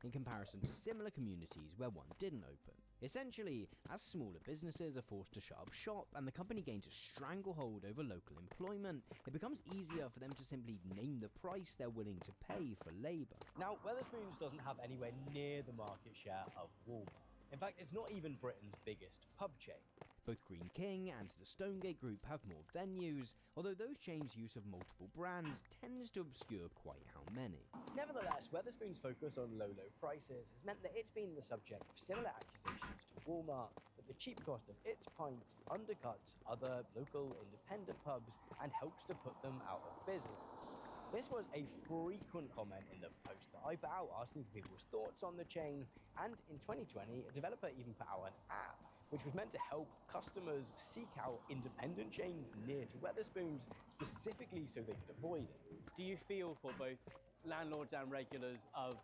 in comparison to similar communities where one didn't open. Essentially, as smaller businesses are forced to shut up shop and the company gains a stranglehold over local employment, it becomes easier for them to simply name the price they're willing to pay for labour. Now, Wetherspoons doesn't have anywhere near the market share of Walmart. In fact, it's not even Britain's biggest pub chain. Both Green King and the Stonegate Group have more venues, although those chains' use of multiple brands tends to obscure quite how many. Nevertheless, Wetherspoon's focus on low prices has meant that it's been the subject of similar accusations to Walmart, that the cheap cost of its pints undercuts other local independent pubs and helps to put them out of business. This was a frequent comment in the post that I put out asking for people's thoughts on the chain, and in 2020, a developer even put out an app which was meant to help customers seek out independent chains near to Wetherspoons, specifically so they could avoid it. Do you feel for both landlords and regulars of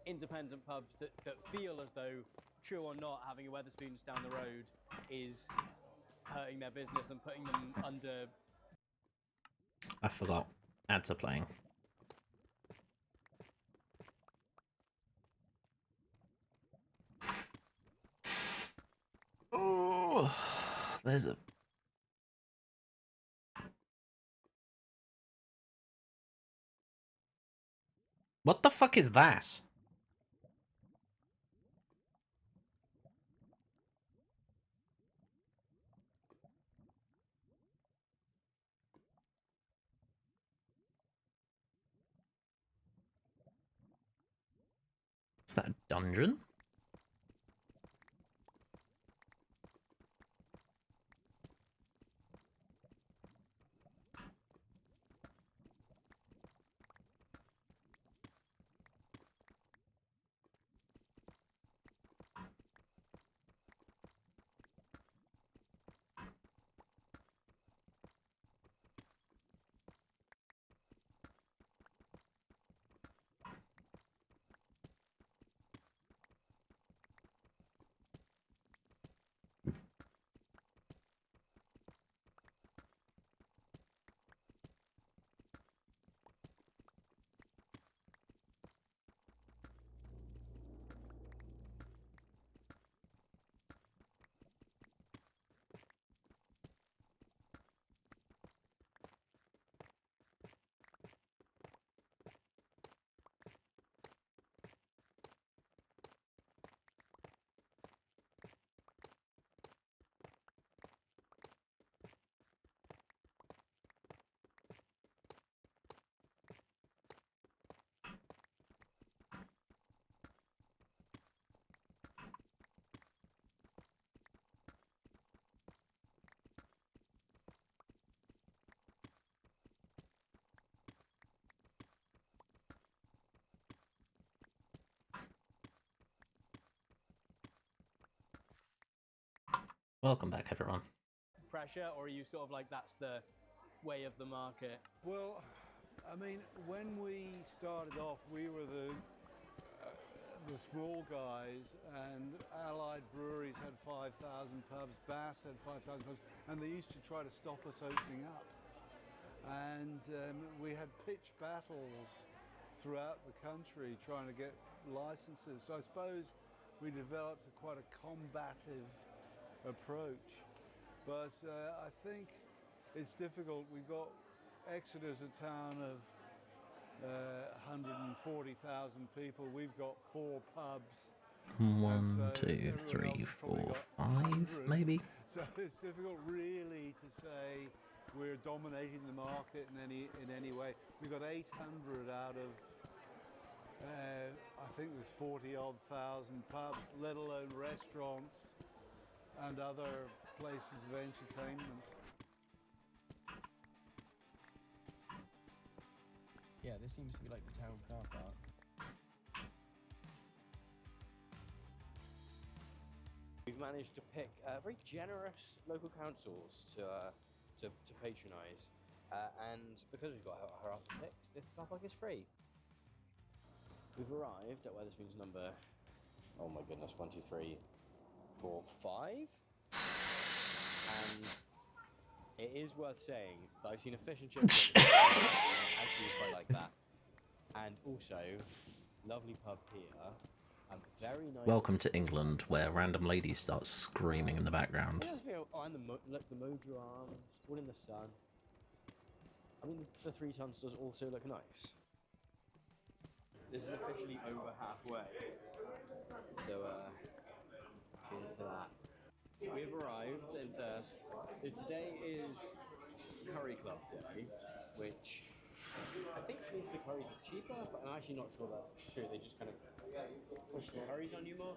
independent pubs that feel as though, true or not, having a Wetherspoons down the road is hurting their business and putting them under... I forgot. Ads are playing. Oh, there's a... What the fuck is that? Is that a dungeon? Welcome back, everyone. pressure, or are you sort of like that's the way of the market? Well, I mean, when we started off, we were the small guys, and Allied Breweries had 5,000 pubs, Bass had 5,000 pubs, and they used to try to stop us opening up. And we had pitch battles throughout the country trying to get licenses. So I suppose we developed quite a combative approach. But I think it's difficult. We've got Exeter's a town of 140,000 people. We've got 4 pubs. 1, 2, 3, 4, 5, maybe. So it's difficult really to say we're dominating the market in any way. We've got 800 out of I think there's 40-odd thousand pubs, let alone restaurants and other places of entertainment. Yeah, this seems to be like the town car park. We've managed to pick very generous local councils to patronise, and because we've got her up to picks, this car park is free. We've arrived at Wetherspoons number, oh my goodness, 1, 2, 3, 4, 5, and it is worth saying that I've seen a fish and chips. I actually quite like that, and also lovely pub here. Very nice. Welcome to England, where random ladies start screaming in the background. And the Mojo arms, all in the sun. I mean, the 3 tons does also look nice. This is officially over halfway, so here's that. We've arrived in Thirsk. Today is Curry Club Day, which I think means the curries are cheaper, but I'm actually not sure that's true. They just kind of push the curries on you more.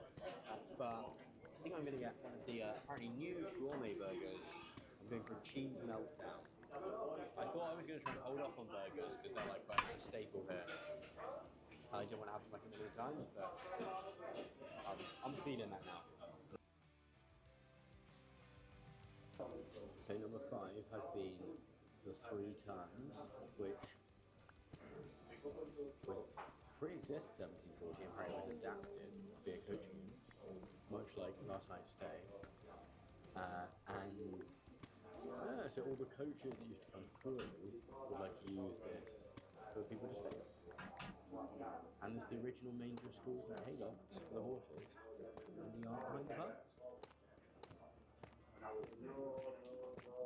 But I think I'm going to get one of the apparently new gourmet burgers. I'm going for a cheese meltdown. I thought I was going to try and hold off on burgers because they're like quite a staple here. I don't want to have them like a million times, but I'm feeling that now. So number 5 has been the 3 tons, which pre-exist 1740 and probably was adapted to be a coaching use, much like Last Night's Stay. So all the coaches that used to come through would like to use this for people to stay. And there's the original manger stalls and haylofts for the horses, and the yard behind the pub.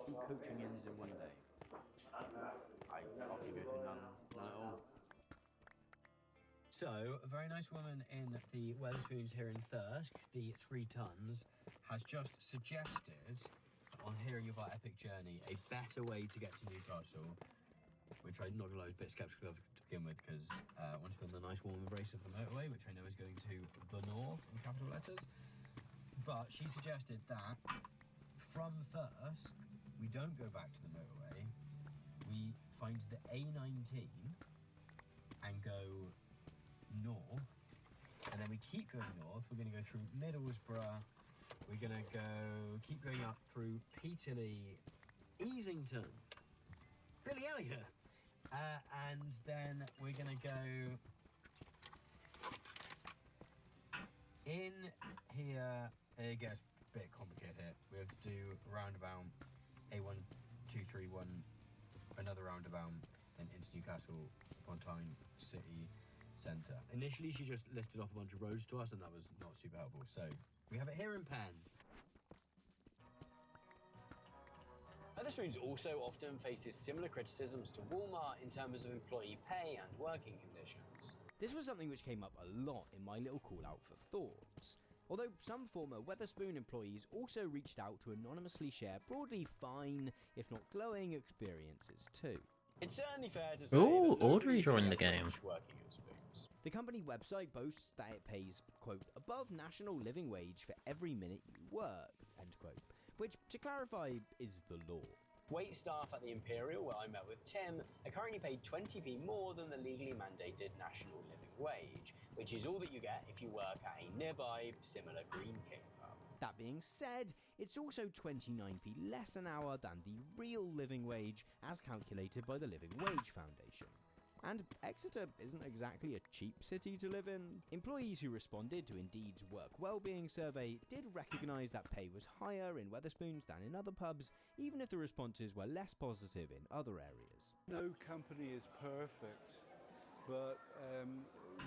2 coaching inns in one day. I often go through none at all. So, a very nice woman in the Wetherspoons here in Thirsk, the 3 tons, has just suggested, on hearing of our epic journey, a better way to get to Newcastle, which I'm not going to lie, I was a bit sceptical of to begin with, because I want to be on the nice warm embrace of the motorway, which I know is going to the north in capital letters. But she suggested that from Thirsk, we don't go back to the motorway, we find the A19 and go north, and then we keep going north. We're going to go through Middlesbrough, we're going to keep going up through Peterlee, Easington, Billy Elliot, and then we're going to go in here. It gets a bit complicated here. We have to do roundabout A1231, another roundabout, then into Newcastle upon Tyne City Centre. Initially, she just listed off a bunch of roads to us, and that was not super helpful. So we have it here in pen. Wetherspoons also often faces similar criticisms to Walmart in terms of employee pay and working conditions. This was something which came up a lot in my little call out for thoughts. Although some former Wetherspoon employees also reached out to anonymously share broadly fine, if not glowing, experiences too. It's certainly fair to say Ooh, that Audrey joined the game. Working at Spoons. The company website boasts that it pays, quote, above national living wage for every minute you work, end quote, which, to clarify, is the law. Wait staff at the Imperial, where I met with Tim, are currently paid 20p more than the legally mandated national living wage, which is all that you get if you work at a nearby similar Green King pub. That being said, it's also 29p less an hour than the real living wage as calculated by the Living Wage Foundation. And Exeter isn't exactly a cheap city to live in. Employees who responded to Indeed's work wellbeing survey did recognise that pay was higher in Wetherspoons than in other pubs, even if the responses were less positive in other areas. No company is perfect, but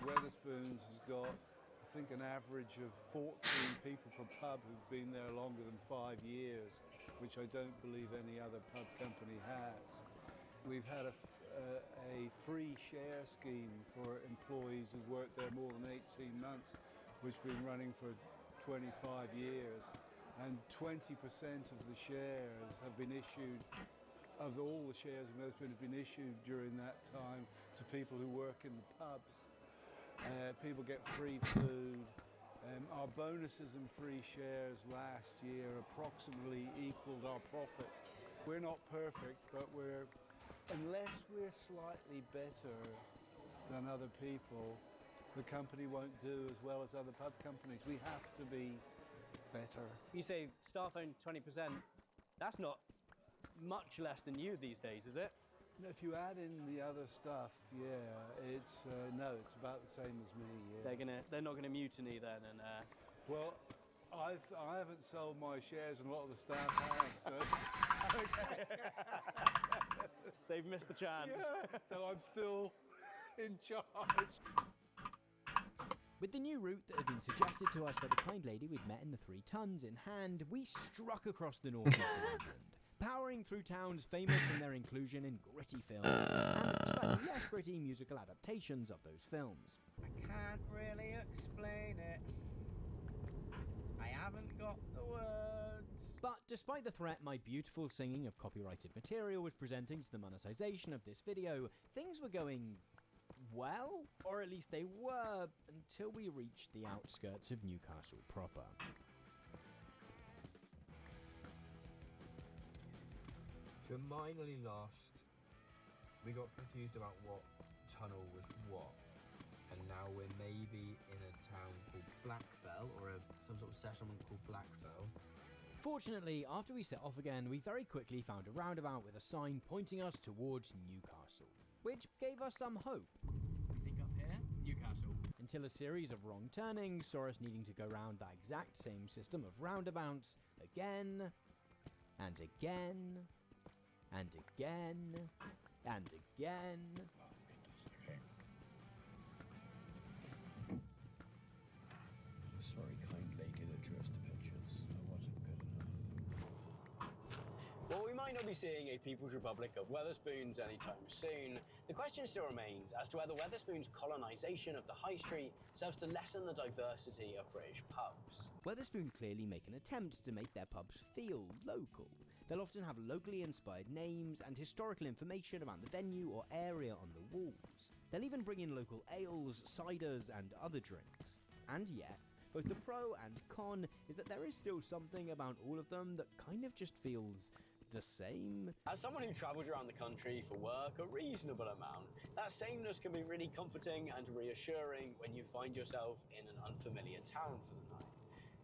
Wetherspoons has got, I think, an average of 14 people per pub who've been there longer than 5 years, which I don't believe any other pub company has. We've had a free share scheme for employees who've worked there more than 18 months, which has been running for 25 years, and 20% of the shares have been issued, of all the shares in Wetherspoons have been issued during that time to people who work in the pubs. People get free food. Our bonuses and free shares last year approximately equaled our profit. We're not perfect, but unless we're slightly better than other people, the company won't do as well as other pub companies. We have to be better. You say staff own 20%. That's not much less than you these days, is it? If you add in the other stuff, yeah, it's it's about the same as me. Yeah. They're not gonna mutiny then, and well, I haven't sold my shares, and a lot of the staff have. So so they've missed the chance. Yeah, so I'm still in charge. With the new route that had been suggested to us by the kind lady we'd met in the 3 Tons in hand, we struck across the northeast of England, powering through towns famous from their inclusion in gritty films, and slightly less gritty musical adaptations of those films. I can't really explain it. I haven't got the words. But despite the threat my beautiful singing of copyrighted material was presenting to the monetization of this video, things were going well, or at least they were, until we reached the outskirts of Newcastle proper. So minorly lost. We got confused about what tunnel was what, and now we're maybe in a town called Blackfell, or some sort of settlement called Blackfell. Fortunately, after we set off again, we very quickly found a roundabout with a sign pointing us towards Newcastle, which gave us some hope. I think up here, Newcastle. Until a series of wrong turnings saw us needing to go round that exact same system of roundabouts again, and again, and again, and again. Sorry, kind lady that drew us the pictures. I wasn't good enough. While we might not be seeing a People's Republic of Wetherspoons anytime soon, the question still remains as to whether Wetherspoons' colonisation of the High Street serves to lessen the diversity of British pubs. Wetherspoon clearly make an attempt to make their pubs feel local. They'll often have locally inspired names and historical information about the venue or area on the walls. They'll even bring in local ales, ciders, and other drinks. And yet, both the pro and con is that there is still something about all of them that kind of just feels the same. As someone who travels around the country for work a reasonable amount, that sameness can be really comforting and reassuring when you find yourself in an unfamiliar town for the night.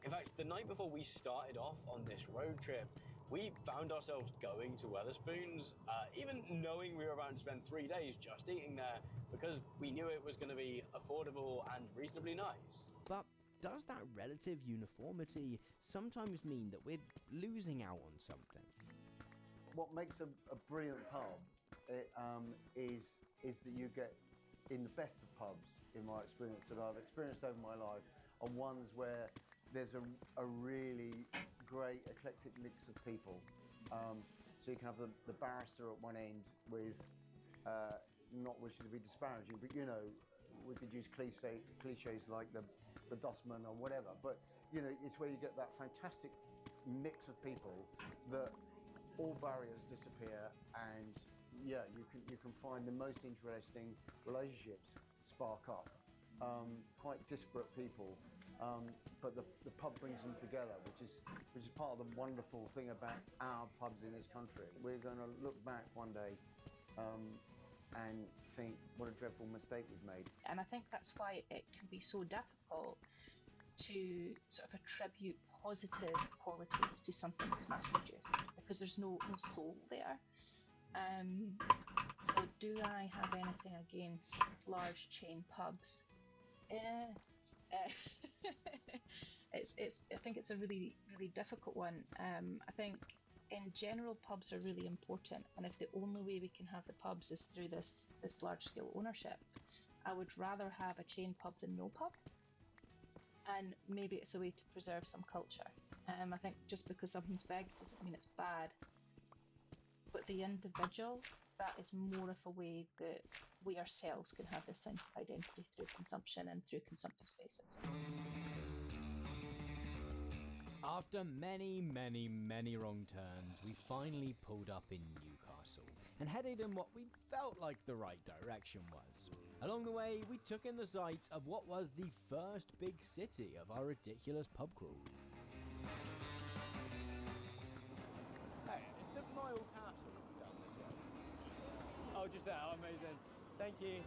In fact, the night before we started off on this road trip, we found ourselves going to Wetherspoons, even knowing we were about to spend 3 days just eating there, because we knew it was going to be affordable and reasonably nice. But does that relative uniformity sometimes mean that we're losing out on something? What makes a brilliant pub is that you get, in the best of pubs, in my experience that I've experienced over my life, are ones where there's a really great eclectic mix of people. So you can have the barrister at one end with, not wishing to be disparaging, but you know, we could use cliches like the dustman or whatever, but you know, it's where you get that fantastic mix of people that all barriers disappear, and yeah, you can find the most interesting relationships spark up. Quite disparate people, but the pub brings them together, which is part of the wonderful thing about our pubs in this country. We're going to look back one day and think what a dreadful mistake we've made. And I think that's why it can be so difficult to sort of attribute positive qualities to something that's mass produced because there's no soul there. So do I have anything against large chain pubs? I think it's a really difficult one. I think in general pubs are really important, and if the only way we can have the pubs is through this large scale ownership, I would rather have a chain pub than no pub. And maybe it's a way to preserve some culture. I think just because something's big doesn't mean it's bad. But the individual, that is more of a way that we ourselves can have this sense of identity through consumption and through consumptive spaces. After many wrong turns, we finally pulled up in Newcastle and headed in what we felt like the right direction was. Along the way, we took in the sights of what was the first big city of our ridiculous pub crawl. Hey, is the Mile Castle down this way? Oh, just there. Oh, amazing. Thank you.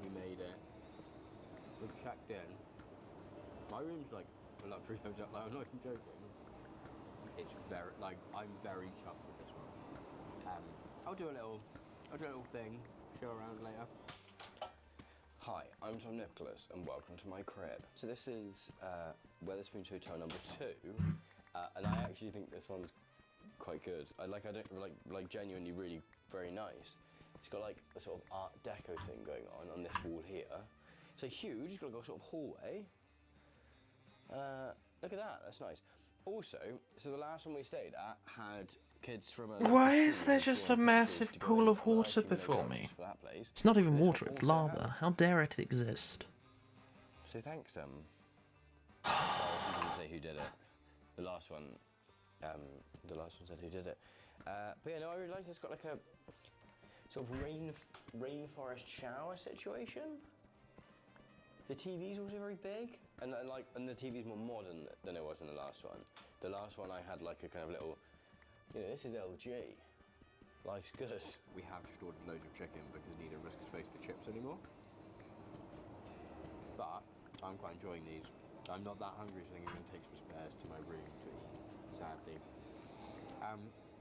We made it. We've checked in. My room's like a luxury hotel. Like, I'm not even joking. It's very, like, I'm very chuffed with this one. I'll do a little thing, show around later. Hi, I'm Tom Nicholas and welcome to my crib. So this is Wetherspoons Hotel number 2, and I actually think this one's quite good. I don't genuinely really very nice. It's got like a sort of Art Deco thing going on this wall here. So huge, it's got a sort of hallway. Look at that, that's nice. Also, so the last one we stayed at had kids from a... Why is there just a massive pool of water before me? It's not even water, it's lava. How dare it exist? So thanks, well, he didn't say who did it. The last one said who did it. But yeah, no, I really like it. It's got like a sort of rainforest shower situation. The TV's also very big, and the TV's more modern than it was in the last one. The last one I had like a kind of little, you know, this is LG. Life's good. We have just ordered loads of chicken because neither of us can face the chips anymore. But I'm quite enjoying these. I'm not that hungry, so I think I'm going to take some spares to my room to eat, sadly.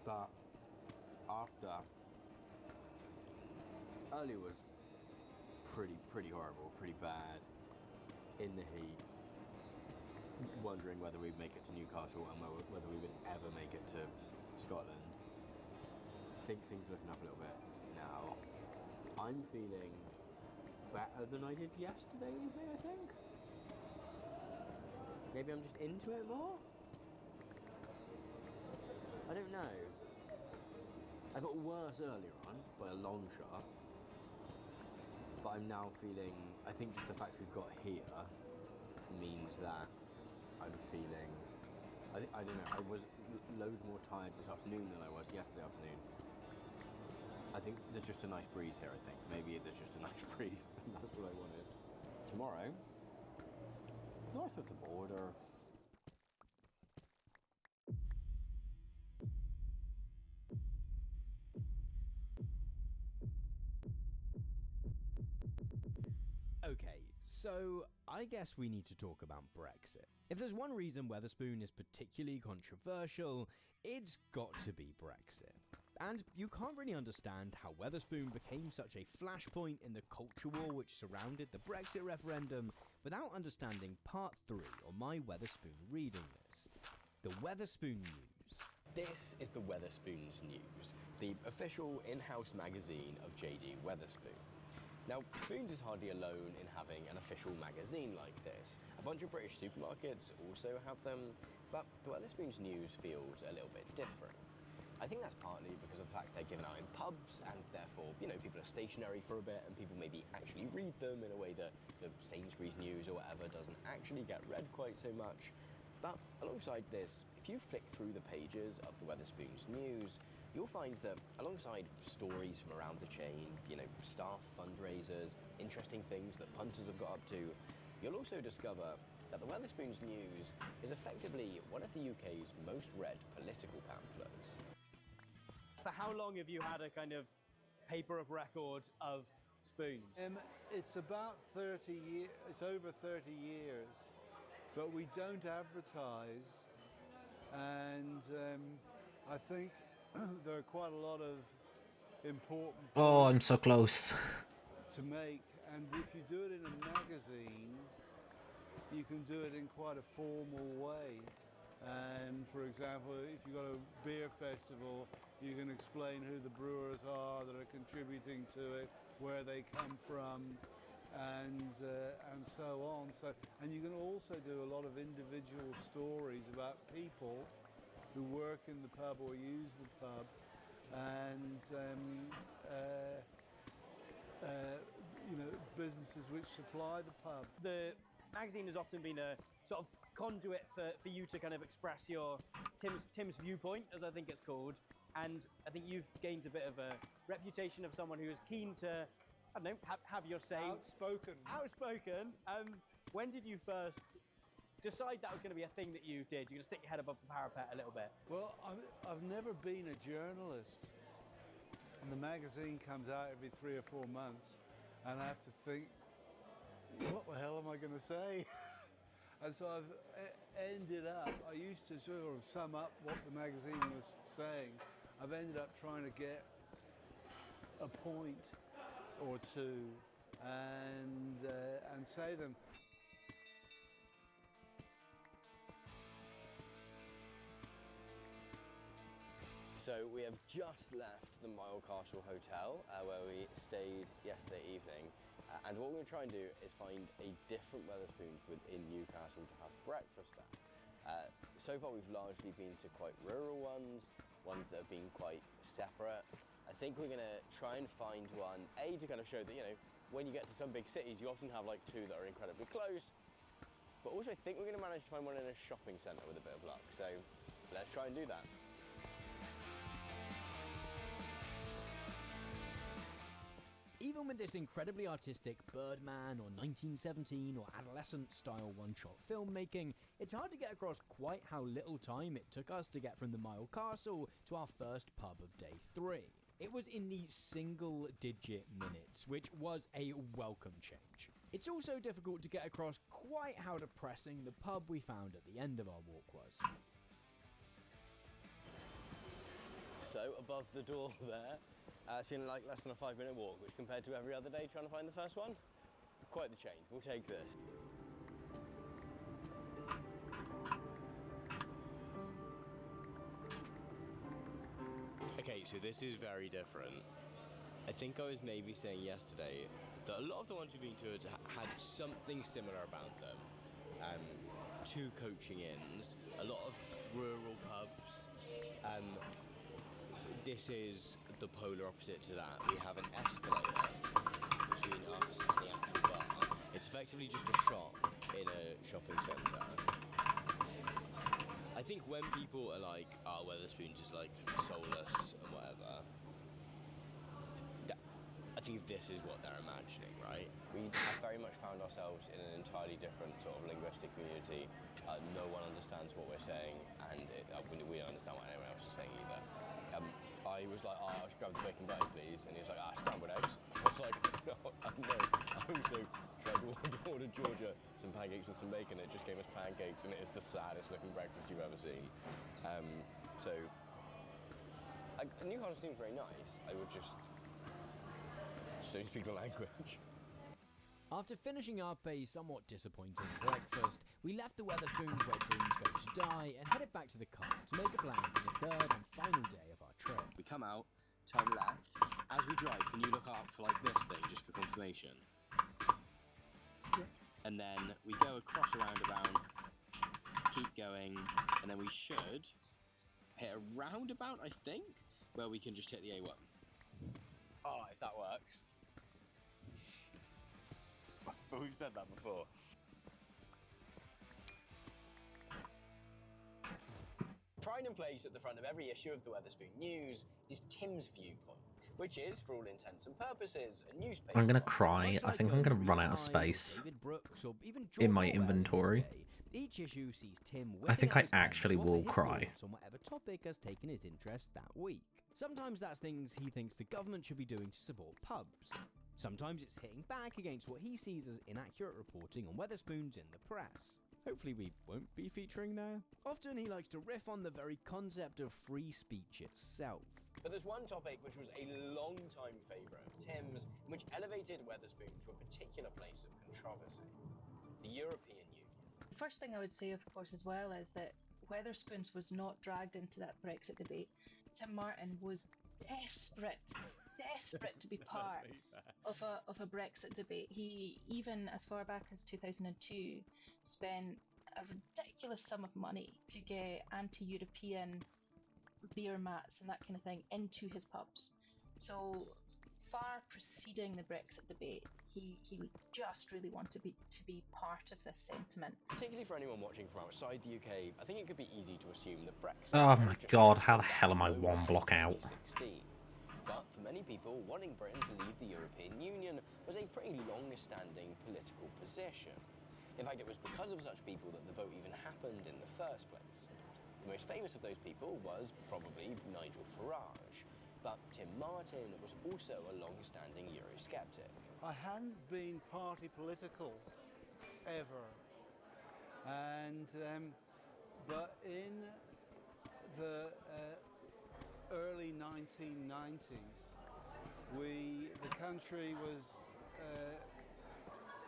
But after, earlier was pretty horrible, pretty bad, in the heat, wondering whether we'd make it to Newcastle and whether we would ever make it to Scotland. I think things are looking up a little bit now. I'm feeling better than I did yesterday evening, I think. Maybe I'm just into it more? I don't know. I got worse earlier on by a long shot. But I'm now feeling, I think just the fact we've got here means that I'm feeling, I don't know, I was loads more tired this afternoon than I was yesterday afternoon. I think there's just a nice breeze here, I think. Maybe there's just a nice breeze, and that's what I wanted. Tomorrow, north of the border. Okay, so I guess we need to talk about Brexit. If there's one reason Wetherspoon is particularly controversial, it's got to be Brexit. And you can't really understand how Wetherspoon became such a flashpoint in the culture war which surrounded the Brexit referendum without understanding part 3 on my Wetherspoon reading list. The Wetherspoon News. This is the Wetherspoons News, the official in-house magazine of JD Wetherspoon. Now, Spoons is hardly alone in having an official magazine like this. A bunch of British supermarkets also have them, but the Wetherspoons News feels a little bit different. I think that's partly because of the fact they're given out in pubs, and therefore, you know, people are stationary for a bit, and people maybe actually read them in a way that the Sainsbury's News or whatever doesn't actually get read quite so much. But alongside this, if you flick through the pages of the Wetherspoons News, you'll find that alongside stories from around the chain, you know, staff fundraisers, interesting things that punters have got up to, you'll also discover that the Wetherspoons News is effectively one of the UK's most read political pamphlets. For how long have you had a kind of paper of record of spoons? It's about 30 years, it's over 30 years, but we don't advertise, and I think there are quite a lot of important Oh, I'm points so close. to make, and if you do it in a magazine, you can do it in quite a formal way. And for example, if you've got a beer festival, you can explain who the brewers are that are contributing to it, where they come from, and so on. And you can also do a lot of individual stories about people who work in the pub or use the pub, and you know, businesses which supply the pub. The magazine has often been a sort of conduit for you to kind of express your Tim's viewpoint, as I think it's called. And I think you've gained a bit of a reputation of someone who is keen to, I don't know, have your say. Outspoken. Outspoken. When did you first decide that was going to be a thing that you did? You're going to stick your head above the parapet a little bit? Well, I've never been a journalist. And the magazine comes out every 3 or 4 months, and I have to think, what the hell am I going to say? And so I've ended up, I used to sort of sum up what the magazine was saying. I've ended up trying to get a point or two and say them. So we have just left the Mile Castle Hotel where we stayed yesterday evening, and what we're going to try and do is find a different Wetherspoons within Newcastle to have breakfast at. So far we've largely been to quite rural ones that have been quite separate. I think we're going to try and find one, to kind of show that, you know, when you get to some big cities you often have like two that are incredibly close, but also I think we're going to manage to find one in a shopping centre with a bit of luck, so let's try and do that. Even with this incredibly artistic Birdman or 1917 or adolescent-style one-shot filmmaking, it's hard to get across quite how little time it took us to get from the Mile Castle to our first pub of day 3. It was in the single-digit minutes, which was a welcome change. It's also difficult to get across quite how depressing the pub we found at the end of our walk was. So above the door there, it's been like less than a 5-minute walk, which compared to every other day trying to find the first one, quite the change. We'll take this. Okay, so this is very different. I think I was maybe saying yesterday that a lot of the ones we've been to had something similar about them. 2 coaching inns, a lot of rural pubs. This is the polar opposite to that. We have an escalator between us and the actual bar. It's effectively just a shop in a shopping centre. I think when people are like, oh, Wetherspoons is like soulless and whatever, I think this is what they're imagining, right? We have very much found ourselves in an entirely different sort of linguistic community. No one understands what we're saying, and we don't understand what anyone else is saying either. I was like, oh, I'll just grab the bacon butty, please. And he was like, scrambled eggs. I was like, no. I also tried to order Georgia some pancakes with some bacon. It just gave us pancakes, and it is the saddest looking breakfast you've ever seen. Newcastle seems very nice. I would just don't speak the language. After finishing up a somewhat disappointing breakfast, we left the Wetherspoons where dreams go to die and headed back to the car to make a plan for the third and final day of our trip. We come out, turn left. As we drive, can you look up for like this thing just for confirmation? Yeah. And then we go across a roundabout, keep going, and then we should hit a roundabout, I think, where we can just hit the A1. Oh, if that works. But we've said that before. Pride and place at the front of every issue of the Wetherspoon News is Tim's viewpoint, which is, for all intents and purposes, a newspaper. I'm gonna cry. I think I'm gonna run out of space in my inventory. Each issue sees Tim I think I whipping out his actually pen to offer will his cry. thoughts on whatever topic has taken his interest that week. Sometimes that's things he thinks the government should be doing to support pubs. Sometimes it's hitting back against what he sees as inaccurate reporting on Wetherspoons in the press. Hopefully we won't be featuring there. Often he likes to riff on the very concept of free speech itself. But there's one topic which was a long-time favourite of Tim's, which elevated Wetherspoons to a particular place of controversy: the European Union. The first thing I would say, of course, as well, is that Wetherspoons was not dragged into that Brexit debate. Tim Martin was desperate to be part of a Brexit debate. He, even as far back as 2002, spent a ridiculous sum of money to get anti-European beer mats and that kind of thing into his pubs. So far preceding the Brexit debate, he just really wanted to be part of this sentiment. Particularly for anyone watching from outside the UK, I think it could be easy to assume that Brexit... Oh my god, how the hell am I one block out? 2016. But for many people, wanting Britain to leave the European Union was a pretty long-standing political position. In fact, it was because of such people that the vote even happened in the first place. The most famous of those people was probably Nigel Farage, but Tim Martin was also a long-standing Eurosceptic. I hadn't been party political ever, and but in the early 1990s, the country was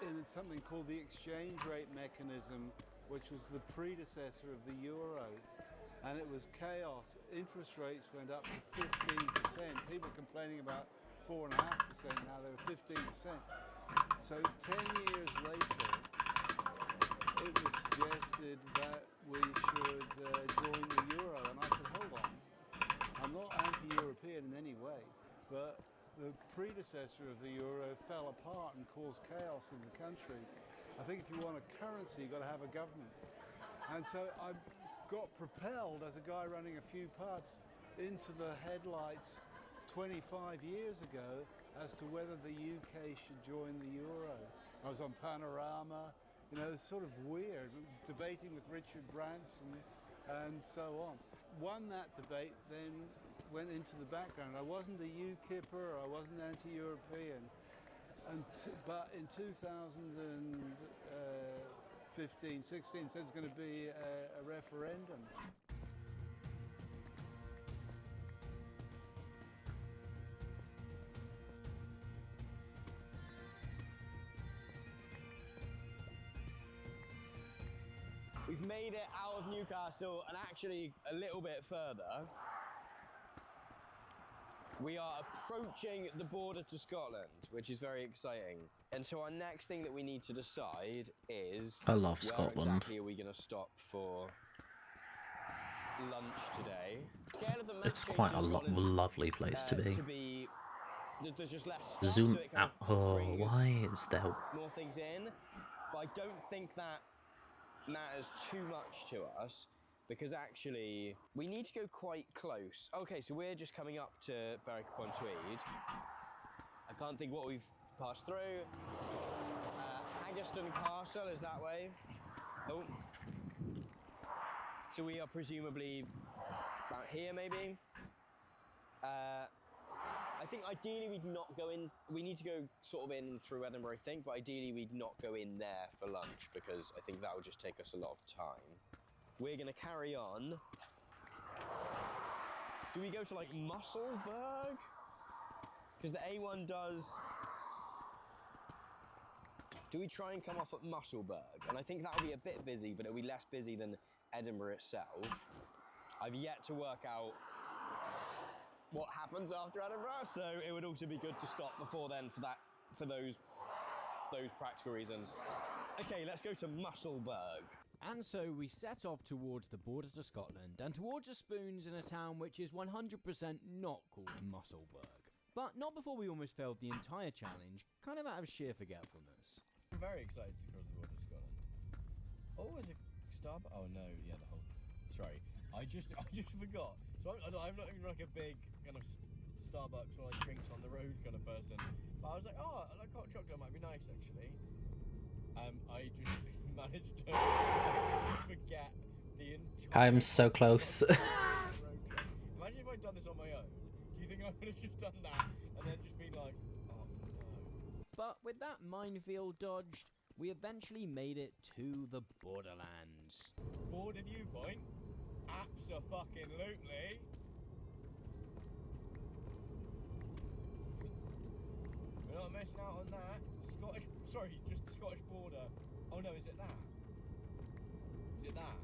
in something called the exchange rate mechanism, which was the predecessor of the euro, and it was chaos. Interest rates went up to 15%. People complaining about 4.5%, now they were 15%. So 10 years later, it was suggested that we should join the euro, and I said, hold on, I'm not anti-European in any way, but the predecessor of the euro fell apart and caused chaos in the country. I think if you want a currency, you've got to have a government. And so I got propelled as a guy running a few pubs into the headlights 25 years ago as to whether the UK should join the euro. I was on Panorama, you know, it's sort of weird, debating with Richard Branson and so on. Won that debate, then went into the background. I wasn't a UKIPper, I wasn't anti-European. But in 2015, 16, there's going to be a referendum. We've made it out of Newcastle and actually a little bit further. We are approaching the border to Scotland, which is very exciting. And so our next thing that we need to decide is... I love where Scotland. exactly are we going to stop for lunch today? Scale of the map It's quite a lovely place to be. There's just less stuff, Zoom so it kind out. of Oh, brings why is there... more things in. But I don't think that matters too much to us, because actually we need to go quite close. Okay, so we're just coming up to Berwick-upon-Tweed. I can't think what we've passed through. Haggerston Castle is that way. Oh. So we are presumably about here, maybe. I think ideally we'd not go in. We need to go sort of in through Edinburgh, I think, but ideally we'd not go in there for lunch because I think that would just take us a lot of time. We're going to carry on. Do we go to like Musselburgh? Because the A1 does. Do we try and come off at Musselburgh? And I think that'll be a bit busy, but it'll be less busy than Edinburgh itself. I've yet to work out what happens after Edinburgh, so it would also be good to stop before then for those practical reasons. Okay, let's go to Musselburgh. And so we set off towards the border to Scotland and towards the spoons in a town which is 100% not called Musselburgh. But not before we almost failed the entire challenge, kind of out of sheer forgetfulness. I'm very excited to cross the border to Scotland. Oh, is it Starbucks? Oh no, yeah, the whole... Sorry, I just forgot. So I'm not even like a big kind of Starbucks or like drinks on the road kind of person. But I was like, oh, like hot chocolate might be nice actually. I just managed to forget the entire. I'm so close. Imagine if I'd done this on my own. Do you think I would have just done that and then just been like, oh no? But with that minefield dodged, we eventually made it to the borderlands. Border viewpoint? Abso-fucking-lutely. We're not missing out on that. Just Scottish border. Oh no, is it that? Is it that?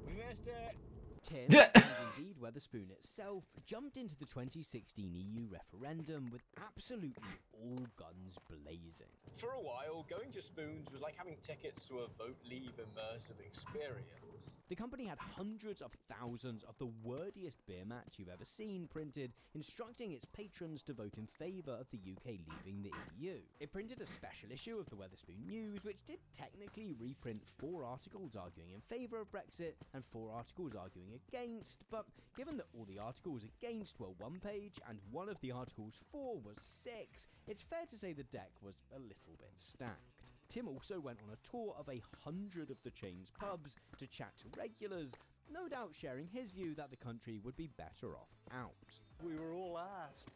We missed it! Tim, and indeed Wetherspoon itself, jumped into the 2016 EU referendum with absolutely all guns blazing. For a while, going to Spoons was like having tickets to a Vote Leave immersive experience. The company had hundreds of thousands of the wordiest beer mats you've ever seen printed, instructing its patrons to vote in favour of the UK leaving the EU. It printed a special issue of the Wetherspoon News, which did technically reprint 4 articles arguing in favour of Brexit and 4 articles arguing against, but given that all the articles against were 1 page and one of the articles for was 6, it's fair to say the deck was a little bit stacked. Tim also went on a tour of 100 of the chain's pubs to chat to regulars, no doubt sharing his view that the country would be better off out. We were all asked,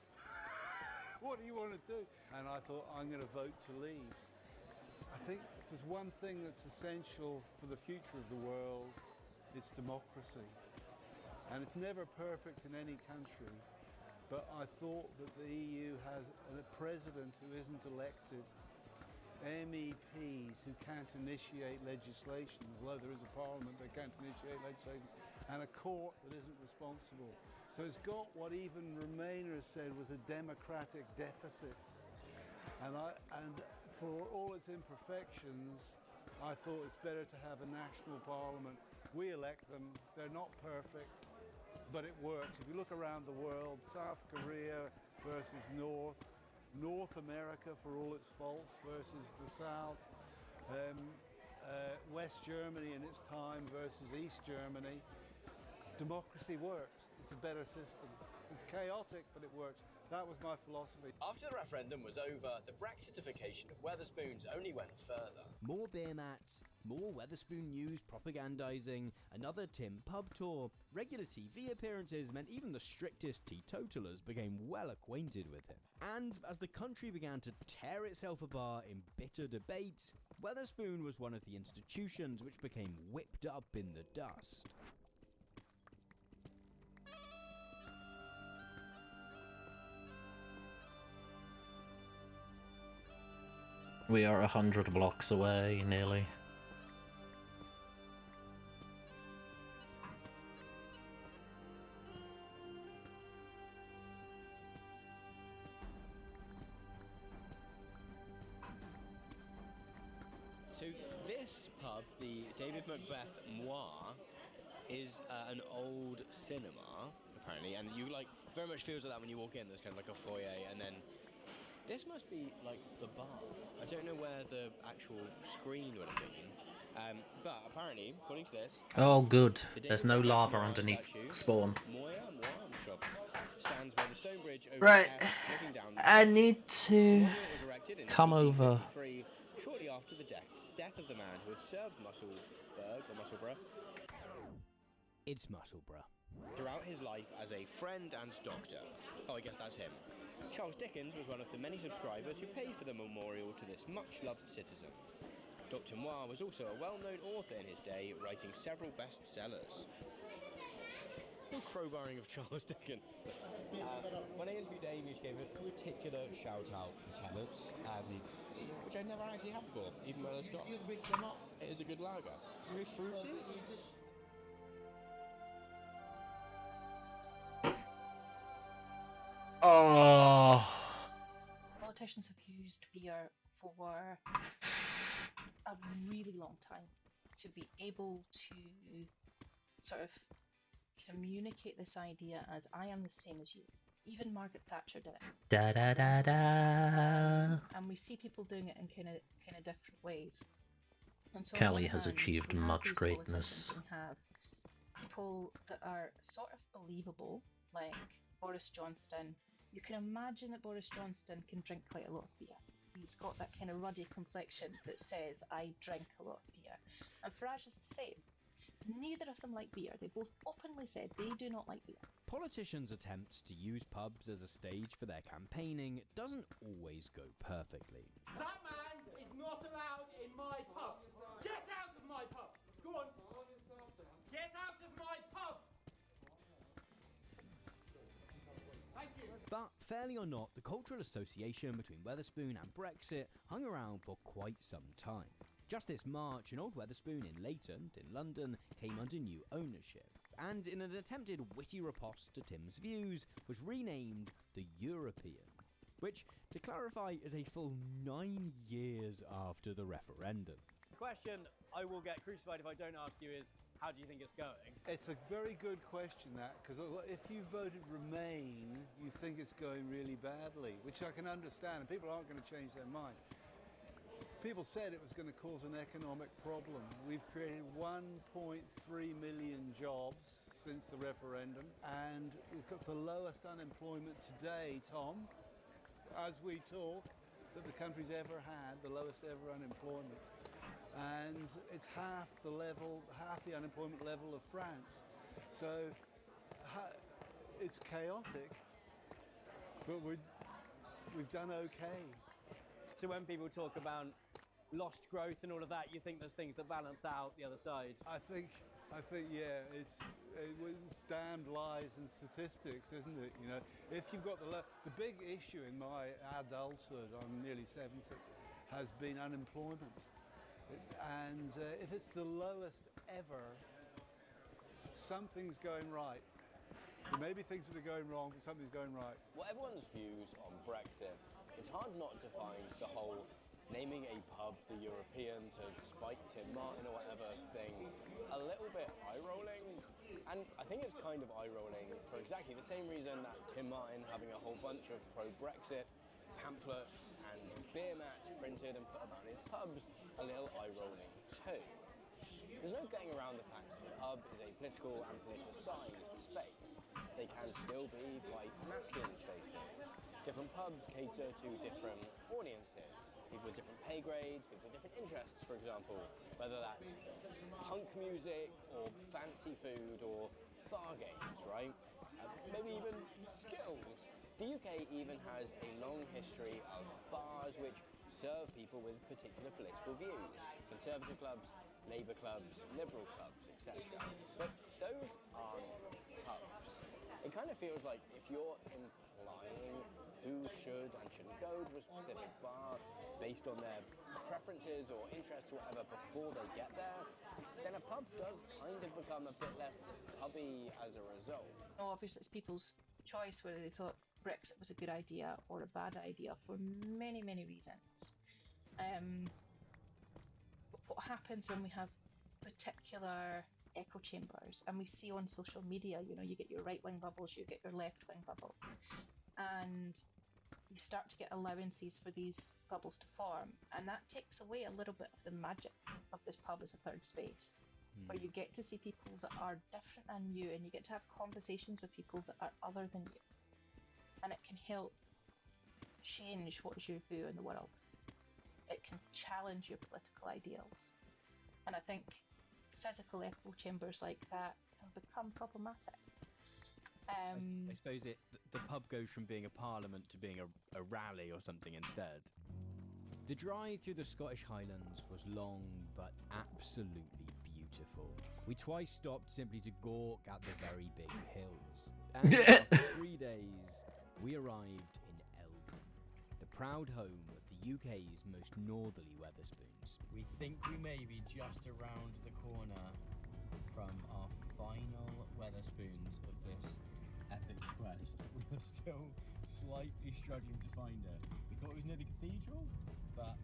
what do you want to do? And I thought, I'm going to vote to leave. I think if there's one thing that's essential for the future of the world, it's democracy. And it's never perfect in any country, but I thought that the EU has a president who isn't elected, MEPs who can't initiate legislation, although there is a parliament that can't initiate legislation, and a court that isn't responsible. So it's got what even Remainer said was a democratic deficit. And for all its imperfections, I thought it's better to have a national parliament. We elect them, they're not perfect, but it works. If you look around the world, South Korea versus North America for all its faults versus the South, West Germany in its time versus East Germany, democracy works. It's a better system. It's chaotic, but it works. That was my philosophy. After the referendum was over, the Brexitification of Wetherspoons only went further. More beer mats, more Wetherspoon News propagandizing, another Tim pub tour, regular TV appearances meant even the strictest teetotalers became well acquainted with him. And as the country began to tear itself apart in bitter debate, Wetherspoon was one of the institutions which became whipped up in the dust. We are 100 blocks away, nearly. So this pub, the David Macbeth Moir, is an old cinema, apparently, and you like very much feels like that when you walk in. There's kind of like a foyer, and then this must be like the bar. I don't know where the actual screen would have been, but apparently, according to this, Oh, good. There's no lava underneath spawn. Moir shop stands by the stone bridge over Right. the Esk, looking down the I need to Moir was erected in come over. 1853, shortly after the death of the man who had served Musselburgh It's Musselburgh. throughout his life as a friend and doctor. Oh, I guess that's him. Charles Dickens was one of the many subscribers who paid for the memorial to this much-loved citizen. Dr. Moir was also a well-known author in his day, writing several bestsellers. No crowbarring of Charles Dickens. When I interviewed Amy, she gave a particular shout-out for tenants, which I'd never actually had before, even when it's got... It is a good lager. Very fruity. Oh. Politicians have used beer for a really long time to be able to sort of communicate this idea as I am the same as you. Even Margaret Thatcher did it. Da da da da. And we see people doing it in kind of different ways. And so on Kelly one has hand, achieved we have much these greatness. politicians and have people that are sort of believable, like Boris Johnson, you can imagine that Boris Johnson can drink quite a lot of beer. He's got that kind of ruddy complexion that says, I drink a lot of beer. And Farage is the same. Neither of them like beer. They both openly said they do not like beer. Politicians' attempts to use pubs as a stage for their campaigning doesn't always go perfectly. That man is not allowed in my pub. Get out of my pub. Go on. Get out of my pub. Thank you. But fairly or not, the cultural association between Wetherspoon and Brexit hung around for quite some time. Just this March, an old Wetherspoon in Leighton, in London, came under new ownership, and in an attempted witty riposte to Tim's views, was renamed the European, which, to clarify, is a full 9 years after the referendum. The question I will get crucified if I don't ask you is, how do you think it's going? It's a very good question, that, because if you voted Remain, you think it's going really badly, which I can understand, and people aren't going to change their mind. People said it was going to cause an economic problem. We've created 1.3 million jobs since the referendum, and we've got the lowest unemployment today, Tom, as we talk, that the country's ever had, the lowest ever unemployment. And it's half the unemployment level of France. So it's chaotic, but we've done okay. So when people talk about lost growth and all of that, you think there's things that balance that out the other side? I think yeah, it was damned lies and statistics, isn't it? You know, if you've got the big issue in my adulthood, I'm nearly 70, has been unemployment. And if it's the lowest ever, something's going right. There may be things that are going wrong, but something's going right. Whatever one's views on Brexit, it's hard not to find the whole naming a pub the European to spite Tim Martin or whatever thing a little bit eye-rolling. And I think it's kind of eye-rolling for exactly the same reason that Tim Martin having a whole bunch of pro-Brexit pamphlets and beer mats printed and put about his pubs a little eye-rolling too. There's no getting around the fact that the pub is a political and politicised space. They can still be quite masculine spaces. Different pubs cater to different audiences. People with different pay grades, people with different interests, for example. Whether that's punk music or fancy food or bar games, right? Maybe even skills. The UK even has a long history of bars which serve people with particular political views. Conservative clubs, Labour clubs, Liberal clubs, etc. But those aren't pubs. It kind of feels like if you're implying who should and shouldn't go to a specific bar based on their preferences or interests or whatever before they get there, then a pub does kind of become a bit less pubby as a result. Obviously, it's people's choice whether they thought Brexit was a good idea or a bad idea for many, many reasons. But what happens when we have particular echo chambers, and we see on social media, you know, you get your right-wing bubbles, you get your left-wing bubbles, and you start to get allowances for these bubbles to form, and that takes away a little bit of the magic of this pub as a third space, where you get to see people that are different than you, and you get to have conversations with people that are other than you, and it can help change what is your view in the world. It can challenge your political ideals, and I think physical echo chambers like that have become problematic. I suppose the pub goes from being a parliament to being a rally or something instead. The drive through the Scottish Highlands was long but absolutely beautiful. We twice stopped simply to gawk at the very big hills. And after 3 days, we arrived in Elgin, the proud home of the UK's most northerly Wetherspoons. We think we may be just around the corner from our final Wetherspoons of this epic quest. We are still slightly struggling to find it. We thought it was near the cathedral, but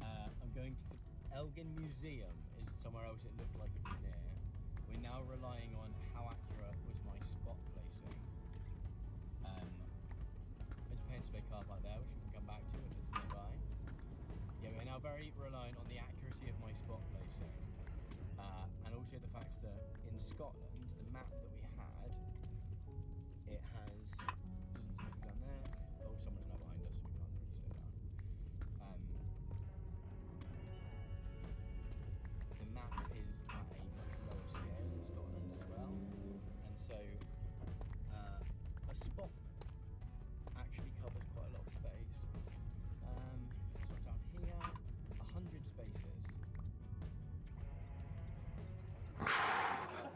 I'm going to Elgin Museum is somewhere else it looked like it was near. We're now relying on how accurate was my spot placing. There's a Pennsylvania car park there, which we can come back to if it's nearby. Yeah, we're now very reliant on the accuracy of my spot placing, and also the fact that in Scotland, the map that we had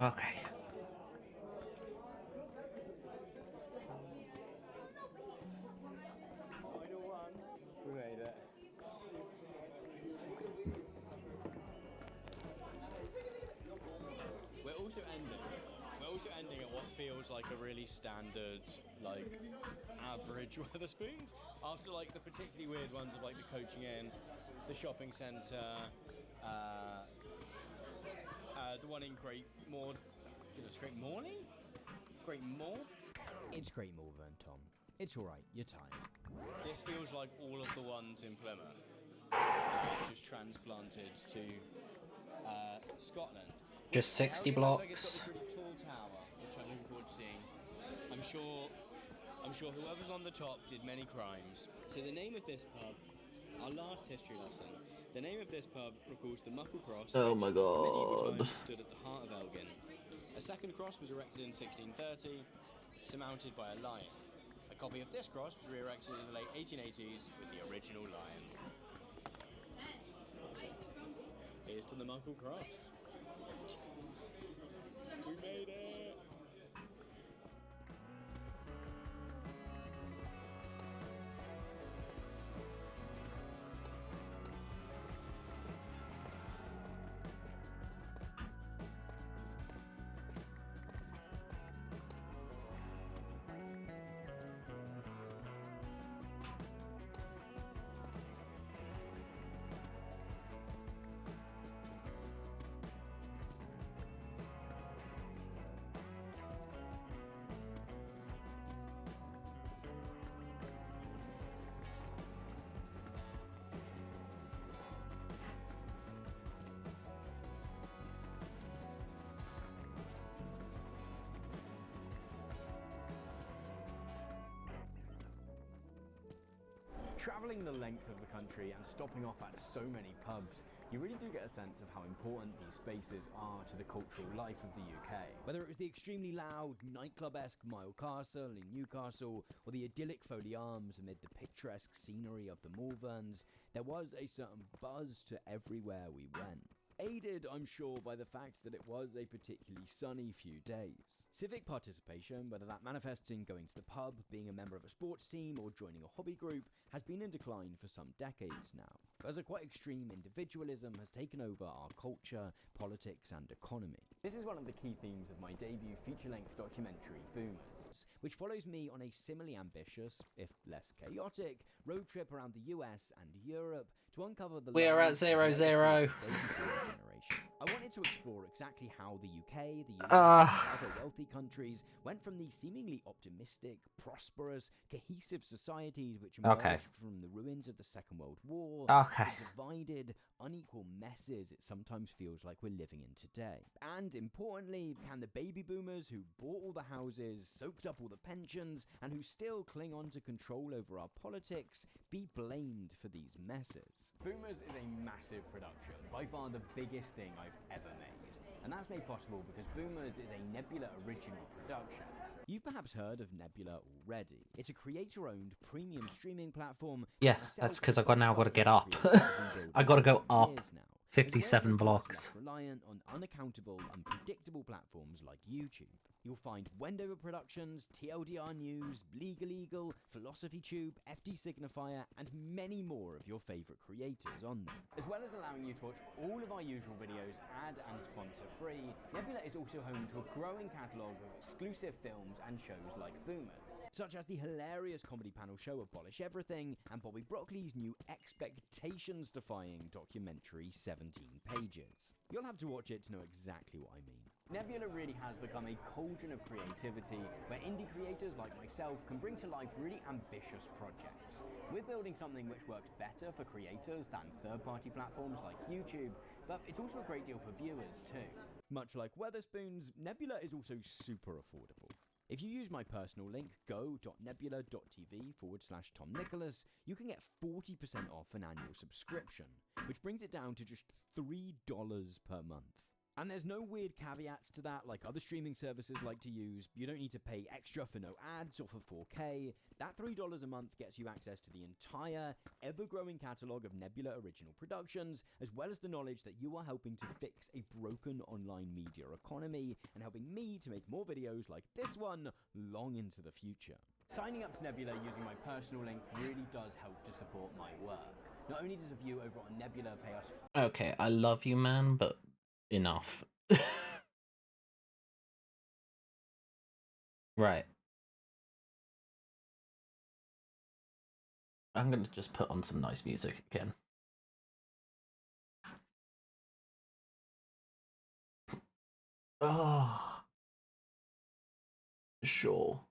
Okay. Final one. We made it. We're also ending at what feels like a really standard, like, average Weatherspoons. After, like, the particularly weird ones of, like, the Coaching Inn, the shopping centre, the one in Great Moor... Great Morning? Great Moor? It's Great Malvern, Tom. It's alright, you're tired. This feels like all of the ones in Plymouth, just transplanted to Scotland. Just 60 Looks like it's blocks. got a pretty tall tower, which I'm looking forward to seeing. I'm sure whoever's on the top did many crimes. So the name of this pub, our last history lesson, the name of this pub recalls the Muckle Cross, Oh which my in medieval god. times stood at the heart of Elgin. A second cross was erected in 1630, surmounted by a lion. A copy of this cross was re-erected in the late 1880s with the original lion. Here's to the Muckle Cross. We made it! Travelling the length of the country and stopping off at so many pubs, you really do get a sense of how important these spaces are to the cultural life of the UK. Whether it was the extremely loud, nightclub-esque Mile Castle in Newcastle, or the idyllic Foley Arms amid the picturesque scenery of the Malverns, there was a certain buzz to everywhere we went. Aided, I'm sure, by the fact that it was a particularly sunny few days. Civic participation, whether that manifests in going to the pub, being a member of a sports team, or joining a hobby group, has been in decline for some decades now, as a quite extreme individualism has taken over our culture, politics, and economy. This is one of the key themes of my debut feature-length documentary, Boomers, which follows me on a similarly ambitious, if less chaotic, road trip around the US and Europe to uncover the We are at 0-0. generation. I wanted to explore exactly how the UK, the US, and other wealthy countries went from these seemingly optimistic, prosperous, cohesive societies which emerged from the ruins of the Second World War to the divided, unequal messes it sometimes feels like we're living in today. And importantly, can the baby boomers who bought all the houses, soaked up all the pensions, and who still cling on to control over our politics be blamed for these messes? Boomers is a massive production, by far the biggest thing I've ever made. And that's made possible because Boomers is a Nebula original production. You've perhaps heard of Nebula already. It's a creator-owned premium streaming platform. Yeah, that's because I now got to get up. I got to go up 57 blocks. Reliant on unaccountable, unpredictable platforms like YouTube. You'll find Wendover Productions, TLDR News, Legal Eagle, Philosophy Tube, FD Signifier, and many more of your favourite creators on there. As well as allowing you to watch all of our usual videos ad and sponsor free, Nebula is also home to a growing catalogue of exclusive films and shows like Boomers, such as the hilarious comedy panel show Abolish Everything and Bobby Broccoli's new expectations-defying documentary 17 Pages. You'll have to watch it to know exactly what I mean. Nebula really has become a cauldron of creativity where indie creators like myself can bring to life really ambitious projects. We're building something which works better for creators than third-party platforms like YouTube, but it's also a great deal for viewers too. Much like Weatherspoons, Nebula is also super affordable. If you use my personal link, go.nebula.tv/Tom Nicholas, you can get 40% off an annual subscription, which brings it down to just $3 per month. And there's no weird caveats to that like other streaming services like to use. You don't need to pay extra for no ads or for 4K. That $3 a month gets you access to the entire, ever-growing catalogue of Nebula original productions, as well as the knowledge that you are helping to fix a broken online media economy and helping me to make more videos like this one long into the future. Signing up to Nebula using my personal link really does help to support my work. Not only does a view over on Nebula pay us... Okay, I love you, man, but enough. Right. I'm gonna just put on some nice music again. Oh, sure.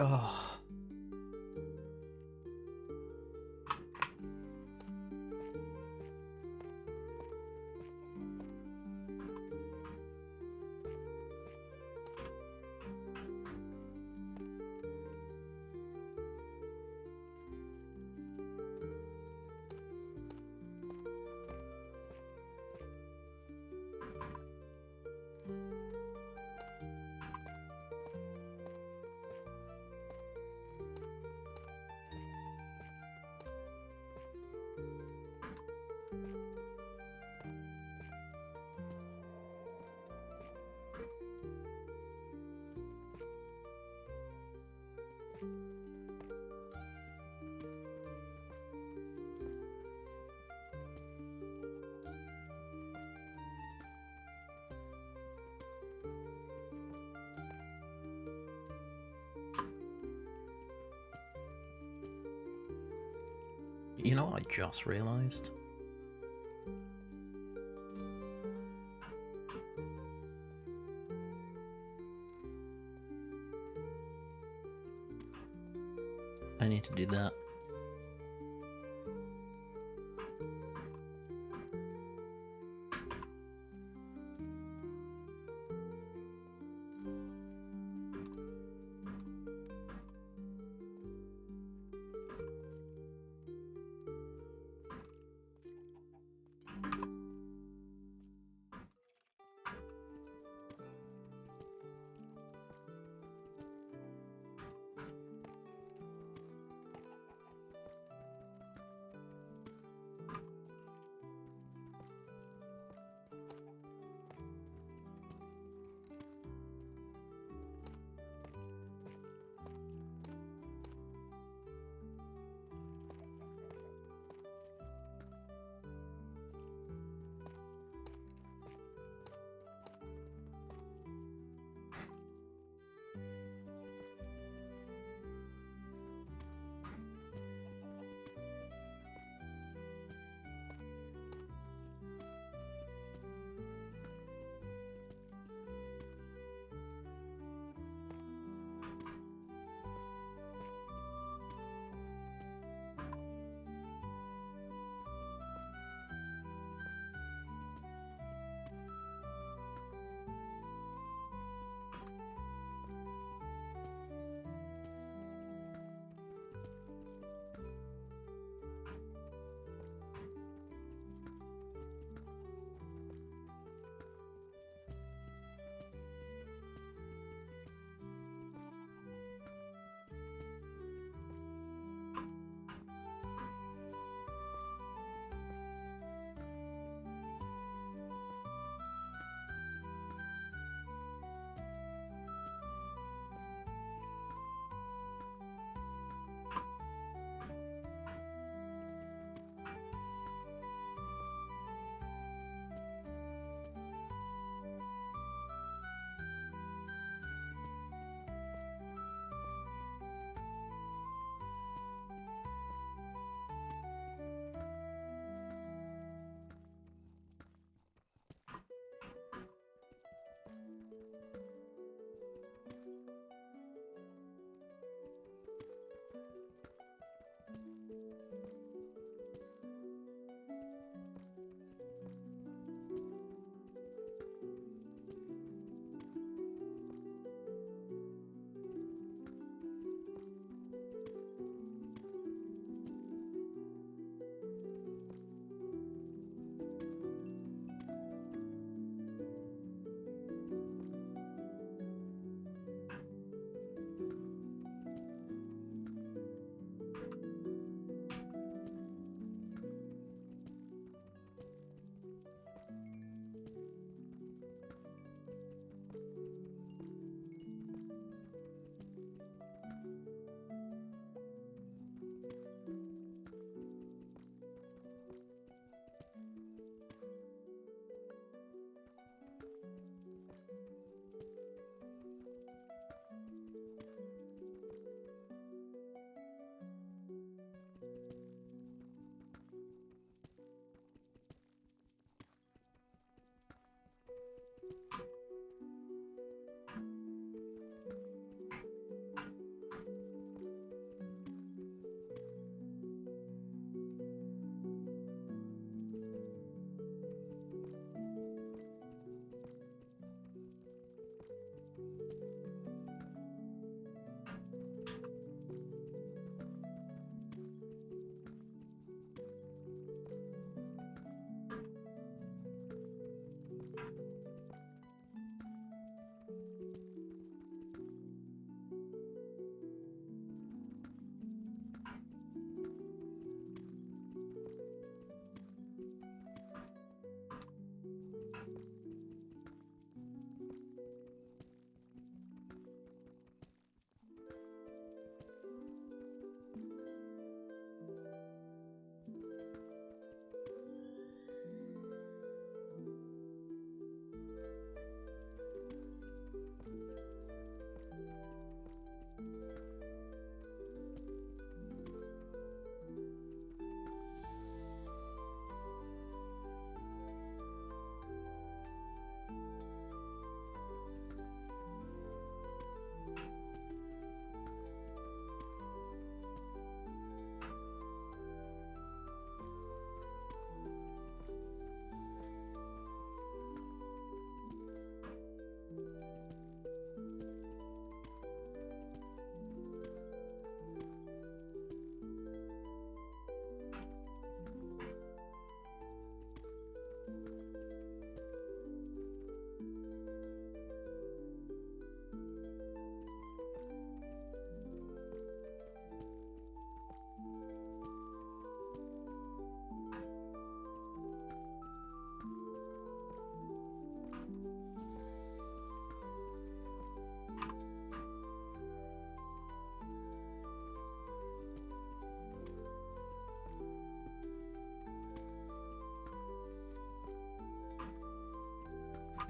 Oh. You know what I just realized? I need to do that.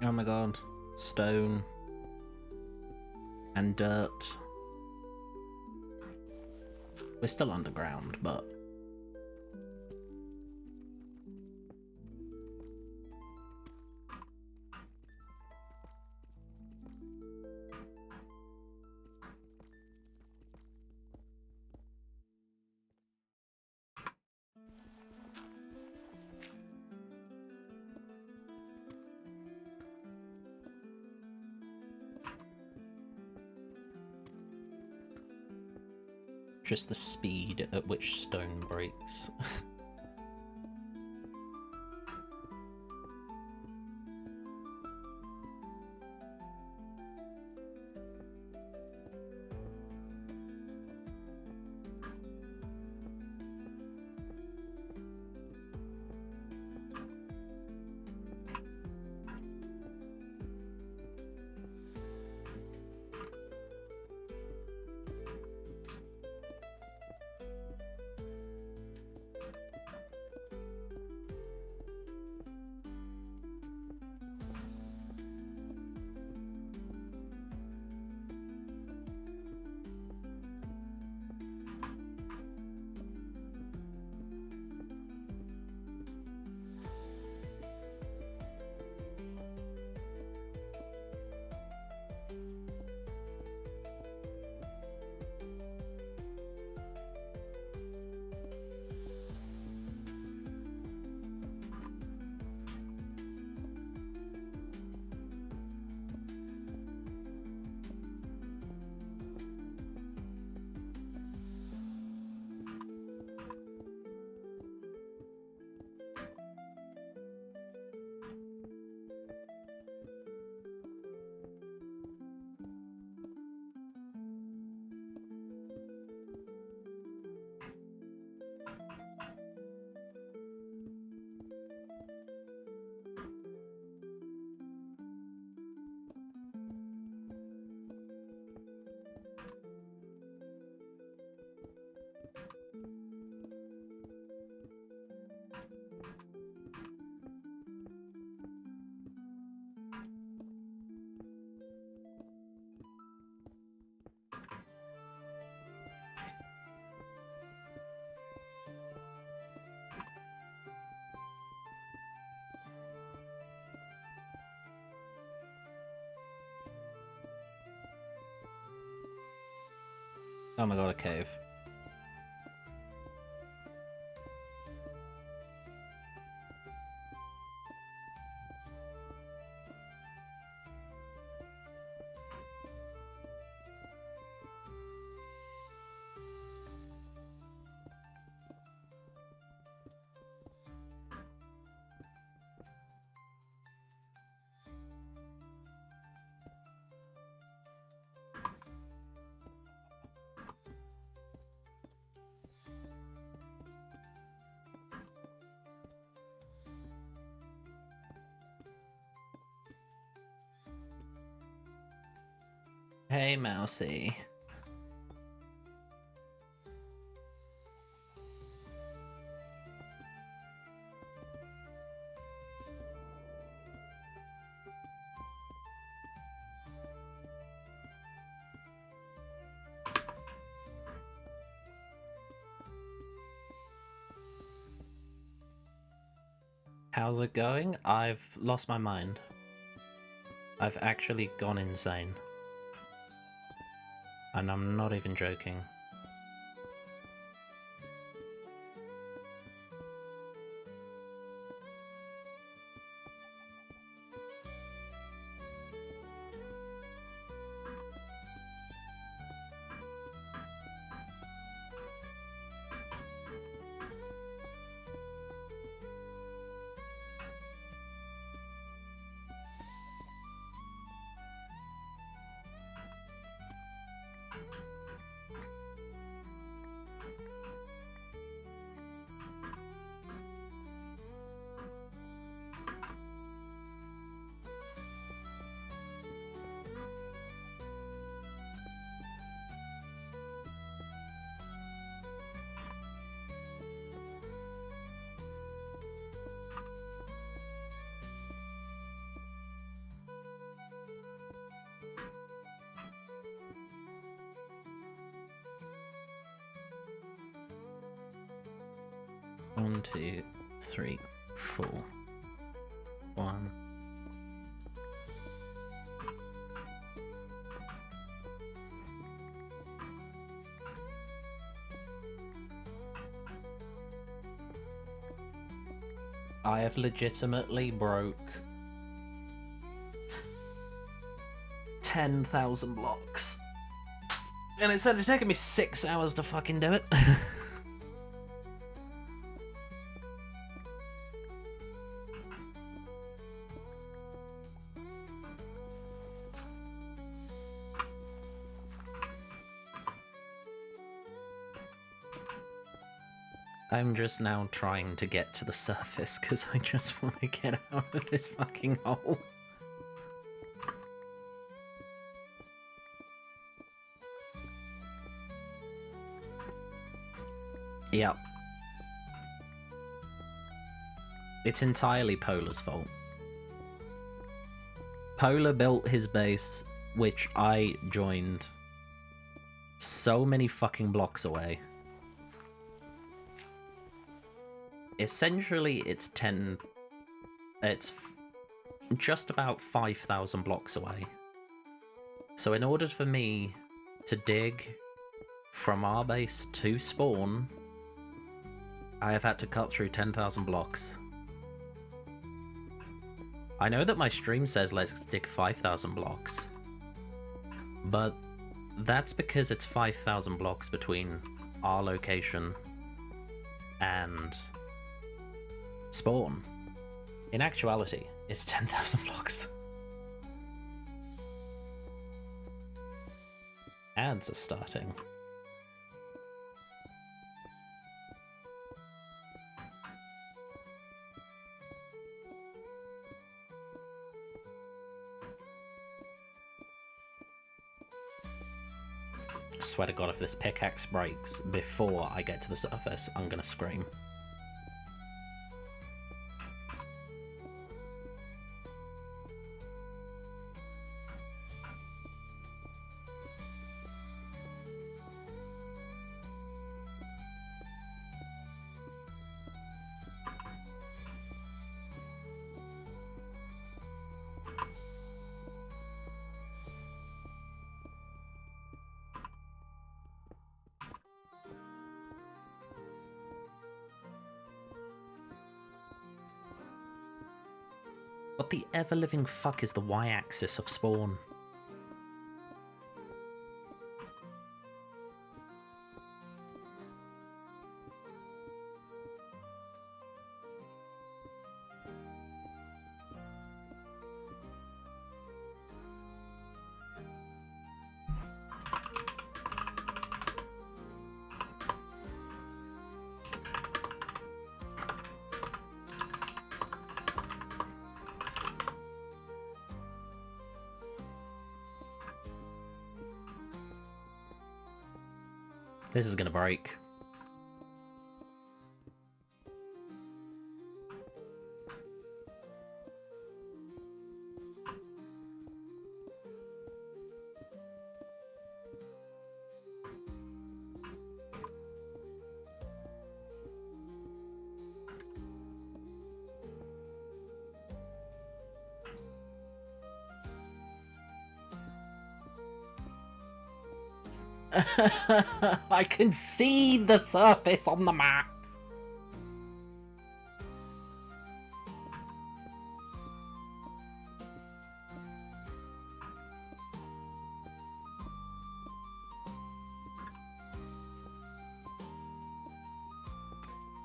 Oh my god. Stone. And dirt. We're still underground, but... just the speed at which stone breaks. Oh my god, a cave. Hey, Mousy. How's it going? I've lost my mind. I've actually gone insane. And I'm not even joking. 1, 2, 3, 4. 1. I have legitimately broke 10,000 blocks. And it started taking me 6 hours to fucking do it. I'm just now trying to get to the surface because I just want to get out of this fucking hole. Yep. It's entirely Polar's fault. Polar built his base, which I joined so many fucking blocks away. Essentially, it's just about 5,000 blocks away. So in order for me to dig from our base to spawn, I have had to cut through 10,000 blocks. I know that my stream says let's dig 5,000 blocks, but that's because it's 5,000 blocks between our location and spawn. In actuality, it's 10,000 blocks. Ads are starting. Swear to God, if this pickaxe breaks before I get to the surface, I'm gonna scream. What the ever-living fuck is the y-axis of spawn? This is gonna break. I can see the surface on the map.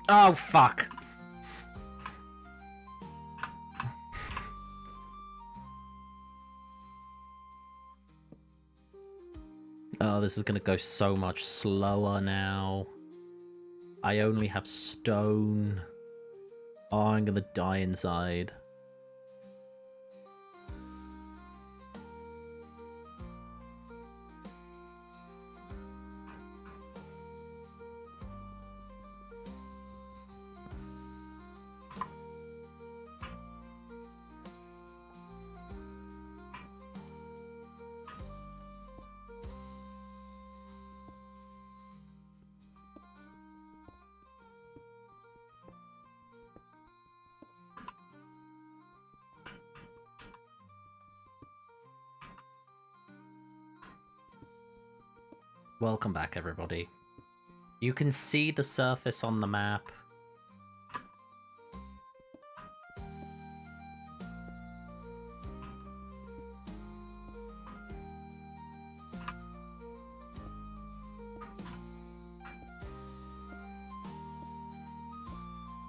Oh, fuck. Oh, this is gonna go so much slower now. I only have stone. Oh, I'm gonna die inside. Welcome back, everybody. You can see the surface on the map.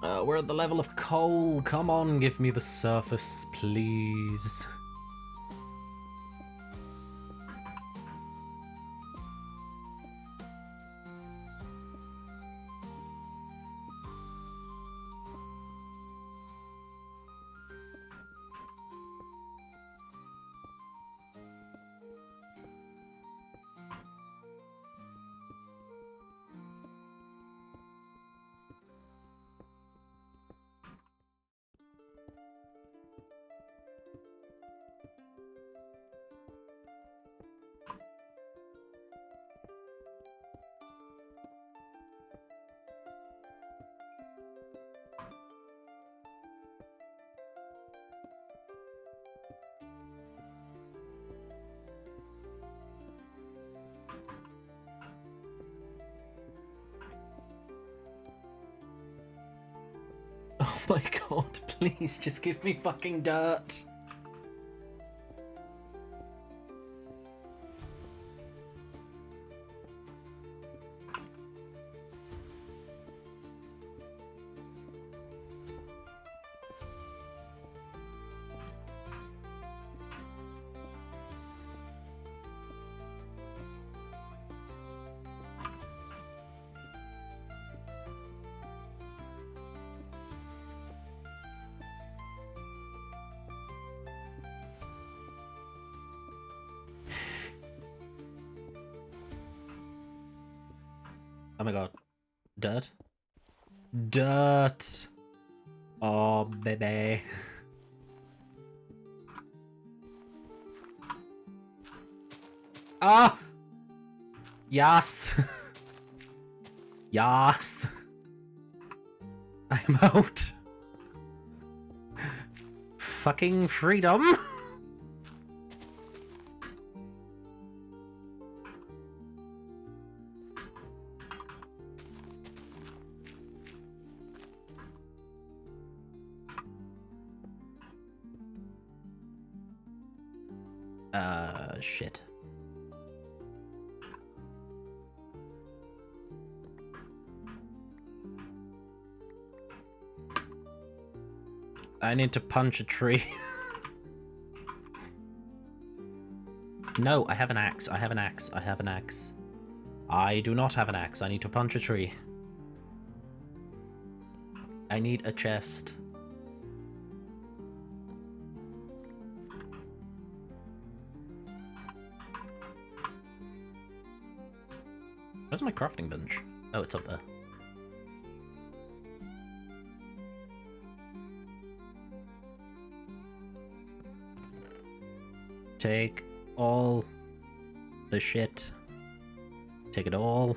We're at the level of coal. Come on, give me the surface, please. Oh my god, please just give me fucking dirt. Oh my god. Dirt? Dirt! Oh, baby. Ah! Yes! Yes! I'm out. Fucking freedom! Shit. I need to punch a tree. No, I have an axe. I have an axe. I have an axe. I do not have an axe. I need to punch a tree. I need a chest. Where's my crafting bench? Oh, it's up there. Take all the shit. Take it all.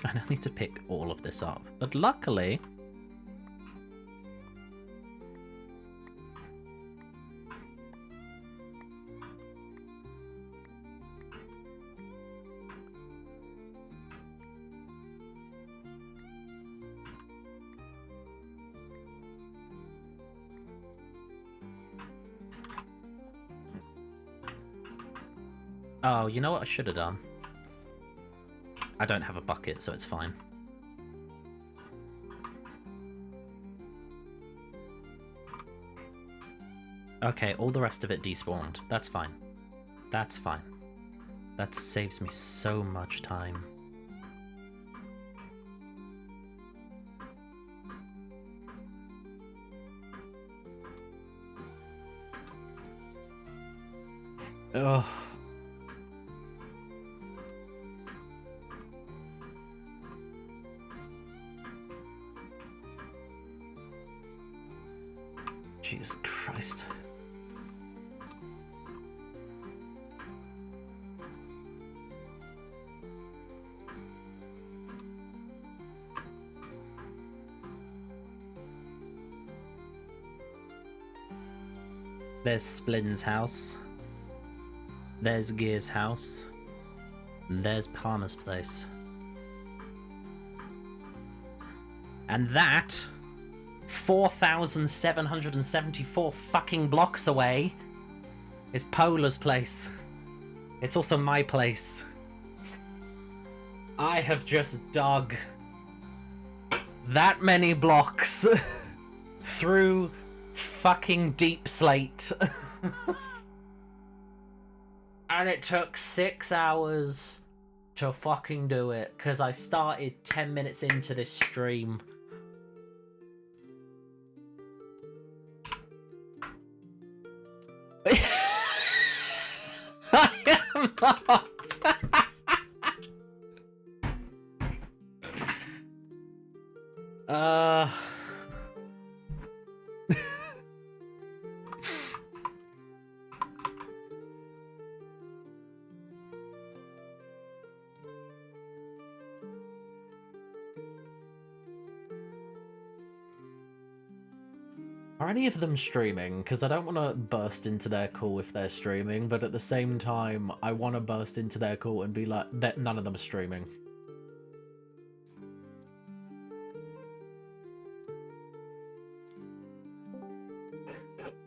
I now need to pick all of this up, but luckily... Oh, you know what I should have done? I don't have a bucket, so it's fine. Okay, all the rest of it despawned. That's fine. That's fine. That saves me so much time. Ugh. Jesus Christ. There's Splin's house. There's Gear's house. And there's Palmer's place. And that, 4,774 fucking blocks away, is Polar's place. It's also my place. I have just dug that many blocks through fucking deep slate. And it took 6 hours to fucking do it, because I started 10 minutes into this stream. I am not. Are any of them streaming? Because I don't want to burst into their call if they're streaming, but at the same time, I want to burst into their call and be like, that none of them are streaming.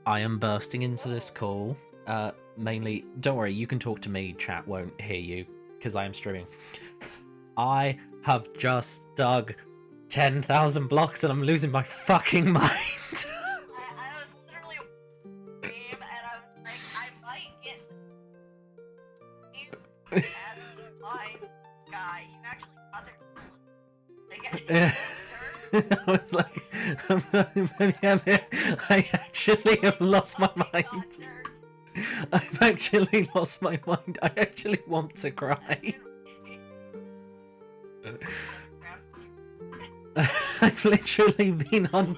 I am bursting into this call. Mainly, don't worry, you can talk to me, chat won't hear you, because I am streaming. I have just dug 10,000 blocks and I'm losing my fucking mind. I was like, I actually have lost my mind. I've actually lost my mind. I actually want to cry. I've literally been on.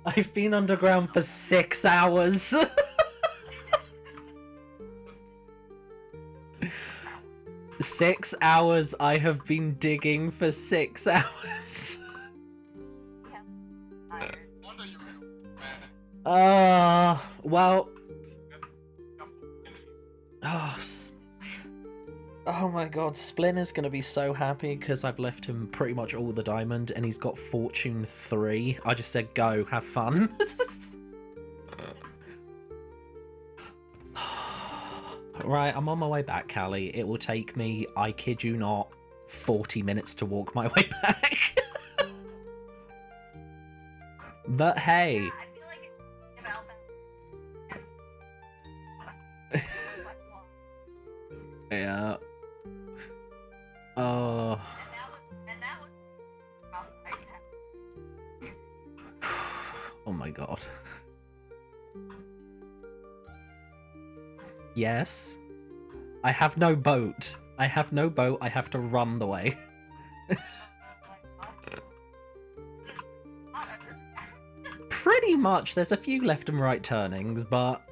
I've been underground for 6 hours. 6 hours. I have been digging for 6 hours. Well. Oh my god, Splin is gonna be so happy because I've left him pretty much all the diamond and he's got Fortune 3. I just said go, have fun. Right, I'm on my way back, Callie. It will take me, I kid you not, 40 minutes to walk my way back. But hey. Yeah. Oh. Oh my god. Yes. I have no boat. I have no boat. I have to run the way. Pretty much. There's a few left and right turnings, but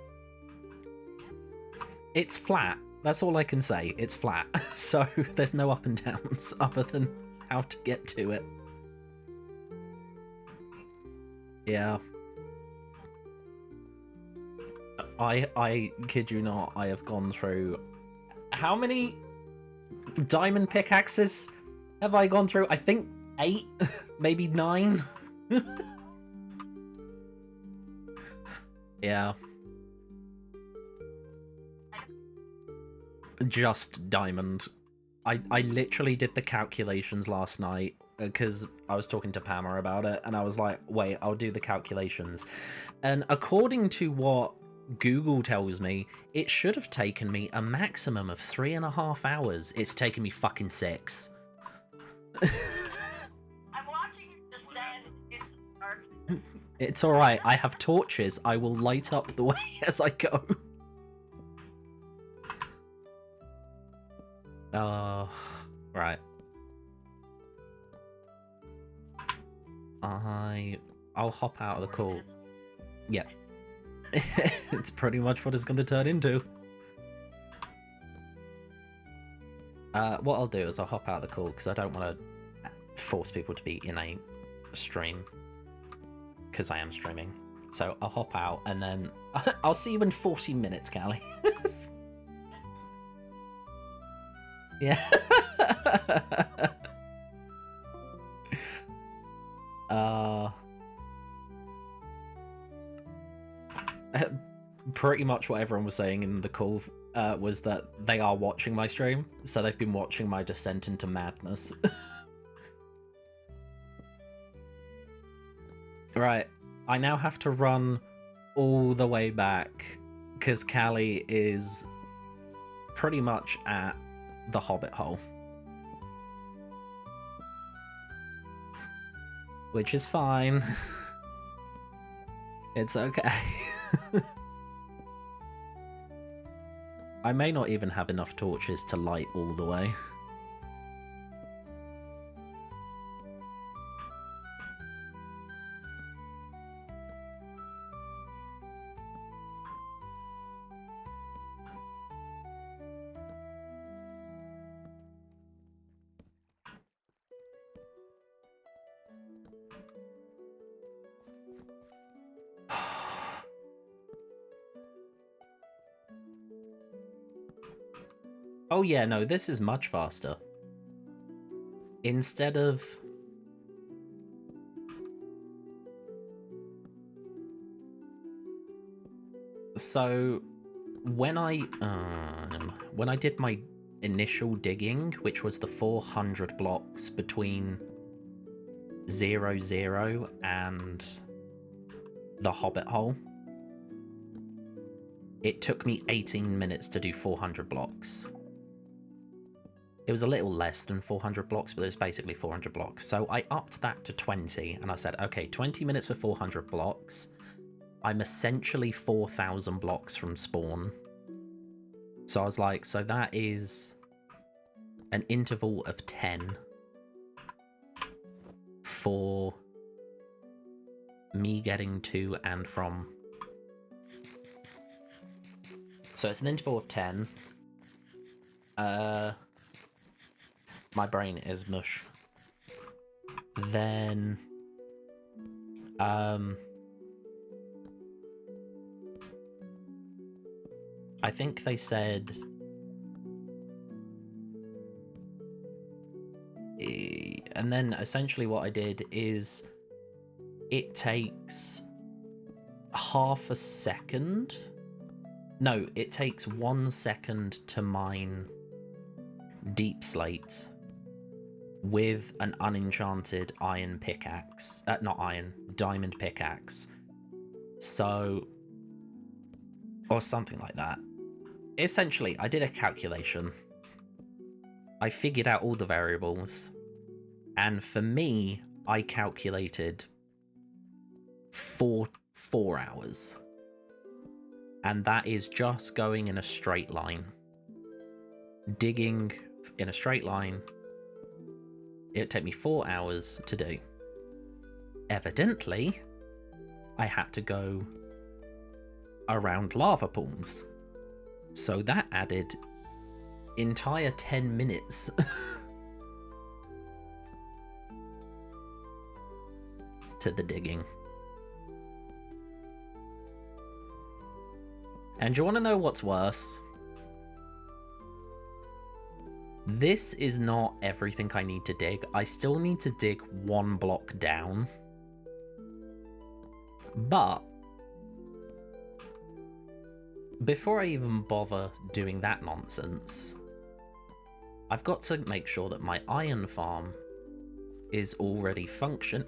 it's flat. That's all I can say. It's flat. So there's no up and downs other than how to get to it. Yeah. I kid you not, I have gone through... How many diamond pickaxes have I gone through? I think 8, maybe 9. Yeah. Just diamond. I literally did the calculations last night because I was talking to Pamela about it and I was like, wait, I'll do the calculations. And according to what Google tells me, it should have taken me a maximum of 3.5 hours. It's taken me fucking 6. I'm watching you descend into the darkness. It's alright, I have torches. I will light up the way as I go. Right. I'll hop out of the call. Yeah. It's pretty much what it's going to turn into. What I'll do is I'll hop out of the call because I don't want to force people to be in a stream. Because I am streaming. So I'll hop out and then I'll see you in 40 minutes, Callie. Yeah. Pretty much what everyone was saying in the call was that they are watching my stream, so they've been watching my descent into madness. Right, I now have to run all the way back because Callie is pretty much at the Hobbit hole. Which is fine. It's okay. I may not even have enough torches to light all the way. Oh yeah, no, this is much faster. Instead of... So, when I did my initial digging, which was the 400 blocks between 00 and the Hobbit hole, it took me 18 minutes to do 400 blocks. It was a little less than 400 blocks, but it was basically 400 blocks. So I upped that to 20, and I said, okay, 20 minutes for 400 blocks. I'm essentially 4,000 blocks from spawn. So I was like, so that is an interval of 10 for me getting to and from. So it's an interval of 10. My brain is mush. Then, I think they said, and then essentially what I did is it takes half a second. No, it takes 1 second to mine deep slate with an unenchanted iron pickaxe. Not iron, diamond pickaxe. So, or something like that. Essentially, I did a calculation. I figured out all the variables. And for me, I calculated 4 hours. And that is just going in a straight line. Digging in a straight line. It'd take me 4 hours to do. Evidently, I had to go around lava pools. So that added entire 10 minutes to the digging. And do you want to know what's worse? This is not everything I need to dig. I still need to dig 1 block down. But before I even bother doing that nonsense, I've got to make sure that my iron farm is already function.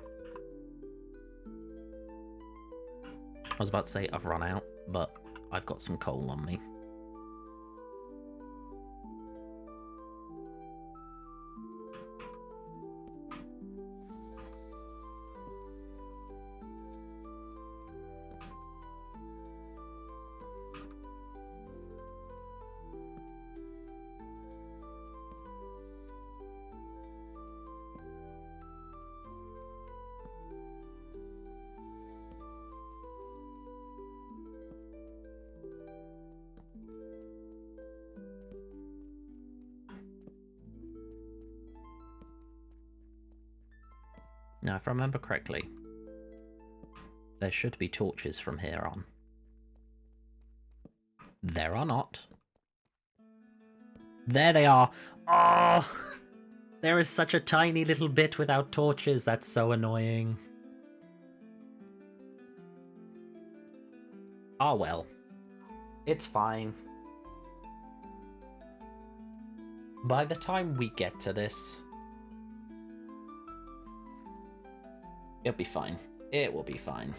I was about to say I've run out, but I've got some coal on me. Now, if I remember correctly, There should be torches from here on. There are not. There they are! Oh! There is such a tiny little bit without torches, that's so annoying. Oh well. It's fine. By the time we get to this, it'll be fine. It will be fine.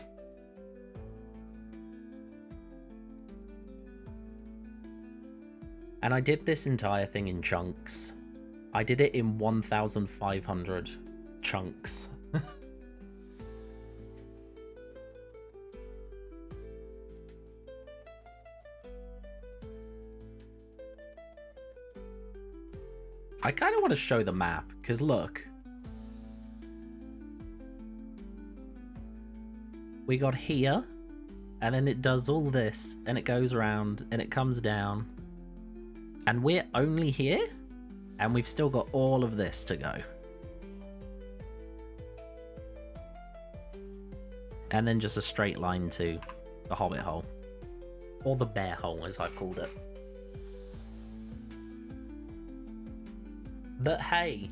And I did this entire thing in chunks. I did it in 1,500 chunks. I kind of want to show the map, because look. We got here, and then it does all this, and it goes around, and it comes down. And we're only here, and we've still got all of this to go. And then just a straight line to the Hobbit hole. Or the Bear hole, as I've called it. But hey,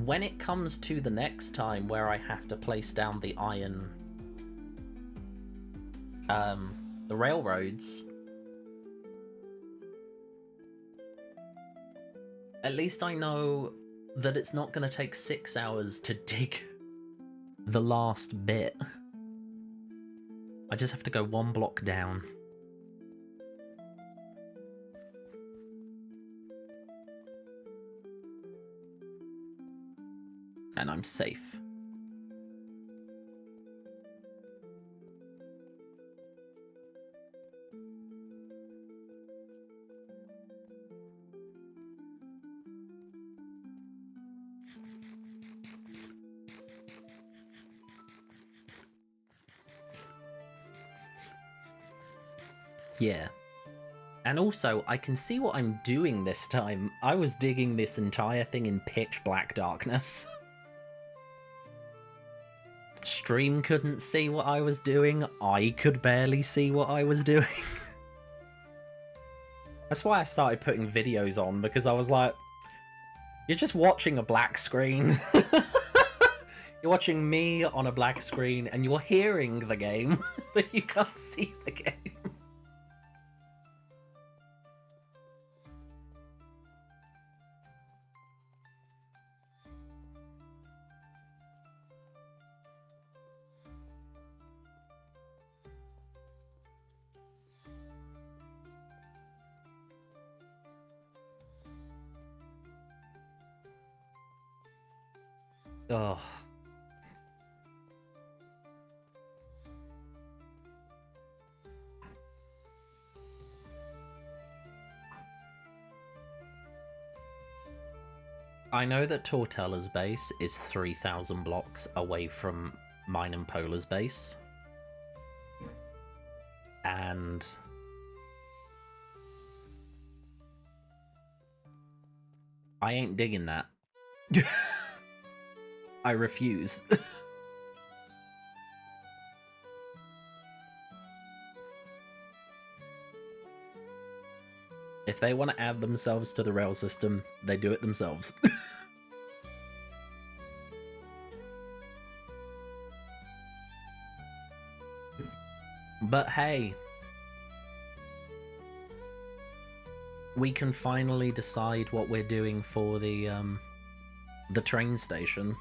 when it comes to the next time where I have to place down the iron, the railroads, at least I know that it's not going to take 6 hours to dig the last bit. I just have to go one block down. And I'm safe. Yeah. And also, I can see what I'm doing this time. I was digging this entire thing in pitch black darkness. Stream couldn't see what I was doing. I could barely see what I was doing. That's why I started putting videos on, because I was like, you're just watching a black screen. You're watching me on a black screen, and you're hearing the game, but you can't see the game. Ugh. I know that Tortella's base is 3,000 blocks away from mine and Polar's base. And I ain't digging that. I refuse. If they want to add themselves to the rail system, they do it themselves. But hey, we can finally decide what we're doing for the train station.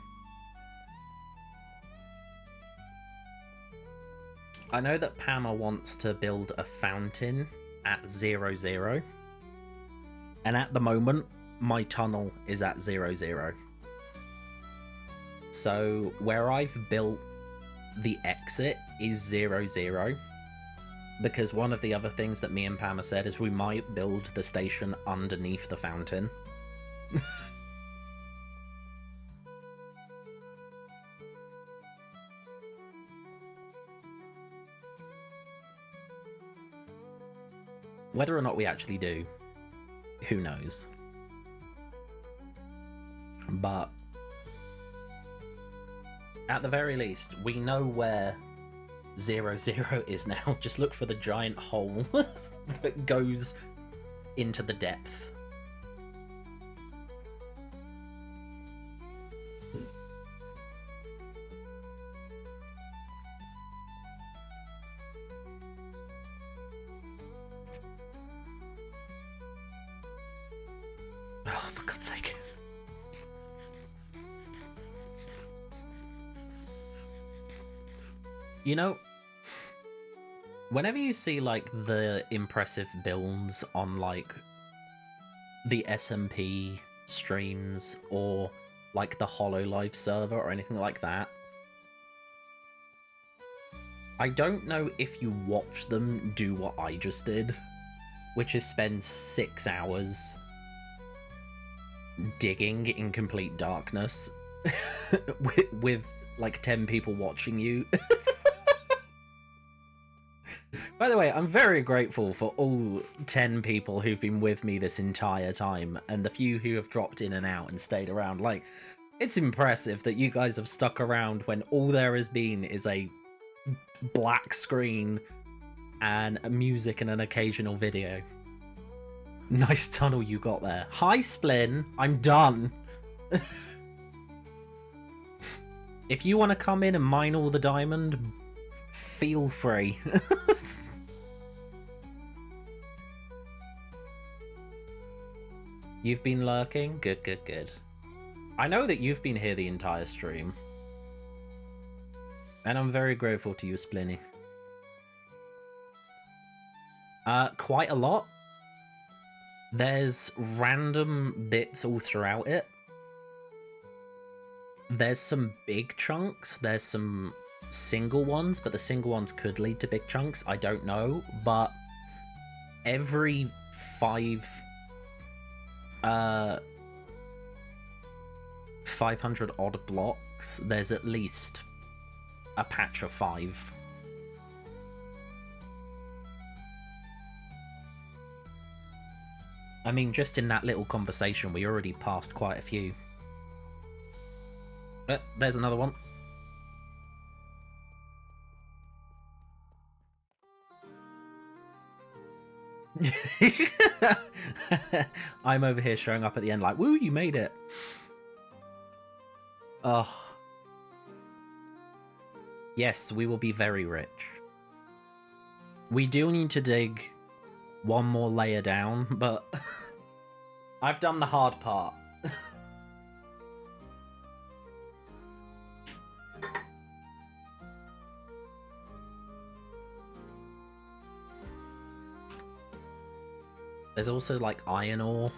I know that Pama wants to build a fountain at 0, and at the moment, my tunnel is at 0. So where I've built the exit is 0, because one of the other things that me and Pama said is we might build the station underneath the fountain. Whether or not we actually do, who knows? At the very least, we know where 0, 0 is now. Just look for the giant hole that goes into the depth. Oh, for God's sake. You know, whenever you see, like, the impressive builds on, like, the SMP streams or, like, the HoloLive server or anything like that, I don't know if you watch them do what I just did, which is spend 6 hours digging in complete darkness with like 10 people watching you. By the way, I'm very grateful for all 10 people who've been with me this entire time, and the few who have dropped in and out and stayed around. Like, it's impressive that you guys have stuck around when all there has been is a black screen and music and an occasional video. Nice tunnel you got there. Hi, Splin. I'm done. If you want to come in and mine all the diamond, feel free. You've been lurking? Good, good, good. I know that you've been here the entire stream. And I'm very grateful to you, Splinny. Quite a lot. There's random bits all throughout it. There's some big chunks. There's some single ones, but the single ones could lead to big chunks. I don't know, but every 500 odd blocks, there's at least a patch of 5. I mean, just in that little conversation, we already passed quite a few. There's another one. I'm over here showing up at the end like, woo, you made it. Oh. Yes, we will be very rich. We do need to dig one more layer down, but I've done the hard part. There's also like iron ore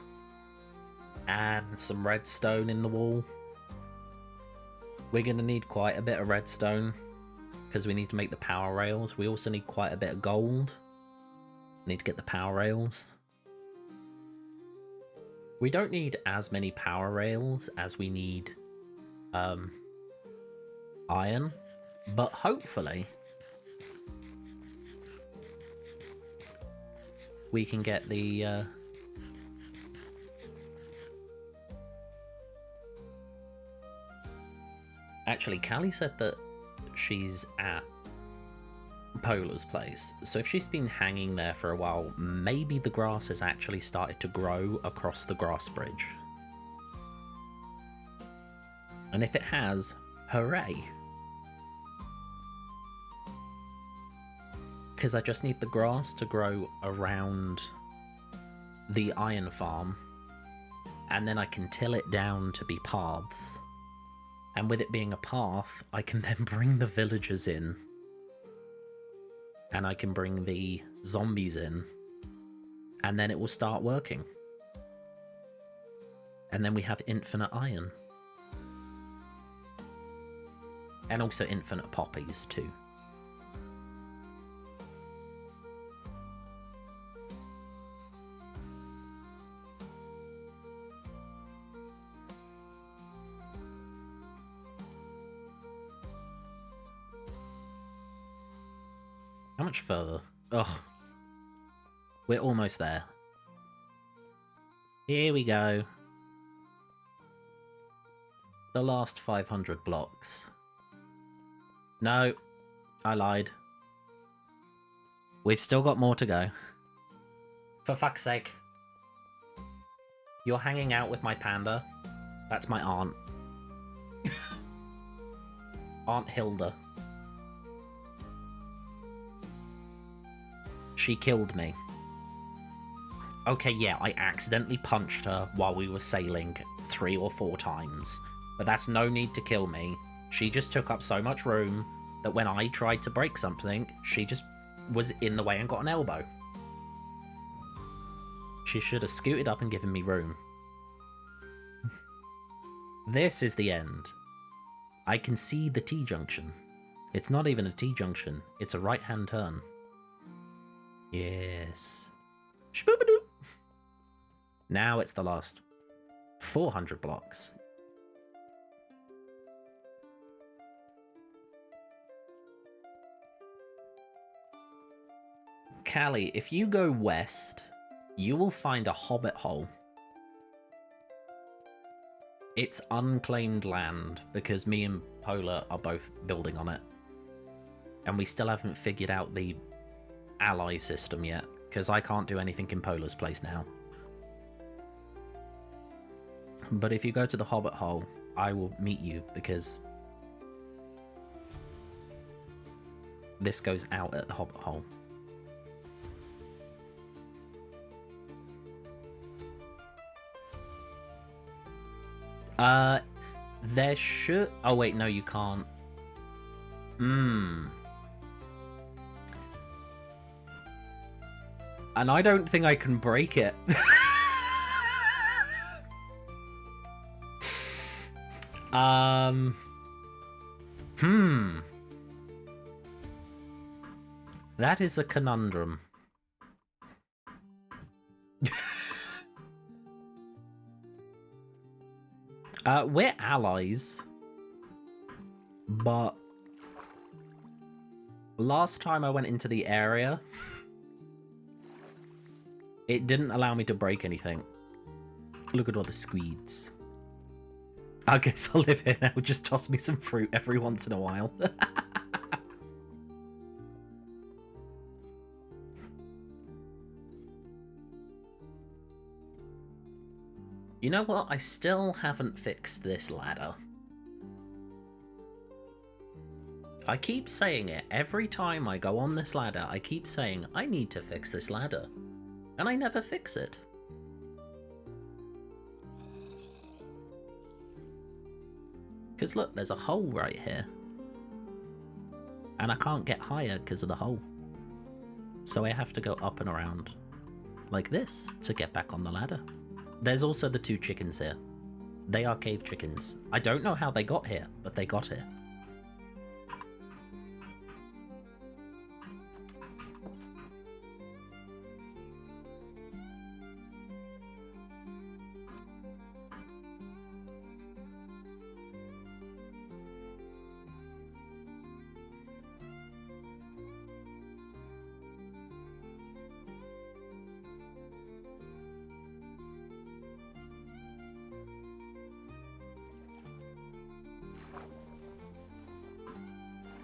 and some redstone in the wall. We're gonna need quite a bit of redstone because we need to make the power rails. We also need quite a bit of gold. Need to get the power rails. We don't need as many power rails as we need iron, but hopefully we can get the Actually, Callie said that she's at Polar's place, so if she's been hanging there for a while, maybe the grass has actually started to grow across the grass bridge. And if it has, hooray! Because I just need the grass to grow around the iron farm, and then I can till it down to be paths. And with it being a path, I can then bring the villagers in. And I can bring the zombies in. And then it will start working. And then we have infinite iron. And also infinite poppies, too. How much further? Ugh. We're almost there. Here we go. The last 500 blocks. No, I lied. We've still got more to go. For fuck's sake. You're hanging out with my panda? That's my aunt. Aunt Hilda. She killed me. Okay, yeah, I accidentally punched her while we were sailing 3 or 4 times. But that's no need to kill me. She just took up so much room that when I tried to break something, she just was in the way and got an elbow. She should have scooted up and given me room. This is the end. I can see the T-junction. It's not even a T-junction. It's a right-hand turn. Yes. Shboobadoo. Now it's the last 400 blocks. Callie, if you go west, you will find a hobbit hole. It's unclaimed land because me and Polar are both building on it. And we still haven't figured out the ally system yet, because I can't do anything in Polar's place now. But if you go to the hobbit hole, I will meet you, because this goes out at the hobbit hole. There should... Oh, wait, no, you can't. And I don't think I can break it. That is a conundrum. We're allies, but last time I went into the area, it didn't allow me to break anything. Look at all the squeeds. I guess I'll live here now. Just toss me some fruit every once in a while. You know what? I still haven't fixed this ladder. I keep saying it. Every time I go on this ladder, I keep saying, I need to fix this ladder. And I never fix it. Because look, there's a hole right here. And I can't get higher because of the hole. So I have to go up and around like this to get back on the ladder. There's also the 2 chickens here. They are cave chickens. I don't know how they got here, but they got here.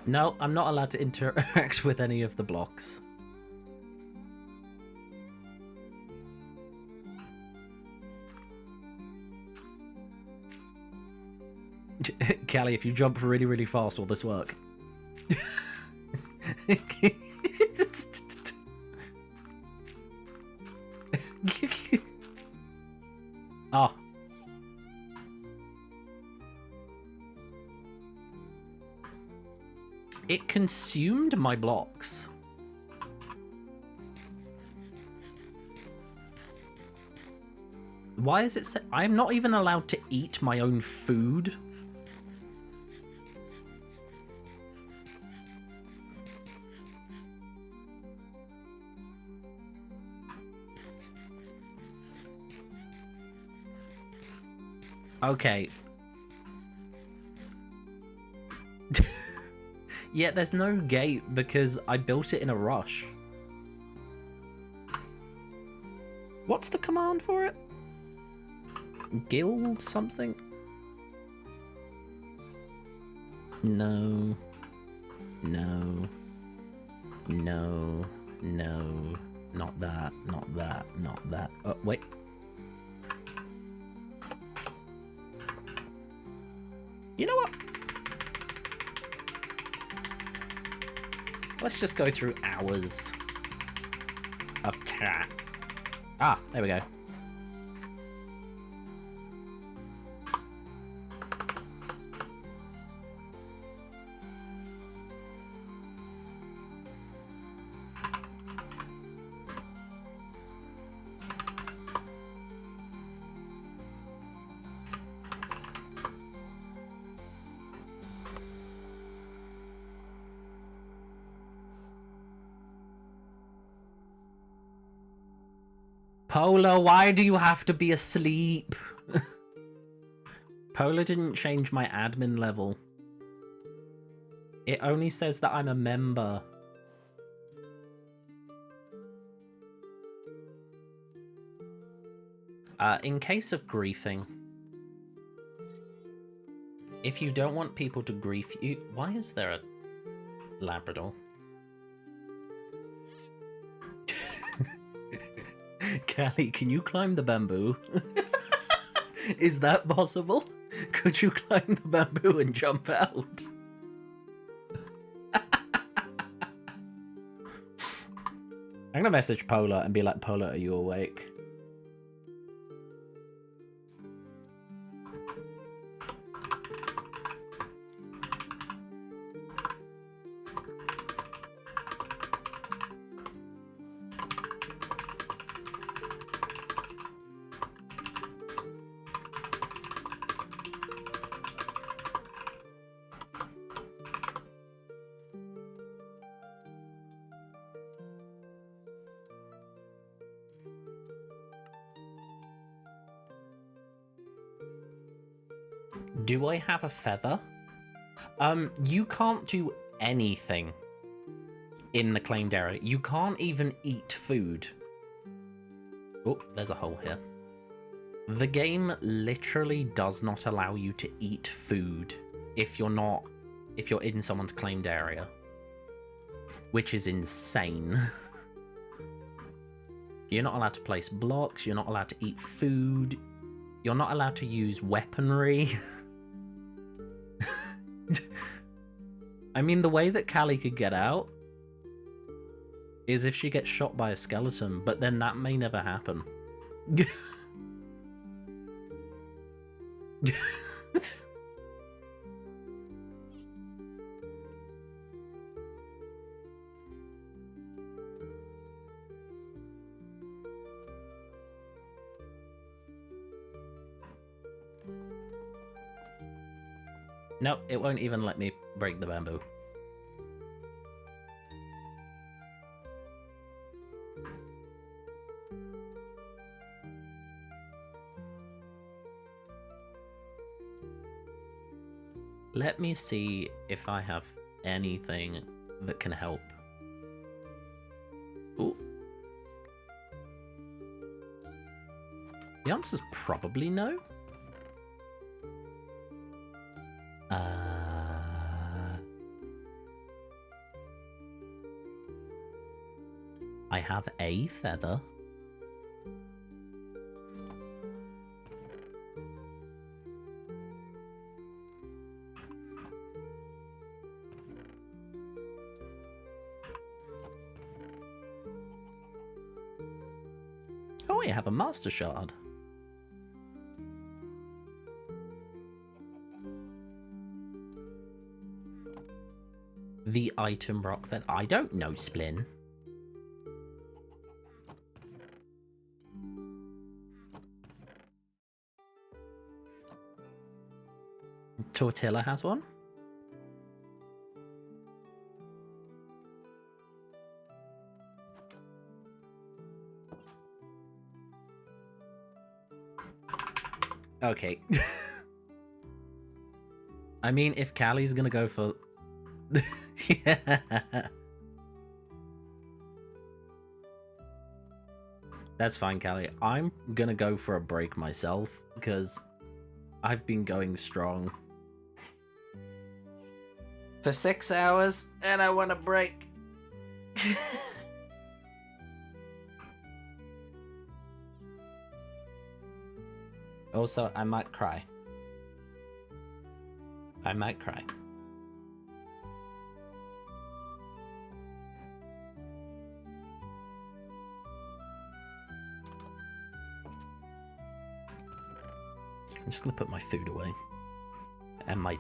No, I'm not allowed to interact with any of the blocks. Callie, if you jump really, really fast, will this work? Ah. It consumed my blocks. Why is it I'm not even allowed to eat my own food? Okay. Yeah, there's no gate because I built it in a rush. What's the command for it? Guild something? No. No. No. No. Not that. Not that. Not that. Oh, wait. You know what? Let's just go through hours of chat. Ah, there we go. Polar, why do you have to be asleep? Polar didn't change my admin level. It only says that I'm a member. In case of griefing, if you don't want people to grief you... Why is there a Labrador? Callie, can you climb the bamboo? Is that possible? Could you climb the bamboo and jump out? I'm gonna message Polar and be like, Polar, are you awake? Do I have a feather? You can't do anything in the claimed area. You can't even eat food. Oh, there's a hole here. The game literally does not allow you to eat food if you're in someone's claimed area. Which is insane. You're not allowed to place blocks, you're not allowed to eat food, you're not allowed to use weaponry. I mean, the way that Callie could get out is if she gets shot by a skeleton, but then that may never happen. Nope, it won't even let me break the bamboo. Let me see if I have anything that can help. Ooh. The answer's probably no. I have a feather. Oh, I have a master shard. The item rock feather. I don't know, Splin. Tortilla has one. Okay. I mean, if Callie's gonna go for... yeah. That's fine, Callie. I'm gonna go for a break myself, because I've been going strong. for 6 hours and I want a break. Also, I might cry. I might cry. I'm just gonna put my food away. And my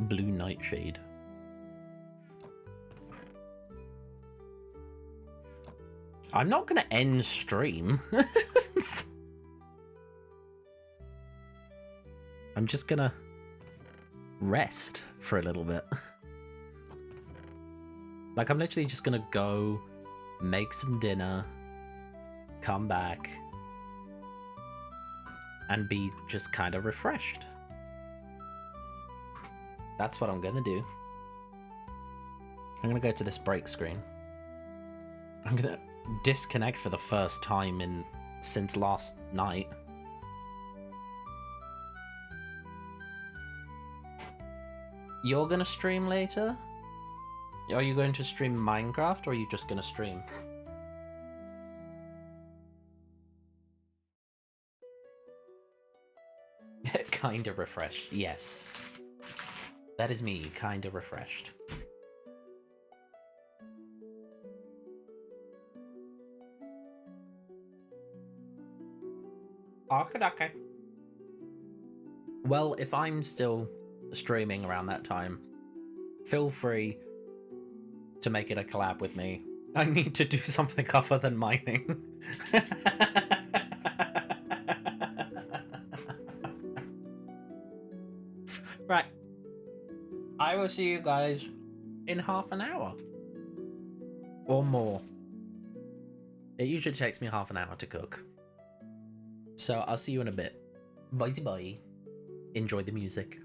blue nightshade. I'm not gonna end stream. I'm just gonna rest for a little bit. Like, I'm literally just gonna go make some dinner, come back, and be just kind of refreshed. That's what I'm gonna do. I'm gonna go to this break screen. I'm gonna disconnect for the first time since last night. You're gonna stream later? Are you going to stream Minecraft or are you just gonna stream? Kinda refreshed, yes. That is me, kinda refreshed. Okay. Well, if I'm still streaming around that time, feel free to make it a collab with me. I need to do something other than mining. Right. I will see you guys in half an hour. Or more. It usually takes me half an hour to cook. So I'll see you in a bit. Bye bye. Enjoy the music.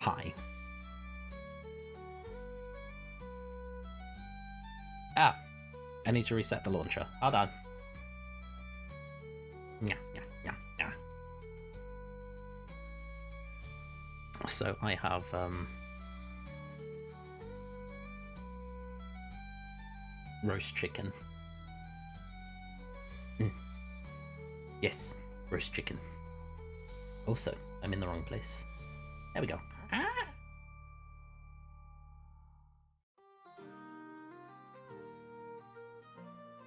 Hi. Ah, I need to reset the launcher. Hold on. Yeah. So I have roast chicken. Yes, roast chicken. Also, I'm in the wrong place. There we go.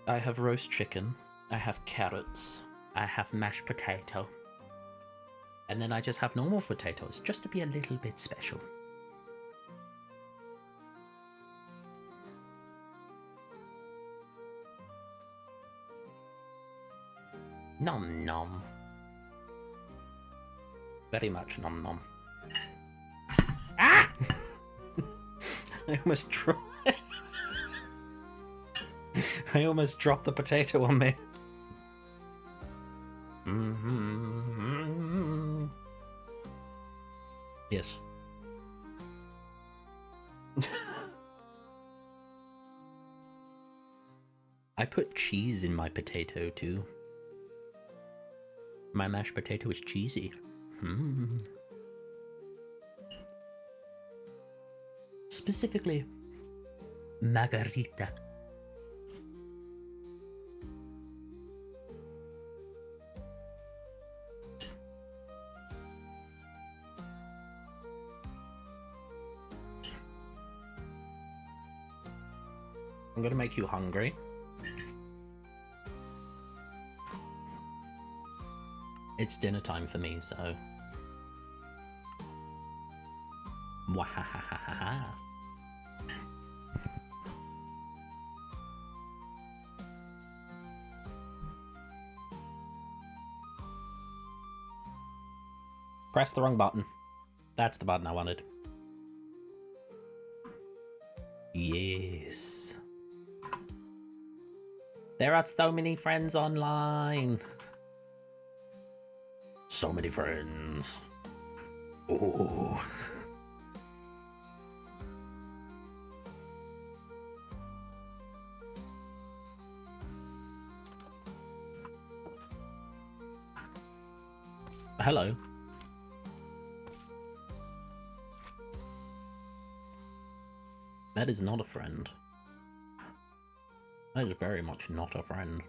I have roast chicken, I have carrots, I have mashed potato, and then I just have normal potatoes, just to be a little bit special. Nom nom. Very much nom nom. Ah! I almost dropped. I almost dropped the potato on me. Yes. I put cheese in my potato too. My mashed potato is cheesy. Specifically, margarita. I'm gonna make you hungry. It's dinner time for me, so. Wahahaha. Press the wrong button. That's the button I wanted. Yes. There are so many friends online. So many friends. Oh. Hello. That is not a friend. That is very much not a friend.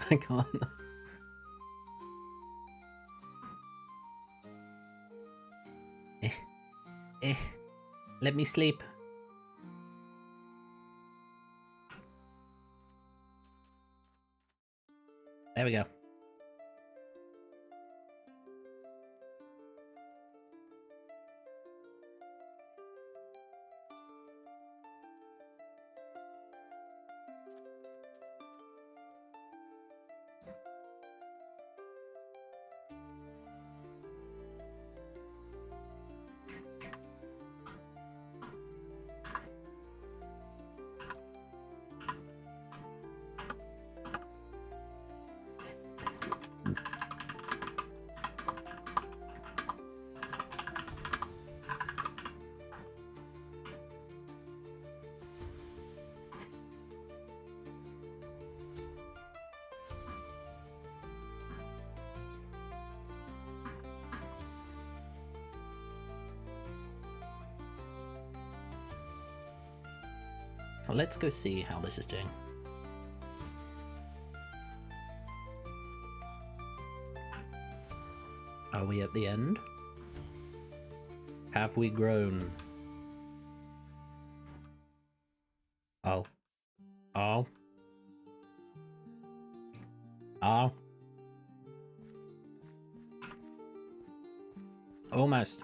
I can't. Let me sleep. There we go. Well, let's go see how this is doing. Are we at the end? Have we grown? Oh. Oh. Oh. Almost.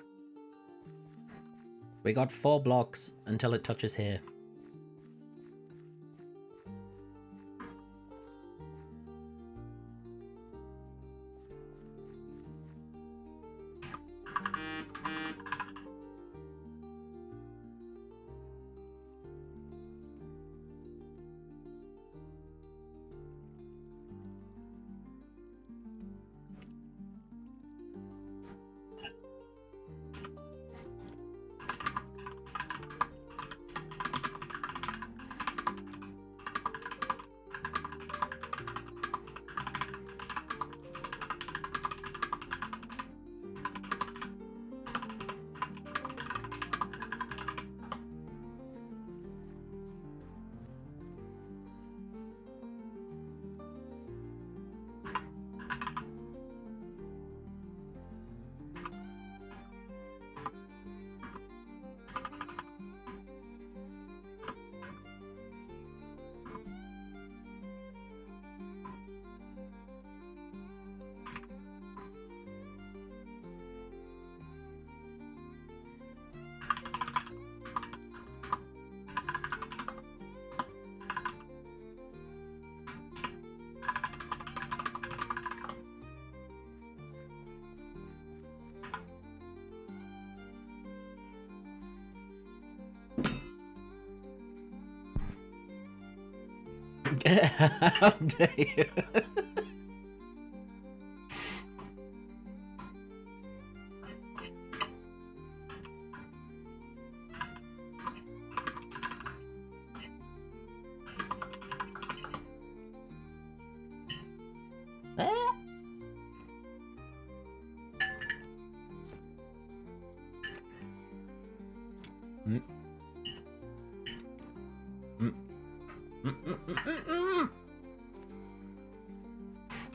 We got 4 blocks until it touches here. How dare you?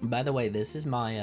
By the way, this is my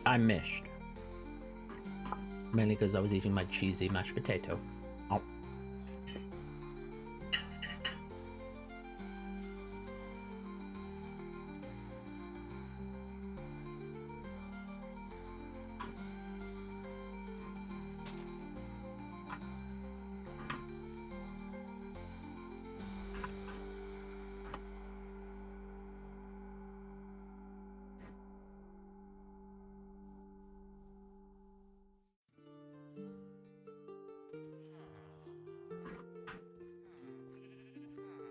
I missed. Mainly because I was eating my cheesy mashed potato. Oh.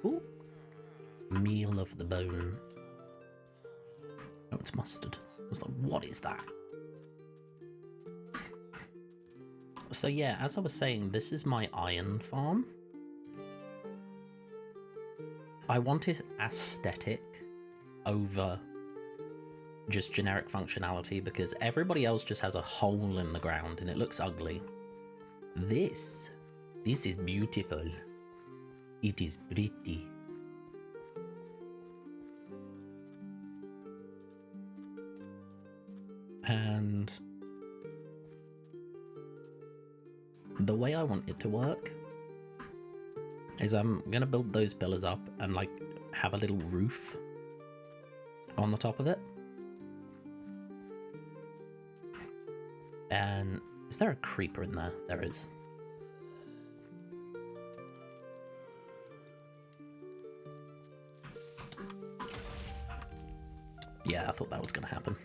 Ooh. Meal of the bone. Oh, it's mustard. I was like, what is that? So yeah, as I was saying, this is my iron farm. I wanted aesthetic over just generic functionality because everybody else just has a hole in the ground and it looks ugly. This is beautiful. It is pretty. And the way I want it to work is I'm gonna build those pillars up and like have a little roof on the top of it. And is there a creeper in there? There is. Yeah, I thought that was going to happen.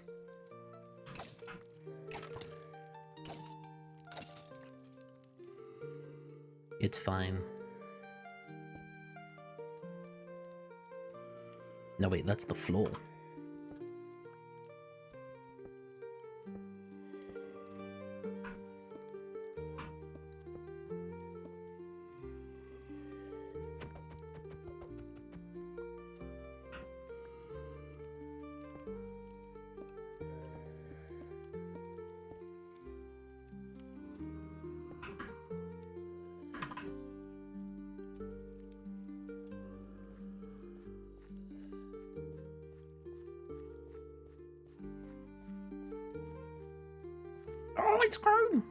It's fine. No, wait, that's the floor. Oh, it's grown!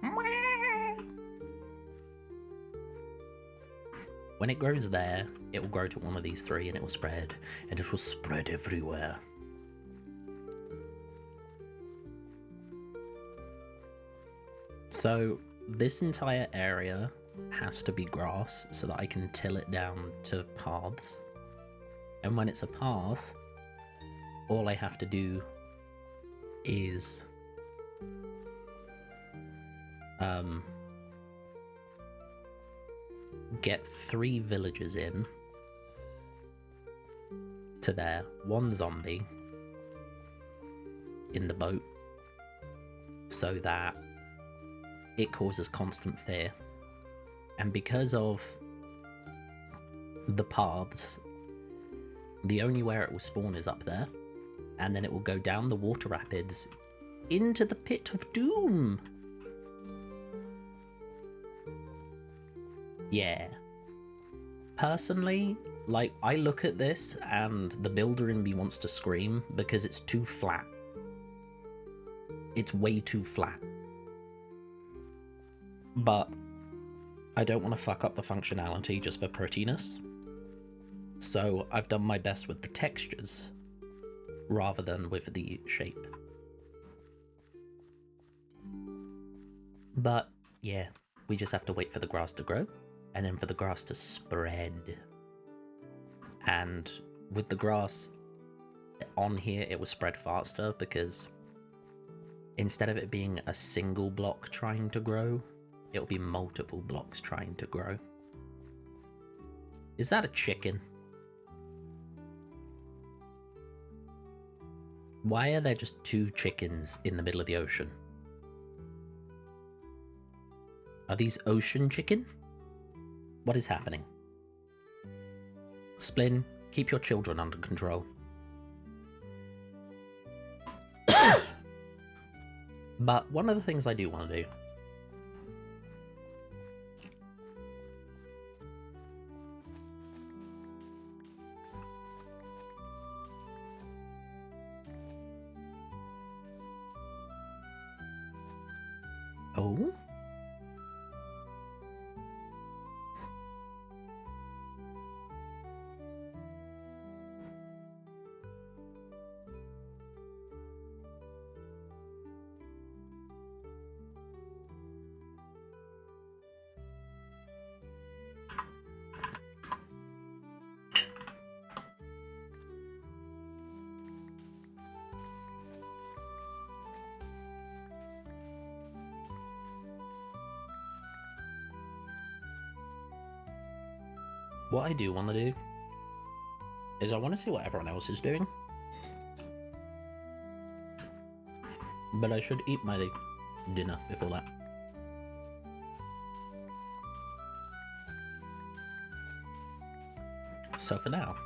When it grows there, it will grow to one of these three and it will spread, and it will spread everywhere. So, this entire area has to be grass so that I can till it down to paths. And when it's a path, all I have to do is get 3 villagers in to there, 1 zombie in the boat, so that it causes constant fear. And because of the paths, the only where it will spawn is up there, and then it will go down the water rapids into the pit of doom. Yeah. Personally, like, I look at this and the builder in me wants to scream because it's too flat. It's way too flat. But I don't want to fuck up the functionality just for prettiness. So I've done my best with the textures rather than with the shape. But yeah, we just have to wait for the grass to grow and then for the grass to spread. And with the grass on here, it will spread faster because instead of it being a single block trying to grow, it'll be multiple blocks trying to grow. Is that a chicken? Why are there just 2 chickens in the middle of the ocean? Are these ocean chicken? What is happening? Splin, keep your children under control. But one of the things I do want to do Oh? What I do want to do is I want to see what everyone else is doing. But I should eat my dinner before that. So for now,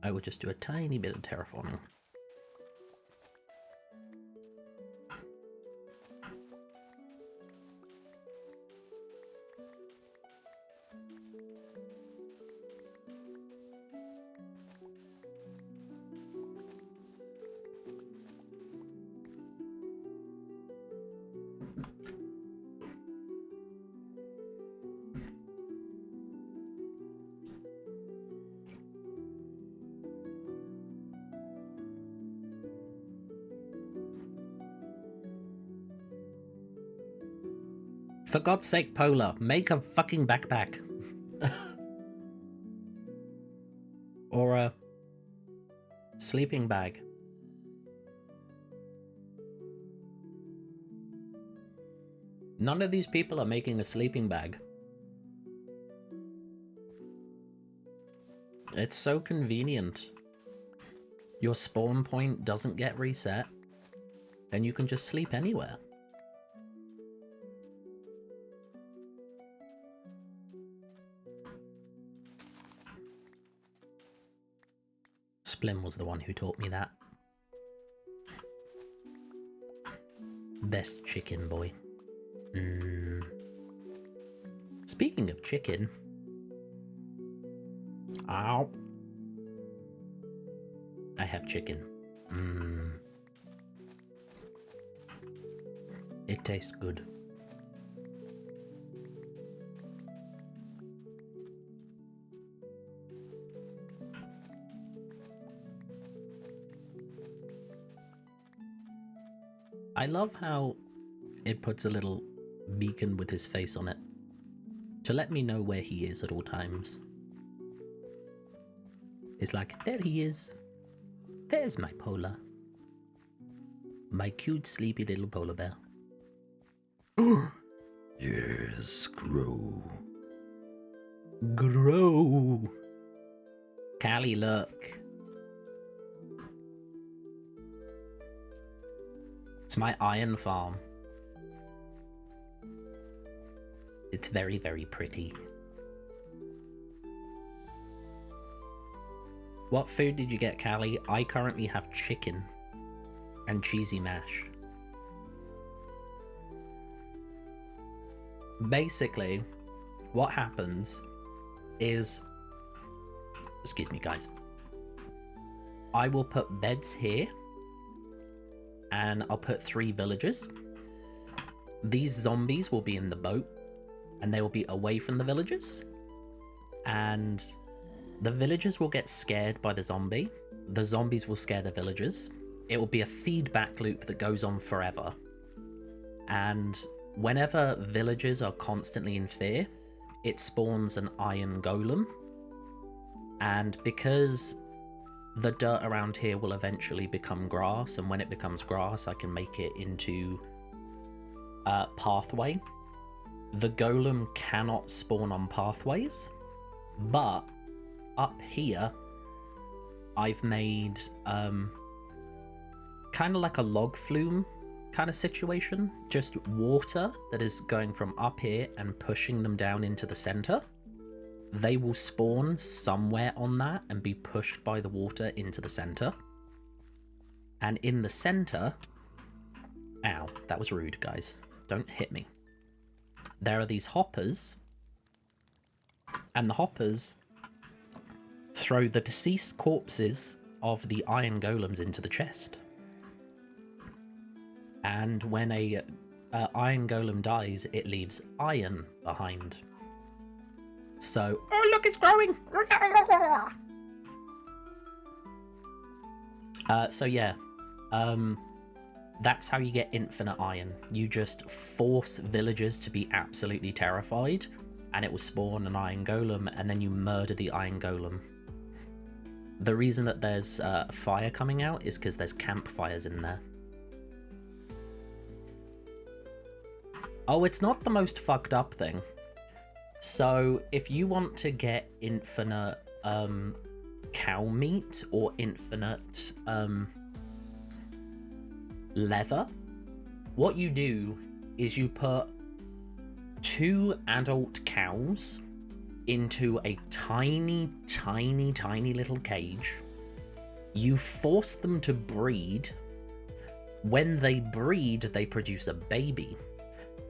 I will just do a tiny bit of terraforming. For God's sake, Polar, make a fucking backpack. Or a sleeping bag. None of these people are making a sleeping bag. It's so convenient. Your spawn point doesn't get reset, and you can just sleep anywhere. Splim was the one who taught me that. Best chicken boy. Speaking of chicken... Ow. I have chicken. It tastes good. I love how it puts a little beacon with his face on it to let me know where he is at all times. It's like, there he is. There's my polar. My cute, sleepy little polar bear. Yes, grow. Grow. Callie, look. It's my iron farm. It's very, very pretty. What food did you get, Callie? I currently have chicken and cheesy mash. Basically, what happens is... Excuse me, guys. I will put beds here, and I'll put 3 villagers. These zombies will be in the boat, and they will be away from the villagers. And the villagers will get scared by the zombie. The zombies will scare the villagers. It will be a feedback loop that goes on forever. And whenever villagers are constantly in fear, it spawns an iron golem. And because the dirt around here will eventually become grass, and when it becomes grass, I can make it into a pathway. The golem cannot spawn on pathways, but up here, I've made kind of like a log flume kind of situation. Just water that is going from up here and pushing them down into the center. They will spawn somewhere on that and be pushed by the water into the center. And in the center... Ow, that was rude, guys. Don't hit me. There are these hoppers, and the hoppers throw the deceased corpses of the iron golems into the chest. And when a iron golem dies, it leaves iron behind. So, oh look, it's growing! So yeah, that's how you get infinite iron. You just force villagers to be absolutely terrified, and it will spawn an iron golem, and then you murder the iron golem. The reason that there's fire coming out is because there's campfires in there. Oh, it's not the most fucked up thing. So, if you want to get infinite cow meat or infinite leather, what you do is you put 2 adult cows into a tiny, tiny, tiny little cage. You force them to breed. When they breed, they produce a baby.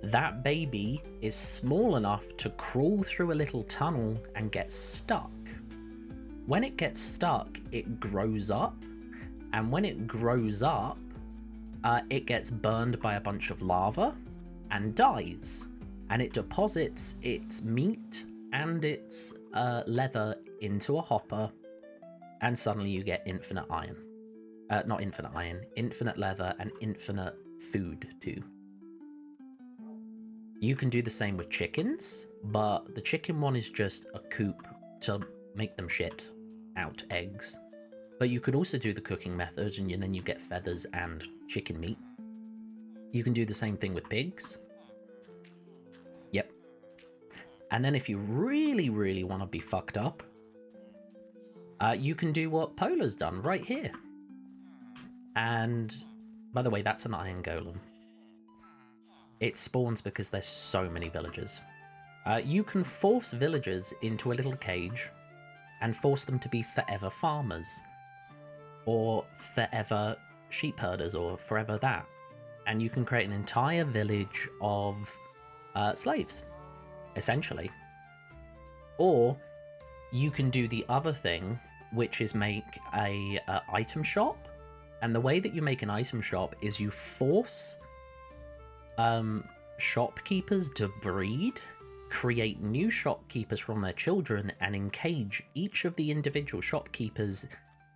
That baby is small enough to crawl through a little tunnel and get stuck. When it gets stuck, it grows up, and when it grows up, it gets burned by a bunch of lava and dies, and it deposits its meat and its leather into a hopper, and suddenly you get infinite iron. Not infinite iron, infinite leather and infinite food too. You can do the same with chickens, but the chicken one is just a coop to make them shit. out eggs. But you could also do the cooking method, and then you get feathers and chicken meat. You can do the same thing with pigs. Yep. And then if you really, really want to be fucked up, you can do what Polar's done right here. And, by the way, that's an iron golem. It spawns because there's so many villagers. You can force villagers into a little cage and force them to be forever farmers, or forever sheep herders, or forever that. And you can create an entire village of slaves, essentially. Or you can do the other thing, which is make a item shop. And the way that you make an item shop is you force shopkeepers to breed, create new shopkeepers from their children, and encage each of the individual shopkeepers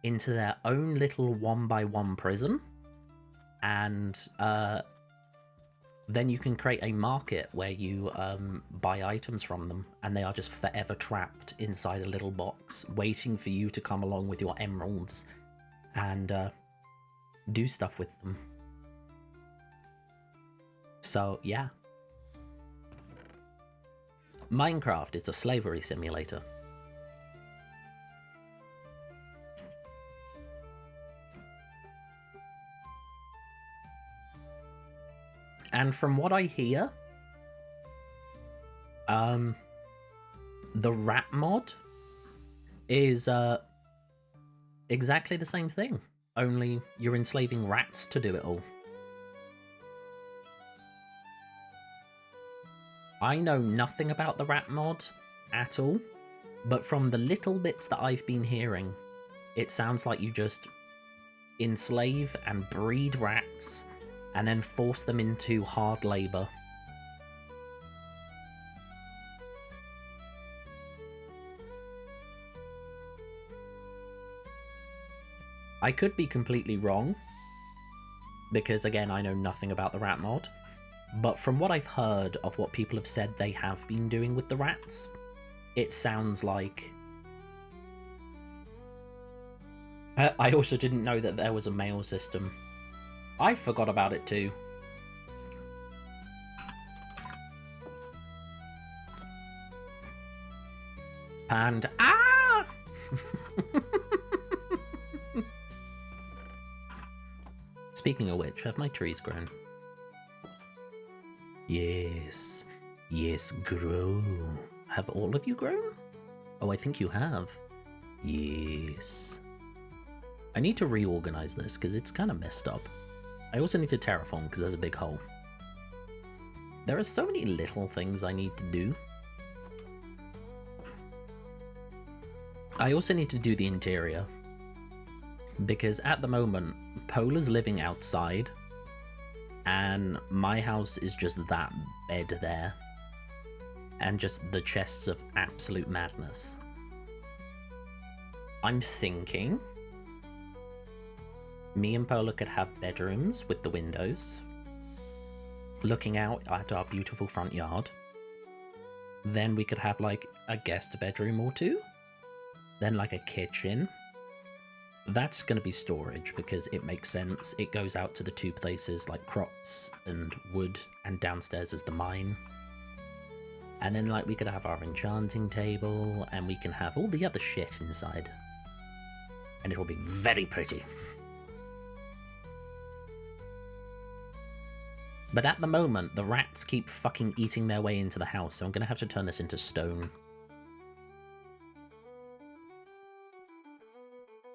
into their own little 1x1 prison. And then you can create a market where you buy items from them, and they are just forever trapped inside a little box, waiting for you to come along with your emeralds and do stuff with them. So, yeah. Minecraft is a slavery simulator. And from what I hear, the rat mod is exactly the same thing, only you're enslaving rats to do it all. I know nothing about the rat mod at all, but from the little bits that I've been hearing, it sounds like you just enslave and breed rats and then force them into hard labor. I could be completely wrong, because again, I know nothing about the rat mod, but from what I've heard of what people have said they have been doing with the rats, it sounds like... I also didn't know that there was a mail system. I forgot about it too. And ah! Speaking of which, have my trees grown? Yes. Yes, grow. Have all of you grown? Oh, I think you have. Yes. I need to reorganize this because it's kind of messed up. I also need to terraform because there's a big hole. There are so many little things I need to do. I also need to do the interior, because at the moment, Polar's living outside, and my house is just that bed there, and just the chests of absolute madness. I'm thinking me and Polar could have bedrooms with the windows, looking out at our beautiful front yard. Then we could have like a guest bedroom or two. Then like a kitchen. That's going to be storage because it makes sense. It goes out to the two places like crops and wood, and downstairs is the mine. And then like we could have our enchanting table, and we can have all the other shit inside. And it'll be very pretty. But at the moment, the rats keep fucking eating their way into the house, so I'm gonna have to turn this into stone.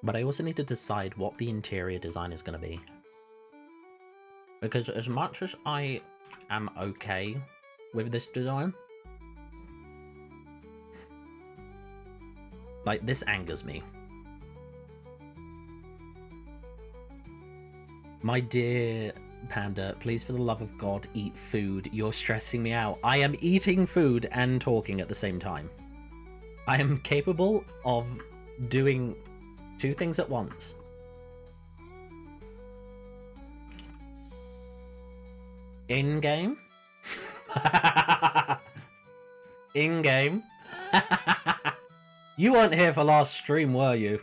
But I also need to decide what the interior design is gonna be. Because as much as I am okay with this design, like, this angers me. My dear Panda, please for the love of God, eat food. You're stressing me out. I am eating food and talking at the same time. I am capable of doing two things at once. In-game? In-game? You weren't here for last stream, were you?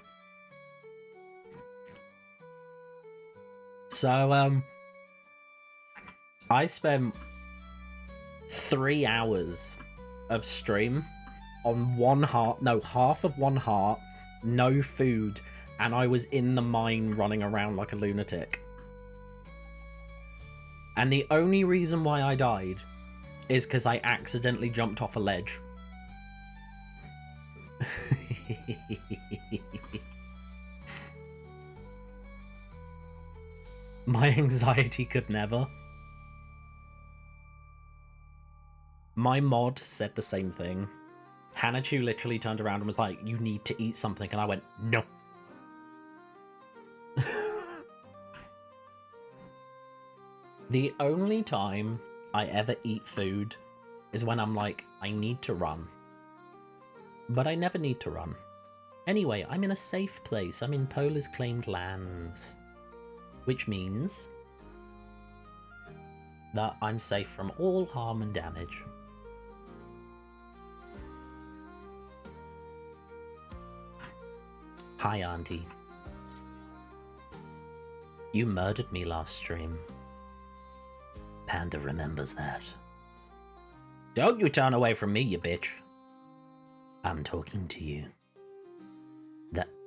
So, I spent 3 hours of stream on half of one heart, no food, and I was in the mine running around like a lunatic. And the only reason why I died is because I accidentally jumped off a ledge. My anxiety could never. My mod said the same thing. Hanachu literally turned around and was like, "You need to eat something," and I went, "No." The only time I ever eat food is when I'm like, I need to run. But I never need to run. Anyway, I'm in a safe place. I'm in Polar's claimed lands. Which means that I'm safe from all harm and damage. Hi, Auntie. You murdered me last stream. Panda remembers that. Don't you turn away from me, you bitch. I'm talking to you.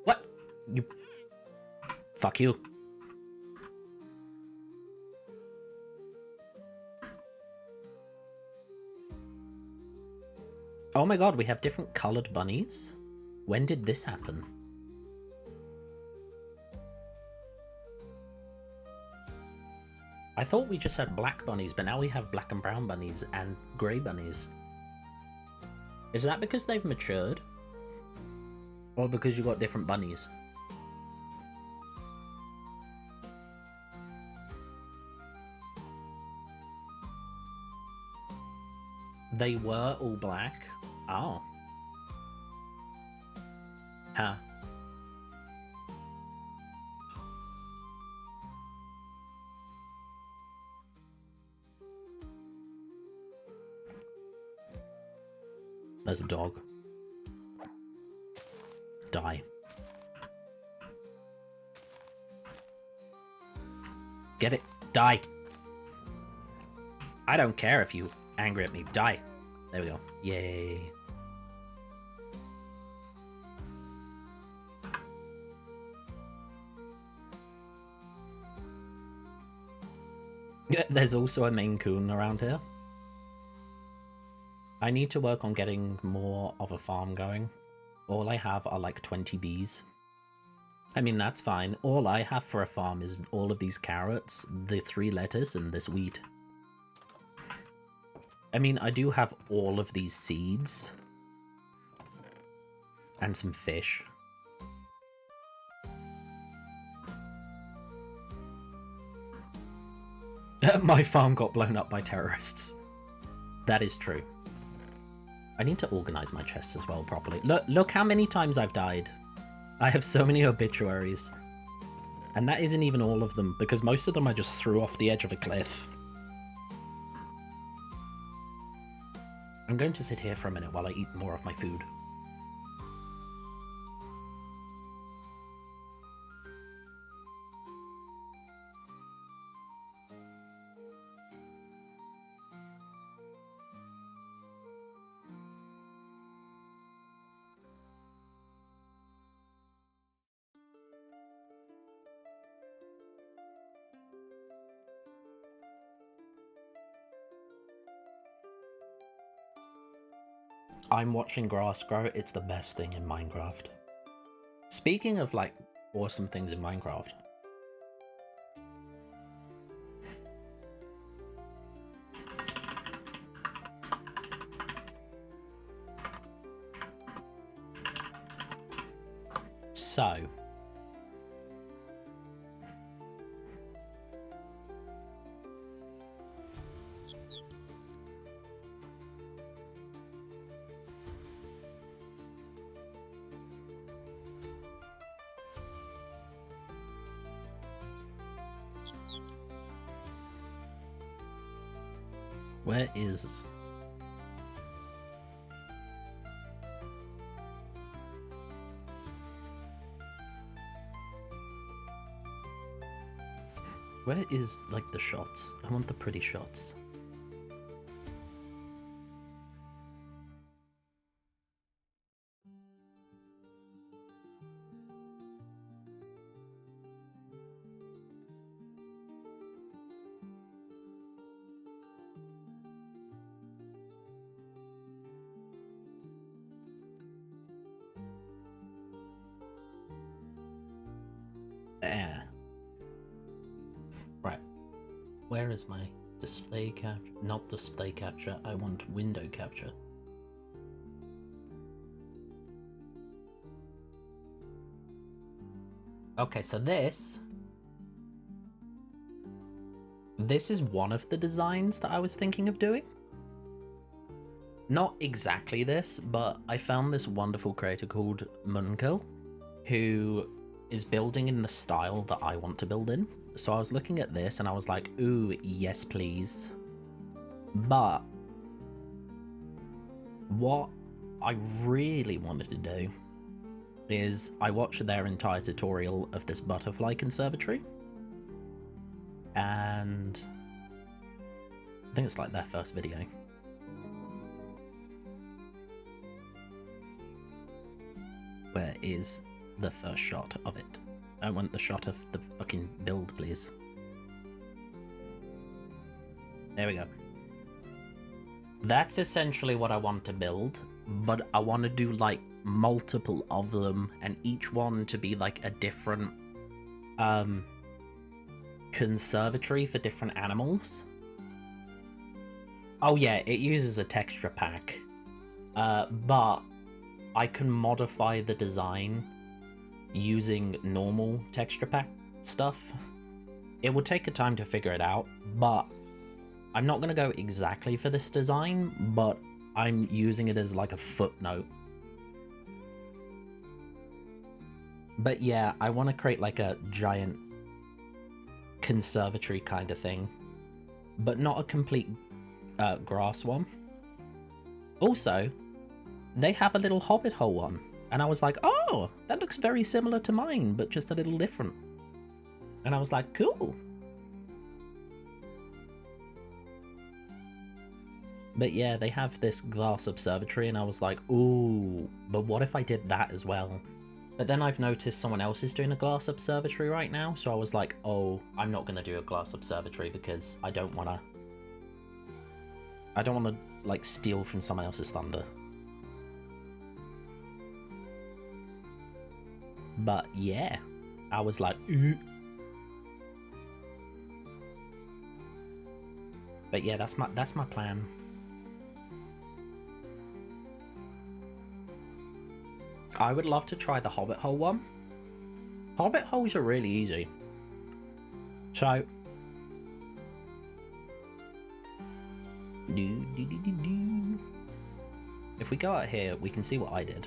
What? You... Fuck you. Oh my god, we have different coloured bunnies? When did this happen? I thought we just had black bunnies, but now we have black and brown bunnies and grey bunnies. Is that because they've matured? Or because you got different bunnies? They were all black? Oh. Huh. There's a dog. Die. Get it. Die. I don't care if you angry at me. Die. There we go. Yay. There's also a Maine Coon around here. I need to work on getting more of a farm going. All I have are like 20 bees. I mean, that's fine. All I have for a farm is all of these carrots, the 3 lettuce, and this wheat. I mean, I do have all of these seeds. And some fish. My farm got blown up by terrorists. That is true. I need to organize my chests as well properly. Look how many times I've died. I have so many obituaries. And that isn't even all of them, because most of them I just threw off the edge of a cliff. I'm going to sit here for a minute while I eat more of my food. I'm watching grass grow. It's the best thing in Minecraft. Speaking of, like, awesome things in Minecraft. So. Where is... Where is, like, the shots? I want the pretty shots. There. Right. Where is my display capture? Not display capture, I want window capture. Okay, so this is one of the designs that I was thinking of doing. Not exactly this, but I found this wonderful creator called Munkel, who is building in the style that I want to build in. So I was looking at this and I was like, ooh, yes please. But what I really wanted to do is I watched their entire tutorial of this butterfly conservatory. And I think it's like their first video. Where is the first shot of it? I want the shot of the fucking build, please. There we go. That's essentially what I want to build, but I want to do like multiple of them, and each one to be like a different conservatory for different animals. Oh yeah, it uses a texture pack, but I can modify the design using normal texture pack stuff. It will take a time to figure it out, but I'm not going to go exactly for this design, but I'm using it as like a footnote. But yeah, I want to create like a giant conservatory kind of thing, but not a complete grass one. Also, they have a little hobbit hole one, and I was like, oh, that looks very similar to mine, but just a little different. And I was like, cool. But yeah, they have this glass observatory, and I was like, ooh, but what if I did that as well? But then I've noticed someone else is doing a glass observatory right now, so I was like, oh, I'm not going to do a glass observatory because I don't want to, like, steal from someone else's thunder. But yeah, I was like, ooh. But yeah, that's my plan. I would love to try the hobbit hole one. Hobbit holes are really easy. So if we go out here, we can see what I did.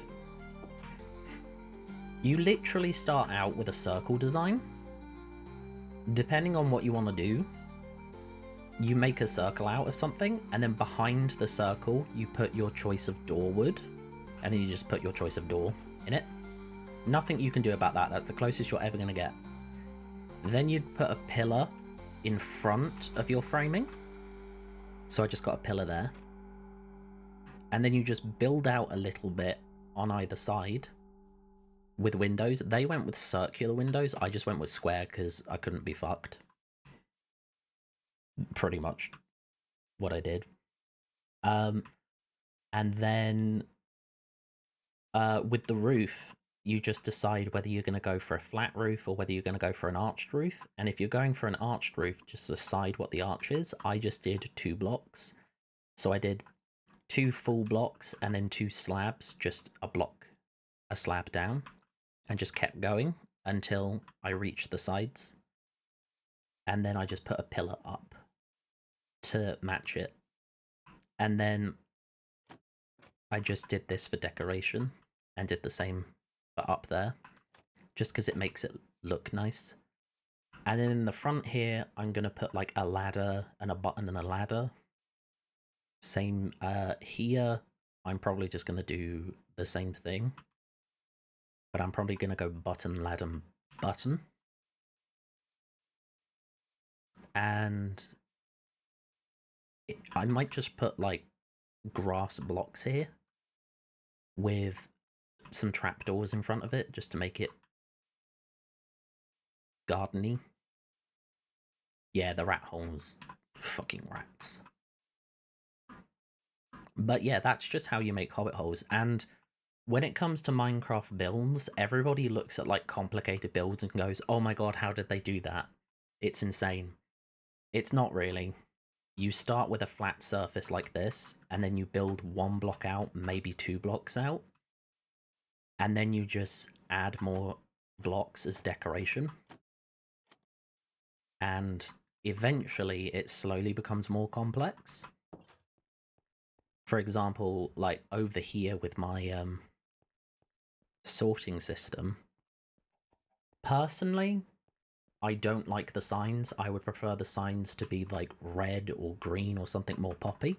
You literally start out with a circle design. Depending on what you want to do, you make a circle out of something, and then behind the circle, you put your choice of door wood, and then you just put your choice of door in it. Nothing you can do about that. That's the closest you're ever going to get. Then you'd put a pillar in front of your framing. So I just got a pillar there. And then you just build out a little bit on either side with windows. They went with circular windows. I just went with square because I couldn't be fucked. Pretty much what I did. And then with the roof, you just decide whether you're going to go for a flat roof or whether you're going to go for an arched roof. And if you're going for an arched roof, just decide what the arch is. I just did 2 blocks. So I did 2 full blocks and then 2 slabs, just a slab down, and just kept going until I reached the sides. And then I just put a pillar up to match it. And then I just did this for decoration and did the same but up there, just because it makes it look nice. And then in the front here, I'm going to put like a ladder and a button and a ladder. Same here, I'm probably just going to do the same thing. But I'm probably going to go button, ladder, button. And I might just put like grass blocks here with some trapdoors in front of it just to make it gardeny. Yeah, the rat holes. Fucking rats. But yeah, that's just how you make hobbit holes. And when it comes to Minecraft builds, everybody looks at like complicated builds and goes, oh my god, how did they do that? It's insane. It's not really. You start with a flat surface like this, and then you build one block out, maybe 2 blocks out. And then you just add more blocks as decoration. And eventually it slowly becomes more complex. For example, like over here with my sorting system, personally, I don't like the signs. I would prefer the signs to be like red or green or something more poppy.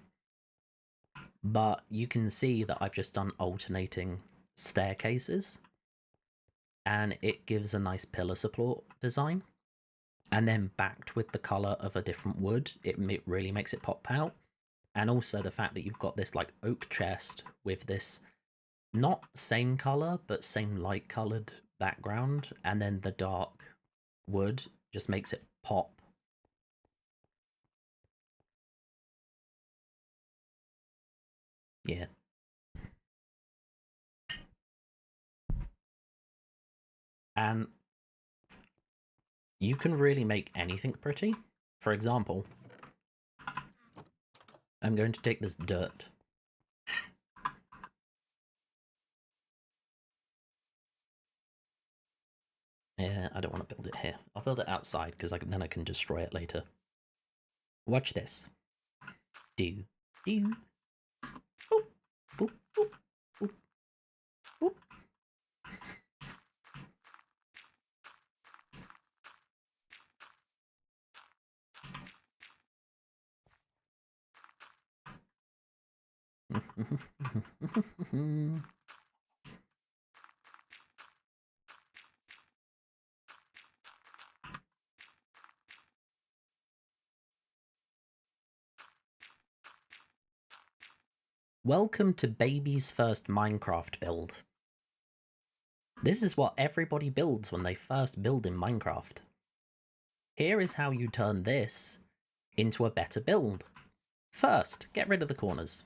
But you can see that I've just done alternating staircases, and it gives a nice pillar support design. And then backed with the colour of a different wood, it really makes it pop out. And also the fact that you've got this like oak chest with this not same colour, but same light coloured background, and then the dark wood just makes it pop. Yeah. And you can really make anything pretty. For example, I'm going to take this dirt. Yeah, I don't want to build it here. I'll build it outside because then I can destroy it later. Watch this. Do. Boop, boop, boop, boop, boop. Welcome to baby's first Minecraft build. This is what everybody builds when they first build in Minecraft. Here is how you turn this into a better build. First, get rid of the corners.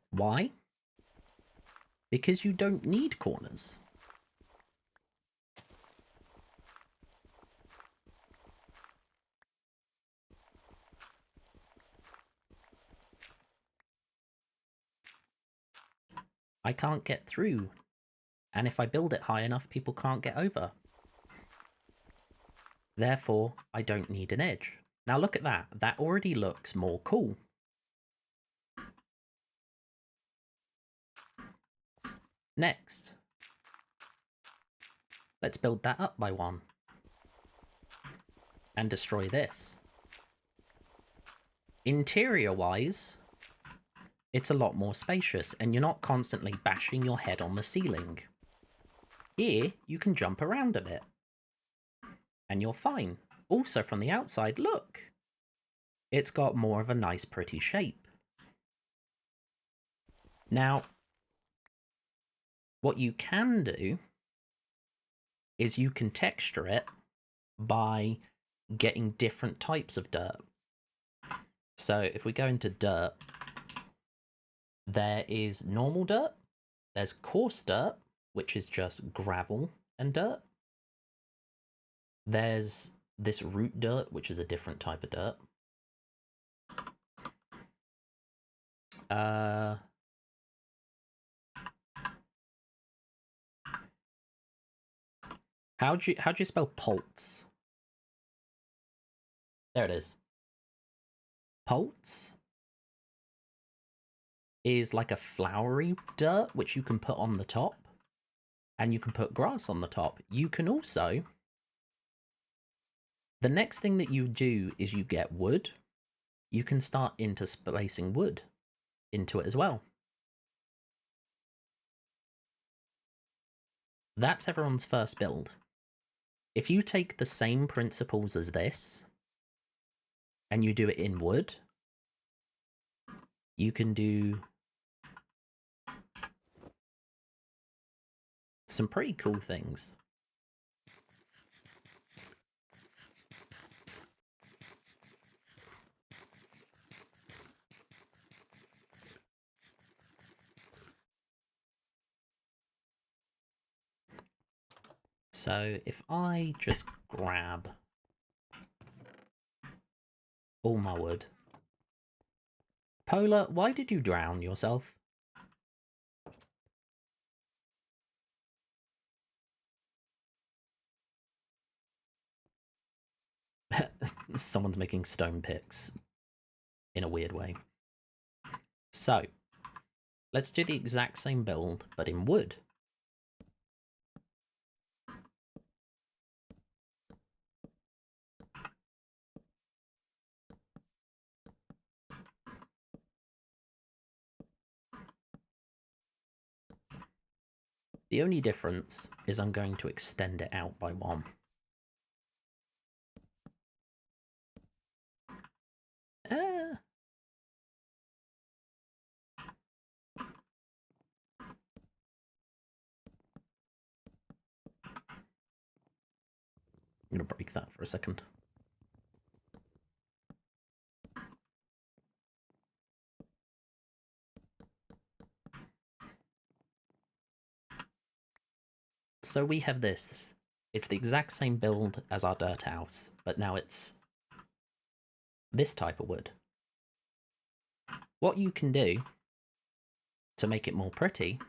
Why? Because you don't need corners. I can't get through, and if I build it high enough, people can't get over. Therefore, I don't need an edge. Now look at that. That already looks more cool. Next, let's build that up by 1. And destroy this. Interior-wise, it's a lot more spacious, and you're not constantly bashing your head on the ceiling. Here, you can jump around a bit. And you're fine. Also, from the outside, look! It's got more of a nice, pretty shape. Now, what you can do is you can texture it by getting different types of dirt. So if we go into dirt, there is normal dirt, there's coarse dirt, which is just gravel and dirt. There's this root dirt, which is a different type of dirt. How do you spell pulse? There it is. Pulse is like a flowery dirt, which you can put on the top, and you can put grass on the top. You can also, the next thing that you do is you get wood. You can start interspacing wood into it as well. That's everyone's first build. If you take the same principles as this, and you do it in wood, you can do some pretty cool things. So if I just grab all my wood. Polar, why did you drown yourself? Someone's making stone picks in a weird way. So, let's do the exact same build, but in wood. The only difference is I'm going to extend it out by 1. I'm going to break that for a second. So we have this. It's the exact same build as our dirt house, but now it's this type of wood. What you can do to make it more pretty,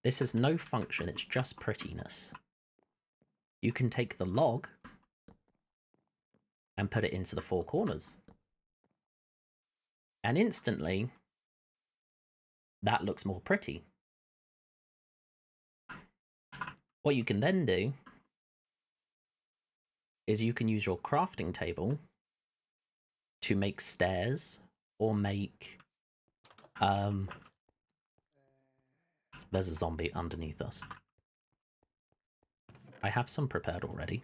this has no function, it's just prettiness. You can take the log and put it into the 4 corners. And instantly, that looks more pretty. What you can then do is you can use your crafting table to make stairs or make... There's a zombie underneath us. I have some prepared already,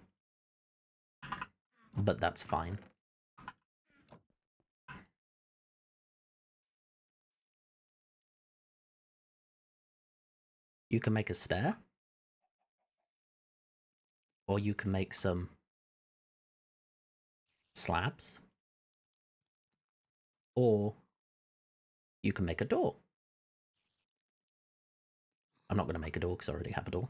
but that's fine. You can make a stair, or you can make some slabs, or you can make a door. I'm not going to make a door because I already have a door.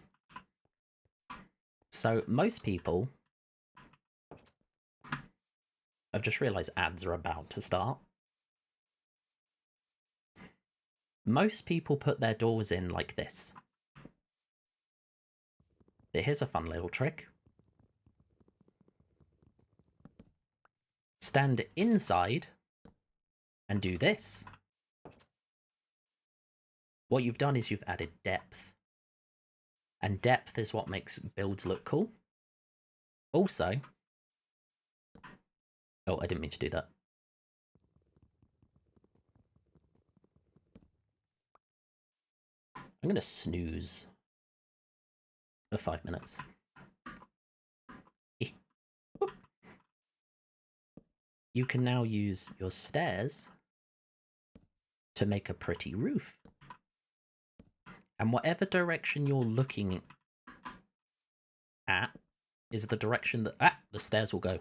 So most people... I've just realised ads are about to start. Most people put their doors in like this. But here's a fun little trick. Stand inside and do this. What you've done is you've added depth. And depth is what makes builds look cool. Also... Oh, I didn't mean to do that. I'm going to snooze for 5 minutes. You can now use your stairs to make a pretty roof. And whatever direction you're looking at is the direction that the stairs will go.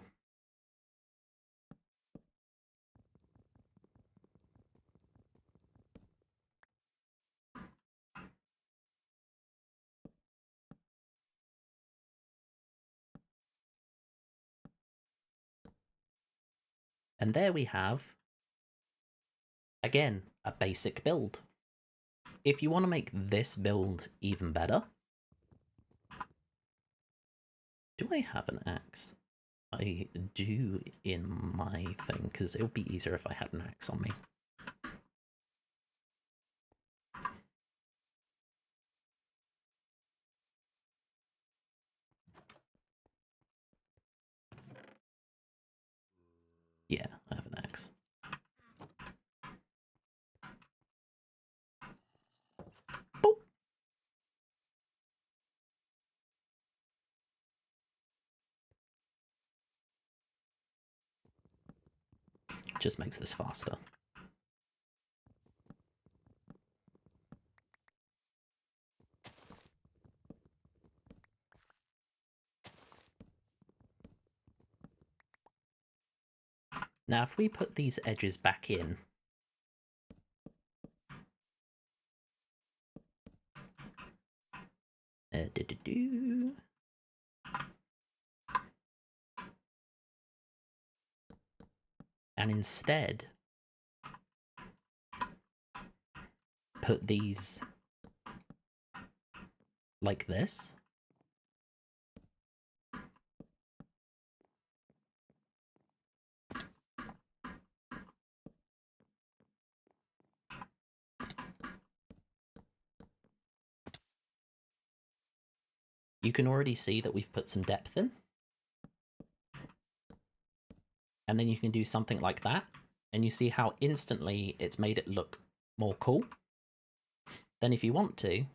And there we have, again, a basic build. If you want to make this build even better... Do I have an axe? I do in my thing, because it would be easier if I had an axe on me. Yeah, I have an axe. Boop. Just makes this faster. Now, if we put these edges back in, and instead put these like this, you can already see that we've put some depth in. And then you can do something like that, and you see how instantly it's made it look more cool. Then if you want to,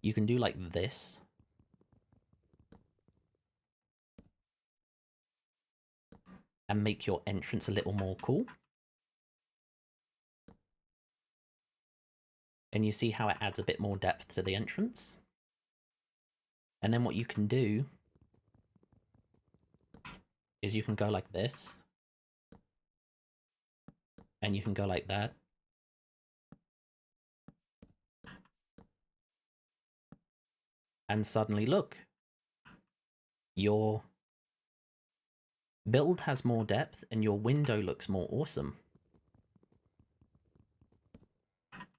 you can do like this. And make your entrance a little more cool. And you see how it adds a bit more depth to the entrance. And then what you can do is you can go like this. And you can go like that. And suddenly, look, your build has more depth and your window looks more awesome.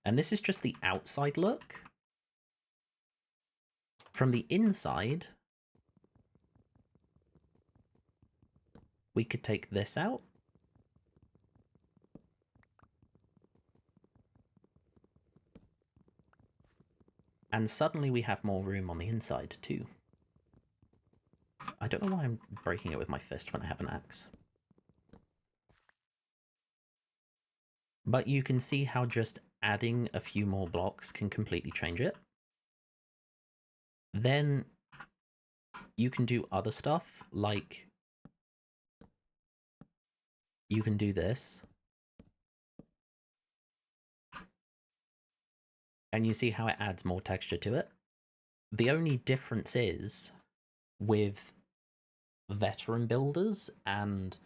And this is just the outside look. From the inside, we could take this out. And suddenly we have more room on the inside too. I don't know why I'm breaking it with my fist when I have an axe. But you can see how just adding a few more blocks can completely change it. Then you can do other stuff, like you can do this. And you see how it adds more texture to it. The only difference is with veteran builders, and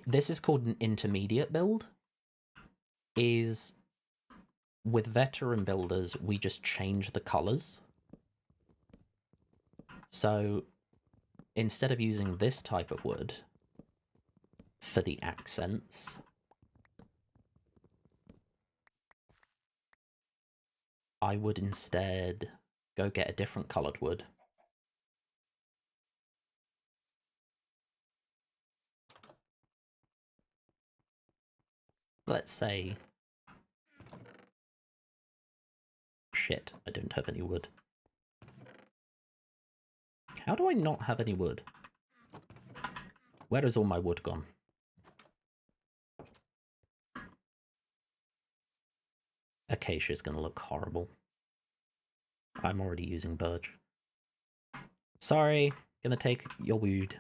this is called an intermediate build, is with veteran builders, we just change the colors. So instead of using this type of wood for the accents, I would instead go get a different colored wood. Let's say... Shit, I don't have any wood. How do I not have any wood? Where has all my wood gone? Acacia's gonna look horrible. I'm already using birch. Sorry, gonna take your wood.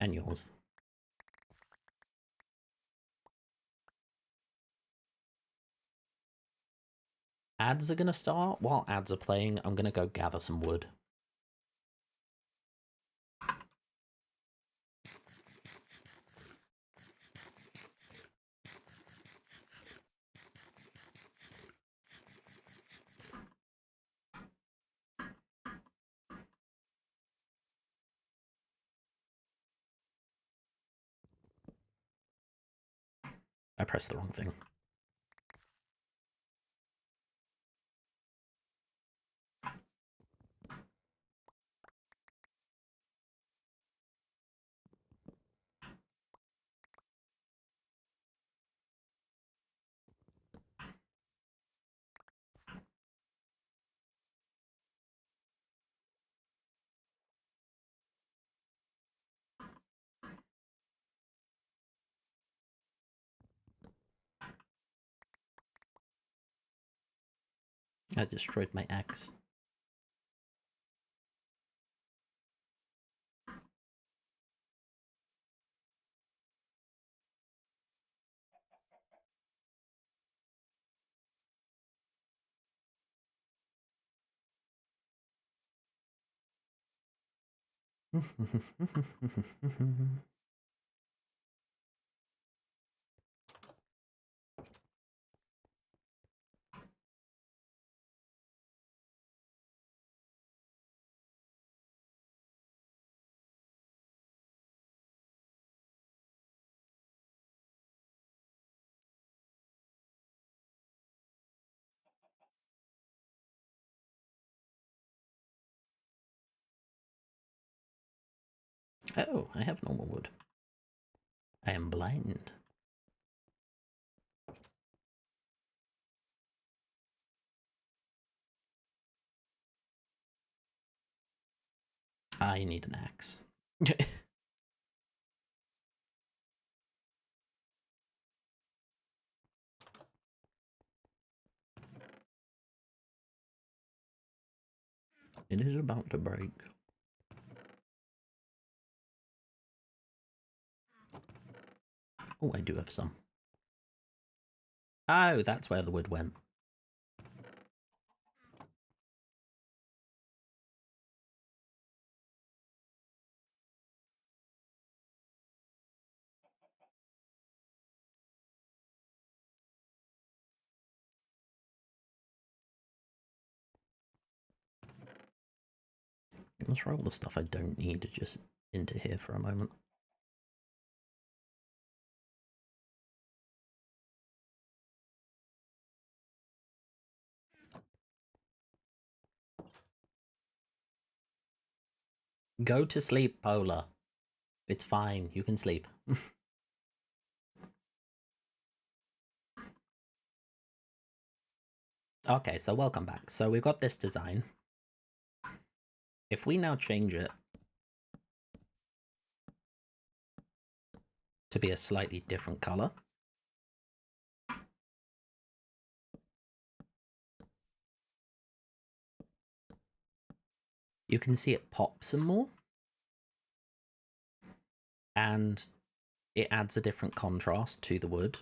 And yours. Ads are gonna start. While ads are playing, I'm gonna go gather some wood. I pressed the wrong thing. I destroyed my axe. Oh, I have normal wood. I am blind. I need an axe. It is about to break. Oh, I do have some. Oh, that's where the wood went. Let's throw all the stuff I don't need just into here for a moment. Go to sleep, Polar. It's fine, you can sleep. Okay, so welcome back. So we've got this design. If we now change it to be a slightly different color, you can see it pop some more. And it adds a different contrast to the wood.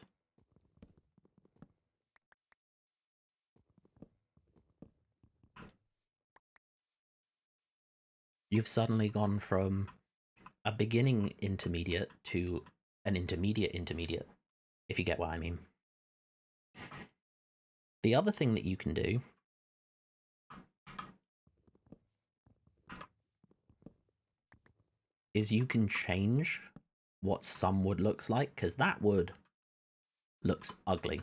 You've suddenly gone from a beginning intermediate to an intermediate, if you get what I mean. The other thing that you can do is you can change what some wood looks like, because that wood looks ugly.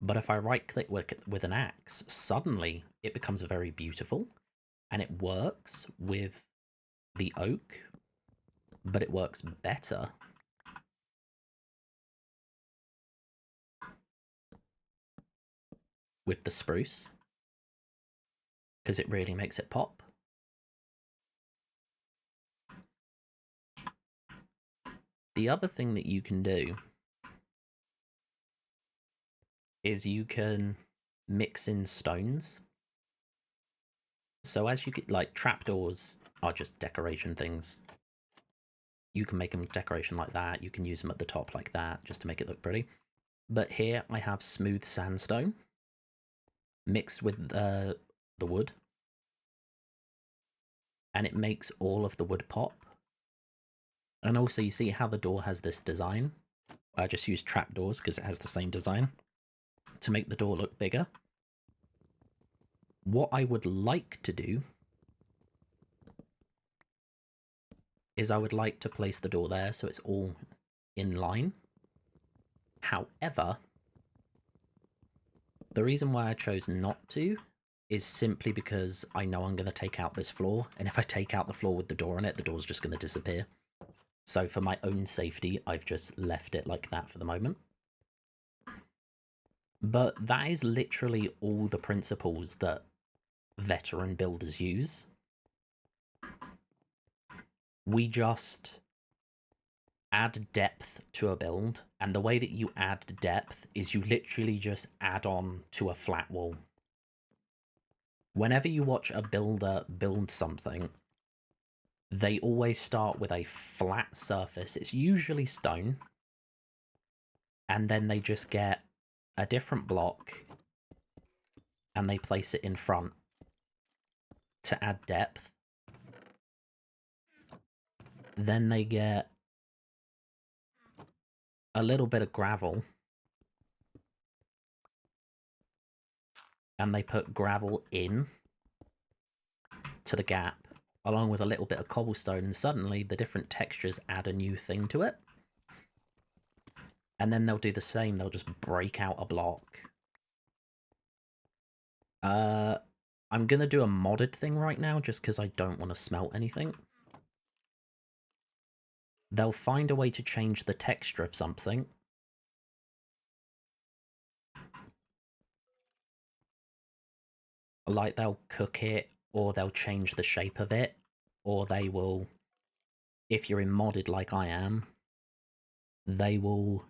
But if I right click with an axe, suddenly it becomes very beautiful, and it works with the oak, but it works better with the spruce, because it really makes it pop. The other thing that you can do is you can mix in stones. So as you get, like, trapdoors are just decoration things. You can make them decoration like that. You can use them at the top like that, just to make it look pretty. But here I have smooth sandstone mixed with the wood. And it makes all of the wood pop. And also you see how the door has this design. I just use trapdoors because it has the same design to make the door look bigger. What I would like to do is I would like to place the door there so it's all in line. However, the reason why I chose not to is simply because I know I'm going to take out this floor, and if I take out the floor with the door on it, the door's just going to disappear. So for my own safety, I've just left it like that for the moment. But that is literally all the principles that veteran builders use. We just add depth to a build, and the way that you add depth is you literally just add on to a flat wall. Whenever you watch a builder build something, they always start with a flat surface. It's usually stone, and then they just get a different block and they place it in front to add depth. Then they get a little bit of gravel. And they put gravel in to the gap, along with a little bit of cobblestone, and suddenly the different textures add a new thing to it. And then they'll do the same, they'll just break out a block. I'm gonna do a modded thing right now, just because I don't want to smelt anything. They'll find a way to change the texture of something. Like, they'll cook it, or they'll change the shape of it, or they will, if you're in modded like I am, they will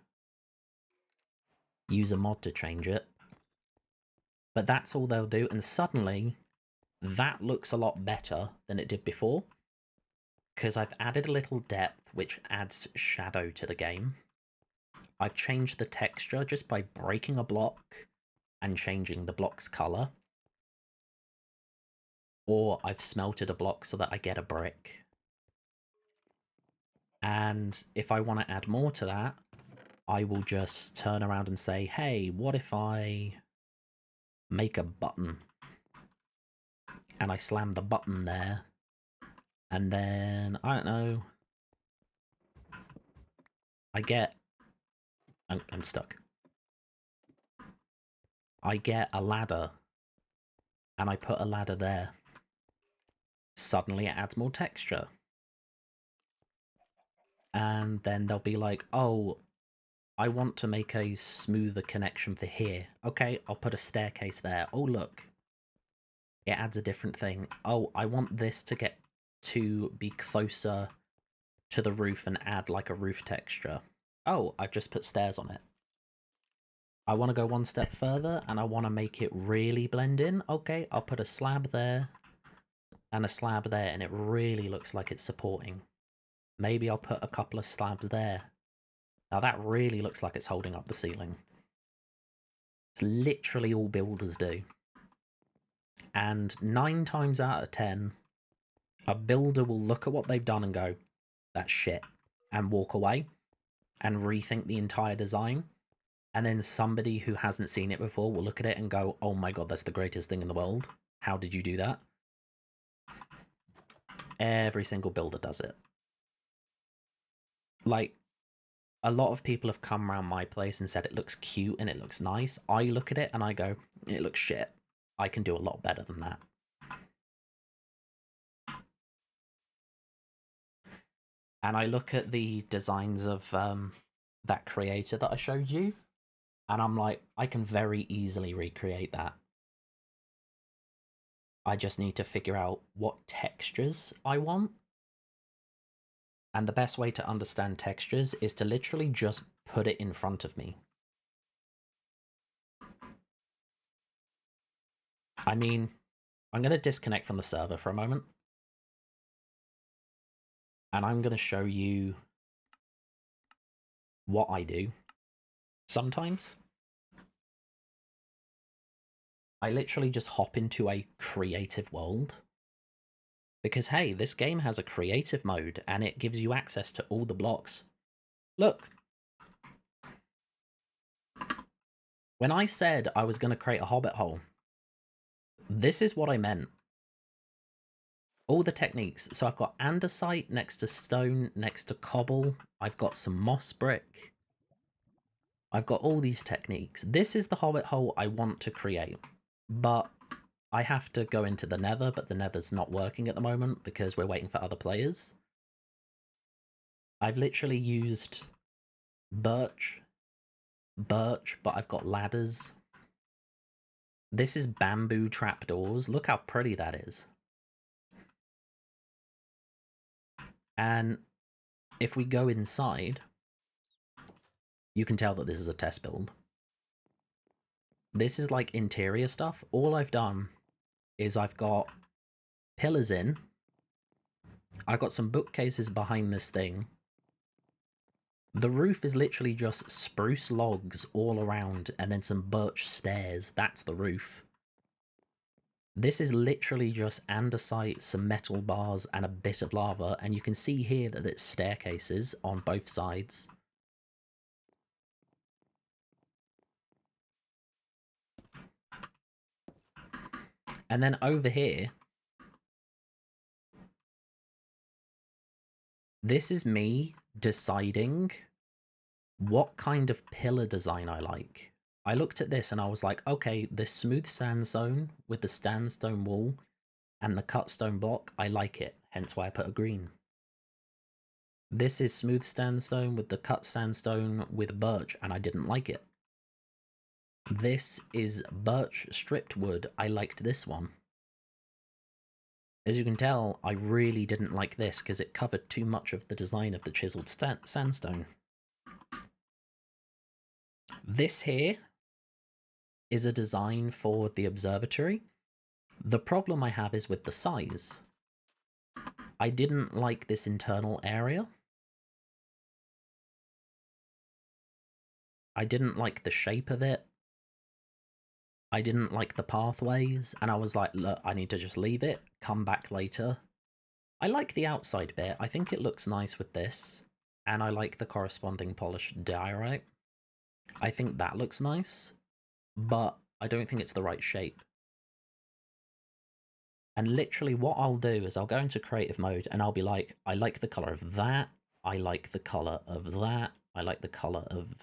use a mod to change it. But that's all they'll do, and suddenly, that looks a lot better than it did before. Because I've added a little depth, which adds shadow to the game. I've changed the texture just by breaking a block and changing the block's colour. Or I've smelted a block so that I get a brick. And if I want to add more to that, I will just turn around and say, hey, what if I make a button? And I slam the button there. And then, I don't know, I get... I'm stuck. I get a ladder. And I put a ladder there. Suddenly it adds more texture. And then they'll be like, oh, I want to make a smoother connection for here. Okay, I'll put a staircase there. Oh, look. It adds a different thing. Oh, I want this to be closer to the roof and add like a roof texture. Oh, I've just put stairs on it. I want to go one step further and I want to make it really blend in. Okay, I'll put a slab there and a slab there, and it really looks like it's supporting. Maybe I'll put a couple of slabs there. Now that really looks like it's holding up the ceiling. It's literally all builders do. And 9 times out of 10, a builder will look at what they've done and go, that's shit, and walk away and rethink the entire design. And then somebody who hasn't seen it before will look at it and go, oh my god, that's the greatest thing in the world. How did you do that? Every single builder does it. Like, a lot of people have come around my place and said it looks cute and it looks nice. I look at it and I go, it looks shit. I can do a lot better than that. And I look at the designs of that creator that I showed you, and I'm like, I can very easily recreate that. I just need to figure out what textures I want. And the best way to understand textures is to literally just put it in front of me. I mean, I'm going to disconnect from the server for a moment. And I'm going to show you what I do sometimes. I literally just hop into a creative world. Because, hey, this game has a creative mode, and it gives you access to all the blocks. Look. When I said I was going to create a hobbit hole, this is what I meant. All the techniques. So I've got andesite next to stone, next to cobble. I've got some moss brick. I've got all these techniques. This is the hobbit hole I want to create. But I have to go into the nether, but the nether's not working at the moment because we're waiting for other players. I've literally used birch, but I've got ladders. This is bamboo trapdoors. Look how pretty that is. And if we go inside, you can tell that this is a test build. This is like interior stuff. All I've done is I've got pillars in. I've got some bookcases behind this thing. The roof is literally just spruce logs all around and then some birch stairs. That's the roof. This is literally just andesite, some metal bars, and a bit of lava, and you can see here that it's staircases on both sides. And then over here, this is me deciding what kind of pillar design I like. I looked at this and I was like, okay, this smooth sandstone with the sandstone wall and the cut stone block, I like it, hence why I put a green. This is smooth sandstone with the cut sandstone with birch, and I didn't like it. This is birch stripped wood, I liked this one. As you can tell, I really didn't like this because it covered too much of the design of the chiseled sandstone. This here is a design for the observatory. The problem I have is with the size. I didn't like this internal area. I didn't like the shape of it. I didn't like the pathways, and I was like, look, I need to just leave it, come back later. I like the outside bit. I think it looks nice with this, and I like the corresponding polished diorite. I think that looks nice, but I don't think it's the right shape. And literally what I'll do is I'll go into creative mode and I'll be like, I like the color of that, I like the color of that, I like the color of...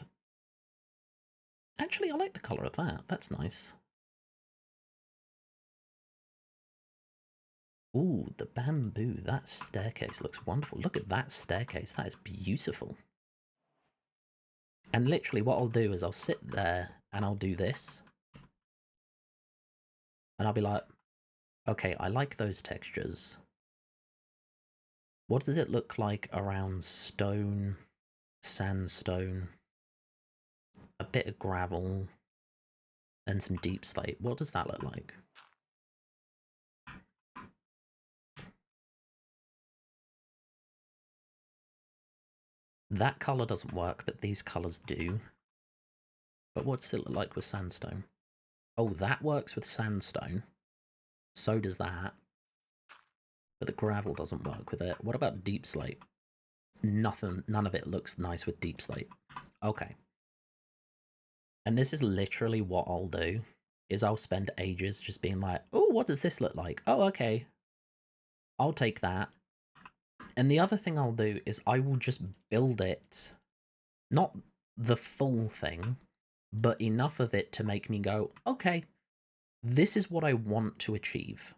Actually, I like the color of that. That's nice. Ooh, the bamboo. That staircase looks wonderful. Look at that staircase. That is beautiful. And literally what I'll do is I'll sit there and I'll do this. And I'll be like, okay, I like those textures. What does it look like around stone, sandstone, a bit of gravel, and some deep slate? What does that look like? That colour doesn't work, but these colours do. But what does it look like with sandstone? Oh, that works with sandstone. So does that. But the gravel doesn't work with it. What about deep slate? Nothing, none of it looks nice with deep slate. Okay. And this is literally what I'll do, is I'll spend ages just being like, oh, what does this look like? Oh, okay. I'll take that. And the other thing I'll do is I will just build it, not the full thing, but enough of it to make me go, okay, this is what I want to achieve.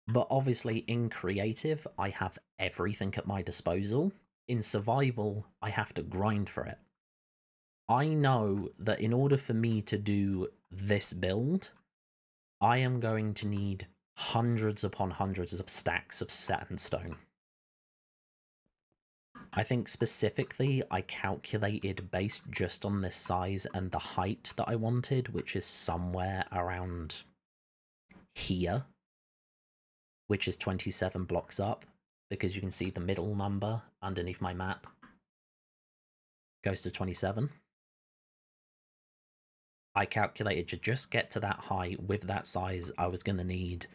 But obviously in creative, I have everything at my disposal. In survival, I have to grind for it. I know that in order for me to do this build, I am going to need hundreds upon hundreds of stacks of sandstone. I think specifically I calculated based just on this size and the height that I wanted, which is somewhere around here, which is 27 blocks up, because you can see the middle number underneath my map goes to 27. I calculated to just get to that height with that size, I was going to need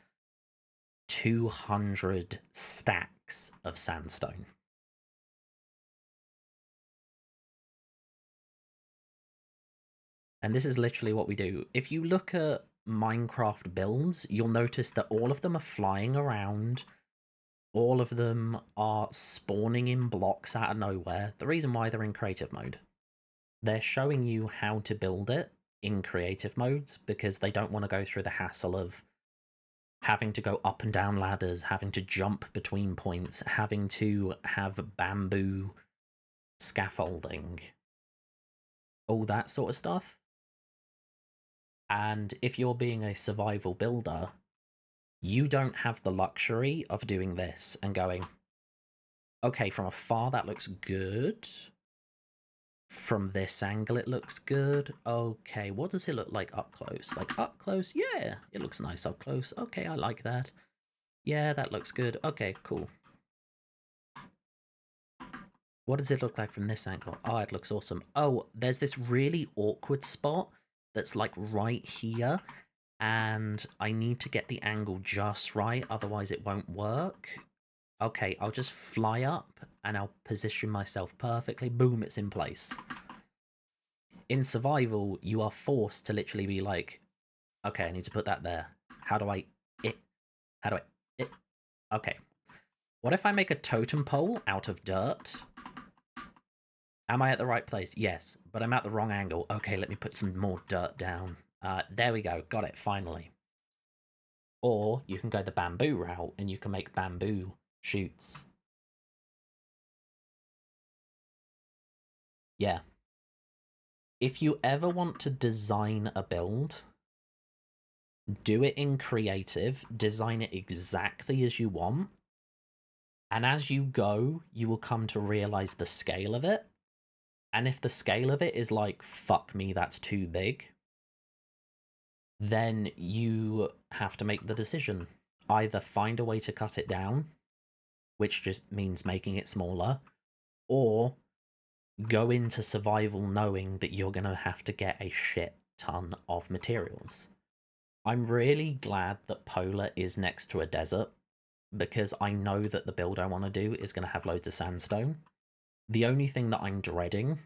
200 stacks of sandstone. And this is literally what we do. If you look at Minecraft builds, you'll notice that all of them are flying around. All of them are spawning in blocks out of nowhere. The reason why they're in creative mode. They're showing you how to build it in creative mode because they don't want to go through the hassle of having to go up and down ladders, having to jump between points, having to have bamboo scaffolding, all that sort of stuff. And if you're being a survival builder, you don't have the luxury of doing this and going, okay, from afar that looks good. From this angle it looks good. Okay, what does it look like up close? Like up close? Yeah, it looks nice up close. Okay, I like that. Yeah, that looks good. Okay, cool. What does it look like from this angle? Oh, it looks awesome. Oh, there's this really awkward spot that's like right here. and I need to get the angle just right, otherwise it won't work. Okay, I'll just fly up and I'll position myself perfectly. Boom, it's in place. In survival, you are forced to literally be like, okay, I need to put that there. How do I... How do I... Okay. What if I make a totem pole out of dirt? Am I at the right place? Yes, but I'm at the wrong angle. Okay, let me put some more dirt down. There we go. Got it, finally. Or you can go the bamboo route and you can make bamboo shoots. Yeah. If you ever want to design a build, do it in creative, design it exactly as you want, and as you go, you will come to realize the scale of it. And if the scale of it is like, fuck me, that's too big, then you have to make the decision. Either find a way to cut it down, which just means making it smaller, or go into survival knowing that you're going to have to get a shit ton of materials. I'm really glad that Polar is next to a desert, because I know that the build I want to do is going to have loads of sandstone. The only thing that I'm dreading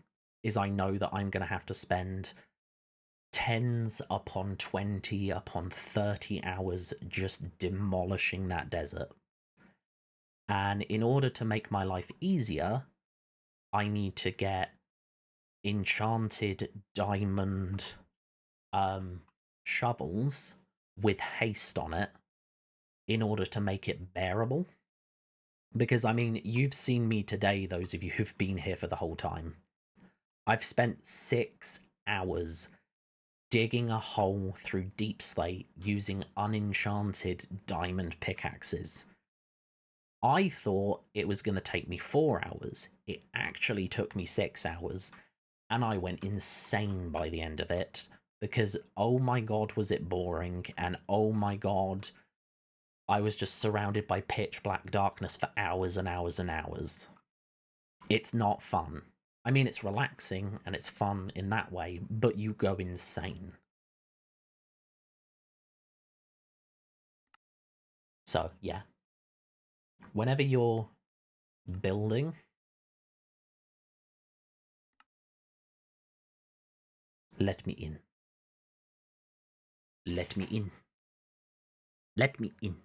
is I know that I'm going to have to spend 10s upon 20 upon 30 hours just demolishing that desert. And in order to make my life easier, I need to get enchanted diamond shovels with haste on it in order to make it bearable. Because, I mean, you've seen me today, those of you who've been here for the whole time. I've spent 6 hours digging a hole through deep slate using unenchanted diamond pickaxes. I thought it was going to take me 4 hours. It actually took me 6 hours, and I went insane by the end of it, because oh my god was it boring, and oh my god, I was just surrounded by pitch black darkness for hours and hours and hours. It's not fun. I mean, it's relaxing and it's fun in that way, but you go insane. So, yeah. Whenever you're building, let me in. Let me in. Let me in.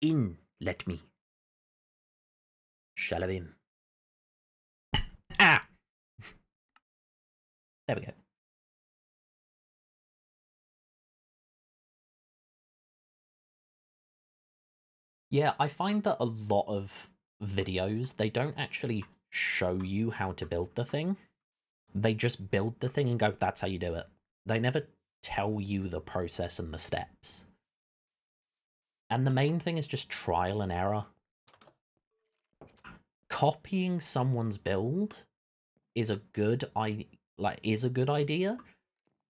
In, let me. Shalabim. Ah! There we go. Yeah, I find that a lot of videos, they don't actually show you how to build the thing. They just build the thing and go, that's how you do it. They never tell you the process and the steps. And the main thing is just trial and error. Copying someone's build is a good idea,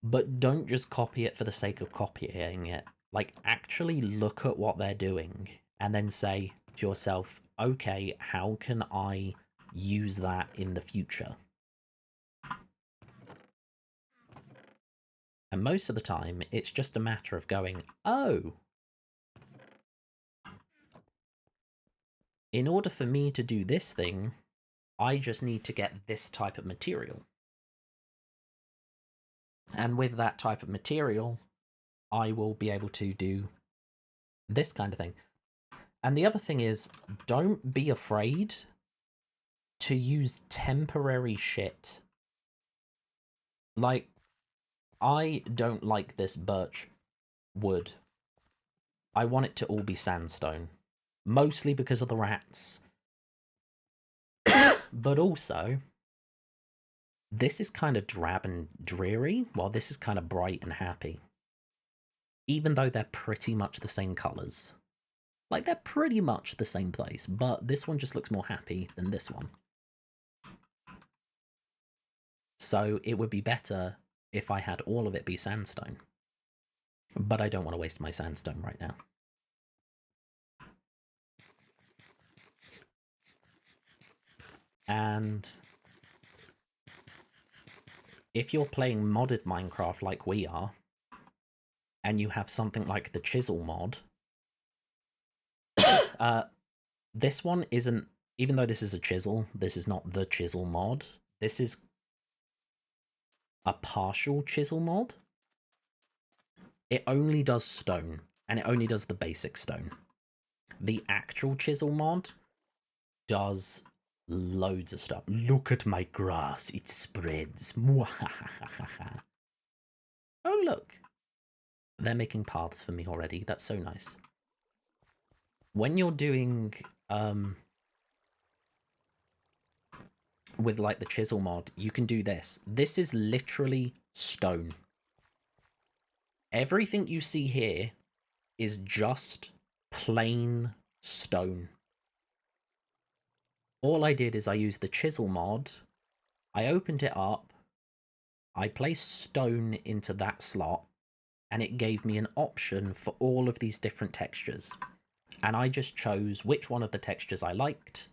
but don't just copy it for the sake of copying it. Like, actually look at what they're doing and then say to yourself, okay, how can I use that in the future? And most of the time, it's just a matter of going, oh, in order for me to do this thing, I just need to get this type of material. And with that type of material, I will be able to do this kind of thing. And the other thing is, don't be afraid to use temporary shit. Like, I don't like this birch wood. I want it to all be sandstone. Mostly because of the rats. But also, this is kind of drab and dreary, while this is kind of bright and happy. Even though they're pretty much the same colours. Like, they're pretty much the same place, but this one just looks more happy than this one. So it would be better if I had all of it be sandstone. But I don't want to waste my sandstone right now. And if you're playing modded Minecraft like we are, and you have something like the chisel mod, this one isn't, even though this is a chisel, this is not the chisel mod. This is a partial chisel mod. It only does stone, and it only does the basic stone. The actual chisel mod does loads of stuff. Look at my grass, it spreads. Oh, look. They're making paths for me already. That's so nice. When you're doing, with, like, the chisel mod, you can do this. This is literally stone. Everything you see here is just plain stone. All I did is I used the chisel mod, I opened it up, I placed stone into that slot, and it gave me an option for all of these different textures. And I just chose which one of the textures I liked.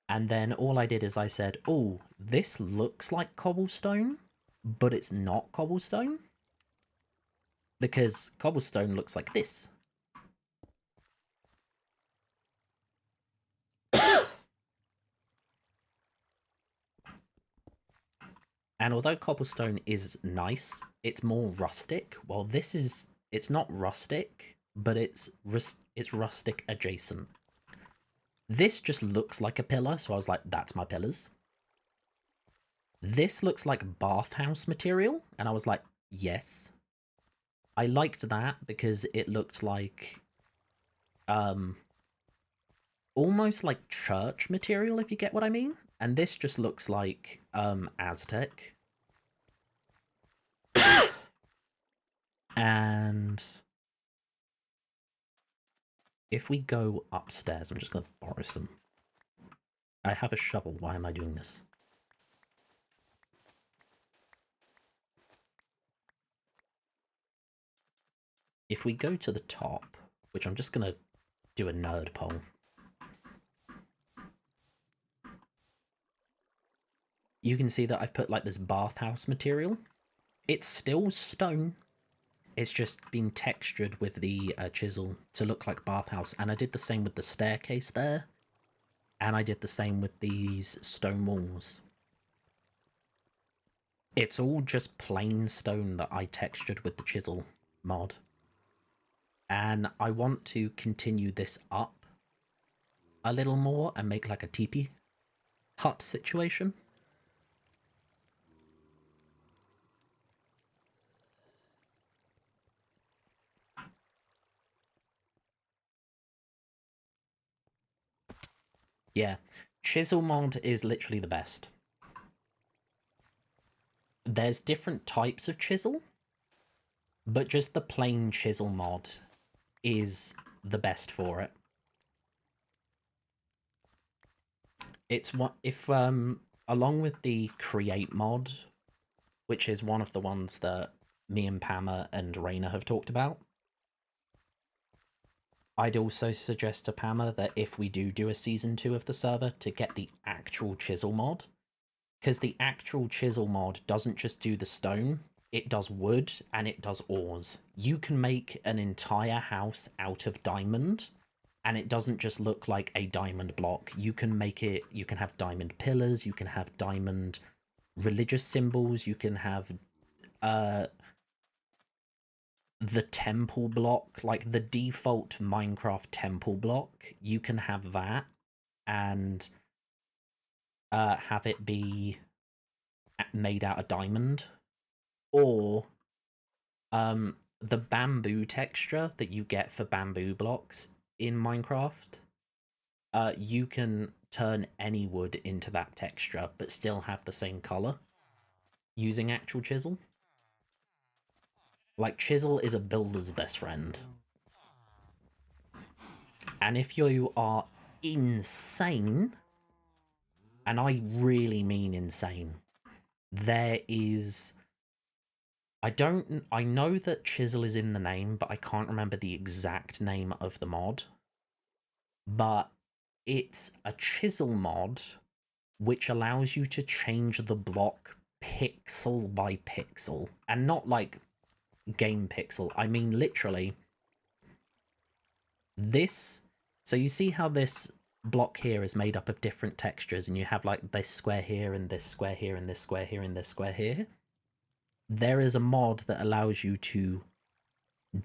And then all I did is I said, oh, this looks like cobblestone, but it's not cobblestone. Because cobblestone looks like this. And although cobblestone is nice, it's more rustic. Well, this is, it's not rustic, but it's rustic adjacent. This just looks like a pillar, so I was like, that's my pillars. This looks like bathhouse material, and I was like, yes. I liked that because it looked like, almost like church material, if you get what I mean. And this just looks like, Aztec. And if we go upstairs, I'm just going to borrow some. I have a shovel, why am I doing this? If we go to the top, which I'm just going to do a nerd poll. You can see that I've put like this bathhouse material. It's still stone. It's just been textured with the chisel to look like bathhouse. And I did the same with the staircase there. And I did the same with these stone walls. It's all just plain stone that I textured with the chisel mod. And I want to continue this up a little more and make like a teepee hut situation. Yeah, chisel mod is literally the best. There's different types of chisel, but just the plain chisel mod is the best for it. It's what if along with the create mod, which is one of the ones that me and Pama and Raina have talked about, I'd also suggest to Pama that if we do a season 2 of the server, to get the actual chisel mod, because the actual chisel mod doesn't just do the stone, it does wood and it does ores. You can make an entire house out of diamond, and it doesn't just look like a diamond block. You can make it, you can have diamond pillars, you can have diamond religious symbols, you can have the temple block, like the default Minecraft temple block, you can have that and have it be made out of diamond. Or the bamboo texture that you get for bamboo blocks in Minecraft, you can turn any wood into that texture but still have the same color using actual chisel. Like, chisel is a builder's best friend. And if you are insane, and I really mean insane, there is... I know that chisel is in the name, but I can't remember the exact name of the mod. But it's a chisel mod which allows you to change the block pixel by pixel. And not like game pixel. I mean literally this. So you see how this block here is made up of different textures, and you have like this square here and this square here and this square here and this square here? There is a mod that allows you to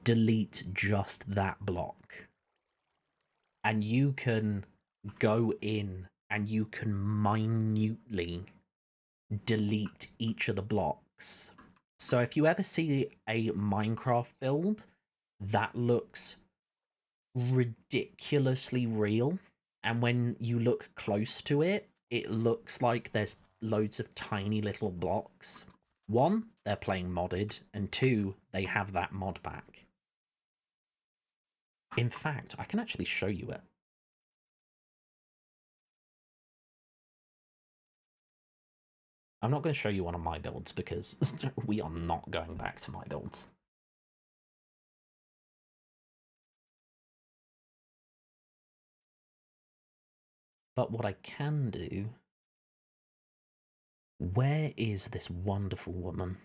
delete just that block. And you can go in and you can minutely delete each of the blocks. So if you ever see a Minecraft build that looks ridiculously real, and when you look close to it, it looks like there's loads of tiny little blocks. One, they're playing modded, and two, they have that mod back. In fact, I can actually show you it. I'm not going to show you one of my builds because we are not going back to my builds. But what I can do... Where is this wonderful woman?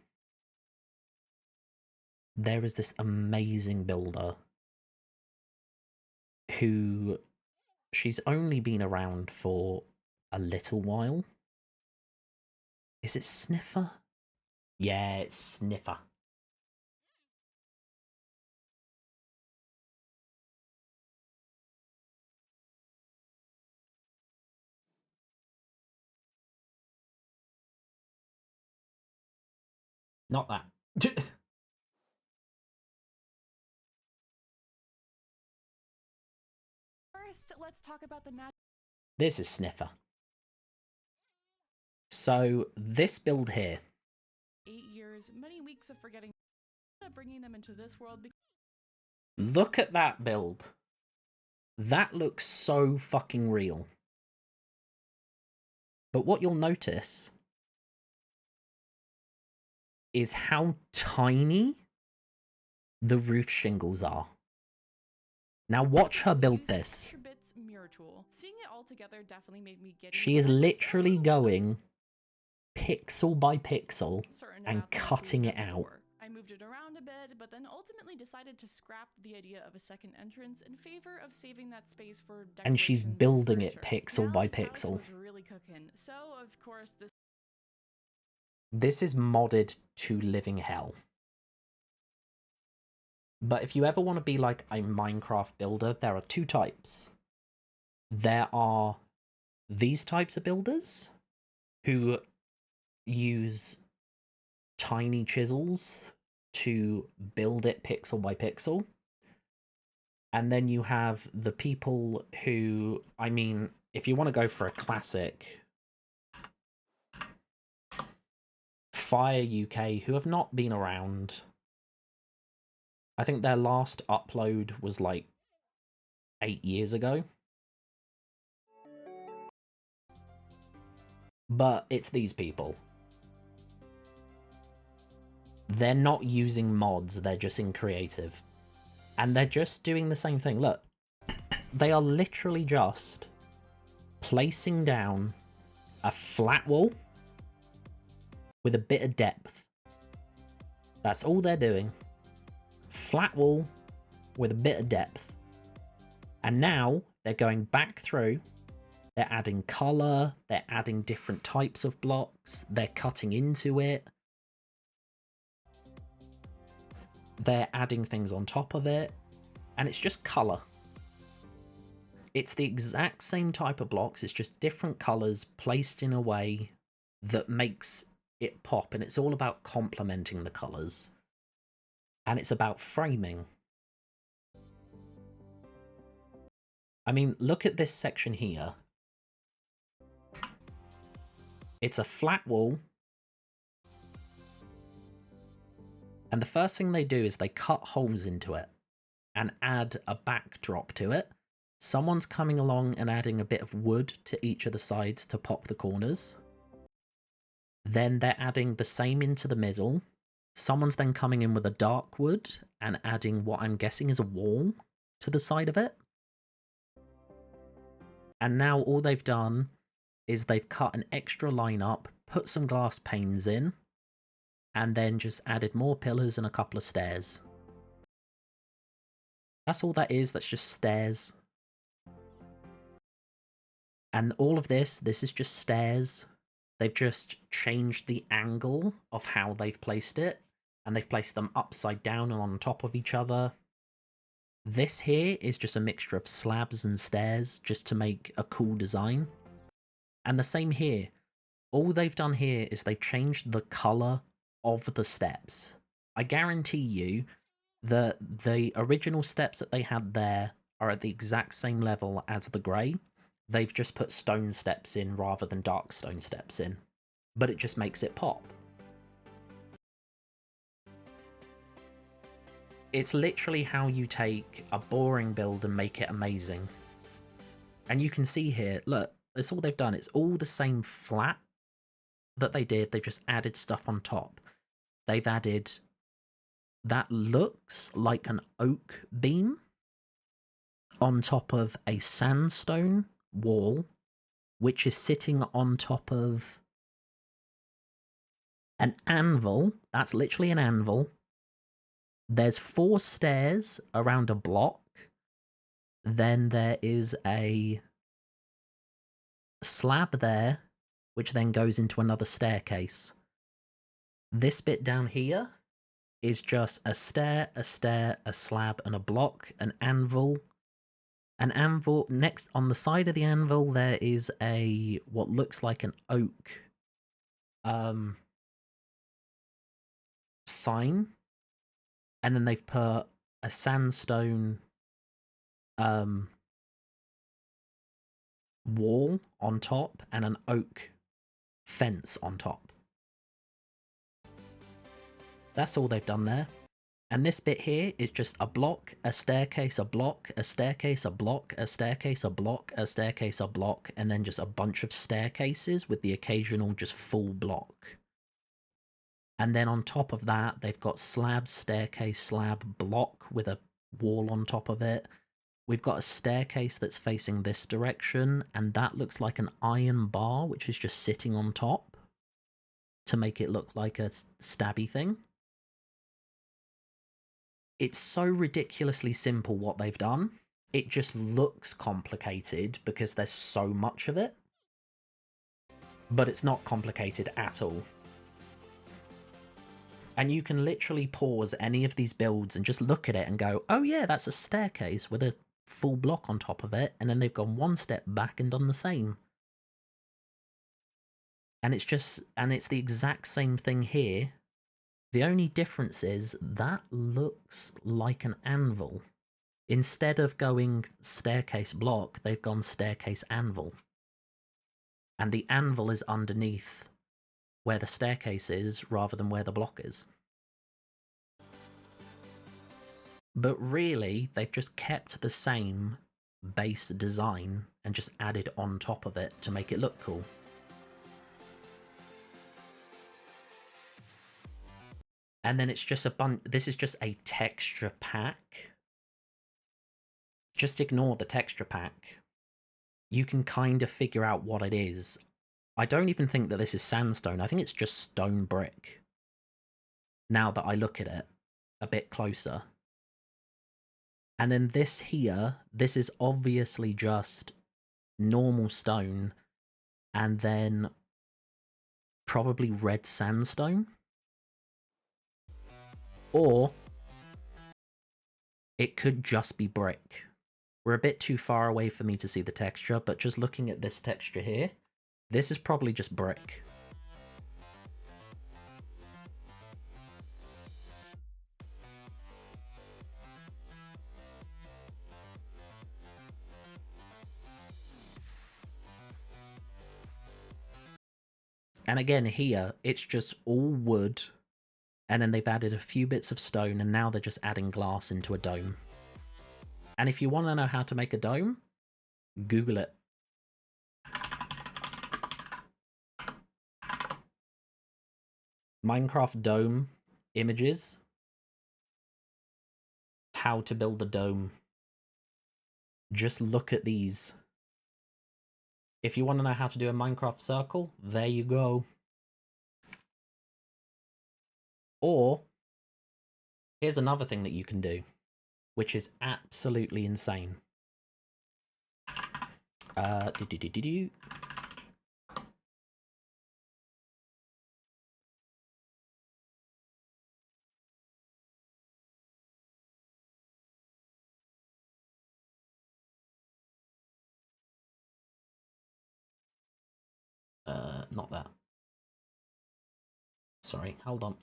There is this amazing builder who... She's only been around for a little while. Is it Sniffer? Yeah, it's Sniffer. Not that. First, let's talk about the magic. This is Sniffer. So, this build here. 8 years, many weeks of forgetting, bringing them into this world. Look at that build. That looks so fucking real. But what you'll notice is how tiny the roof shingles are. Now watch her build this. Seeing it all together definitely made me get. She is literally going pixel by pixel and cutting it out. I moved it around a bit, but then ultimately decided to scrap the idea of a second entrance in favor of saving that space for decorations. And she's building it pixel by pixel. Was really cooking. So, of course, this is modded to living hell. But if you ever want to be like a Minecraft builder, there are two types. There are these types of builders who use tiny chisels to build it pixel by pixel. And then you have the people who, I mean, if you want to go for a classic, Fire UK, who have not been around. I think their last upload was like 8 years ago. But it's these people. They're not using mods, they're just in creative. And they're just doing the same thing. Look, they are literally just placing down a flat wall with a bit of depth. That's all they're doing. Flat wall with a bit of depth. And now they're going back through. They're adding color. They're adding different types of blocks. They're cutting into it. They're adding things on top of it. And it's just color. It's the exact same type of blocks. It's just different colors placed in a way that makes it pop. And it's all about complementing the colors. And it's about framing. I mean, look at this section here. It's a flat wall. And the first thing they do is they cut holes into it and add a backdrop to it. Someone's coming along and adding a bit of wood to each of the sides to pop the corners. Then they're adding the same into the middle. Someone's then coming in with a dark wood and adding what I'm guessing is a wall to the side of it. And now all they've done is they've cut an extra line up, put some glass panes in, and then just added more pillars and a couple of stairs. That's all that is, that's just stairs. And all of this is just stairs. They've just changed the angle of how they've placed it, and they've placed them upside down and on top of each other. This here is just a mixture of slabs and stairs just to make a cool design. And the same here. All they've done here is they've changed the colour of the steps. I guarantee you that the original steps that they had there are at the exact same level as the grey. They've just put stone steps in rather than dark stone steps in. But it just makes it pop. It's literally how you take a boring build and make it amazing. And you can see here, look, that's all they've done. It's all the same flat that they did. They've just added stuff on top. They've added... that looks like an oak beam on top of a sandstone wall, which is sitting on top of an anvil. That's literally an anvil. There's 4 stairs around a block. Then there is a slab there, which then goes into another staircase. This bit down here is just a stair, a slab, and a block, an anvil. An anvil, next on the side of the anvil, there is a, what looks like an oak sign. And then they've put a sandstone wall on top and an oak fence on top. That's all they've done there. And this bit here is just a block, a staircase, a block, a staircase, a block, a staircase, a block, a staircase, a block, and then just a bunch of staircases with the occasional just full block. And then on top of that, they've got slab, staircase, slab, block with a wall on top of it. We've got a staircase that's facing this direction, and that looks like an iron bar, which is just sitting on top to make it look like a stabby thing. It's so ridiculously simple what they've done. It just looks complicated because there's so much of it. But it's not complicated at all. And you can literally pause any of these builds and just look at it and go, oh yeah, that's a staircase with a full block on top of it. And then they've gone one step back and done the same. And it's the exact same thing here. The only difference is that looks like an anvil. Instead of going staircase block, they've gone staircase anvil. And the anvil is underneath where the staircase is rather than where the block is. But really, they've just kept the same base design and just added on top of it to make it look cool. And then it's just this is just a texture pack. Just ignore the texture pack. You can kind of figure out what it is. I don't even think that this is sandstone. I think it's just stone brick. Now that I look at it a bit closer. And then this here, this is obviously just normal stone. And then probably red sandstone. Or it could just be brick. We're a bit too far away for me to see the texture, but just looking at this texture here, this is probably just brick. And again here, it's just all wood, and then they've added a few bits of stone, and now they're just adding glass into a dome. And if you want to know how to make a dome, Google it. Minecraft dome images. How to build a dome. Just look at these. If you want to know how to do a Minecraft circle, there you go. Or, here's another thing that you can do, which is absolutely insane. Do. Not that. Sorry, hold on.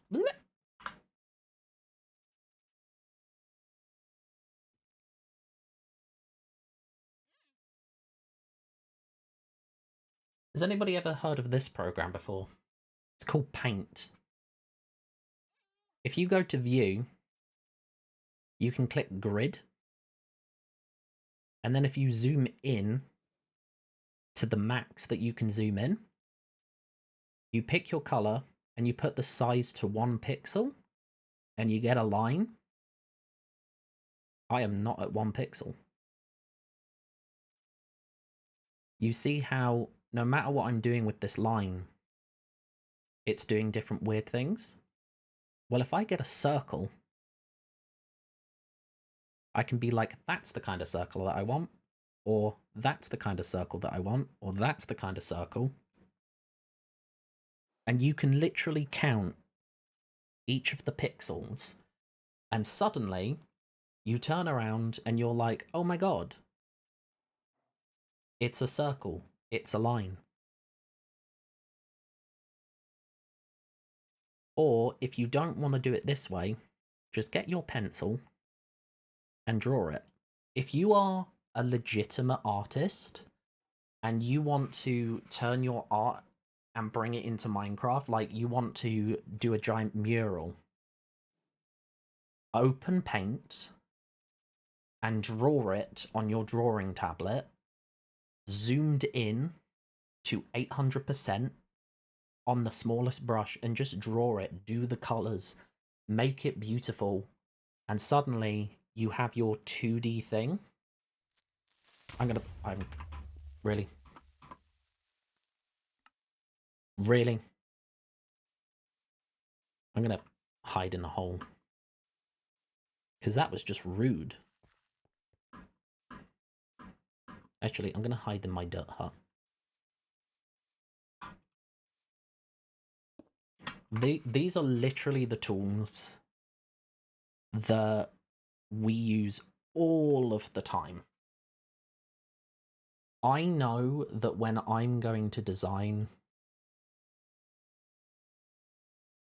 Has anybody ever heard of this program before? It's called Paint. If you go to View, you can click Grid. And then if you zoom in to the max that you can zoom in, you pick your color and you put the size to 1 pixel and you get a line. I am not at 1 pixel. You see how no matter what I'm doing with this line, it's doing different weird things? Well, if I get a circle, I can be like, that's the kind of circle that I want, or that's the kind of circle that I want, or that's the kind of circle. And you can literally count each of the pixels, and suddenly you turn around and you're like, oh my god, it's a circle, it's a line. Or if you don't want to do it this way, just get your pencil and draw it. If you are a legitimate artist and you want to turn your art and bring it into Minecraft, like you want to do a giant mural, open Paint and draw it on your drawing tablet, zoomed in to 800% on the smallest brush, and just draw it, do the colors, make it beautiful, and suddenly you have your 2D thing. I'm really? I'm gonna hide in a hole. Because that was just rude. Actually, I'm gonna hide in my dirt hut. These are literally the tools that we use all of the time. I know that when I'm going to design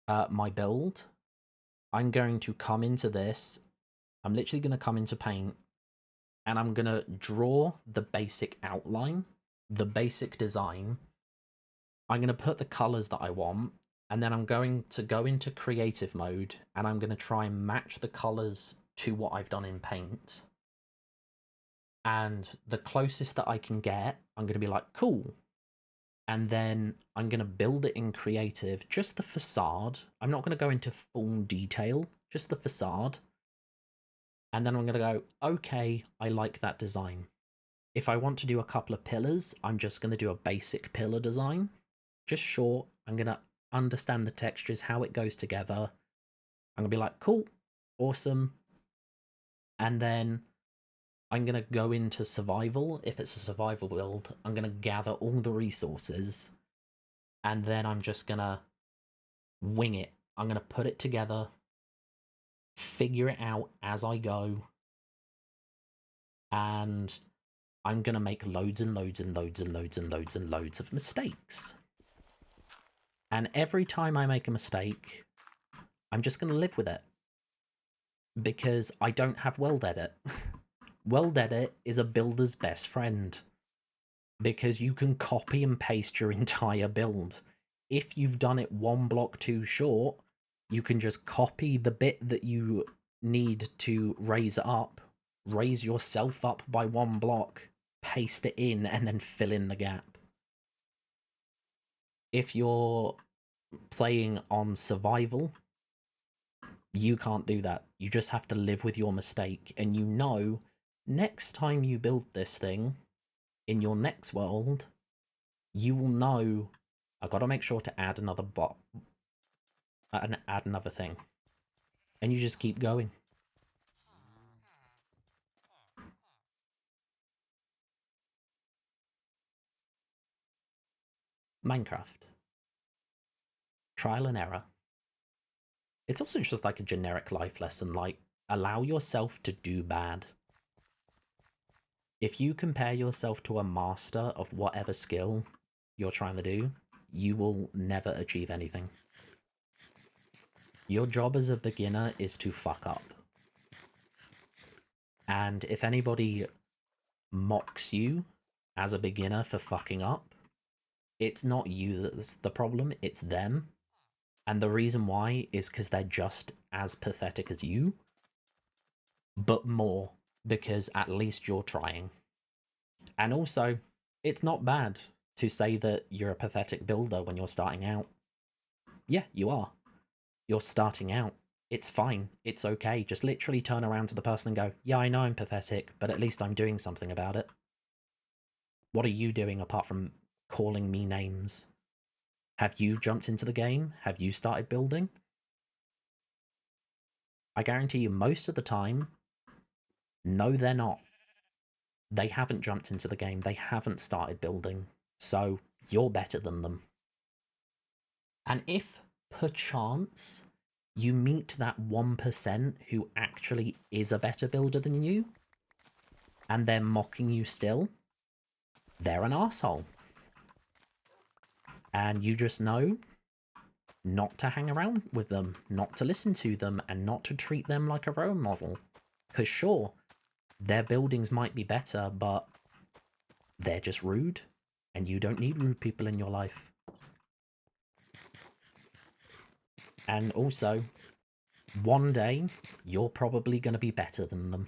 my build, I'm going to come into this, I'm literally going to come into Paint, and I'm going to draw the basic outline, the basic design. I'm going to put the colors that I want, and then I'm going to go into creative mode, and I'm going to try and match the colors to what I've done in Paint. And the closest that I can get, I'm going to be like, cool. And then I'm going to build it in creative, just the facade. I'm not going to go into full detail, just the facade. And then I'm going to go, okay, I like that design. If I want to do a couple of pillars, I'm just going to do a basic pillar design. Just short. I'm going to understand the textures, how it goes together. I'm going to be like, cool, awesome. And then I'm going to go into survival. If it's a survival build, I'm going to gather all the resources. And then I'm just going to wing it. I'm going to put it together, figure it out as I go. And I'm going to make loads and loads and loads and loads and loads and loads of mistakes. And every time I make a mistake, I'm just going to live with it. Because I don't have World Edit. World Edit is a builder's best friend. Because you can copy and paste your entire build. If you've done it one block too short, you can just copy the bit that you need to raise up, raise yourself up by one block, paste it in, and then fill in the gap. If you're playing on survival, you can't do that. You just have to live with your mistake, and you know, next time you build this thing, in your next world, you will know, I gotta make sure to add another add another thing. And you just keep going. Minecraft. Trial and error. It's also just like a generic life lesson, like, allow yourself to do bad. If you compare yourself to a master of whatever skill you're trying to do, you will never achieve anything. Your job as a beginner is to fuck up. And if anybody mocks you as a beginner for fucking up, it's not you that's the problem, it's them. And the reason why is because they're just as pathetic as you, but more, because at least you're trying. And also, it's not bad to say that you're a pathetic builder when you're starting out. Yeah, you are. You're starting out. It's fine. It's okay. Just literally turn around to the person and go, yeah, I know I'm pathetic, but at least I'm doing something about it. What are you doing apart from calling me names? Have you jumped into the game? Have you started building? I guarantee you most of the time, no, they're not. They haven't jumped into the game. They haven't started building. So you're better than them. And if, perchance, you meet that 1% who actually is a better builder than you, and they're mocking you still, they're an arsehole. And you just know not to hang around with them, not to listen to them, and not to treat them like a role model. Because sure, their buildings might be better, but they're just rude, and you don't need rude people in your life. And also, one day, you're probably going to be better than them.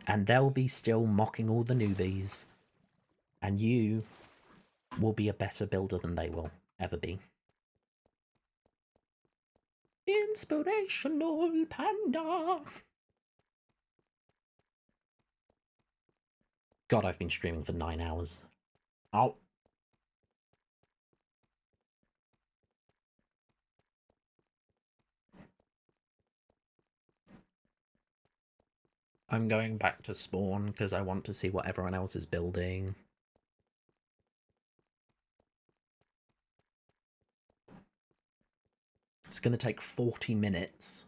And they'll be still mocking all the newbies, and you will be a better builder than they will ever be. Inspirational Panda! God, I've been streaming for 9 hours. Oh. I'm going back to spawn because I want to see what everyone else is building. It's going to take 40 minutes.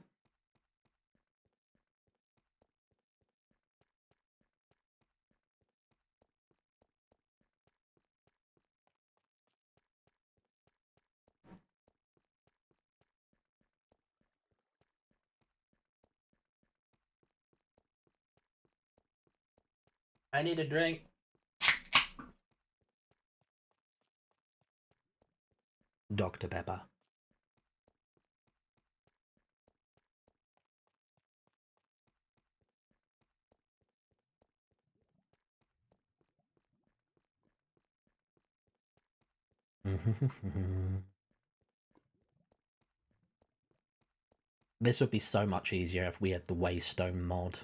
I need a drink. Dr. Pepper. This would be so much easier if we had the Waystone mod.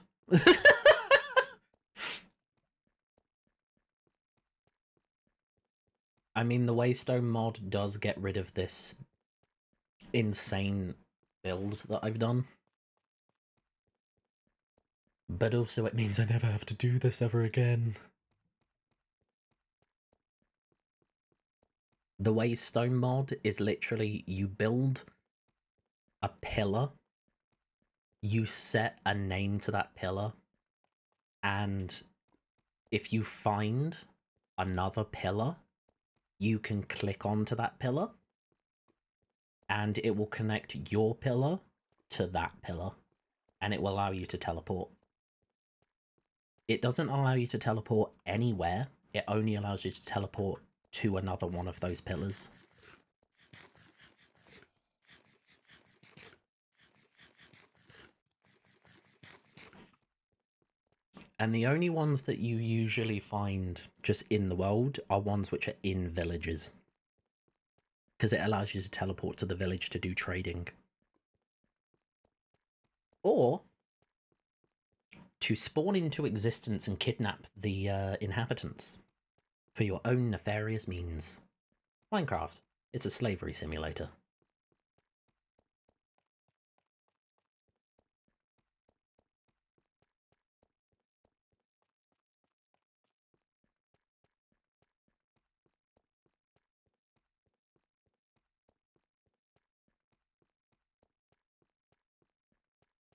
I mean, the Waystone mod does get rid of this insane build that I've done. But also it means I never have to do this ever again. The Waystone mod is literally, you build a pillar, you set a name to that pillar, and if you find another pillar, you can click onto that pillar, and it will connect your pillar to that pillar, and it will allow you to teleport. It doesn't allow you to teleport anywhere, it only allows you to teleport to another one of those pillars. And the only ones that you usually find just in the world are ones which are in villages. Because it allows you to teleport to the village to do trading. Or to spawn into existence and kidnap the inhabitants for your own nefarious means. Minecraft. It's a slavery simulator.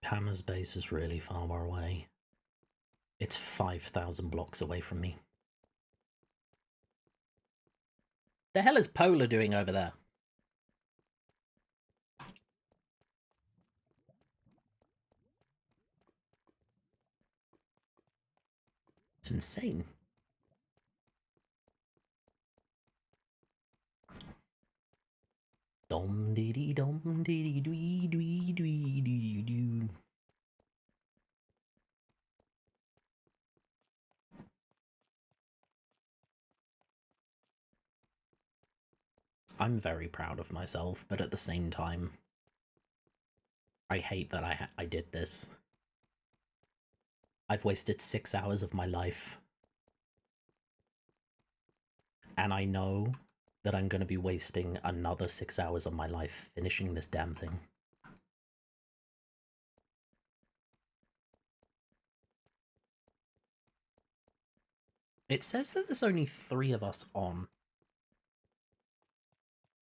Hammer's base is really far away. It's 5,000 blocks away from me. The hell is Polar doing over there? It's insane. Dom dee dee dom dee dee dee dee dee dee dee. I'm very proud of myself, but at the same time, I hate that I did this. I've wasted 6 hours of my life. And I know that I'm going to be wasting another 6 hours of my life finishing this damn thing. It says that there's only 3 of us on.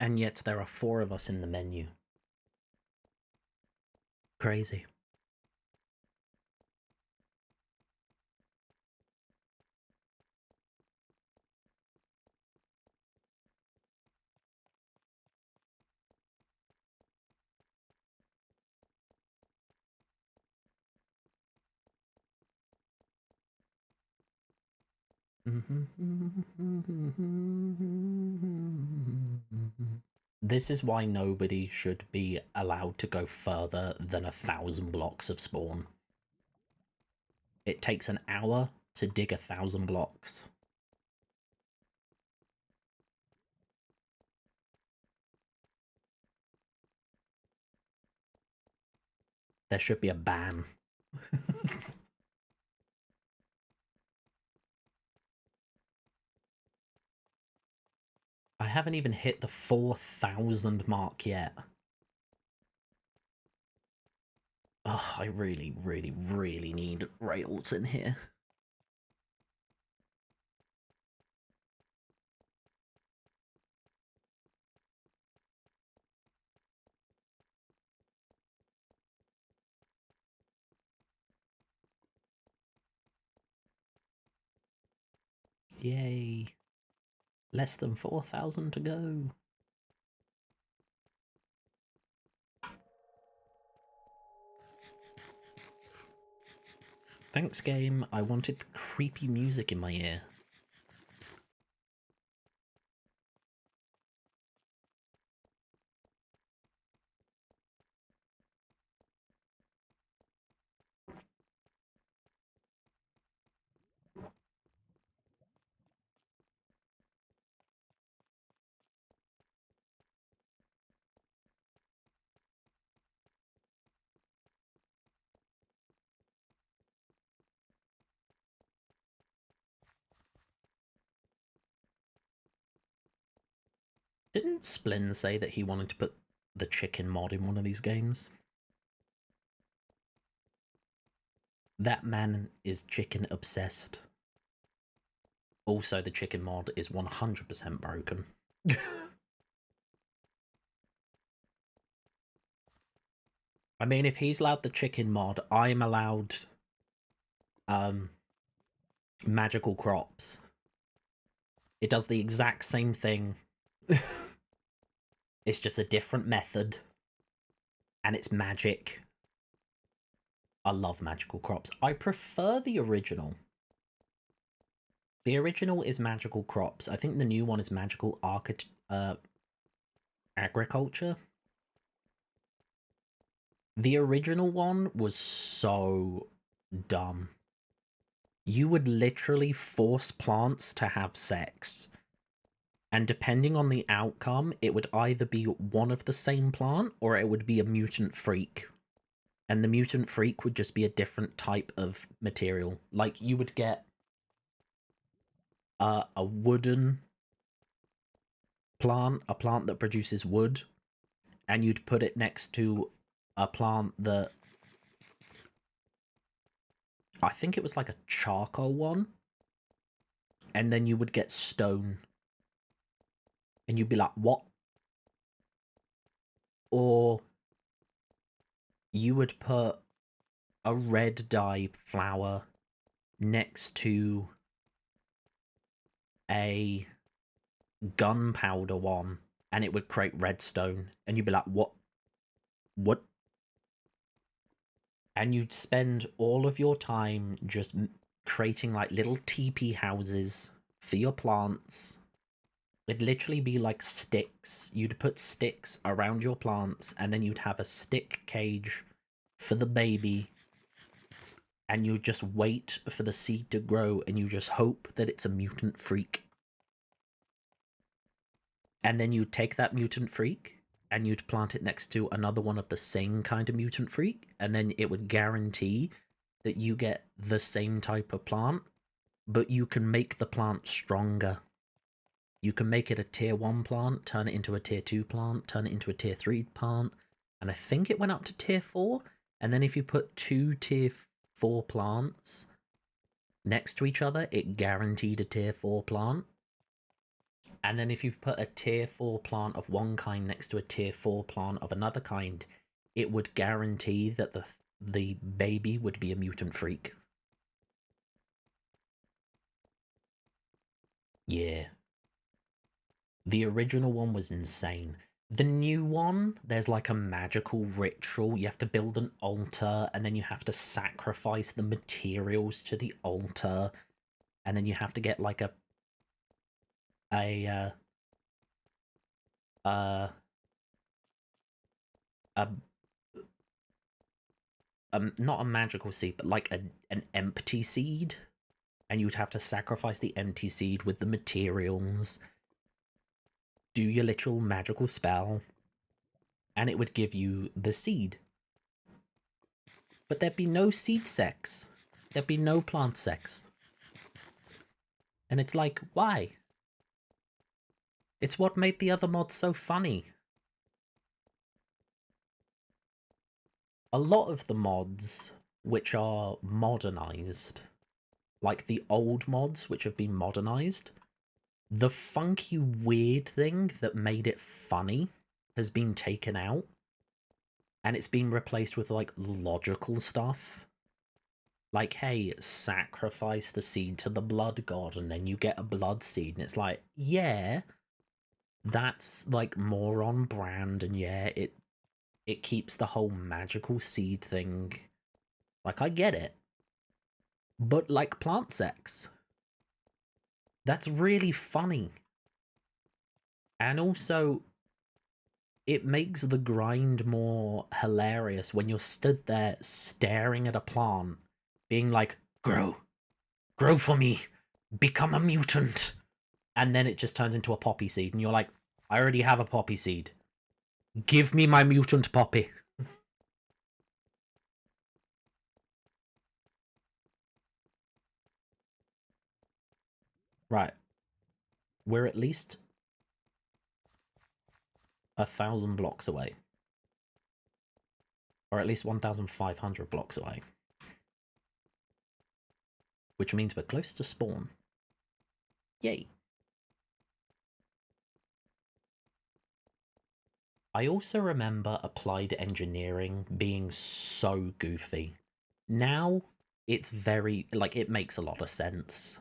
And yet there are 4 of us in the menu. Crazy. This is why nobody should be allowed to go further than 1,000 blocks of spawn. It takes an hour to dig 1,000 blocks. There should be a ban. I haven't even hit the 4,000 mark yet. Oh, I really, really, really need rails in here. Yay. Less than 4,000 to go. Thanks, game. I wanted the creepy music in my ear. Didn't Splin say that he wanted to put the chicken mod in one of these games? That man is chicken obsessed. Also, the chicken mod is 100% broken. I mean, if he's allowed the chicken mod, I'm allowed magical crops. It does the exact same thing. It's just a different method. And it's magic. I love magical crops. I prefer the original. The original is magical crops. I think the new one is magical agriculture. The original one was so dumb. You would literally force plants to have sex. And depending on the outcome, it would either be one of the same plant or it would be a mutant freak. And the mutant freak would just be a different type of material. Like, you would get a wooden plant, a plant that produces wood, and you'd put it next to a plant that... I think it was like a charcoal one. And then you would get stone. And you'd be like, what? Or you would put a red dye flower next to a gunpowder one, and it would create redstone, and you'd be like, what? And you'd spend all of your time just creating like little teepee houses for your plants. It'd literally be like sticks. You'd put sticks around your plants, and then you'd have a stick cage for the baby, and you just wait for the seed to grow, and you just hope that it's a mutant freak. And then you'd take that mutant freak, and you'd plant it next to another one of the same kind of mutant freak, and then it would guarantee that you get the same type of plant, but you can make the plant stronger. You can make it a tier 1 plant, turn it into a tier 2 plant, turn it into a tier 3 plant, and I think it went up to tier 4, and then if you put 2 tier 4 plants next to each other, it guaranteed a tier 4 plant. And then if you put a tier 4 plant of one kind next to a tier 4 plant of another kind, it would guarantee that the baby would be a mutant freak. Yeah. The original one was insane. The new one, there's like a magical ritual. You have to build an altar, and then you have to sacrifice the materials to the altar, and then you have to get like not a magical seed, but like an empty seed, and you'd have to sacrifice the empty seed with the materials, do your literal magical spell, and it would give you the seed. But there'd be no seed sex. There'd be no plant sex. And it's like, why? It's what made the other mods so funny. A lot of the mods which are modernized, like the old mods which have been modernized, the funky weird thing that made it funny has been taken out, and it's been replaced with like logical stuff. Like, hey, sacrifice the seed to the blood god and then you get a blood seed, and it's like, yeah, that's like more on brand, and yeah, it keeps the whole magical seed thing. Like, I get it. But like plant sex, that's really funny. And also, it makes the grind more hilarious when you're stood there staring at a plant, being like, grow for me, become a mutant. And then it just turns into a poppy seed, and you're like, I already have a poppy seed. Give me my mutant poppy. Right. We're at least 1,000 blocks away. Or at least 1,500 blocks away. Which means we're close to spawn. Yay. I also remember applied engineering being so goofy. Now, it's very, like, it makes a lot of sense.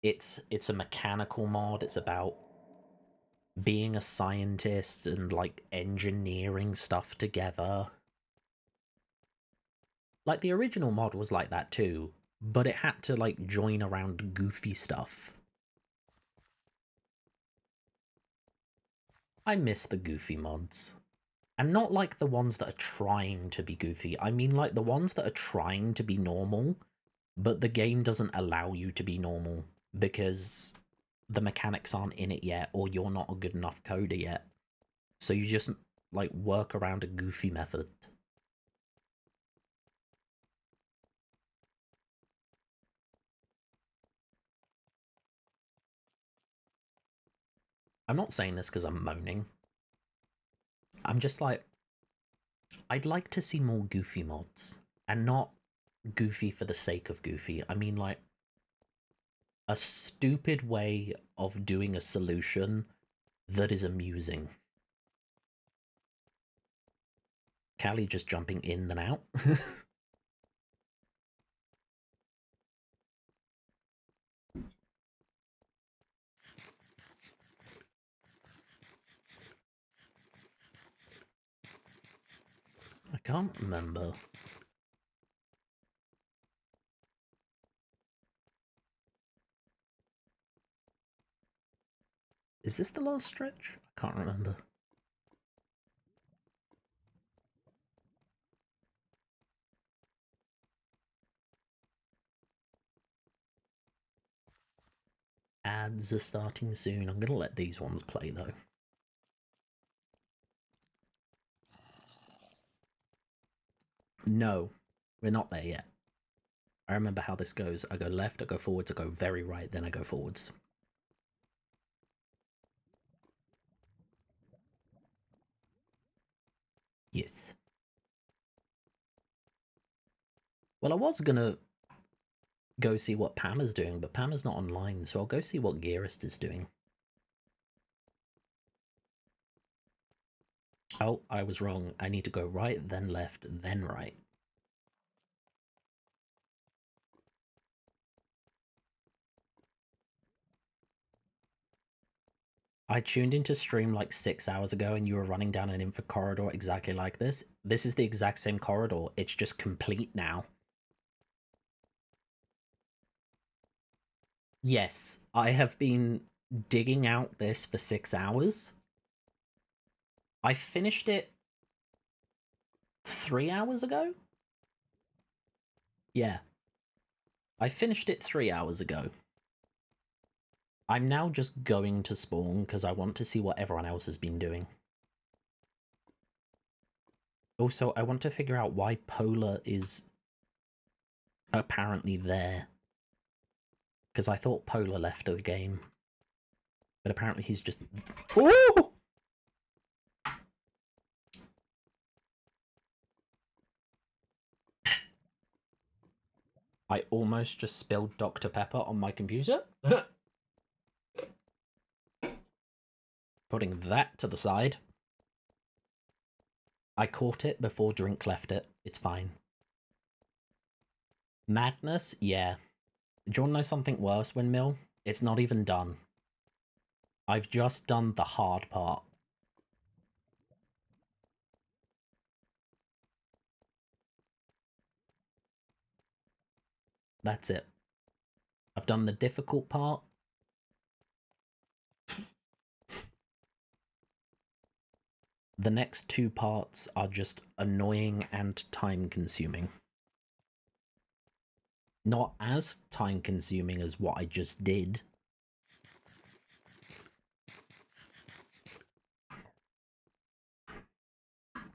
It's a mechanical mod, it's about being a scientist and, like, engineering stuff together. Like, the original mod was like that too, but it had to, like, join around goofy stuff. I miss the goofy mods. And not like the ones that are trying to be goofy, I mean like the ones that are trying to be normal, but the game doesn't allow you to be normal, because the mechanics aren't in it yet, or you're not a good enough coder yet. So you just, like, work around a goofy method. I'm not saying this because I'm moaning. I'm just like, I'd like to see more goofy mods. And not goofy for the sake of goofy. I mean, like, a stupid way of doing a solution that is amusing. Callie just jumping in and out. can't remember. Is this the last stretch? I can't remember. Ads are starting soon. I'm gonna let these ones play though. No, we're not there yet. I remember how this goes. I go left, I go forwards, I go very right, then I go forwards. Yes. Well, I was gonna go see what Pama's doing, but Pama's not online, so I'll go see what Gearist is doing. Oh, I was wrong. I need to go right, then left, then right. I tuned into stream like 6 hours ago and you were running down an info corridor exactly like this. This is the exact same corridor. It's just complete now. Yes, I have been digging out this for 6 hours. I finished it 3 hours ago? Yeah. I finished it 3 hours ago. I'm now just going to spawn because I want to see what everyone else has been doing. Also, I want to figure out why Polar is apparently there. Because I thought Polar left the game. But apparently he's just... Ooh! I almost just spilled Dr. Pepper on my computer. Putting that to the side. I caught it before drink left it. It's fine. Madness? Yeah. Do you want to know something worse, Windmill? It's not even done. I've just done the hard part. That's it. I've done the difficult part. The next 2 parts are just annoying and time-consuming. Not as time-consuming as what I just did.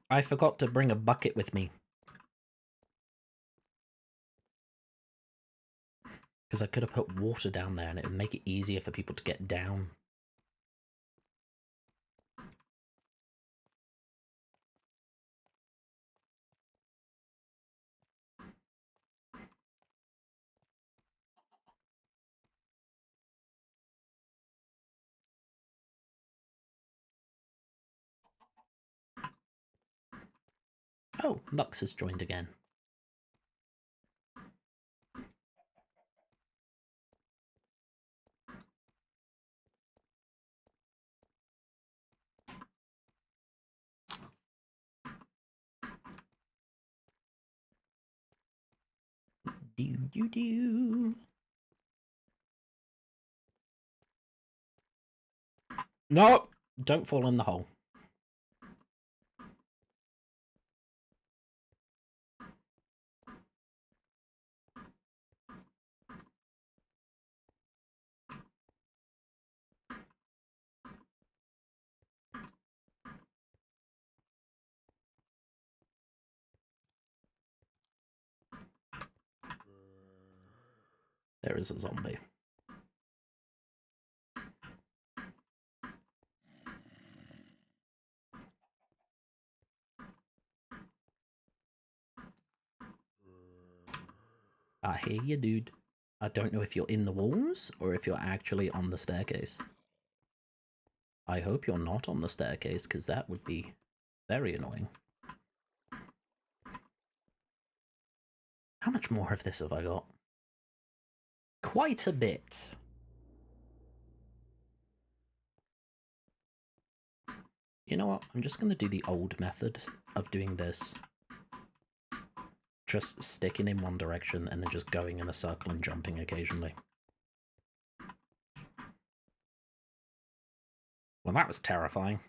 I forgot to bring a bucket with me. Because I could have put water down there and it would make it easier for people to get down. Oh, Lux has joined again. Do. No! Don't fall in the hole. There is a zombie. I hear you, dude. I don't know if you're in the walls or if you're actually on the staircase. I hope you're not on the staircase, because that would be very annoying. How much more of this have I got? Quite a bit. You know what? I'm just going to do the old method of doing this. just sticking in one direction and then just going in a circle and jumping occasionally. Well, that was terrifying.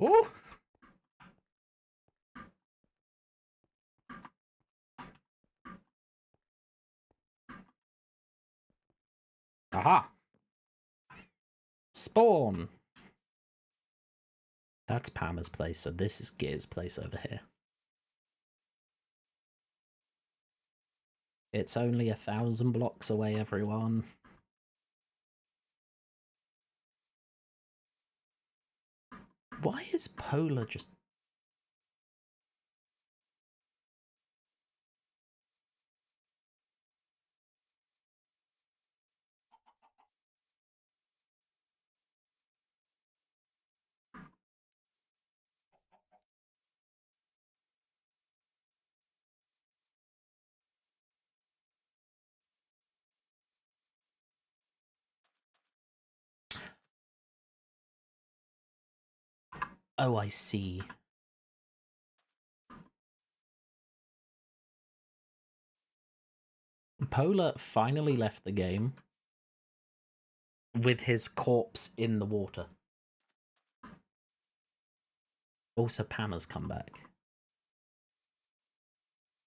Ooh! Aha! Spawn! That's Palmer's place, so this is Gear's place over here. It's only 1,000 blocks away, everyone. Why is Polar just... Oh, I see. Polar finally left the game with his corpse in the water. Also, Pammer's come back.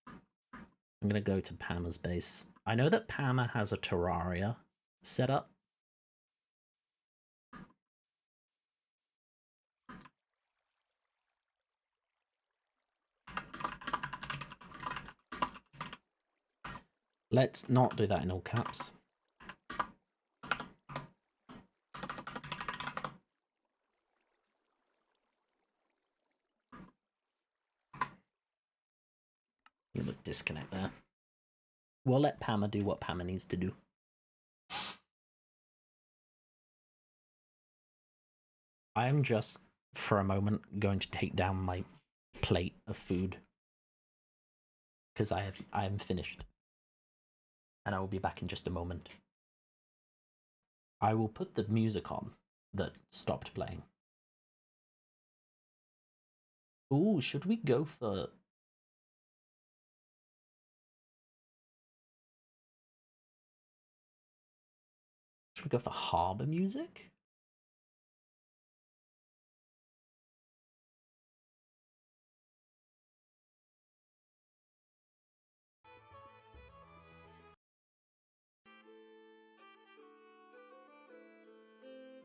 I'm gonna go to Pammer's base. I know that Pammer has a Terraria set up. Let's not do that in all caps. You look disconnect there. We'll let Pammer do what Pammer needs to do. I am just, for a moment, going to take down my plate of food. Because I am finished. And I will be back in just a moment. I will put the music on that stopped playing. Ooh, should we go for... Should we go for harbor music?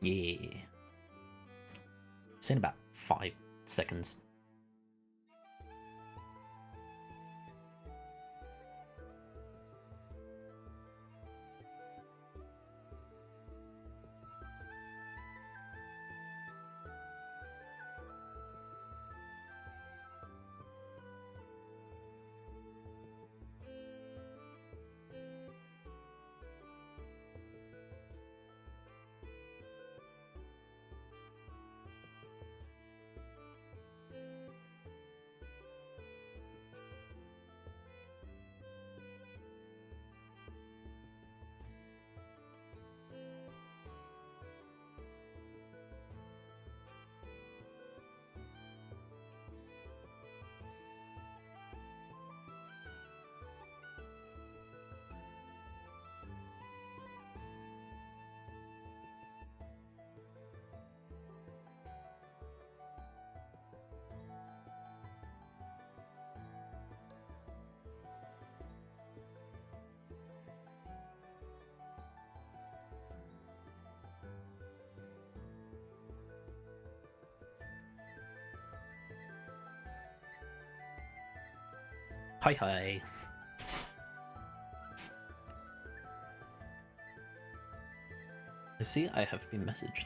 Yeah. It's in about 5 seconds. Hi hi. I see I have been messaged.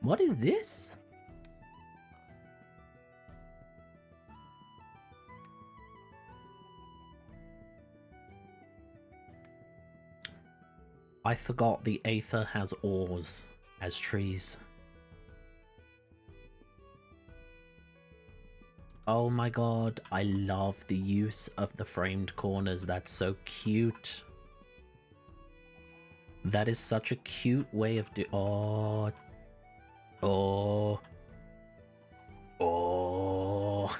What is this? I forgot the Aether has ores as trees. Oh my god, I love the use of the framed corners. That's so cute. That is such a cute way of Oh. Oh. Oh.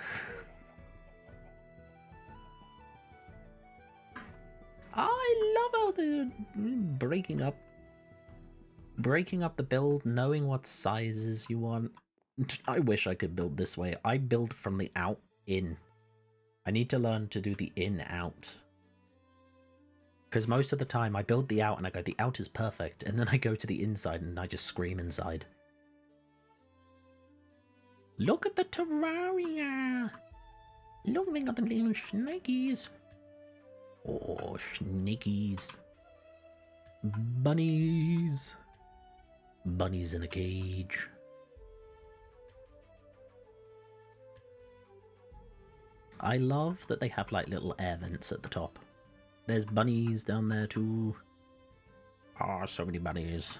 I love how they're breaking up the build, knowing what sizes you want. I wish I could build this way. I build from the out in. I need to learn to do the in out. Because most of the time I build the out and I go, the out is perfect, and then I go to the inside and I just scream inside. Look at the Terraria! Look, they got the little snakies. Oh, snakies. Bunnies. Bunnies in a cage. I love that they have like little air vents at the top. There's bunnies down there too. Oh, so many bunnies.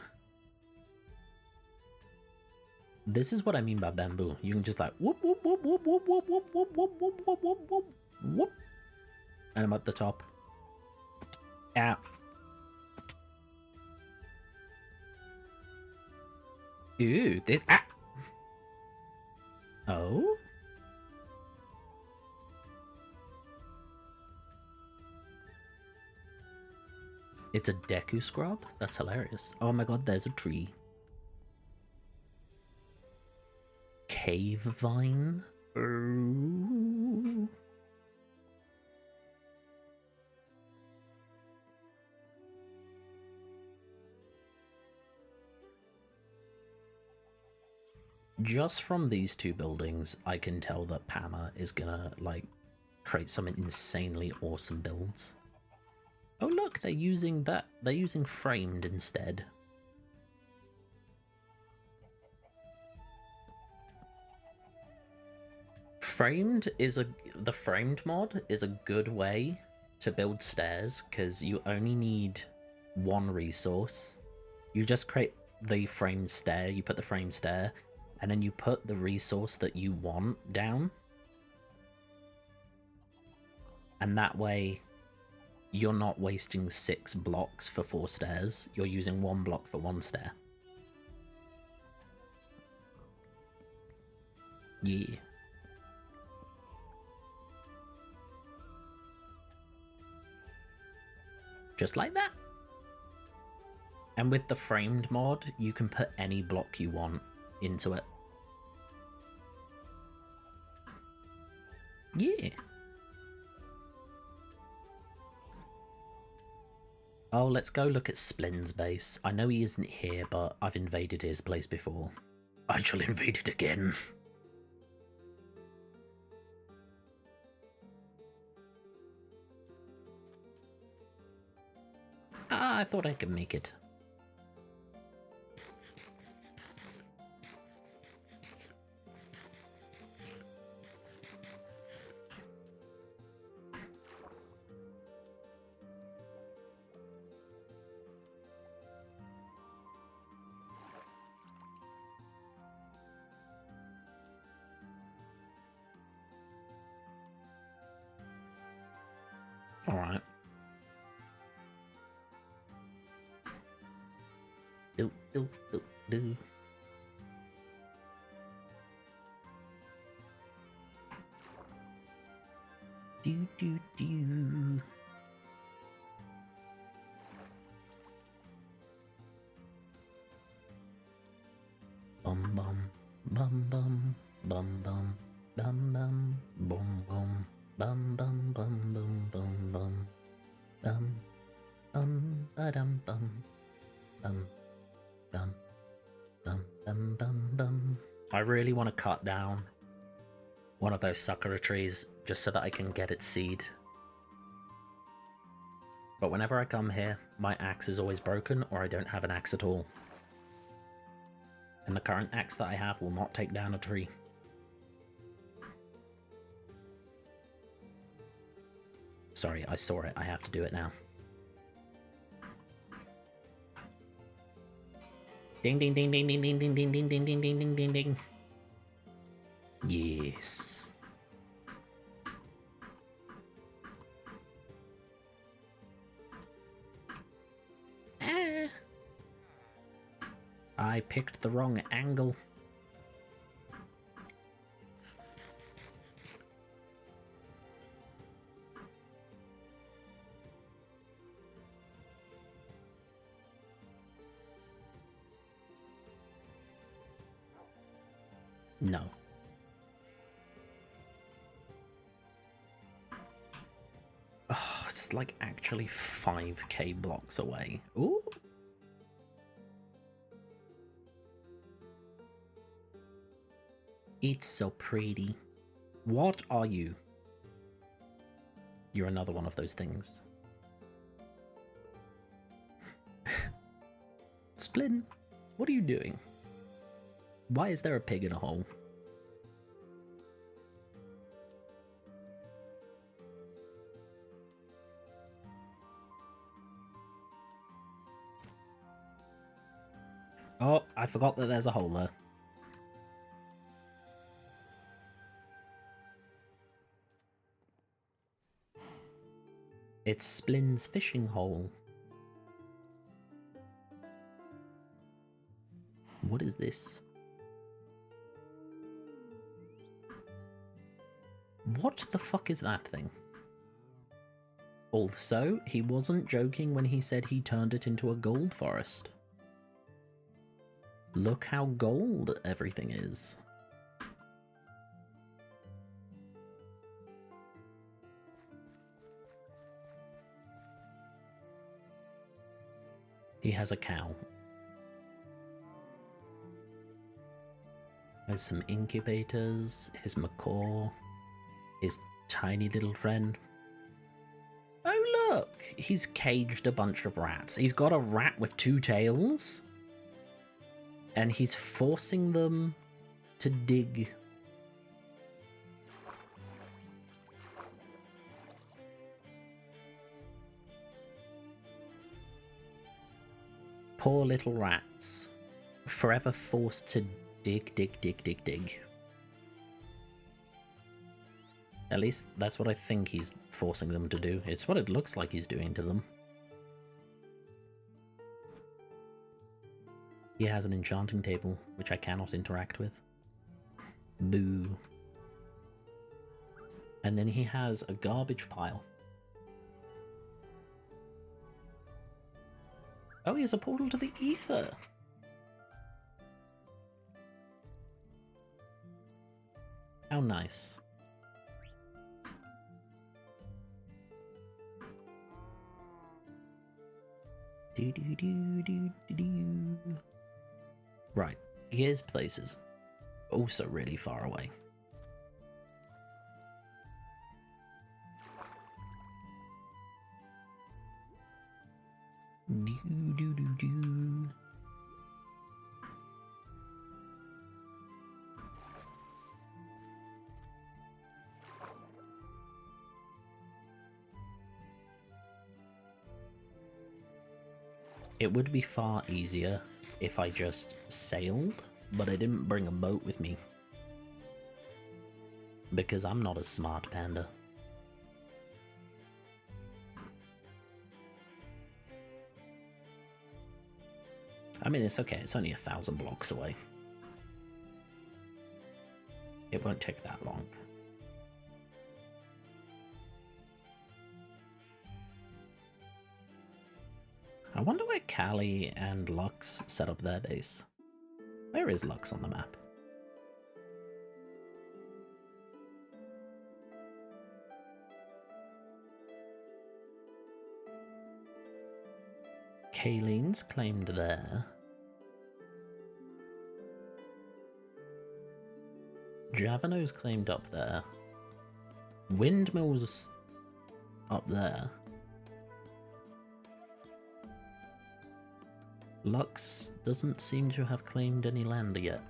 This is what I mean by bamboo. You can just like whoop whoop whoop whoop whoop whoop whoop whoop whoop whoop whoop whoop whoop whoop. And I'm at the top. Ow. Ooh, this Oh? It's a Deku scrub? That's hilarious. Oh my god, there's a tree. Cave vine? Ooh. Just from these two buildings, I can tell that Pama is gonna, like, create some insanely awesome builds. Oh look, they're using that. They're using framed instead. The framed mod is a good way to build stairs because you only need one resource. You just create the framed stair, you put the framed stair, and then you put the resource that you want down. And that way, you're not wasting 6 blocks for 4 stairs. You're using 1 block for 1 stair. Yeah. Just like that. And with the framed mod, you can put any block you want into it. Yeah. Oh, let's go look at Splin's base. I know he isn't here, but I've invaded his place before. I shall invade it again. Ah, I thought I could make it. Alright. Do. Do. Bum bum bum bum bum bum bum bum bum bum bum bum bum bum bum bum bum ba-dum bum bum bum bum bum bum bum. I really want to cut down one of those sakura trees just so that I can get its seed. But whenever I come here, my axe is always broken, or I don't have an axe at all. And the current axe that I have will not take down a tree. Sorry, I saw it. I have to do it now. Ding ding ding ding ding ding ding ding ding ding ding ding ding ding ding. Yes. Ah. I picked the wrong angle. No. Oh, it's like actually 5k blocks away. Ooh. It's so pretty. What are you? You're another one of those things. Splin, what are you doing? Why is there a pig in a hole? Oh, I forgot that there's a hole there. It's Splin's fishing hole. What is this? What the fuck is that thing? Also, he wasn't joking when he said he turned it into a gold forest. Look how gold everything is. He has a cow. There's some incubators, his macaw, his tiny little friend. Oh look! He's caged a bunch of rats. He's got a rat with 2 tails. And he's forcing them to dig. Poor little rats. Forever forced to dig, dig, dig, dig, dig. At least that's what I think he's forcing them to do. It's what it looks like he's doing to them. He has an enchanting table, which I cannot interact with. Boo. And then he has a garbage pile. Oh, he has a portal to the ether! How nice. Do do do do do do. Right, here's places. Also really far away. Do do do do. It would be far easier if I just sailed, but I didn't bring a boat with me. Because I'm not a smart panda. I mean, it's okay, it's only 1,000 blocks away. It won't take that long. I wonder where Callie and Lux set up their base. Where is Lux on the map? Kayleen's claimed there. Javano's claimed up there. Windmill's up there. Lux doesn't seem to have claimed any land yet.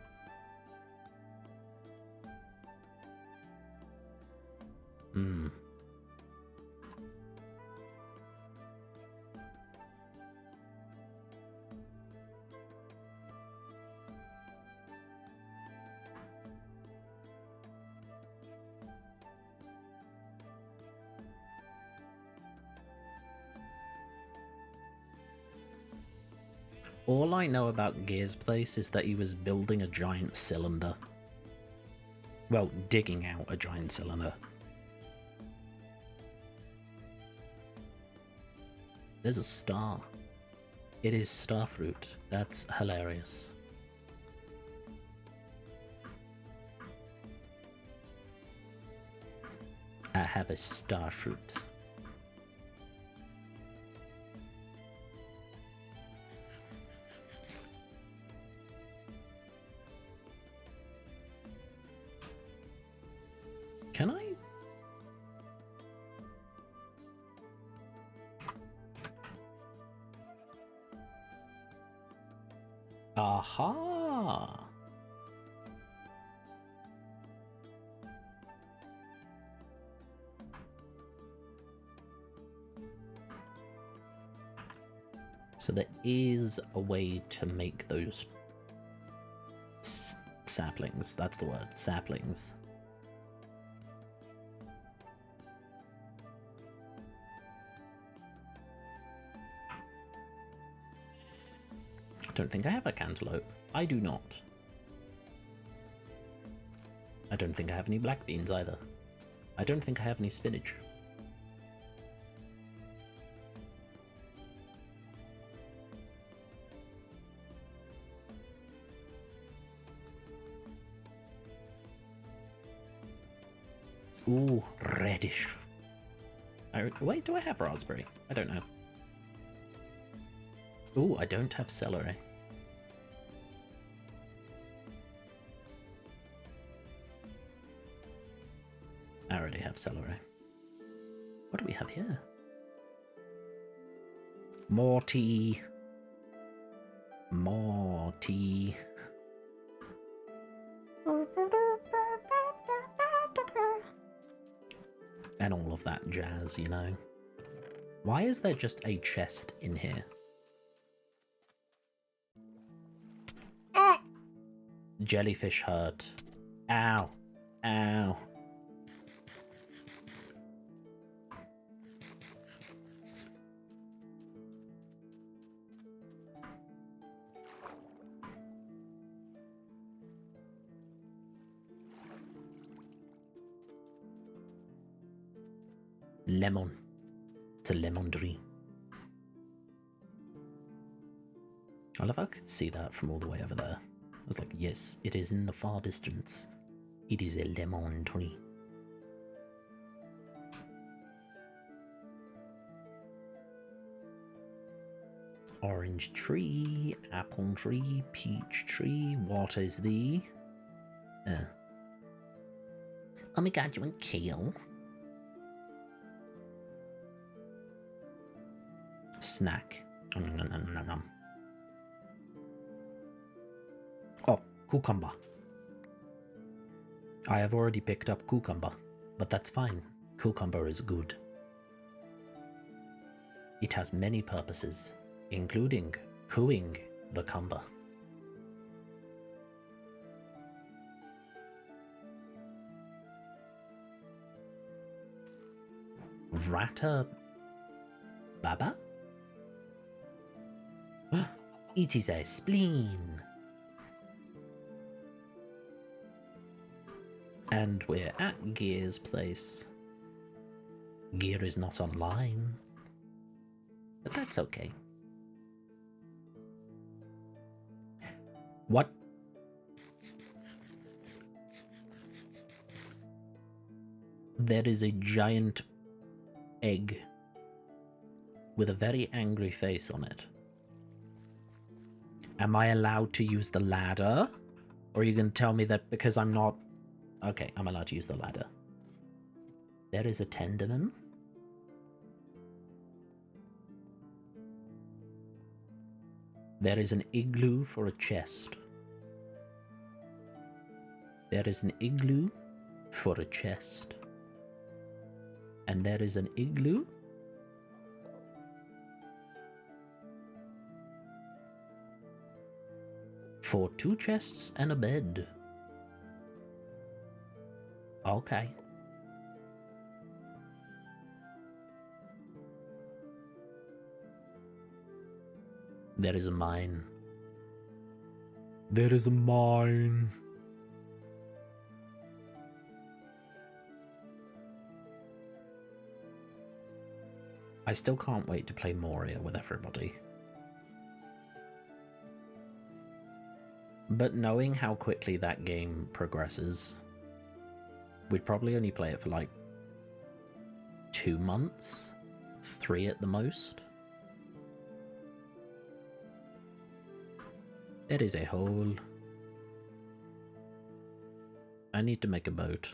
Hmm. All I know about Gear's place is that he was building a giant cylinder. Well, digging out a giant cylinder. There's a star. It is starfruit. That's hilarious. I have a starfruit. Can I? Aha! So there is a way to make those saplings. That's the word, saplings. I don't think I have a cantaloupe. I do not. I don't think I have any black beans either. I don't think I have any spinach. Ooh, radish. Wait, do I have raspberry? I don't know. Ooh, I don't have celery. I already have celery. What do we have here? More tea. More tea. And all of that jazz, you know. Why is there just a chest in here? Jellyfish hurt. Ow. Ow. Lemon. It's a lemon tree. I love how I could see that from all the way over there. I was like, yes, it is in the far distance. It is a lemon tree. Orange tree, apple tree, peach tree. What is the... Oh my god, you want kale? Snack. Oh, cucumber. I have already picked up cucumber, but that's fine. Cucumber is good. It has many purposes, including cooing the cumber. Rata Baba? It is a spleen. And we're at Gear's place. Gear is not online. But that's okay. What? There is a giant egg with a very angry face on it. Am I allowed to use the ladder? Or are you going to tell me that because I'm not... Okay, I'm allowed to use the ladder. There is a Tenderman. There is an igloo for a chest. There is an igloo for a chest. And there is an igloo for 2 chests and a bed. Okay. There is a mine. There is a mine. I still can't wait to play Moria with everybody. But knowing how quickly that game progresses, we'd probably only play it for like 2 months, 3 at the most. There is a hole. I need to make a boat.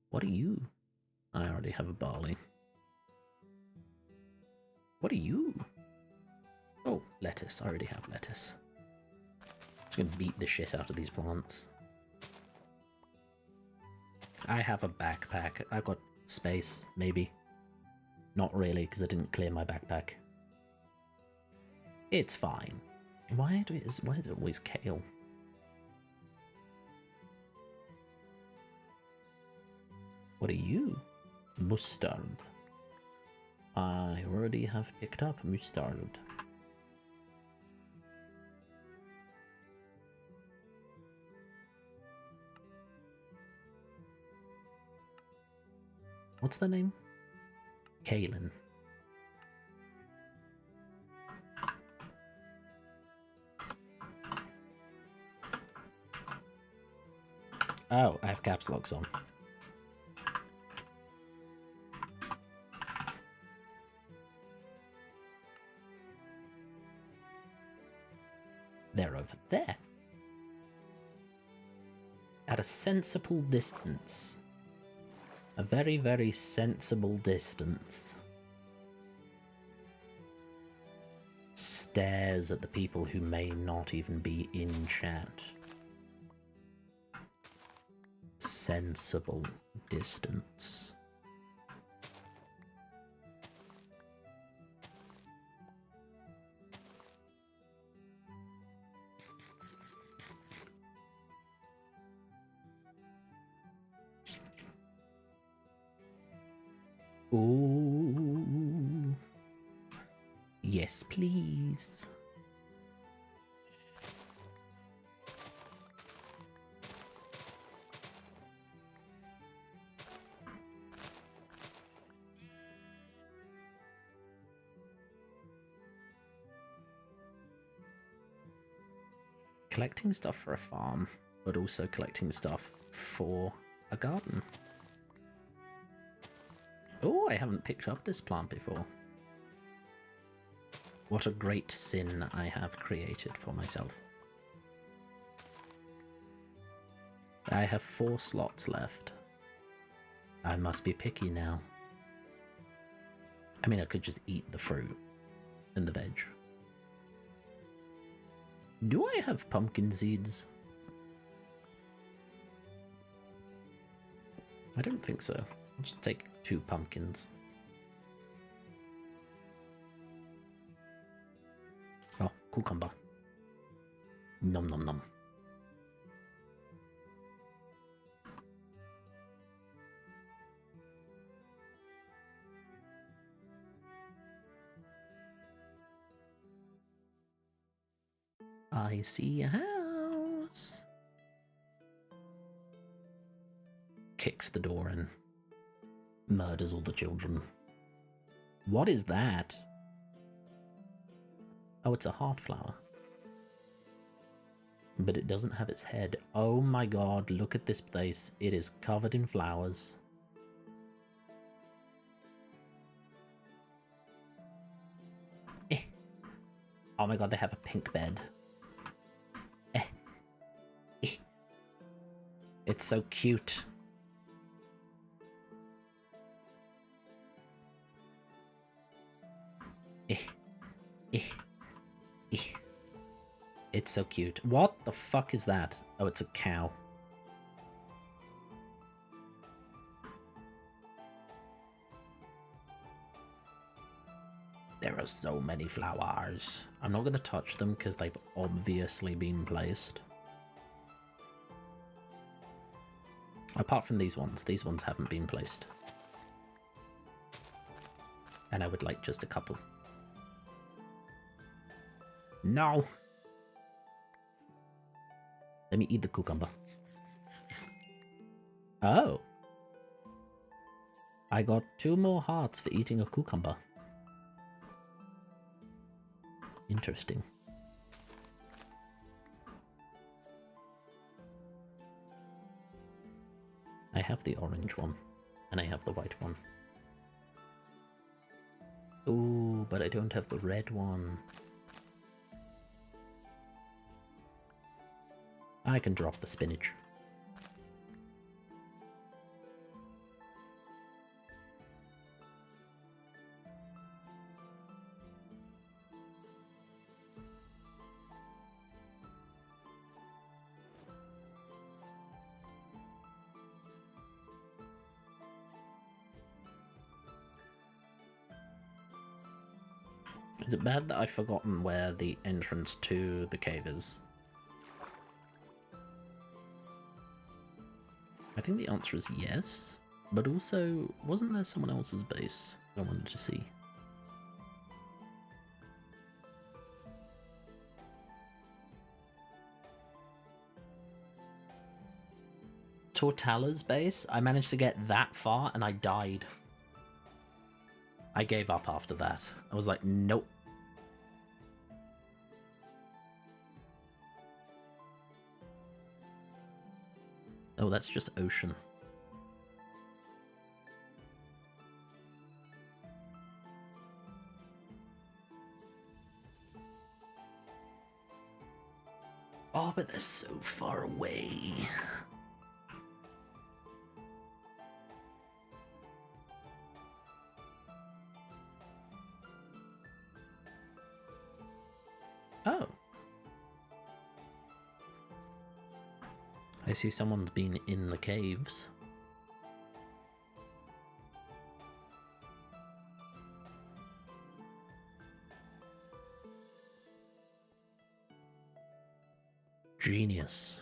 What are you? I already have a barley. What are you? Oh, lettuce. I already have lettuce. Just gonna beat the shit out of these plants. I have a backpack. I've got space, maybe. Not really, because I didn't clear my backpack. It's fine. Why is it always kale? What are you? Mustard. I already have picked up mustard. What's the name? Kaylin. Oh, I have caps locks on. They're over there. At a sensible distance. A very, very sensible distance. Stares at the people who may not even be in chat. Sensible distance. Ooh. Yes, please. Collecting stuff for a farm, but also collecting stuff for a garden. Oh, I haven't picked up this plant before. What a great sin I have created for myself. I have 4 slots left. I must be picky now. I mean, I could just eat the fruit and the veg. Do I have pumpkin seeds? I don't think so. I'll just take 2 pumpkins. Oh, cucumber. Nom nom nom. I see a house. Kicks the door in. Murders all the children. What is that? Oh, it's a heart flower. But it doesn't have its head. Oh my god, look at this place. It is covered in flowers. Eh. Oh my god, they have a pink bed. Eh. Eh. It's so cute. Eh. Eh. It's so cute. What the fuck is that? Oh, it's a cow. There are so many flowers. I'm not going to touch them because they've obviously been placed. Apart from these ones haven't been placed. And I would like just a couple. No! Let me eat the cucumber. Oh! I got 2 more hearts for eating a cucumber. Interesting. I have the orange one, and I have the white one. Ooh, but I don't have the red one. I can drop the spinach. Is it bad that I've forgotten where the entrance to the cave is? I think the answer is yes, but also, wasn't there someone else's base I wanted to see? Tortalla's base? I managed to get that far and I died. I gave up after that. I was like, nope. Oh, that's just ocean. Oh, but they're so far away. Oh. I see someone's been in the caves. Genius.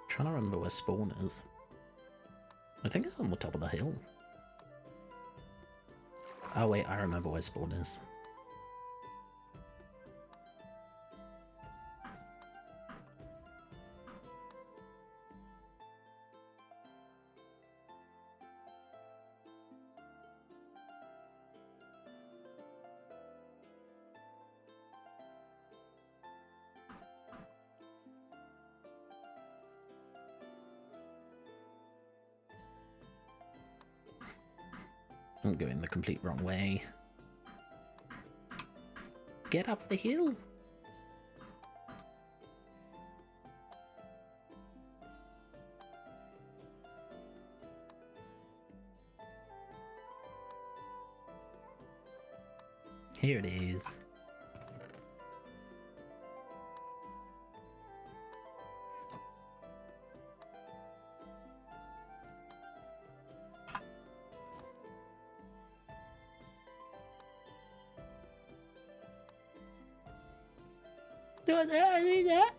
Trying to remember where spawn is. I think it's on the top of the hill. Oh wait, I remember where spawn is. I'm going the complete wrong way. Get up the hill! Here it is. Don't do that.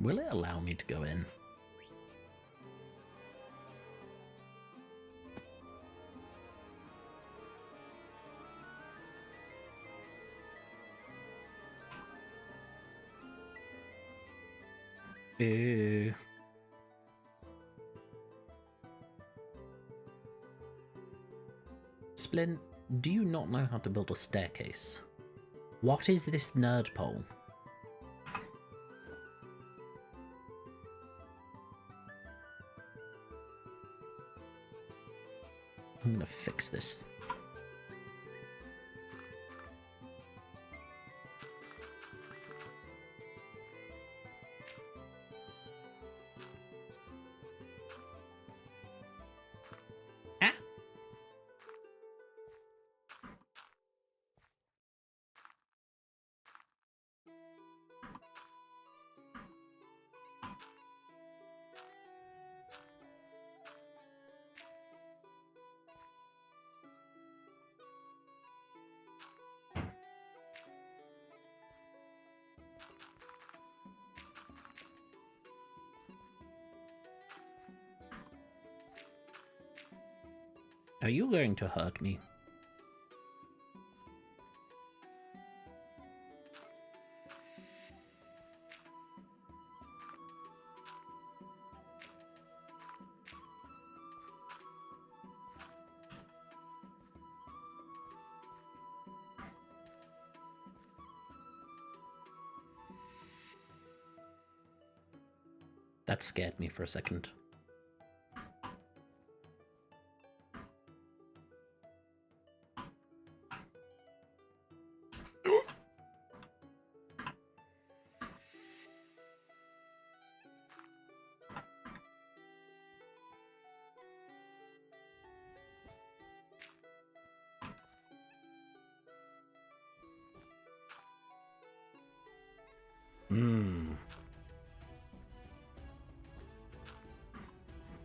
Will it allow me to go in? Ew. Splint, do you not know how to build a staircase? What is this nerd pole? I'm gonna fix this. Are you going to hurt me? That scared me for a second.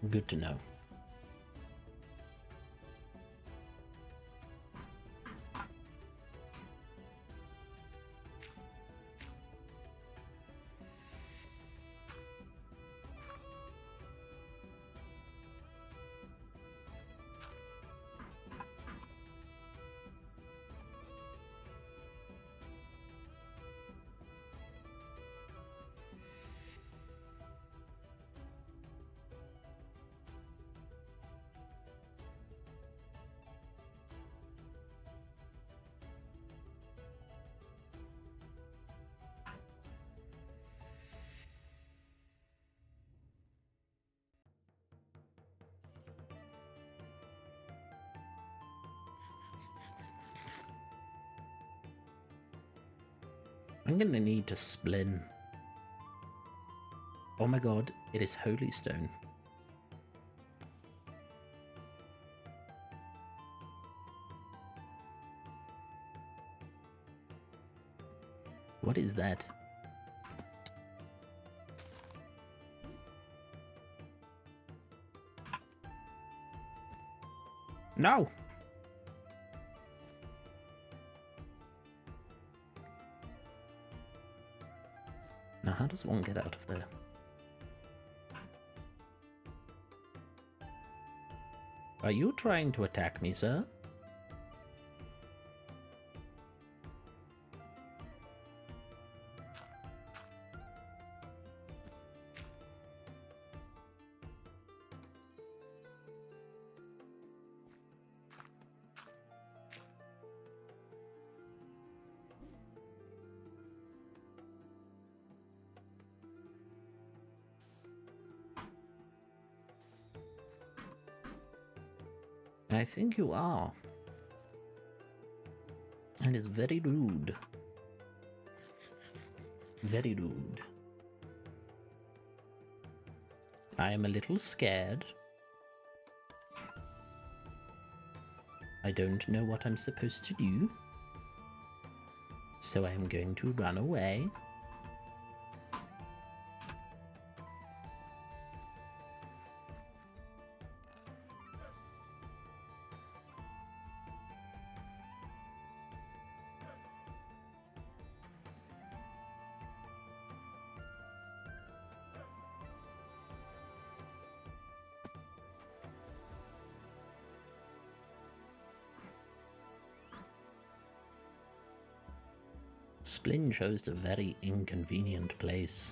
Good to know. I'm gonna need to splin. Oh my god, it is holy stone. What is that? No! Now, how does one get out of there? Are you trying to attack me, sir? I think you are. And it's very rude. Very rude. I am a little scared. I don't know what I'm supposed to do. So I am going to run away. Splin chose a very inconvenient place.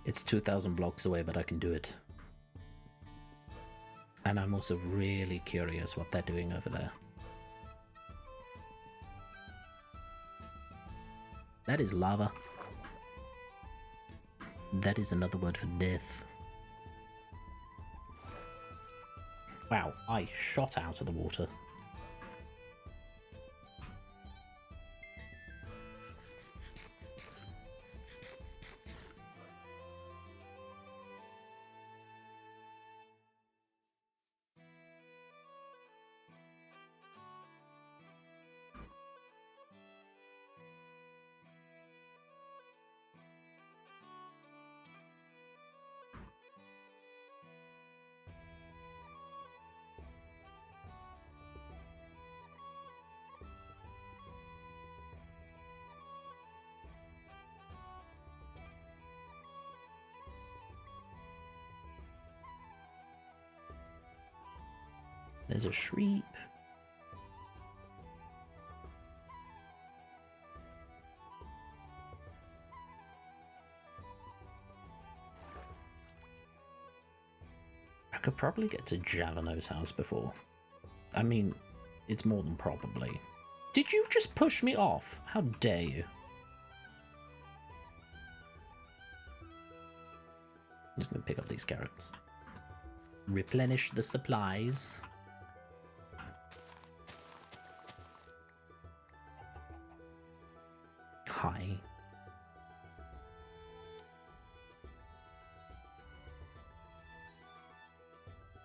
It's 2,000 blocks away, but I can do it. And I'm also really curious what they're doing over there. That is lava. That is another word for death. Wow, I shot out of the water. There's a sheep. I could probably get to Javano's house before. I mean, it's more than probably. Did you just push me off? How dare you? I'm just gonna pick up these carrots. Replenish the supplies. Hi.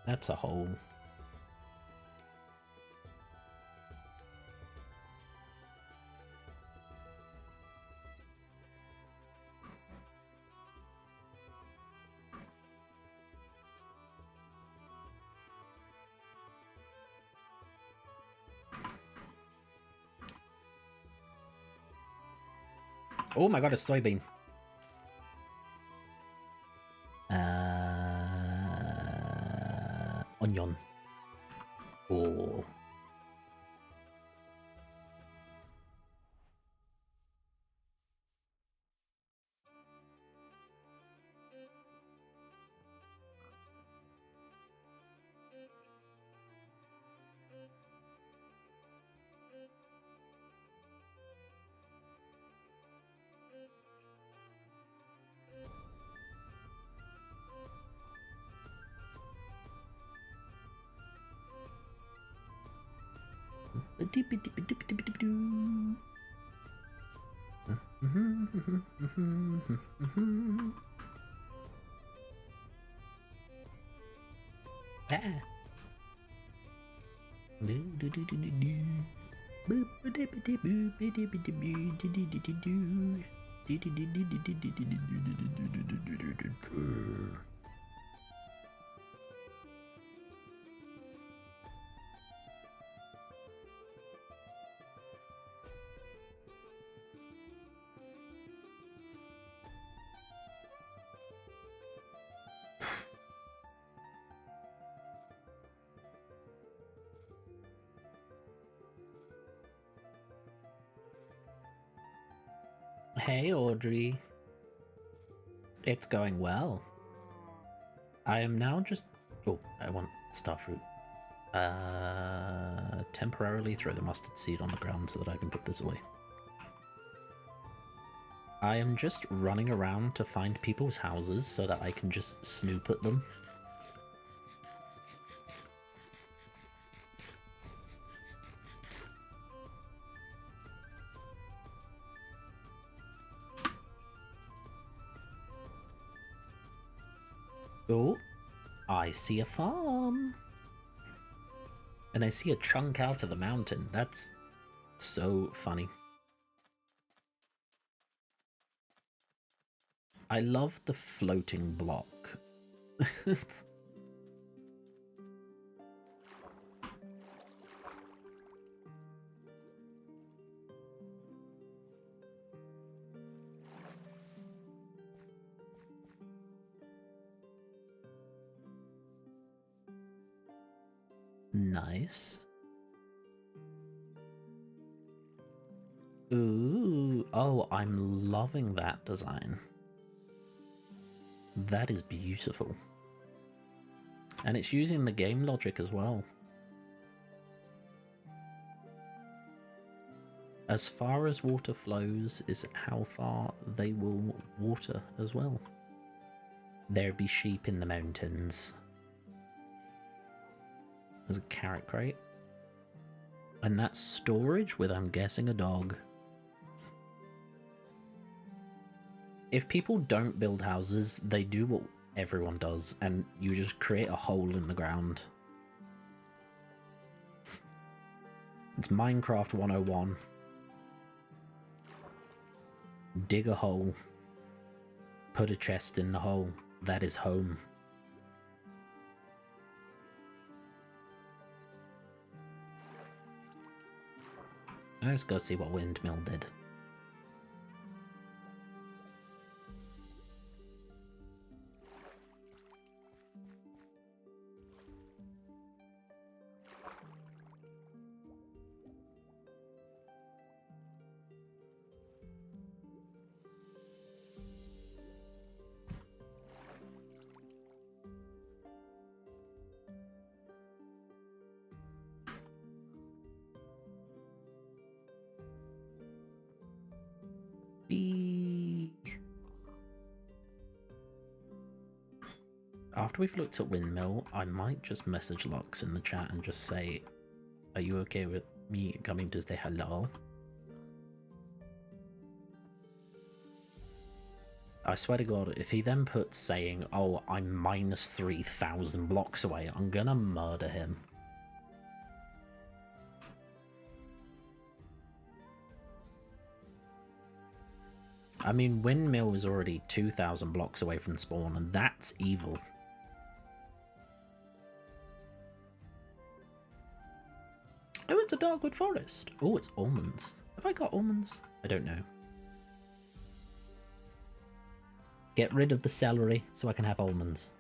That's a hole. Oh my god, a soybean. Onion. Oh. Hey, Audrey. It's going well. I am now just... Oh, I want starfruit. Temporarily throw the mustard seed on the ground so that I can put this away. I am just running around to find people's houses so that I can just snoop at them. Oh, I see a farm. And I see a chunk out of the mountain. That's so funny. I love the floating block. Nice. Ooh, oh, I'm loving that design. That is beautiful. And it's using the game logic as well. As far as water flows is how far they will water as well. There be sheep in the mountains. There's a carrot crate. And that's storage with, I'm guessing, a dog. If people don't build houses, they do what everyone does, and you just create a hole in the ground. It's Minecraft 101. Dig a hole. Put a chest in the hole. That is home. Let's go see what Windmill did. After we've looked at Windmill, I might just message Lux in the chat and just say, are you okay with me coming to say hello? I swear to God, if he then puts saying, oh, I'm minus 3,000 blocks away, I'm gonna murder him. I mean, Windmill is already 2,000 blocks away from spawn, and that's evil. Oh, it's a Darkwood Forest. Oh, it's almonds. Have I got almonds? I don't know. Get rid of the celery so I can have almonds.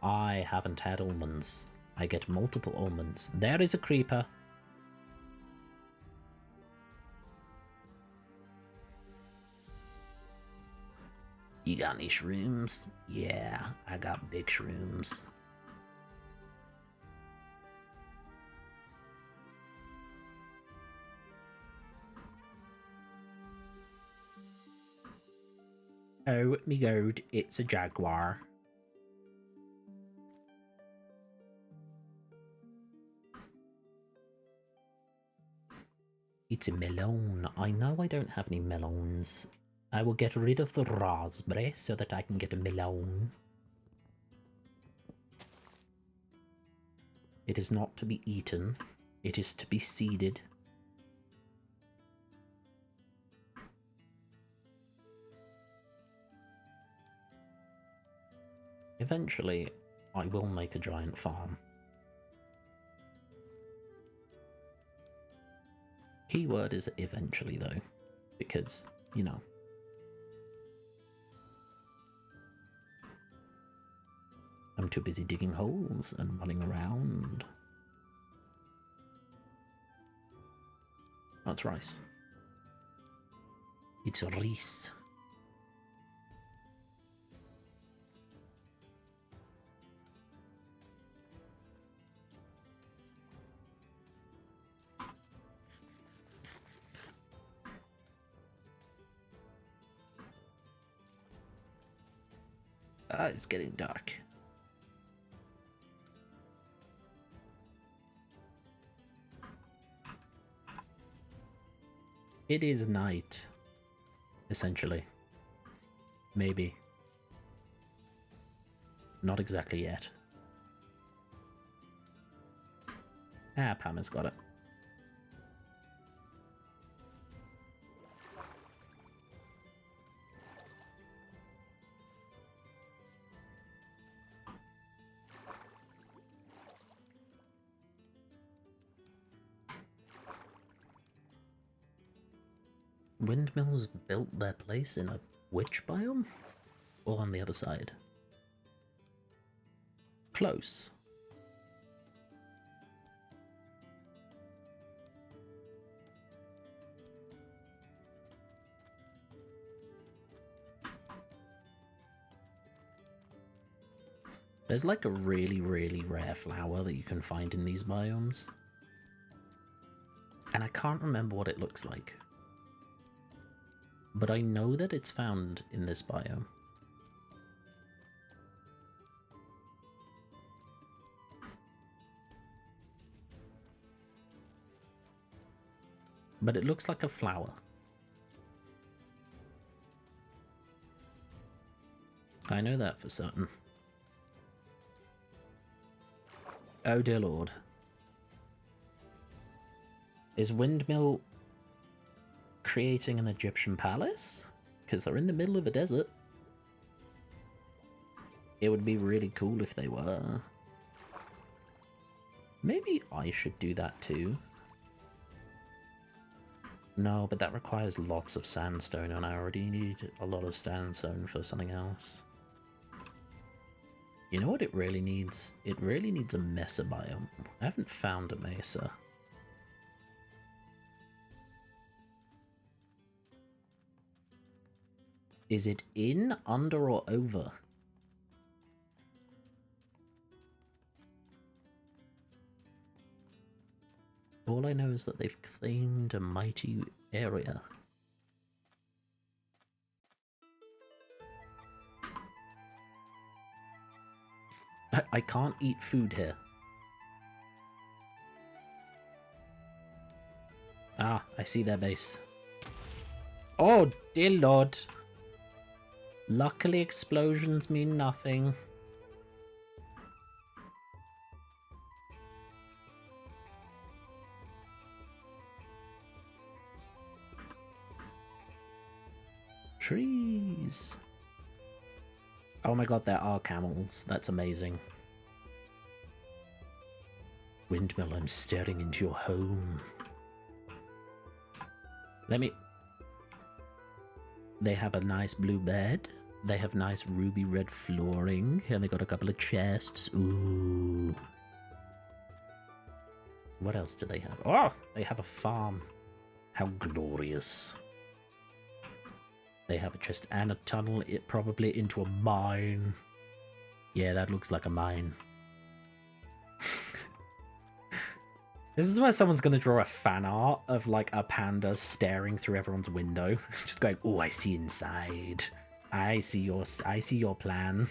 I haven't had almonds. I get multiple almonds. There is a creeper. You got any shrooms? Yeah, I got big shrooms. Oh me god, it's a jaguar. It's a melon. I know I don't have any melons. I will get rid of the raspberry so that I can get a melon. It is not to be eaten. It is to be seeded. Eventually, I will make a giant farm. Keyword is eventually, though, because, you know. I'm too busy digging holes and running around. That's rice. It's rice. It's getting dark. It is night, essentially. Maybe. Not exactly yet. Ah, Pam has got it. Windmills built their place in a which biome? Or on the other side? Close. There's like a really, really rare flower that you can find in these biomes. And I can't remember what it looks like. But I know that it's found in this biome. But it looks like a flower. I know that for certain. Oh dear lord. Is Windmill creating an Egyptian palace? Because they're in the middle of a desert. It would be really cool if they were. Maybe I should do that too. No, but that requires lots of sandstone, and I already need a lot of sandstone for something else. You know what it really needs? It really needs a mesa biome. I haven't found a mesa. Is it in, under, or over? All I know is that they've claimed a mighty area. I can't eat food here. Ah, I see their base. Oh, dear lord. Luckily, explosions mean nothing. Trees. Oh my god, there are camels. That's amazing. Windmill, I'm staring into your home. Let me... They have a nice blue bed. They have nice ruby red flooring. And they got a couple of chests. Ooh. What else do they have? Oh, they have a farm. How glorious. They have a chest and a tunnel, it probably into a mine. Yeah, that looks like a mine. This is where someone's gonna draw a fan art of like a panda staring through everyone's window, just going, "Oh, I see inside. I see your plan."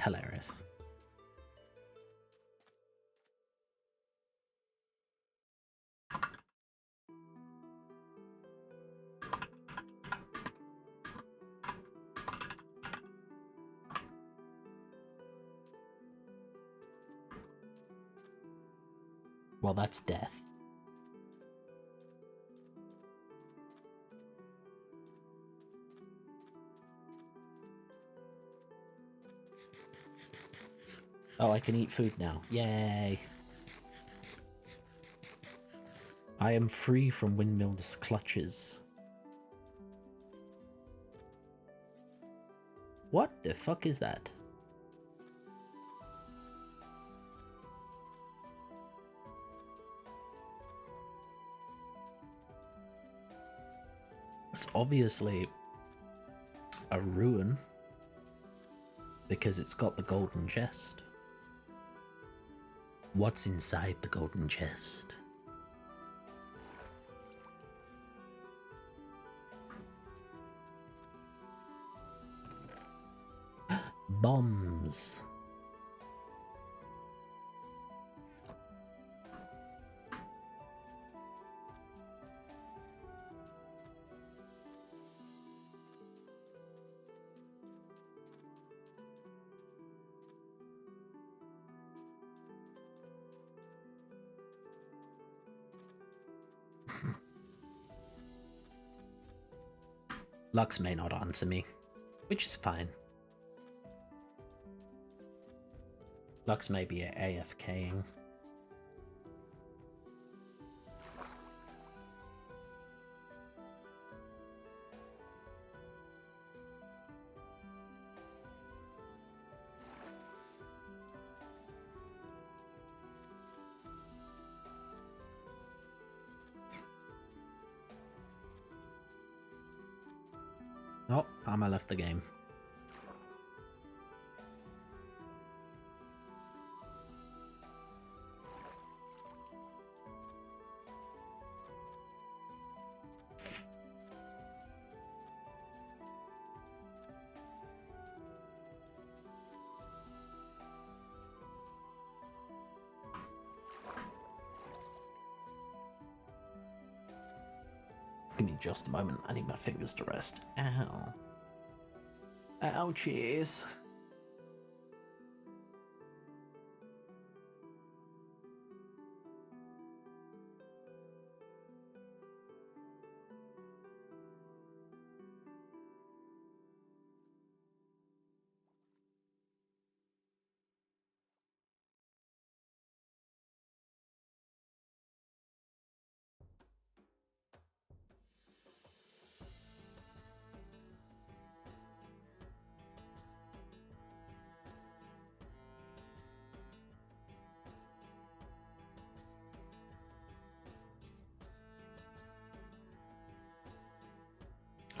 Hilarious. Well, that's death. Oh, I can eat food now. Yay! I am free from Windmill's clutches. What the fuck is that? It's obviously a ruin because it's got the golden chest. What's inside the golden chest? Bombs. Lux may not answer me, which is fine. Lux may be AFKing. Oh, Palmer left the game. Give me just a moment. I need my fingers to rest. Ow. Ouchies.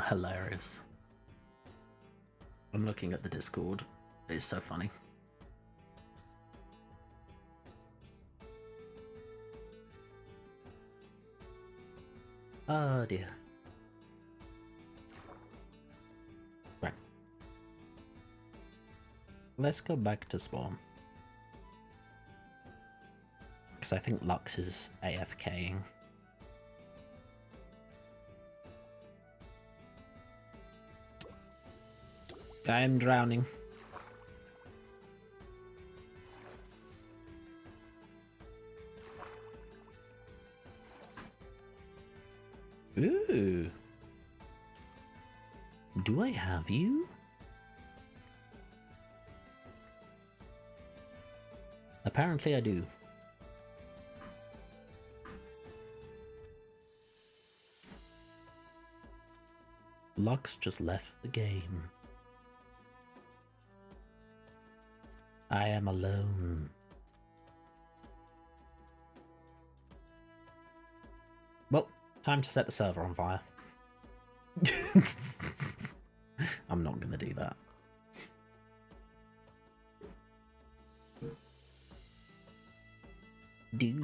Hilarious. I'm looking at the Discord. It's so funny. Oh dear. Right. Let's go back to spawn. Because I think Lux is AFKing. I'm drowning. Ooh. Do I have you? Apparently I do. Lux just left the game. I am alone. Well, time to set the server on fire. I'm not gonna do that. Do.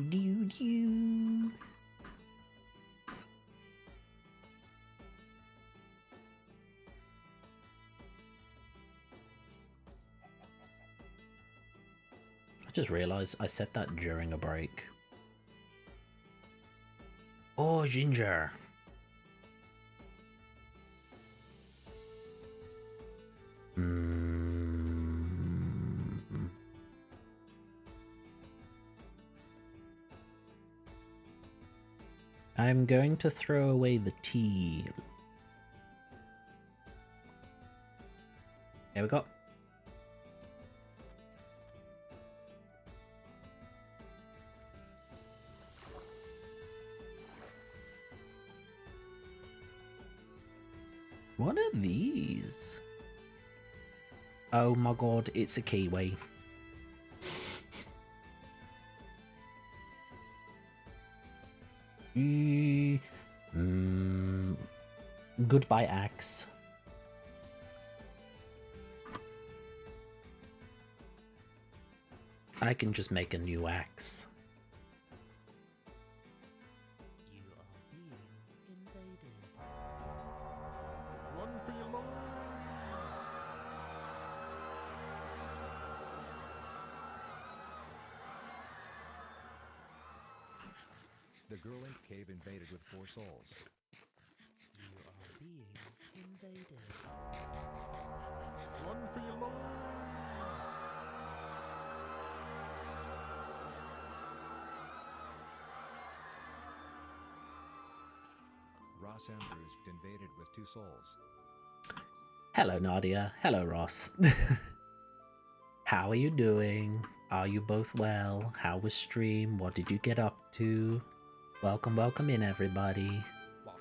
I just realized I said that during a break. Oh, Ginger. I'm going to throw away the tea. There we go. What are these? Oh my god, it's a kiwi. Goodbye, axe. I can just make a new axe. You are being invaded. Run for your life! The girl in cave invaded with 4 souls. You are being invaded. Run for your life! Ross Andrews invaded with 2 souls. Hello, Nadia. Hello, Ross. How are you doing? Are you both well? How was stream? What did you get up to? Welcome, welcome in, everybody. What,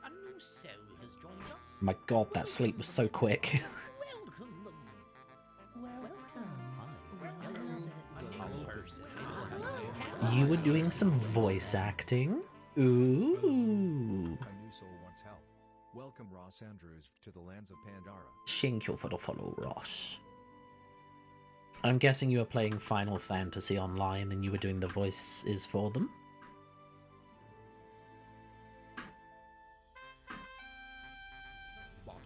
a new soul has joined us. My god, that sleep was so quick. Welcome them. You were doing some voice acting? Ooh. A new soul wants help. Welcome Ross Andrews to the lands of Pandora. Thank you for the follow, Ross. I'm guessing you were playing Final Fantasy Online and you were doing the voices for them? What,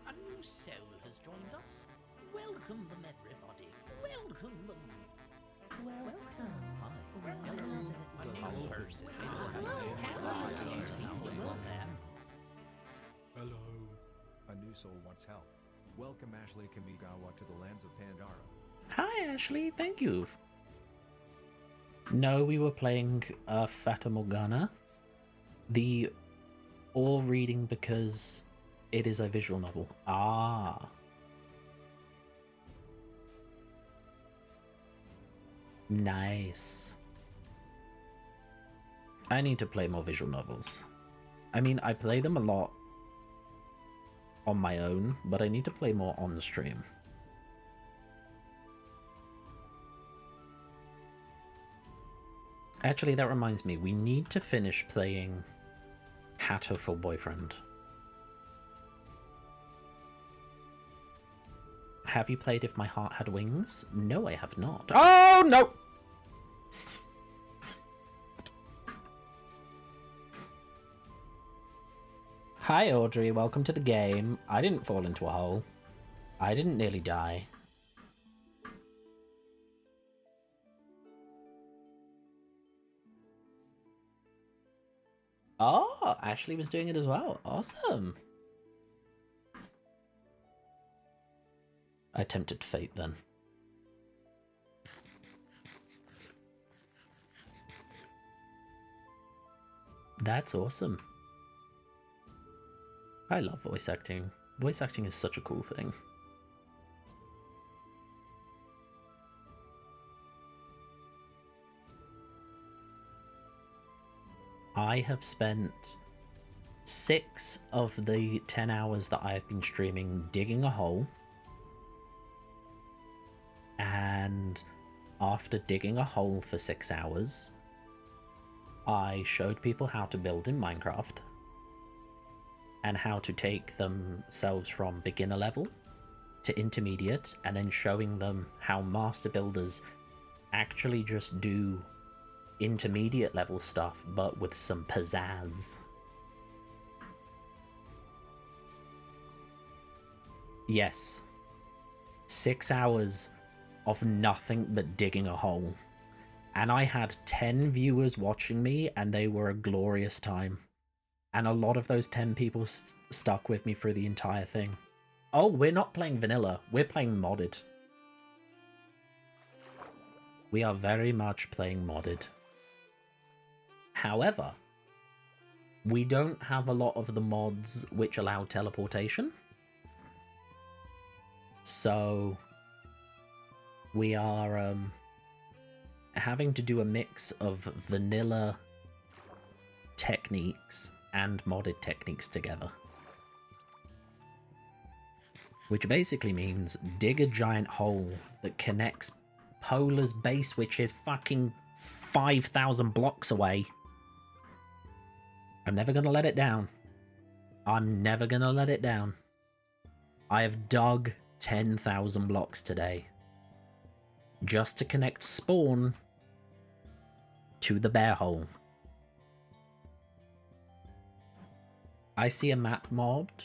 a new soul has joined us. Welcome them, everybody. Welcome them. Welcome. A new person. Hello. A new soul wants help. Welcome Ashley Kamigawa to the lands of Pandora. Hi, Ashley. Thank you. No, we were playing Fata Morgana. The all reading because it is a visual novel. Ah. Nice. I need to play more visual novels. I mean, I play them a lot on my own, but I need to play more on the stream. Actually, that reminds me, we need to finish playing Hatoful Boyfriend. Have you played If My Heart Had Wings? No, I have not. Oh, no! Hi, Audrey. Welcome to the game. I didn't fall into a hole. I didn't nearly die. Oh, Ashley was doing it as well. Awesome. I tempted fate then. That's awesome. I love voice acting. Voice acting is such a cool thing. I have spent 6 of the 10 hours that I have been streaming digging a hole. And after digging a hole for 6 hours, I showed people how to build in Minecraft and how to take themselves from beginner level to intermediate, and then showing them how master builders actually just do intermediate level stuff but with some pizzazz. Yes, 6 hours of nothing but digging a hole, and I had 10 viewers watching me, and they were a glorious time, and a lot of those 10 people stuck with me through the entire thing. Oh, we're not playing vanilla, we're playing modded. We are very much playing modded. However, we don't have a lot of the mods which allow teleportation. So we are having to do a mix of vanilla techniques and modded techniques together. Which basically means dig a giant hole that connects Polar's base, which is fucking 5,000 blocks away. I'm never gonna let it down. I'm never gonna let it down. I have dug 10,000 blocks today just to connect spawn to the bear hole. I see a map mobbed,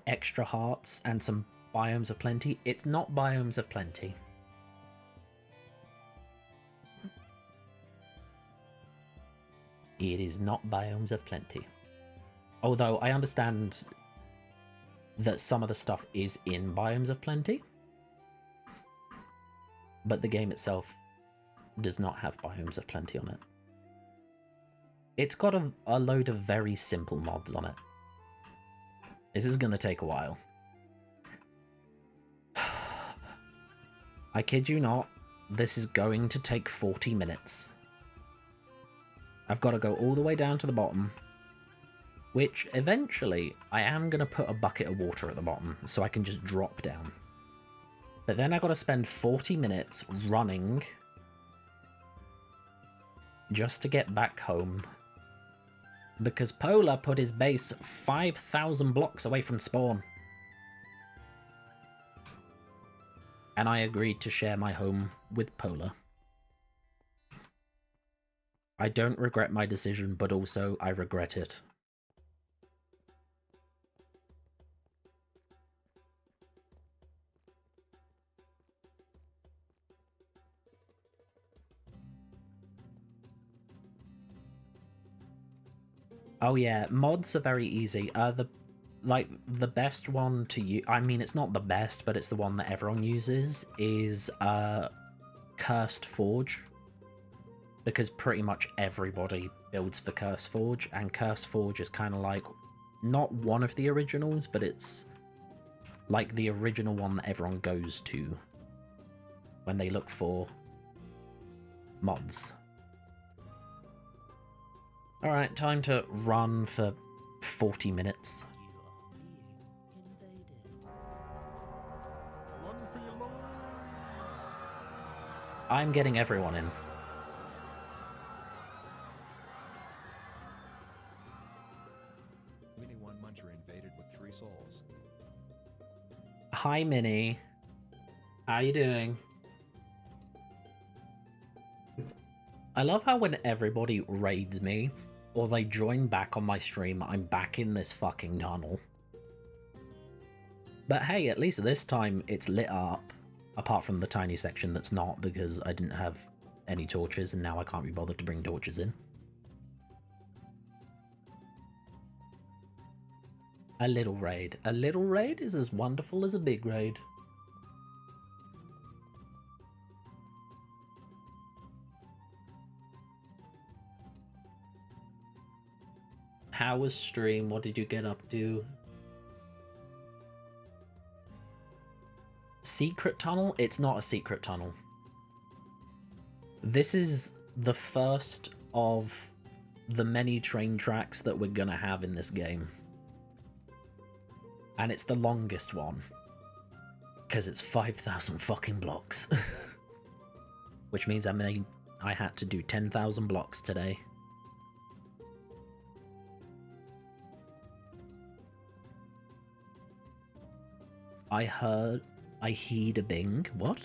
extra hearts, and some biomes of plenty. It's not biomes of plenty. It is not biomes of plenty. Although I understand that some of the stuff is in biomes of plenty, but the game itself does not have biomes of plenty on it. It's got a load of very simple mods on it. This is gonna take a while. I kid you not, this is going to take 40 minutes. I've got to go all the way down to the bottom, which eventually I am going to put a bucket of water at the bottom so I can just drop down. But then I've got to spend 40 minutes running just to get back home, because Polar put his base 5,000 blocks away from spawn. And I agreed to share my home with Polar. I don't regret my decision, but also I regret it. Oh yeah, mods are very easy. The best one to use, I mean, it's not the best, but it's the one that everyone uses, is Cursed Forge. Because pretty much everybody builds for Curse Forge, and Curse Forge is kind of like, not one of the originals, but it's like the original one that everyone goes to when they look for mods. Alright, time to run for 40 minutes. I'm getting everyone in. Souls. Hi, Minnie. How you doing? I love how when everybody raids me, or they join back on my stream, I'm back in this fucking tunnel. But hey, at least this time it's lit up, apart from the tiny section that's not, because I didn't have any torches and now I can't be bothered to bring torches in. A little raid. A little raid is as wonderful as a big raid. How was stream? What did you get up to? Secret tunnel? It's not a secret tunnel. This is the first of the many train tracks that we're gonna have in this game. And it's the longest one. Because it's 5,000 fucking blocks. Which means I had to do 10,000 blocks today. I heard a bing. What?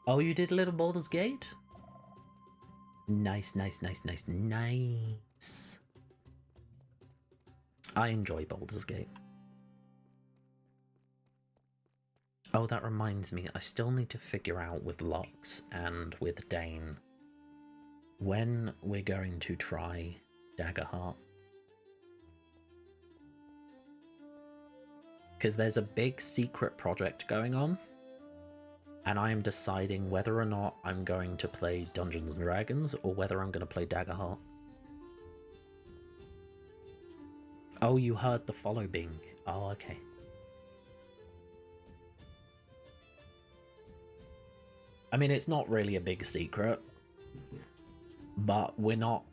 Oh, you did a little Baldur's Gate? Nice, nice, nice, nice, nice. I enjoy Baldur's Gate. Oh, that reminds me, I still need to figure out with Lux and with Dane when we're going to try Daggerheart. Because there's a big secret project going on, and I am deciding whether or not I'm going to play Dungeons & Dragons or whether I'm going to play Daggerheart. Oh, you heard the follow bing. Oh, okay. I mean, it's not really a big secret, but we're not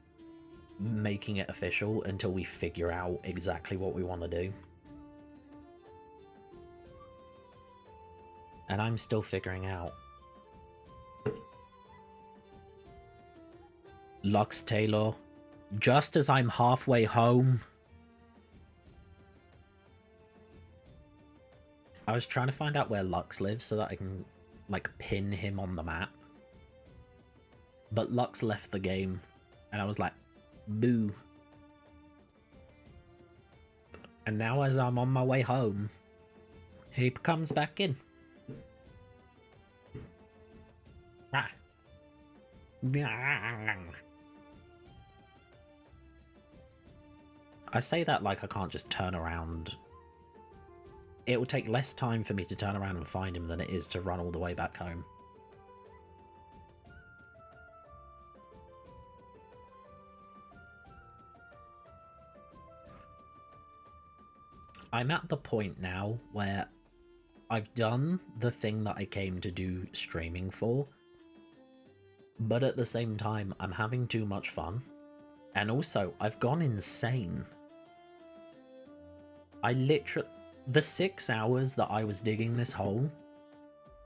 making it official until we figure out exactly what we want to do. And I'm still figuring out. Lux Taylor, just as I'm halfway home. I was trying to find out where Lux lives so that I can, like, pin him on the map. But Lux left the game, and I was like, boo. And now as I'm on my way home, he comes back in. Ah. I say that like I can't just turn around. It will take less time for me to turn around and find him than it is to run all the way back home. I'm at the point now where I've done the thing that I came to do streaming for, but at the same time, I'm having too much fun. And also, I've gone insane. I literally... The 6 hours that I was digging this hole,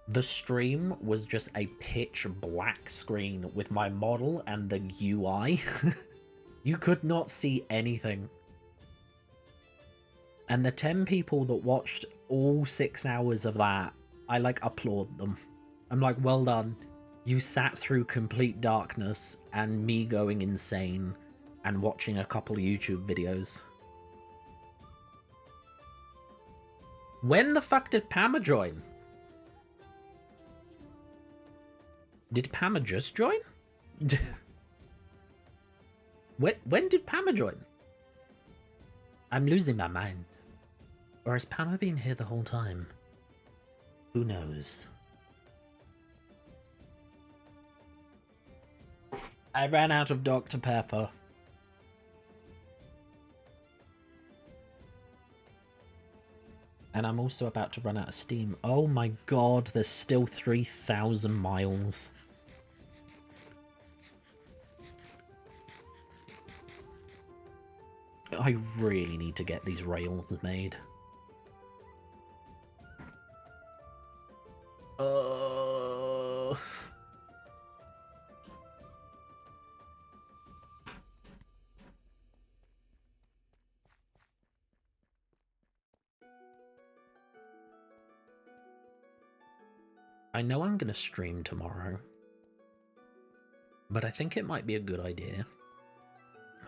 the stream was just a pitch black screen with my model and the UI. You could not see anything. And the 10 people that watched all 6 hours of that, I like applaud them. I'm like, well done. You sat through complete darkness and me going insane and watching a couple of YouTube videos. When the fuck did Pama join? Did Pama just join? when did Pama join? I'm losing my mind. Or has Pama been here the whole time? Who knows? I ran out of Dr. Pepper. And I'm also about to run out of steam. Oh my god, there's still 3,000 miles. I really need to get these rails made. I know I'm gonna stream tomorrow, but I think it might be a good idea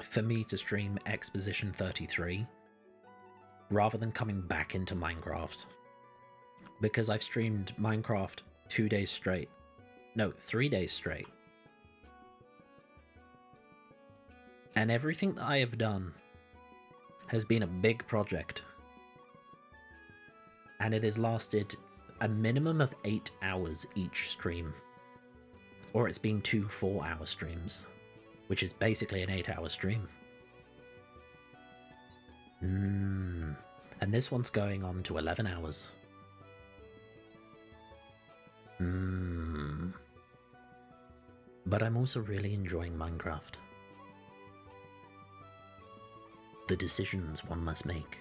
for me to stream Exposition 33 rather than coming back into Minecraft, because I've streamed Minecraft 2 days straight. No, 3 days straight. And everything that I have done has been a big project. And it has lasted a minimum of 8 hours each stream. Or it's been 2 4-hour streams, which is basically an 8-hour stream. And this one's going on to 11 hours. But I'm also really enjoying Minecraft. The decisions one must make.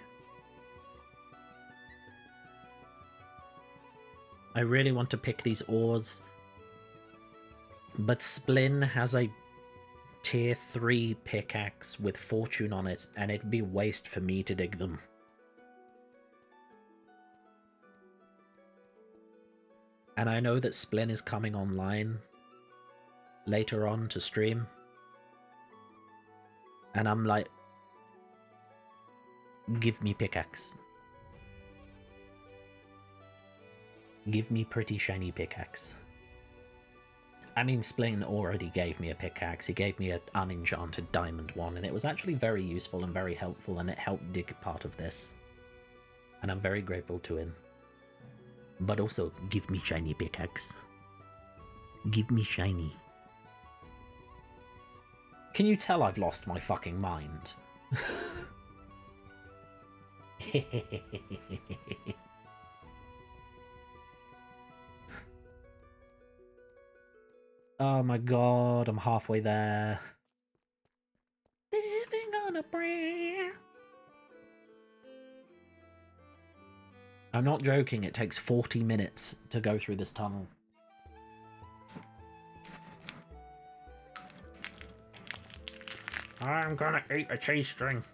I really want to pick these ores, but Splin has a tier 3 pickaxe with fortune on it, and it'd be waste for me to dig them. And I know that Splin is coming online later on to stream. And I'm like, give me pickaxe. Give me pretty shiny pickaxe. I mean, Splin already gave me a pickaxe. He gave me an unenchanted diamond one, and it was actually very useful and very helpful, and it helped dig part of this. And I'm very grateful to him. But also, give me shiny pickaxe. Give me shiny. Can you tell I've lost my fucking mind? Oh my god, I'm halfway there. Living on a prayer. I'm not joking, it takes 40 minutes to go through this tunnel. I'm gonna eat a cheese string.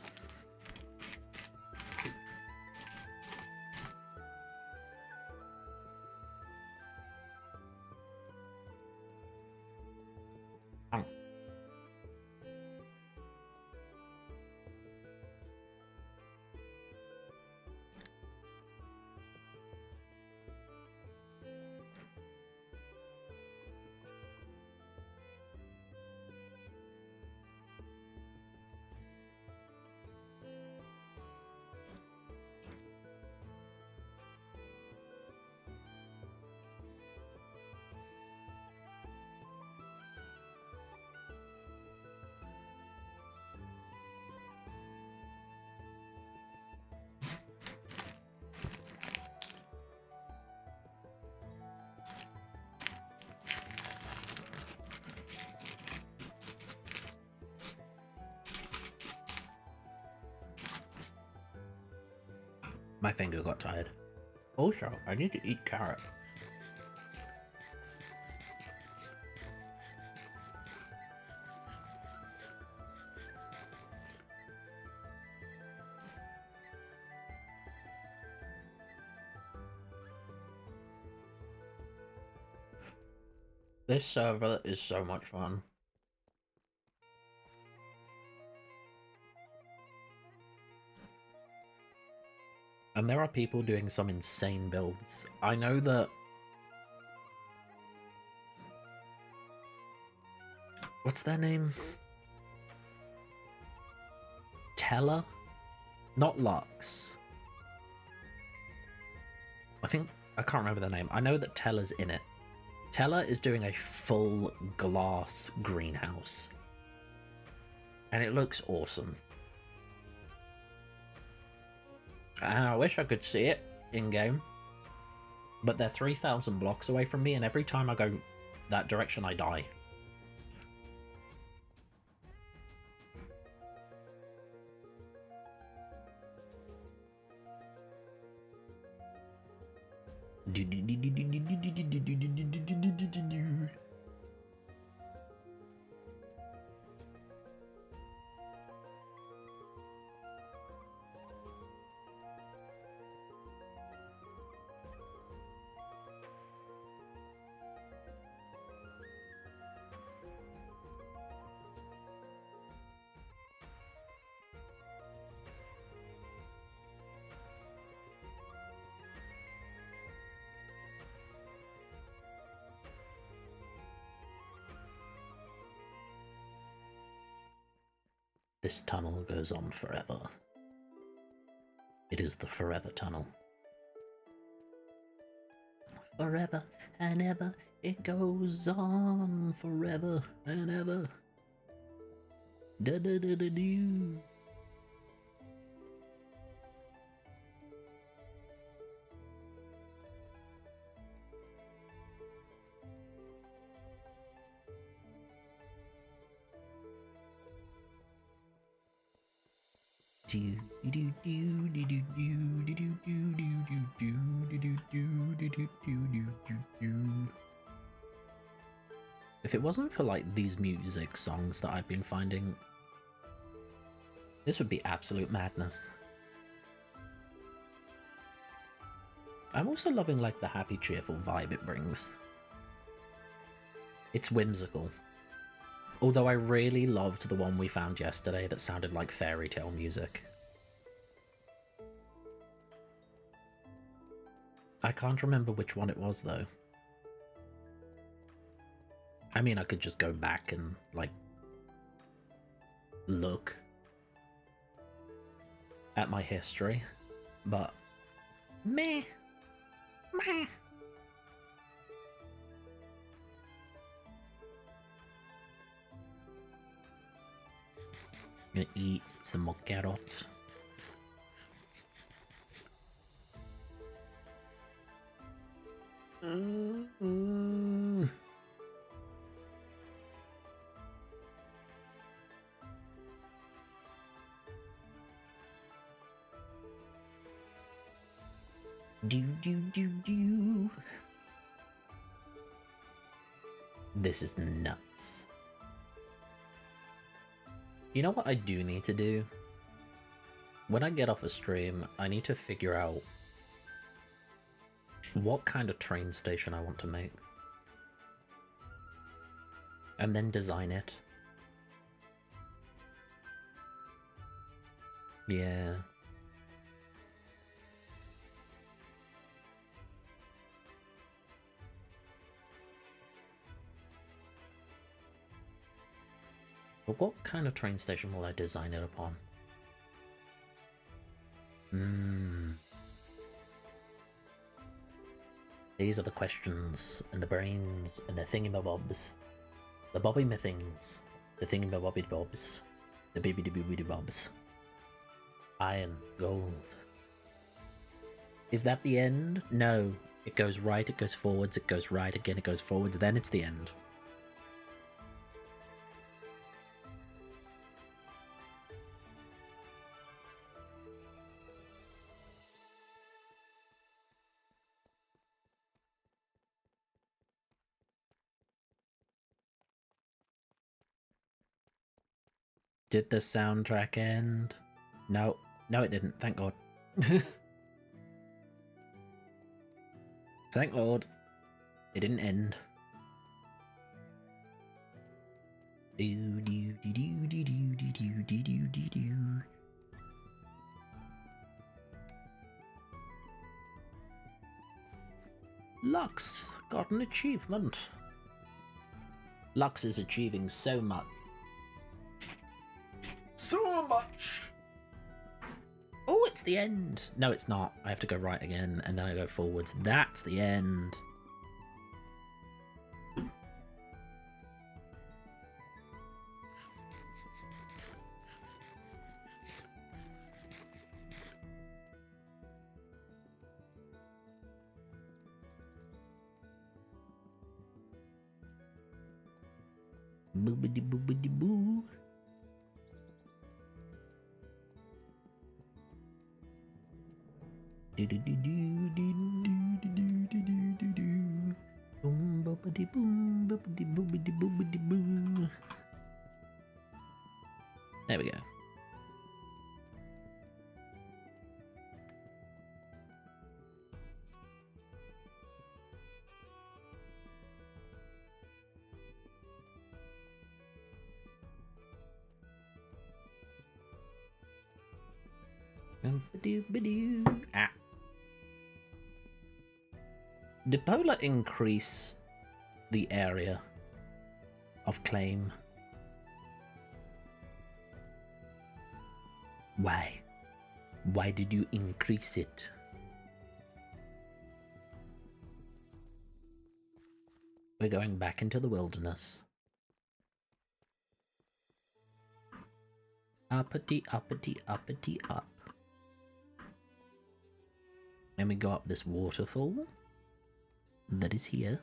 My finger got tired. Also, I need to eat carrot. This server is so much fun. And there are people doing some insane builds. I know that... What's their name? Teller? Not Lux. I can't remember their name. I know that Teller's in it. Teller is doing a full glass greenhouse. And it looks awesome. And I wish I could see it in-game. But they're 3,000 blocks away from me, and every time I go that direction, I die. This tunnel goes on forever. It is the forever tunnel. Forever and ever, it goes on forever and ever. Da da da da do. If it wasn't for like these music songs that I've been finding, this would be absolute madness. I'm also loving like the happy cheerful vibe it brings. It's whimsical. Although I really loved the one we found yesterday that sounded like fairy tale music. I can't remember which one it was though. I mean, I could just go back and like look at my history, but meh. Meh. I'm gonna eat some more carrots. Do. This is nuts. You know what I do need to do? When I get off a stream, I need to figure out what kind of train station I want to make. And then design it. Yeah. But what kind of train station will I design it upon? These are the questions, and the brains, and the thingamabobs. The bobby things, the thingamabobby bobs, the bibbidi bobs. Iron, gold. Is that the end? No. It goes right, it goes forwards, it goes right again, it goes forwards, then it's the end. Did the soundtrack end? No. No, it didn't. Thank God. Thank Lord. It didn't end. Lux got an achievement. Lux is achieving so much. So much! Oh, it's the end! No, it's not. I have to go right again, and then I go forwards. That's the end. Boobity boobity boo. Do do do do do do do do do do do. Boom boobity boom boobity boobity boobity boo. There we go. Ah. Did Polar increase the area of claim? Why? Why did you increase it? We're going back into the wilderness. Uppity, uppity, uppity, up. And we go up this waterfall that is here.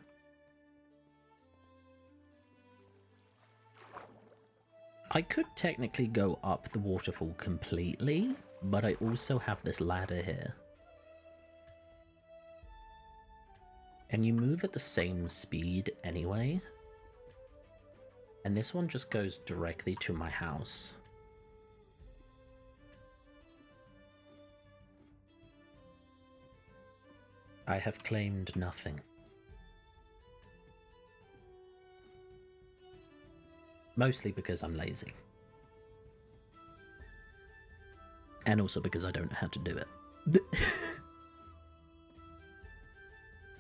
I could technically go up the waterfall completely, but I also have this ladder here. And you move at the same speed anyway. And this one just goes directly to my house. I have claimed nothing. Mostly because I'm lazy. And also because I don't know how to do it.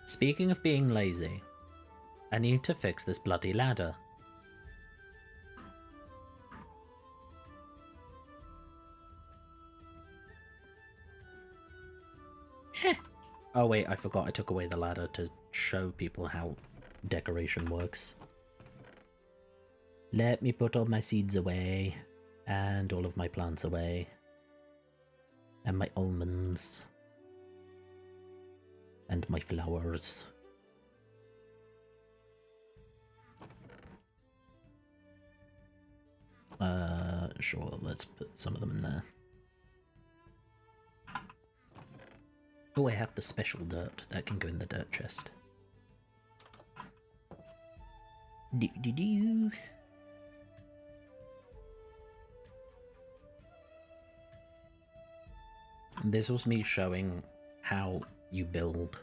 Speaking of being lazy, I need to fix this bloody ladder. Oh wait, I forgot I took away the ladder to show people how decoration works. Let me put all my seeds away, and all of my plants away, and my almonds, and my flowers. Sure, let's put some of them in there. Oh, I have the special dirt. That can go in the dirt chest. Do. This was me showing how you build.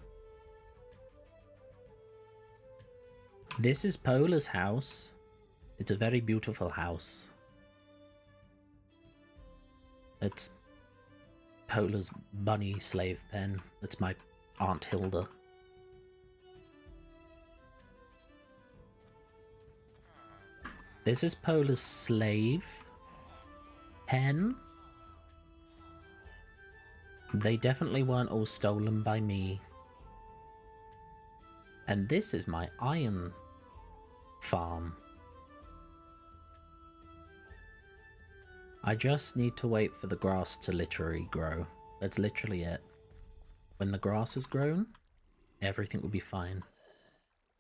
This is Pola's house. It's a very beautiful house. It's Pola's bunny slave pen. That's my Aunt Hilda. This is Pola's slave pen. They definitely weren't all stolen by me. And this is my iron farm. I just need to wait for the grass to literally grow. That's literally it. When the grass has grown, everything will be fine.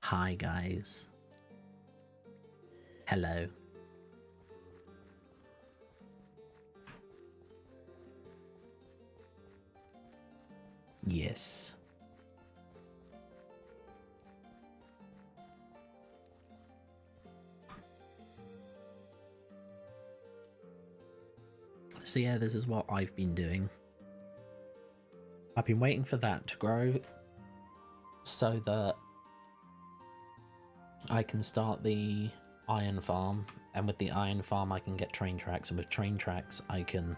Hi, guys. Hello. Yes. So yeah, this is what I've been doing. I've been waiting for that to grow so that I can start the iron farm, and with the iron farm I can get train tracks, and with train tracks I can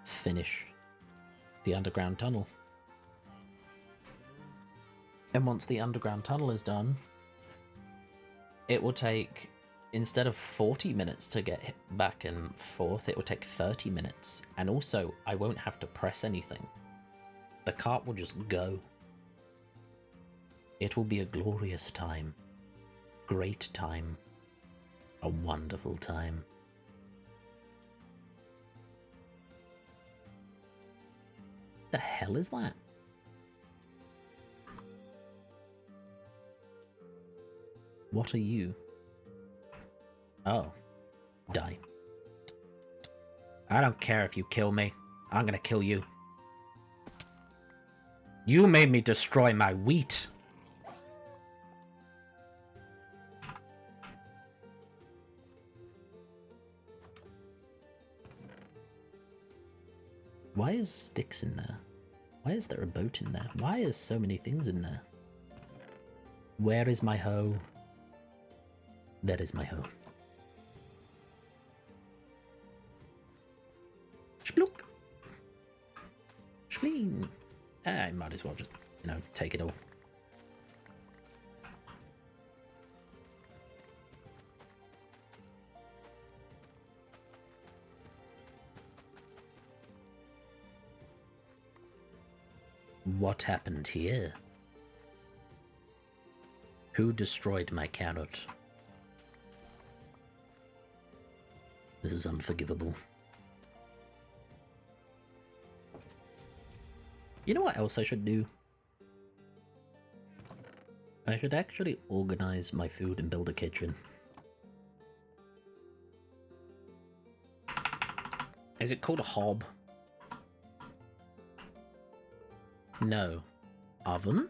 finish the underground tunnel. And once the underground tunnel is done, it will take, instead of 40 minutes to get back and forth, it will take 30 minutes. And also, I won't have to press anything. The cart will just go. It will be a glorious time. Great time. A wonderful time. The hell is that? What are you? Oh. Die. I don't care if you kill me. I'm gonna kill you. You made me destroy my wheat. Why is sticks in there? Why is there a boat in there? Why is so many things in there? Where is my hoe? There is my hoe. Splook. Spleen. I might as well just, take it all. What happened here? Who destroyed my carrot? This is unforgivable. You know what else I should do? I should actually organize my food and build a kitchen. Is it called a hob? No. Oven?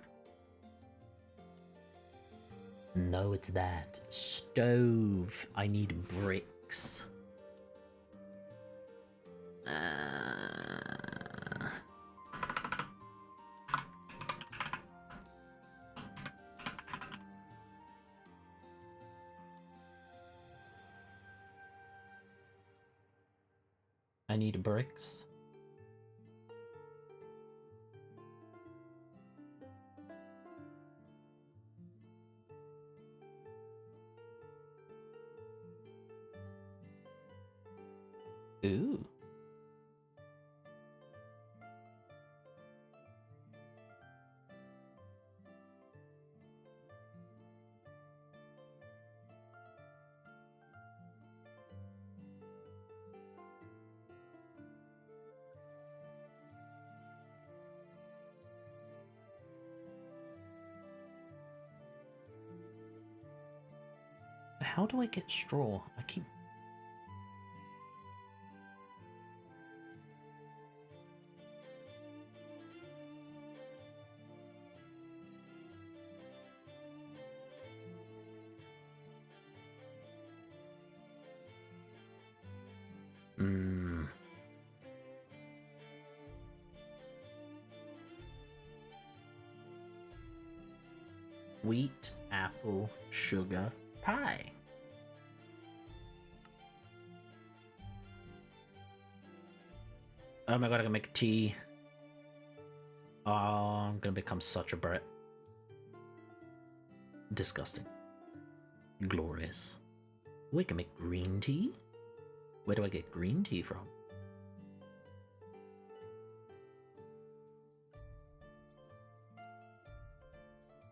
No, it's that. Stove. I need bricks. I need bricks. Ooh. How do I get straw? I keep... Wheat, apple, sugar, pie. Oh my god, I gotta make tea. Oh, I'm gonna become such a Brit. Disgusting. Glorious. We can make green tea? Where do I get green tea from?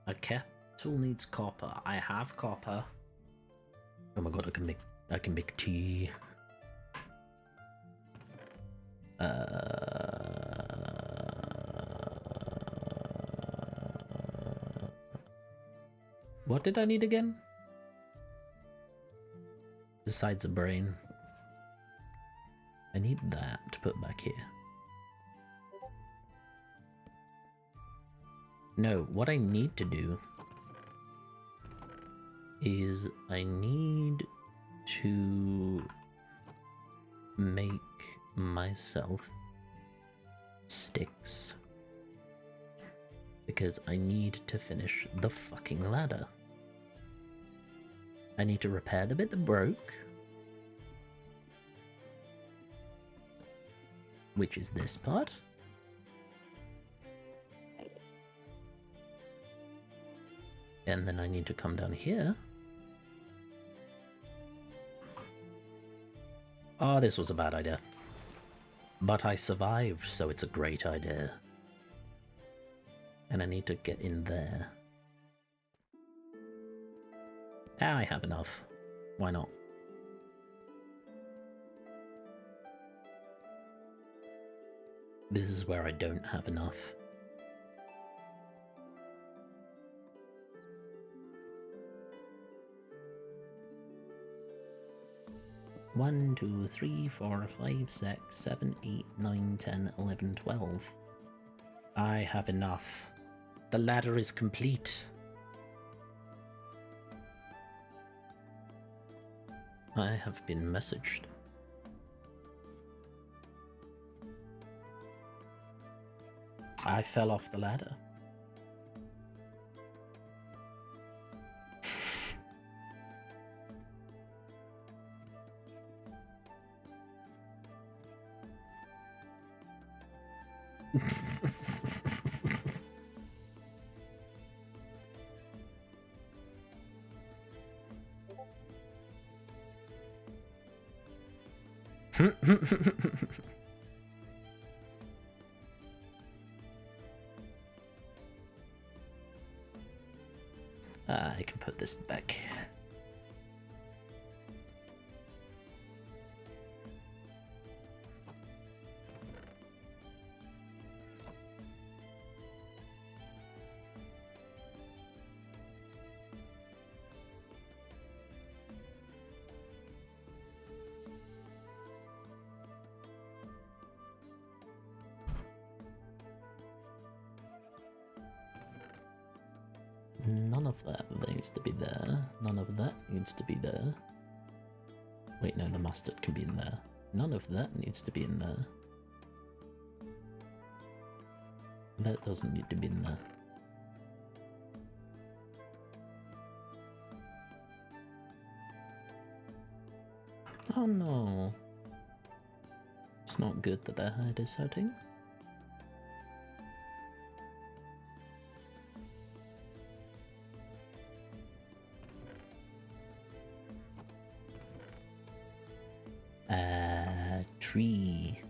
A kettle needs copper. I have copper. Oh my god, I can make tea. What did I need again? Besides a brain. I need that to put back here. No, what I need to do is I need to make myself sticks because I need to finish the fucking ladder. I need to repair the bit that broke, which is this part. And then I need to come down here. Oh, this was a bad idea. But I survived, so it's a great idea. And I need to get in there. I have enough. Why not? This is where I don't have enough. One, 2, 3, 4, 5, 6, 7, 8, 9, 10, 11, 12. I have enough. The ladder is complete. I have been messaged. I fell off the ladder. I can put this back. of that needs to be there. None of that needs to be there. Wait, no, the mustard can be in there. None of that needs to be in there. That doesn't need to be in there. Oh no. It's not good that their head is hurting. Tree.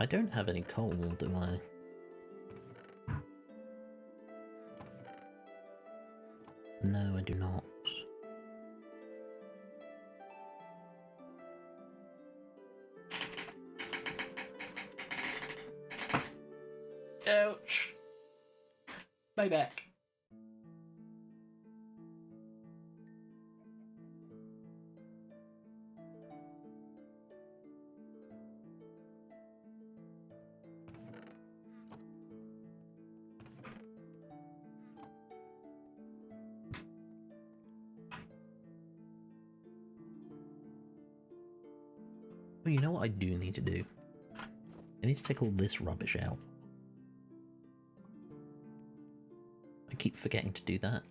I don't have any coal, do I? No, I do not. Ouch! My back. Well, you know what I do need to do? I need to take all this rubbish out. I keep forgetting to do that.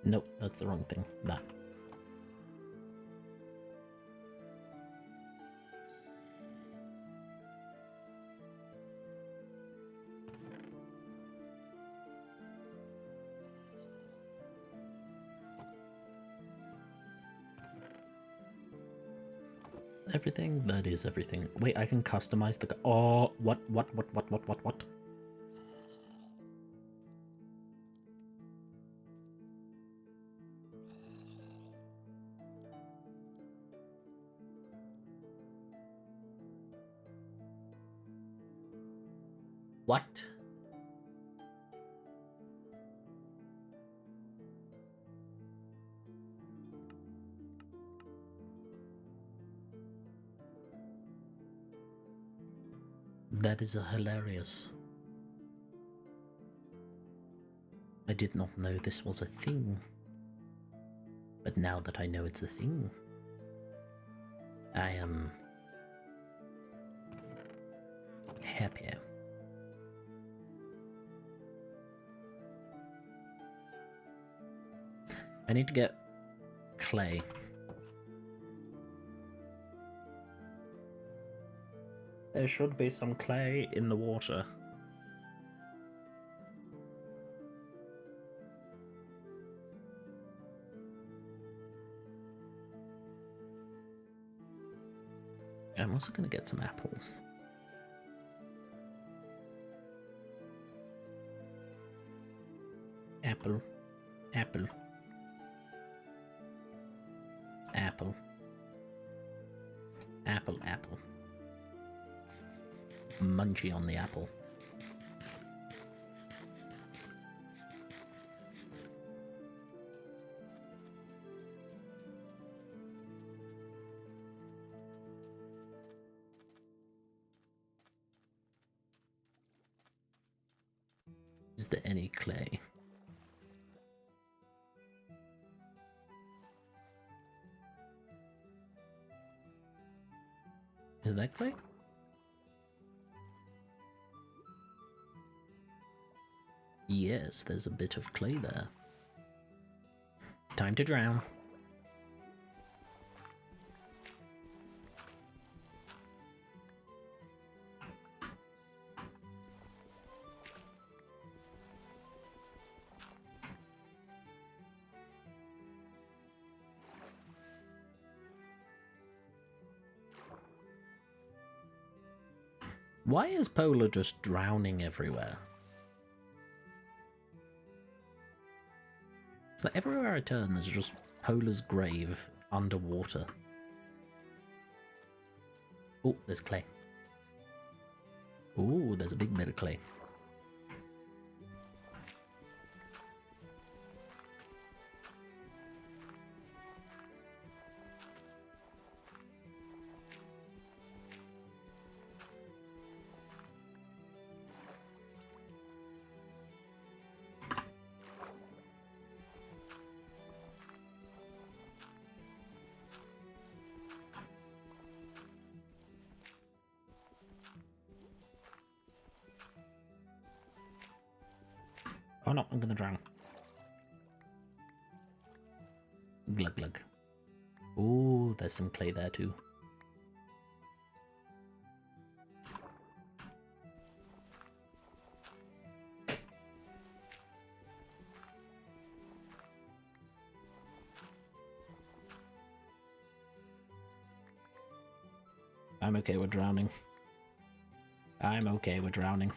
Nope, that's the wrong thing. That. Everything? That is everything. Wait, I can customize the... Oh, what? What? That is hilarious. I did not know this was a thing. But now that I know it's a thing, I am happier. I need to get clay. There should be some clay in the water. I'm also going to get some apples. Apple. Apple. Apple. Apple, apple. Munchie on the apple. Is there any clay? Is that clay? Yes, there's a bit of clay there. Time to drown. Why is Polar just drowning everywhere? It's like everywhere I turn, there's just Polar's grave underwater. Oh, there's clay. Oh, there's a big bit of clay. Oh no, I'm gonna drown. Glug glug. Ooh, there's some clay there too. I'm okay with drowning. I'm okay with drowning.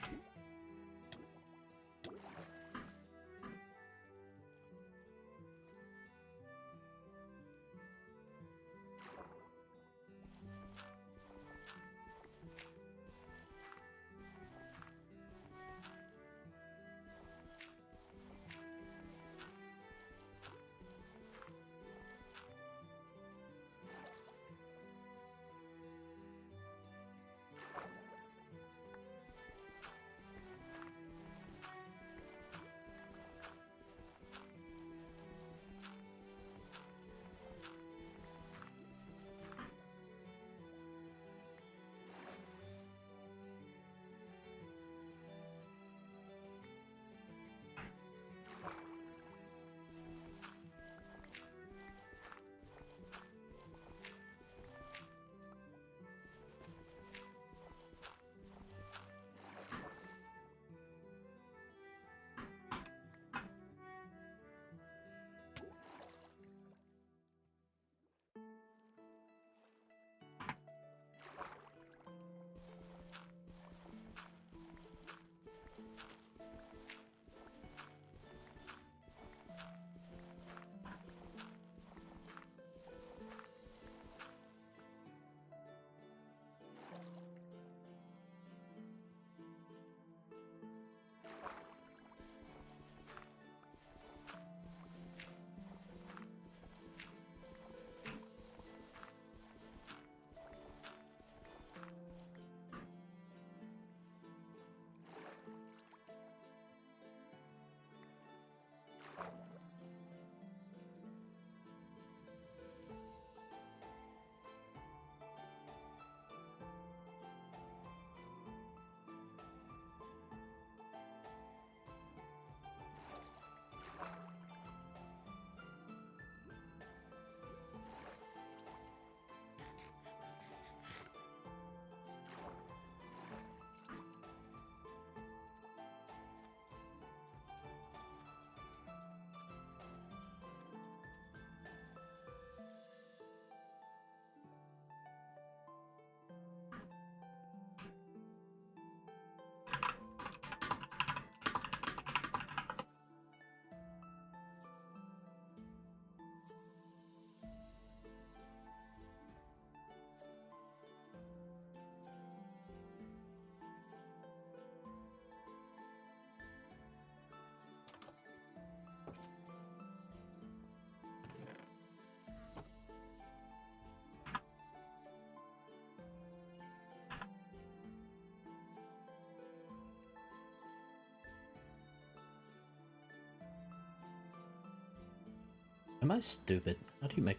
Am I stupid? How do you make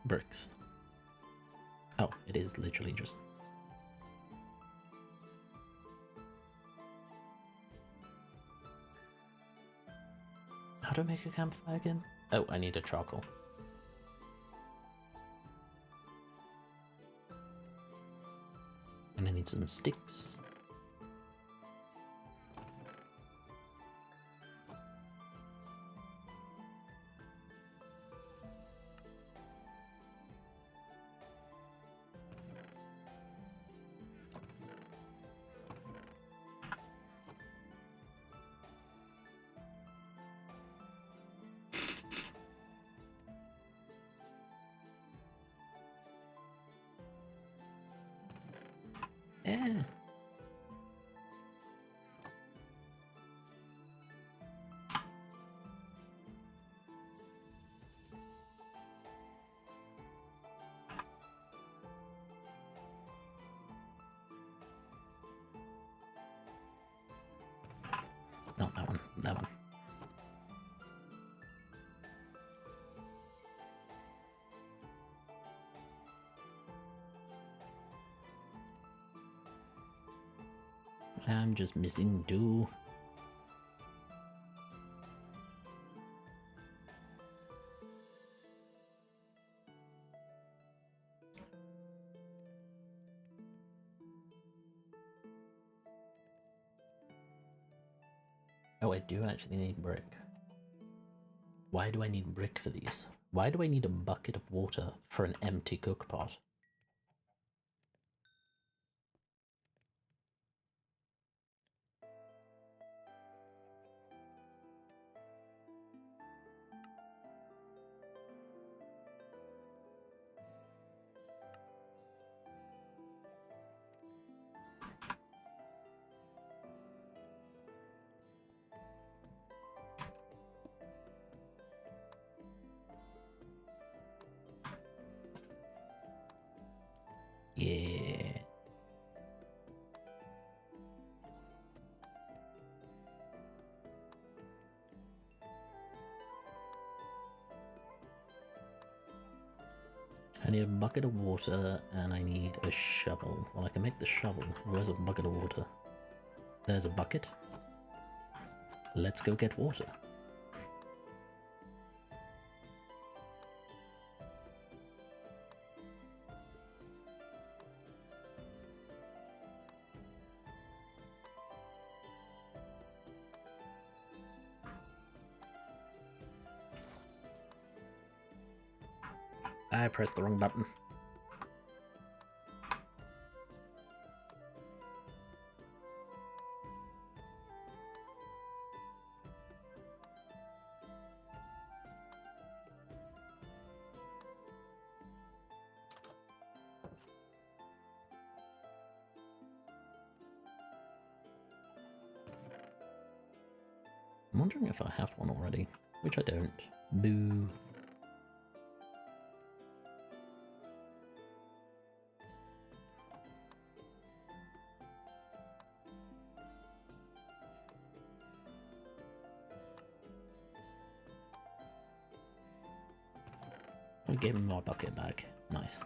bricks? Oh, it is literally just How do I make a campfire again? Oh, I need a charcoal. And I need some sticks. Yeah. Not that one, that one. I'm just missing two. Oh, I do actually need brick. Why do I need brick for these? Why do I need a bucket of water for an empty cook pot? Yeah. I need a bucket of water and I need a shovel. Well, I can make the shovel. Where's a bucket of water? There's a bucket. Let's go get water. I pressed the wrong button. I'm wondering if I have one already, which I don't. Boo. I gave him my bucket back. Nice.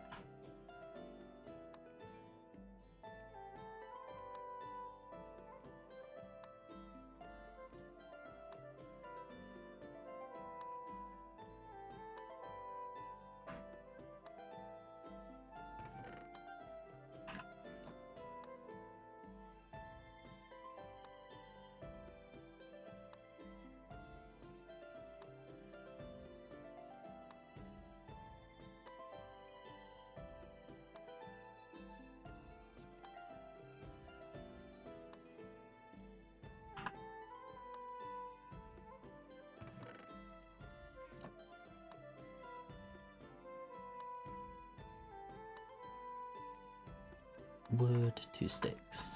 Wood, 2 sticks.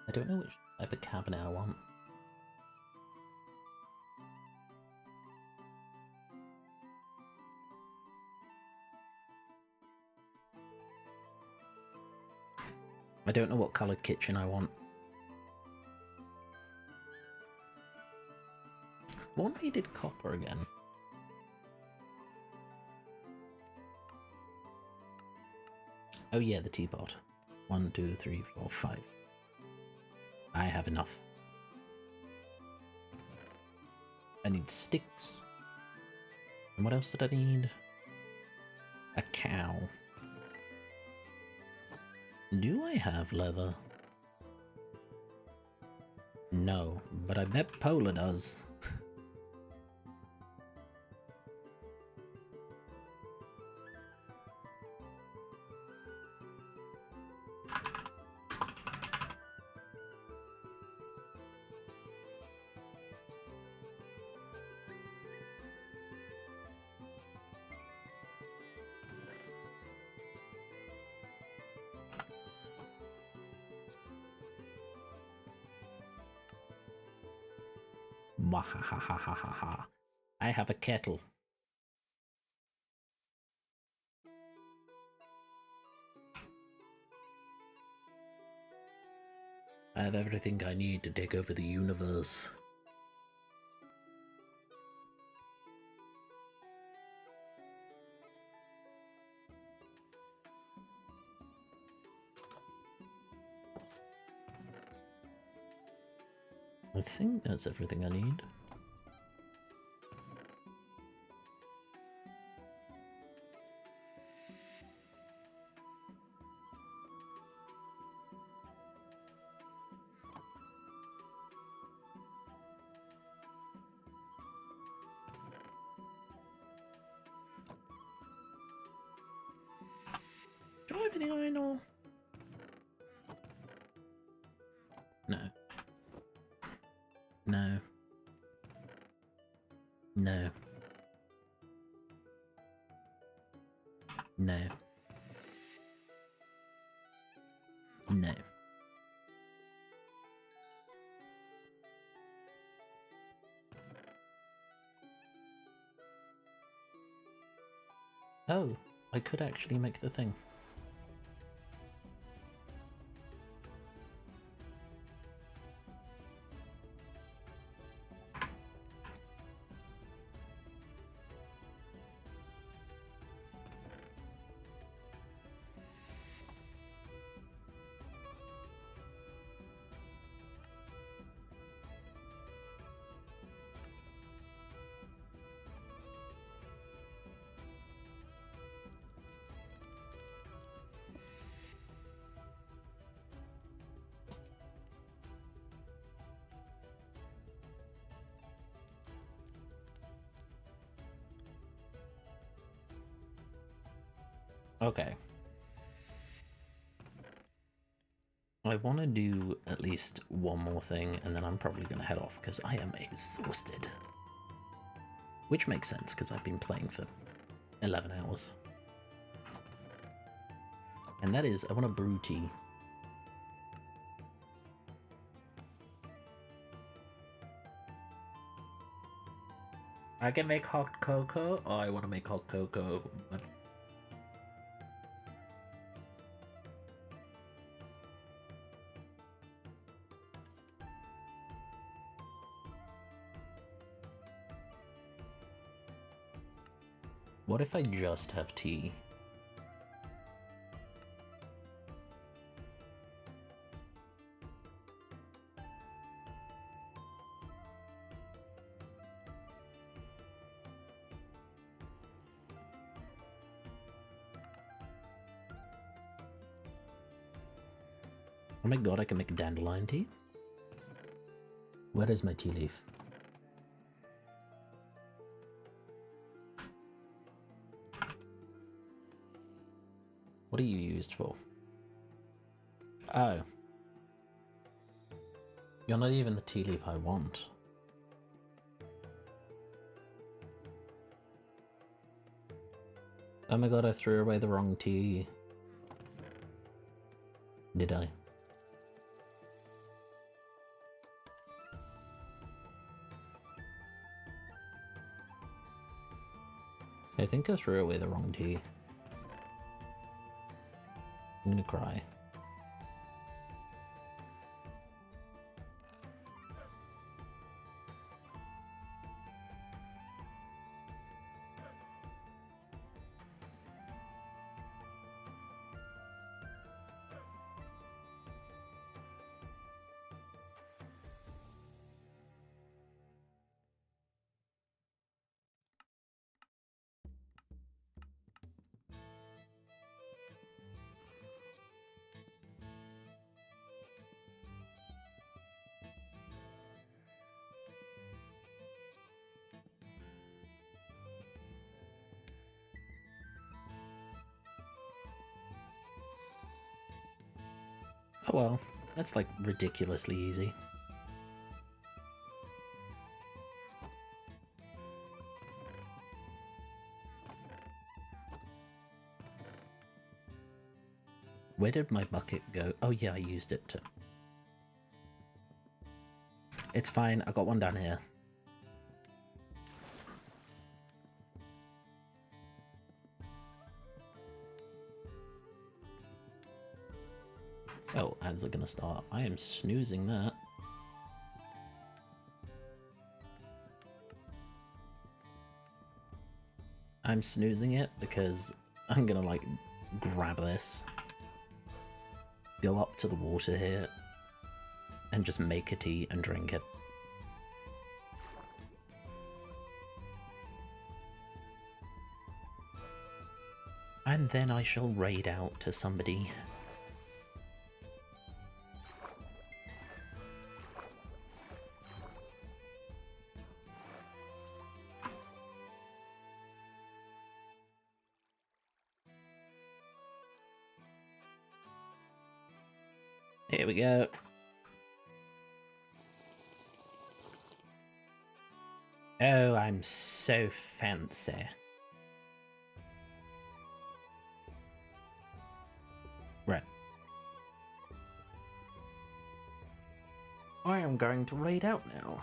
I don't know which type of cabinet I want. I don't know what coloured kitchen I want. What needed copper again? Oh yeah, the teapot. 1, 2, 3, 4, 5. I have enough. I need sticks. And what else did I need? A cow. Do I have leather? No, but I bet Pola does. Wahahahahaha. I have a kettle. I have everything I need to take over the universe. I think that's everything I need. Do I have any iron ore? No. No. No. No. No. Oh, I could actually make the thing. Okay. I want to do at least one more thing, and then I'm probably going to head off, because I am exhausted. Which makes sense, because I've been playing for 11 hours. And that is, I want a brew tea. I can make hot cocoa. Oh, I want to make hot cocoa, but... What if I just have tea? Oh my god, I can make a dandelion tea? Where is my tea leaf? What are you used for? Oh. You're not even the tea leaf I want. Oh my god, I threw away the wrong tea. Did I? I think I threw away the wrong tea. I'm gonna cry. well, that's like ridiculously easy. Where did my bucket go? Oh yeah, I used it to... It's fine, I got one down here. Oh, ads are gonna start. I am snoozing that. I'm snoozing it because I'm gonna like grab this, go up to the water here, and just make a tea and drink it. And then I shall raid out to somebody. Here we go. Oh, I'm so fancy. Right. I am going to raid out now.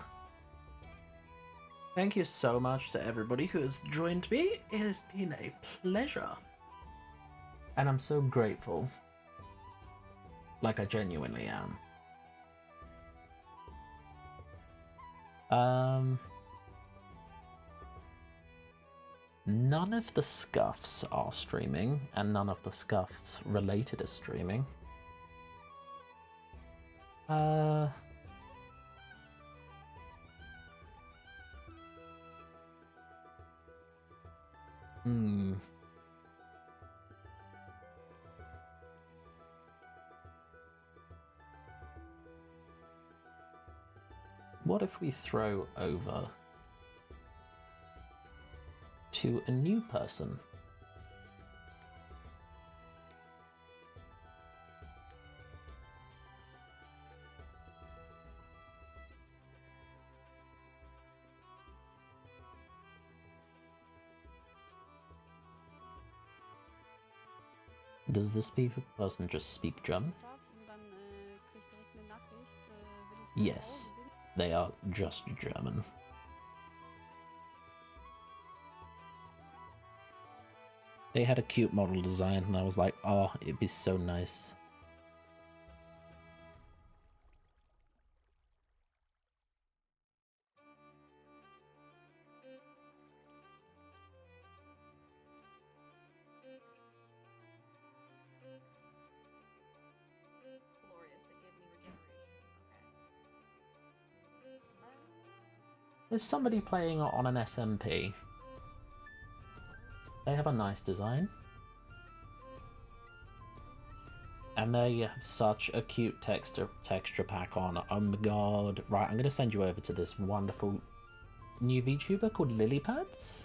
Thank you so much to everybody who has joined me. It has been a pleasure. And I'm so grateful. Like I genuinely am. None of the Scuffs are streaming, and none of the Scuffs related are streaming. What if we throw over to a new person? Does this person just speak German? Yes, they are just German. They had a cute model design and I was like, oh, it'd be so nice. There's somebody playing on an SMP. They have a nice design. And they have such a cute texture pack on. Oh my god. Right, I'm going to send you over to this wonderful new VTuber called Lilypads.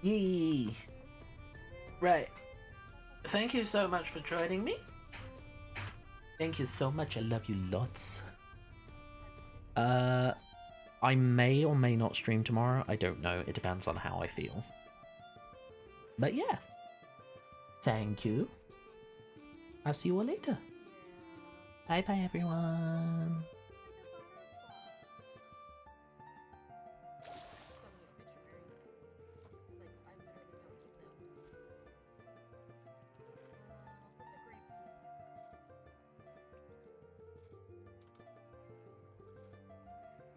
Yee. Right. Thank you so much for joining me. Thank you so much. I love you lots. I may or may not stream tomorrow. I don't know. It depends on how I feel. But yeah. Thank you. I'll see you all later. Bye bye everyone.